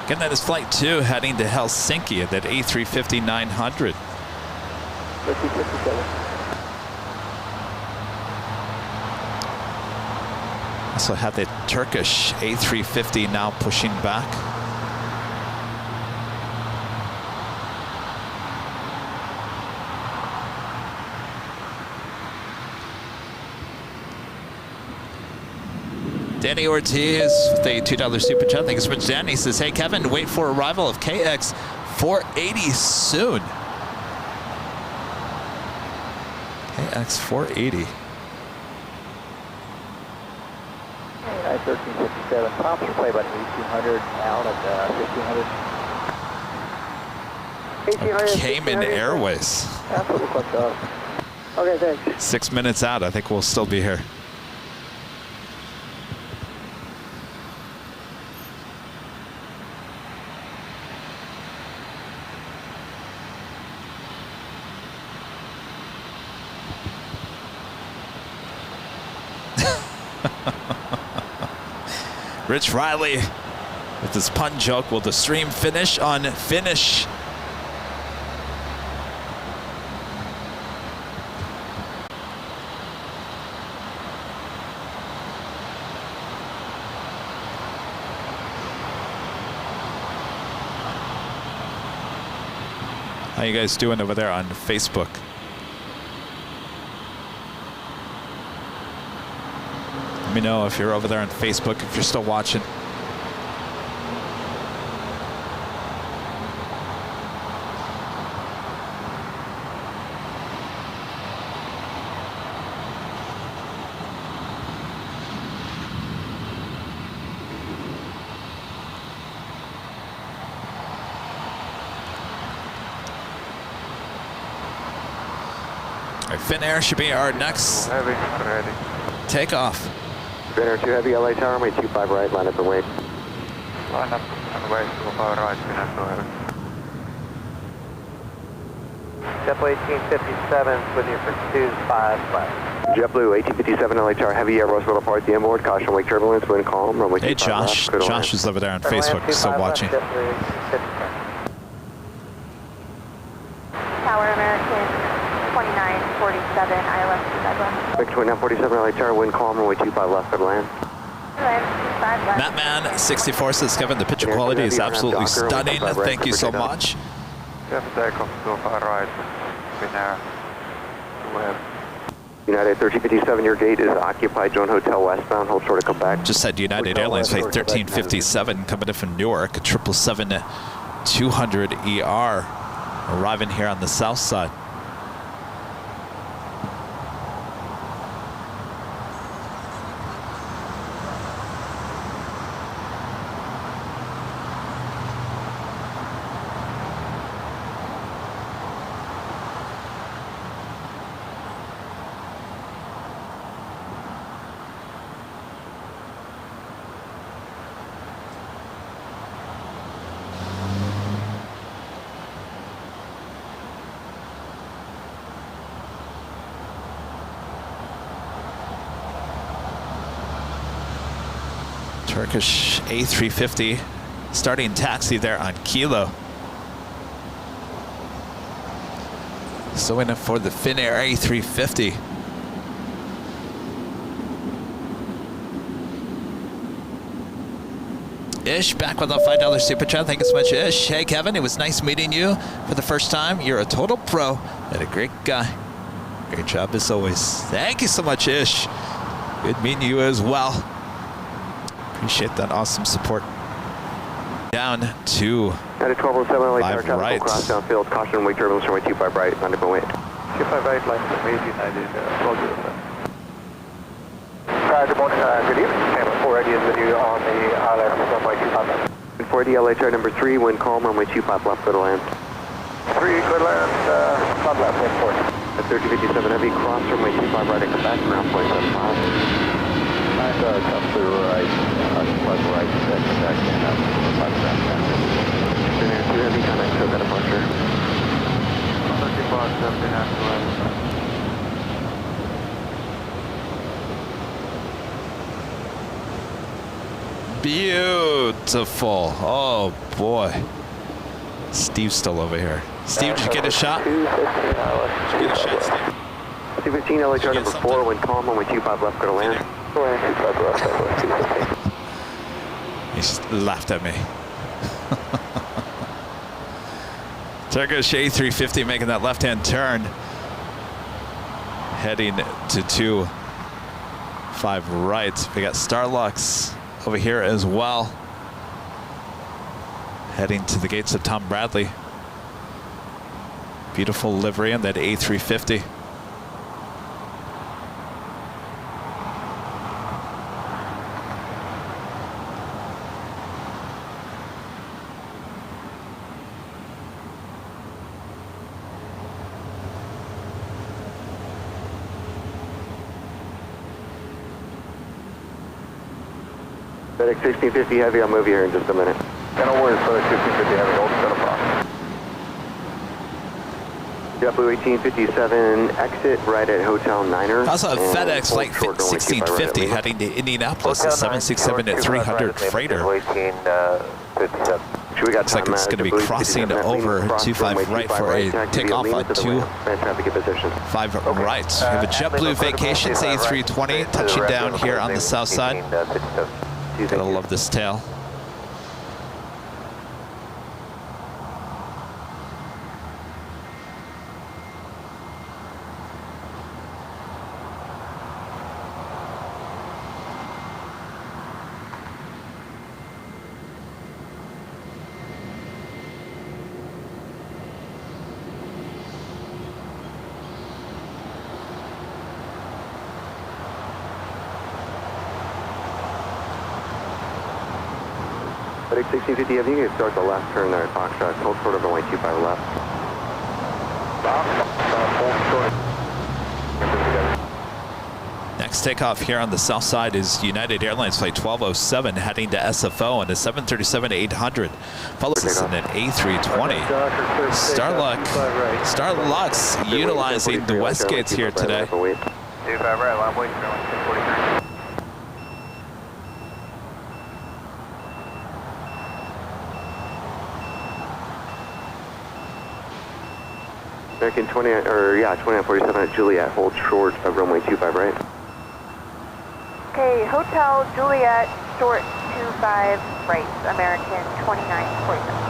S3: Again, that is Flight 2 heading to Helsinki at that A350-900.
S9: 1357.
S3: Also have the Turkish A350 now pushing back. Danny Ortiz with a $2 super chat. Thanks so much, Danny. He says, hey, Kevin, wait for arrival of KX 480 soon. KX 480.
S4: 1357. Props will play about 1800 out of 1500.
S9: 1800.
S3: Cayman Airways.
S4: That's what it looks like.
S9: Okay, thanks.
S3: 6 minutes out. I think we'll still be here. Rich Riley with his pun joke. Will the stream finish on finish? How you guys doing over there on Facebook? Let me know if you're over there on Facebook, if you're still watching. All right, Finnair should be our next takeoff.
S1: Finnair 2 Heavy, LA Tower, runway 25 right, line up and wait.
S5: Line up and wait, 25 right, Finnair 2 Heavy.
S4: JetBlue 1857 with you for 25 left.
S1: JetBlue 1857 LA Tower, Heavy, Airbus will depart the inboard, caution wake turbulence, wind calm, runway 25
S3: Hey Josh,
S1: left,
S3: Josh is over there on Facebook, still watching.
S10: Tower American 2947, ILS 27.
S1: Vic 2947 LA Tower, wind calm, runway 25 left, for land.
S3: Mattman 64 says, Kevin, the picture quality is absolutely stunning. Thank you so much.
S5: Jeff takeoff 25 right, Finnair 2 Heavy.
S1: United 1357, your gate is occupied, Joan Hotel westbound, hold short to come back.
S3: Just said United Airlines flight 1357 coming in from Newark, 777-200ER, arriving here on the south side. Turkish A350 starting taxi there on Kilo. So in for the Finnair A350. Ish back with a $5 super chat. Thank you so much, Ish. Hey Kevin, it was nice meeting you for the first time. You're a total pro and a great guy. Great job as always. Thank you so much, Ish. Good meeting you as well. Appreciate that awesome support. Down to
S1: 1207 LA Tower,
S3: 5 right.
S1: cross downfield, caution wake turbulence, runway 25 right, line up and wait.
S4: 25 right, line up and wait, United, all good.
S1: Good morning, good evening. Camera 480 is with you on the ILS runway 25 left. 480 LA Tower number 3, wind calm, runway 25 left, go to land.
S4: 3, good land, front left, wind 40.
S1: At 1357 Heavy, cross runway 25 right and come back around 0.75.
S4: Come to right, plug right, second back in, up, 5 back.
S1: Finnair 2 Heavy, connect to that departure.
S5: 30 bar, Finnair 2 Heavy.
S3: Beautiful. Oh boy. Steve's still over here. Steve, did you get a shot? Did you get a shot, Steve?
S2: 215, LHR number 4, wind calm, runway 25 left, go to land. Runway 25 left, runway 215.
S3: He just laughed at me. There goes A350 making that left-hand turn. Heading to 25 right. We got Starlux over here as well. Heading to the gates of Tom Bradley. Beautiful livery on that A350.
S2: FedEx 1650 Heavy, I'll move you here in just a minute.
S5: Yeah, no worries, FedEx 1650 Heavy, hold set up.
S2: JetBlue 1857, exit right at Hotel Niner.
S3: Also a FedEx Flight 1650 heading to Indianapolis, a 767-300 freighter. Looks like it's going to be crossing over 25 right for a takeoff on 25 right. We have a JetBlue Vacations A320 touching down here on the south side. Gotta love this tail.
S2: FedEx 1650 Heavy, you can start the left turn there at Foxtrot. Hold short of runway 25 left.
S3: Next takeoff here on the south side is United Airlines Flight 1207 heading to SFO and a 737-800. Follows us in an A320. Starlux utilizing the west gates here today.
S4: 25 right, line wait, 1043.
S2: American 2947 at Juliet, hold short of runway 25 right.
S10: Okay, Hotel Juliet, short 25 right, American 2947.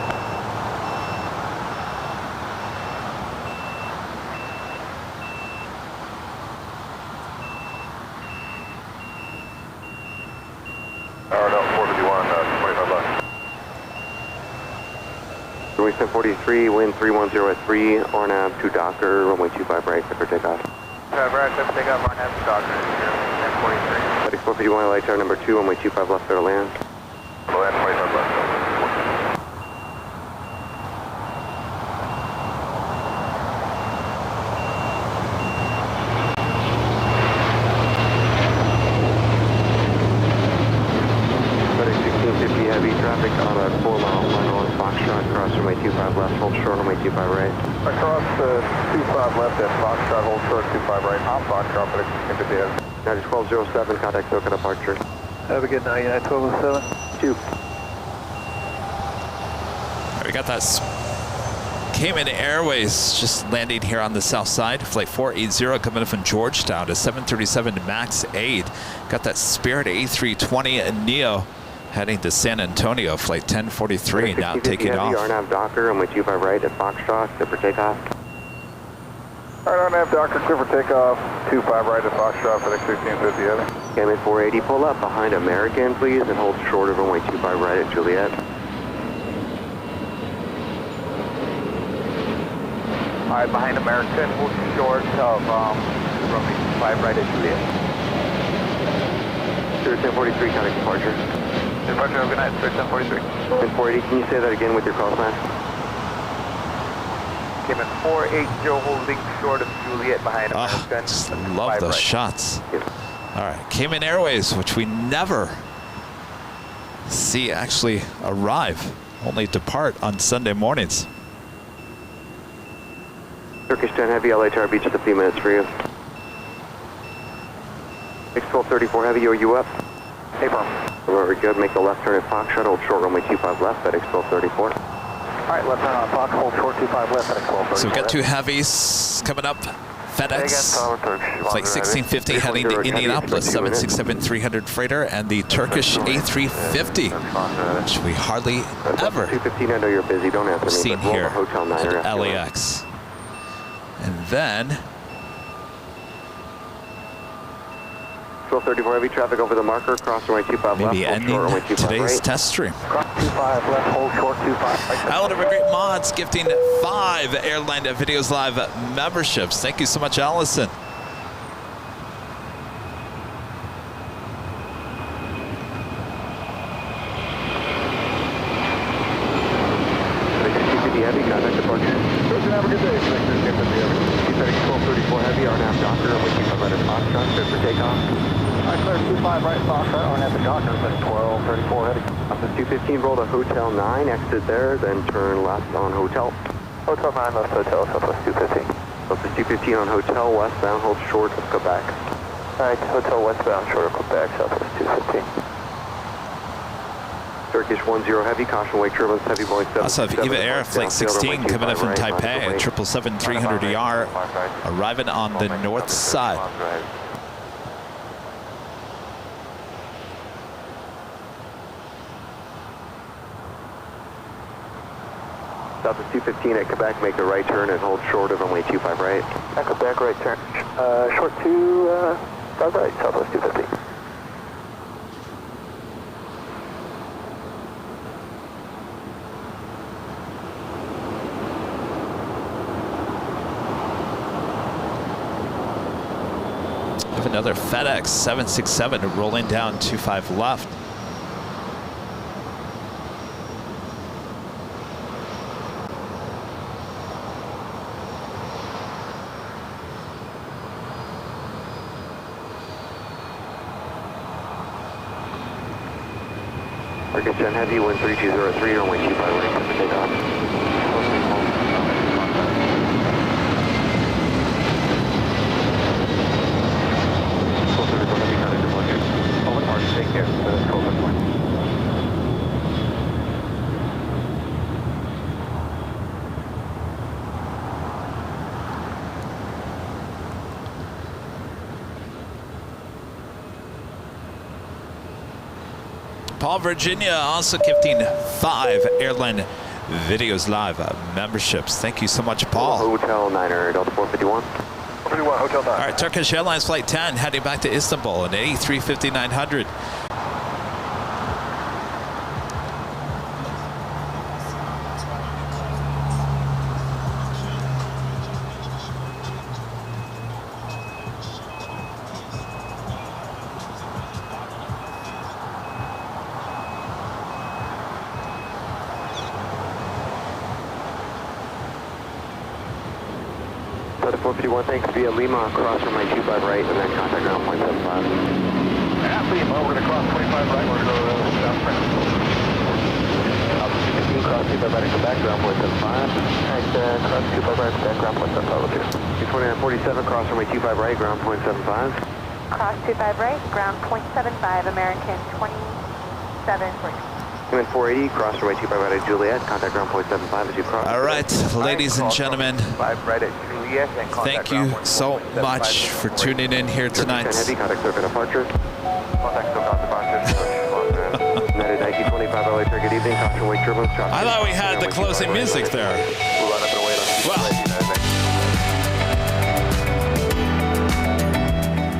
S2: Runway 1043, wind 310 at 3, RNAV to Docker, runway 25 right, clear for takeoff.
S4: 25 right, clear for takeoff, RNAV to Docker, 1043.
S2: FedEx 451, light tower number 2, runway 25 left, clear to land.
S5: Land 25 left.
S2: FedEx 1650 Heavy, traffic on a 4-mile line on Foxtrot, cross runway 25 left, hold short, runway 25 right.
S5: Across 25 left at Foxtrot, hold short 25 right, on Foxtrot, FedEx 1650 Heavy.
S2: United 1207, contact SoCa departure.
S4: Have a good night, United 1207.
S2: 2.
S3: We got that Cayman Airways just landing here on the south side. Flight 480 coming in from Georgetown, a 737 MAX 8. Got that Spirit A320 Neo heading to San Antonio. Flight 1043 now taking off.
S2: RNAV Docker, runway 25 right at Foxtrot, clear for takeoff.
S5: Alright, RNAV Docker, clear for takeoff, 25 right at Foxtrot, FedEx 1650 Heavy.
S2: Cayman 480, pull up behind American, please, and hold short of runway 25 right at Juliet.
S4: Alright, behind American, hold short of runway 25 right at Juliet.
S2: 1043, contact departure.
S4: Departure, have a good night, 1043.
S2: Cayman 480, can you say that again with your call sign?
S4: Cayman 480, holding short of Juliet behind American.
S3: Just love those shots. All right, Cayman Airways, which we never see actually arrive, only depart on Sunday mornings.
S2: Turkish 10 Heavy, LA Tower Beach, just a few minutes for you. 61234 Heavy, are you up?
S4: Hey, firm.
S2: Very good. Make the left turn at Foxtrot. Hold short runway 25 left. FedEx 1234.
S4: All right, left turn on Fox. Hold short 25 left. FedEx 1234.
S3: So we got 2 heavies coming up. FedEx, flight 1650 heading to Indianapolis, 767-300 freighter, and the Turkish A350, which we hardly ever
S2: 215, I know you're busy. Don't answer me,
S3: seen
S2: but roll
S3: here
S2: the Hotel 9
S3: at LAX. And then
S2: 1234 heavy traffic over the marker, cross runway 25 left,
S3: maybe
S2: hold
S3: ending
S2: short runway 25
S3: today's
S2: right.
S3: test stream.
S4: Cross 25 left, hold short 25 right.
S3: Oliver Great Mods gifting 5 Airline Videos Live memberships. Thank you so much, Allison.
S2: Heavy, contact departure. Have a good day. 1234 heavy, RNAV Docker, runway 25 right at Foxtrot, good for takeoff.
S4: All right, clear 25 right, Foxtrot, RNAV the Docker, 1234 heading.
S2: Office 215, roll to Hotel 9, exit there, then turn left on Hotel.
S4: Hotel 9, left Hotel, Southwest 215.
S2: Office 215 on Hotel, westbound, hold short of Quebec.
S4: All right, Hotel westbound, short of Quebec, Southwest 215.
S2: Turkish 10 heavy, caution wake turbulence, heavy Boeing 7.
S3: Also have EVA Air Flight 16 coming up from Taipei, a 777-300ER arriving on the north side.
S2: Southwest 215 at Quebec, make a right turn and hold short of runway 25 right.
S4: At Quebec, right turn. Short 25 right, Southwest 215.
S3: Another FedEx 767 rolling down 25 left.
S2: Turkish 10 heavy, wind 3203, runway 25 right, for takeoff.
S4: Take care.
S3: Paul, Virginia, also gifting 5 Airline Videos Live memberships. Thank you so much, Paul.
S2: Hotel 9er, Delta 451.
S4: 41, Hotel 9.
S3: All right, Turkish Airlines Flight 10 heading back to Istanbul, an A350-900.
S2: Delta 451, thanks, via Lima, cross runway 25 right, and then contact ground point 75.
S4: At Lima, we're going to cross 25 right, we're going to go south right. Altitude 15, cross 25 right, Quebec, ground point 75. Alright, cross 25 right, Quebec, ground point 75.
S2: 229.47, cross runway 25 right, ground point 75.
S10: Cross 25 right, ground point 75, American 27.
S2: Command 480, cross runway 25 right at Juliet, contact ground point 75 as you cross.
S3: All right, ladies and gentlemen,
S4: Right at Juliet, and
S3: thank you so much for tuning in here tonight.
S2: Heavy, contact circuit departure.
S4: Contact SoCal departure.
S2: United 1925 LA, good evening, caution wake turbulence.
S3: I thought we had the closing music there.
S4: We'll run up and wait on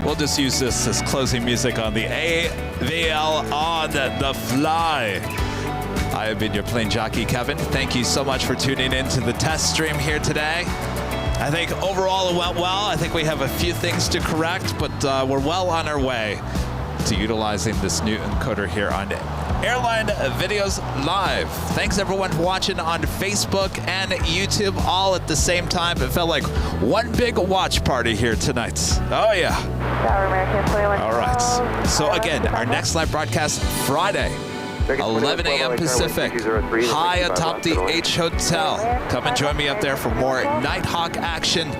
S3: Well, we'll just use this as closing music on the AVL on the fly. I have been your plane jockey, Kevin. Thank you so much for tuning in to the test stream here today. I think overall it went well. I think we have a few things to correct, but we're well on our way to utilizing this new encoder here on Airline Videos Live. Thanks everyone for watching on Facebook and YouTube all at the same time. It felt like one big watch party here tonight. Oh yeah. All right. So again, our next live broadcast Friday, 11 a.m. Pacific, high atop the H Hotel. Come and join me up there for more Nighthawk action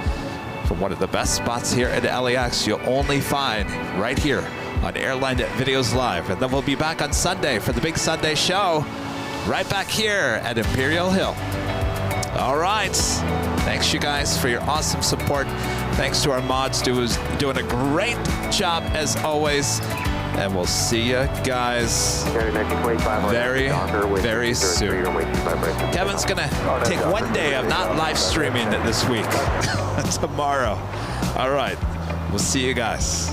S3: from one of the best spots here at LAX you'll only find right here on Airline Videos Live. And then we'll be back on Sunday for the big Sunday show right back here at Imperial Hill. All right. Thanks, you guys, for your awesome support. Thanks to our mods who's doing a great job as always. And we'll see you guys very, very soon. Kevin's going to take one day of not live streaming this week. Tomorrow. All right. We'll see you guys.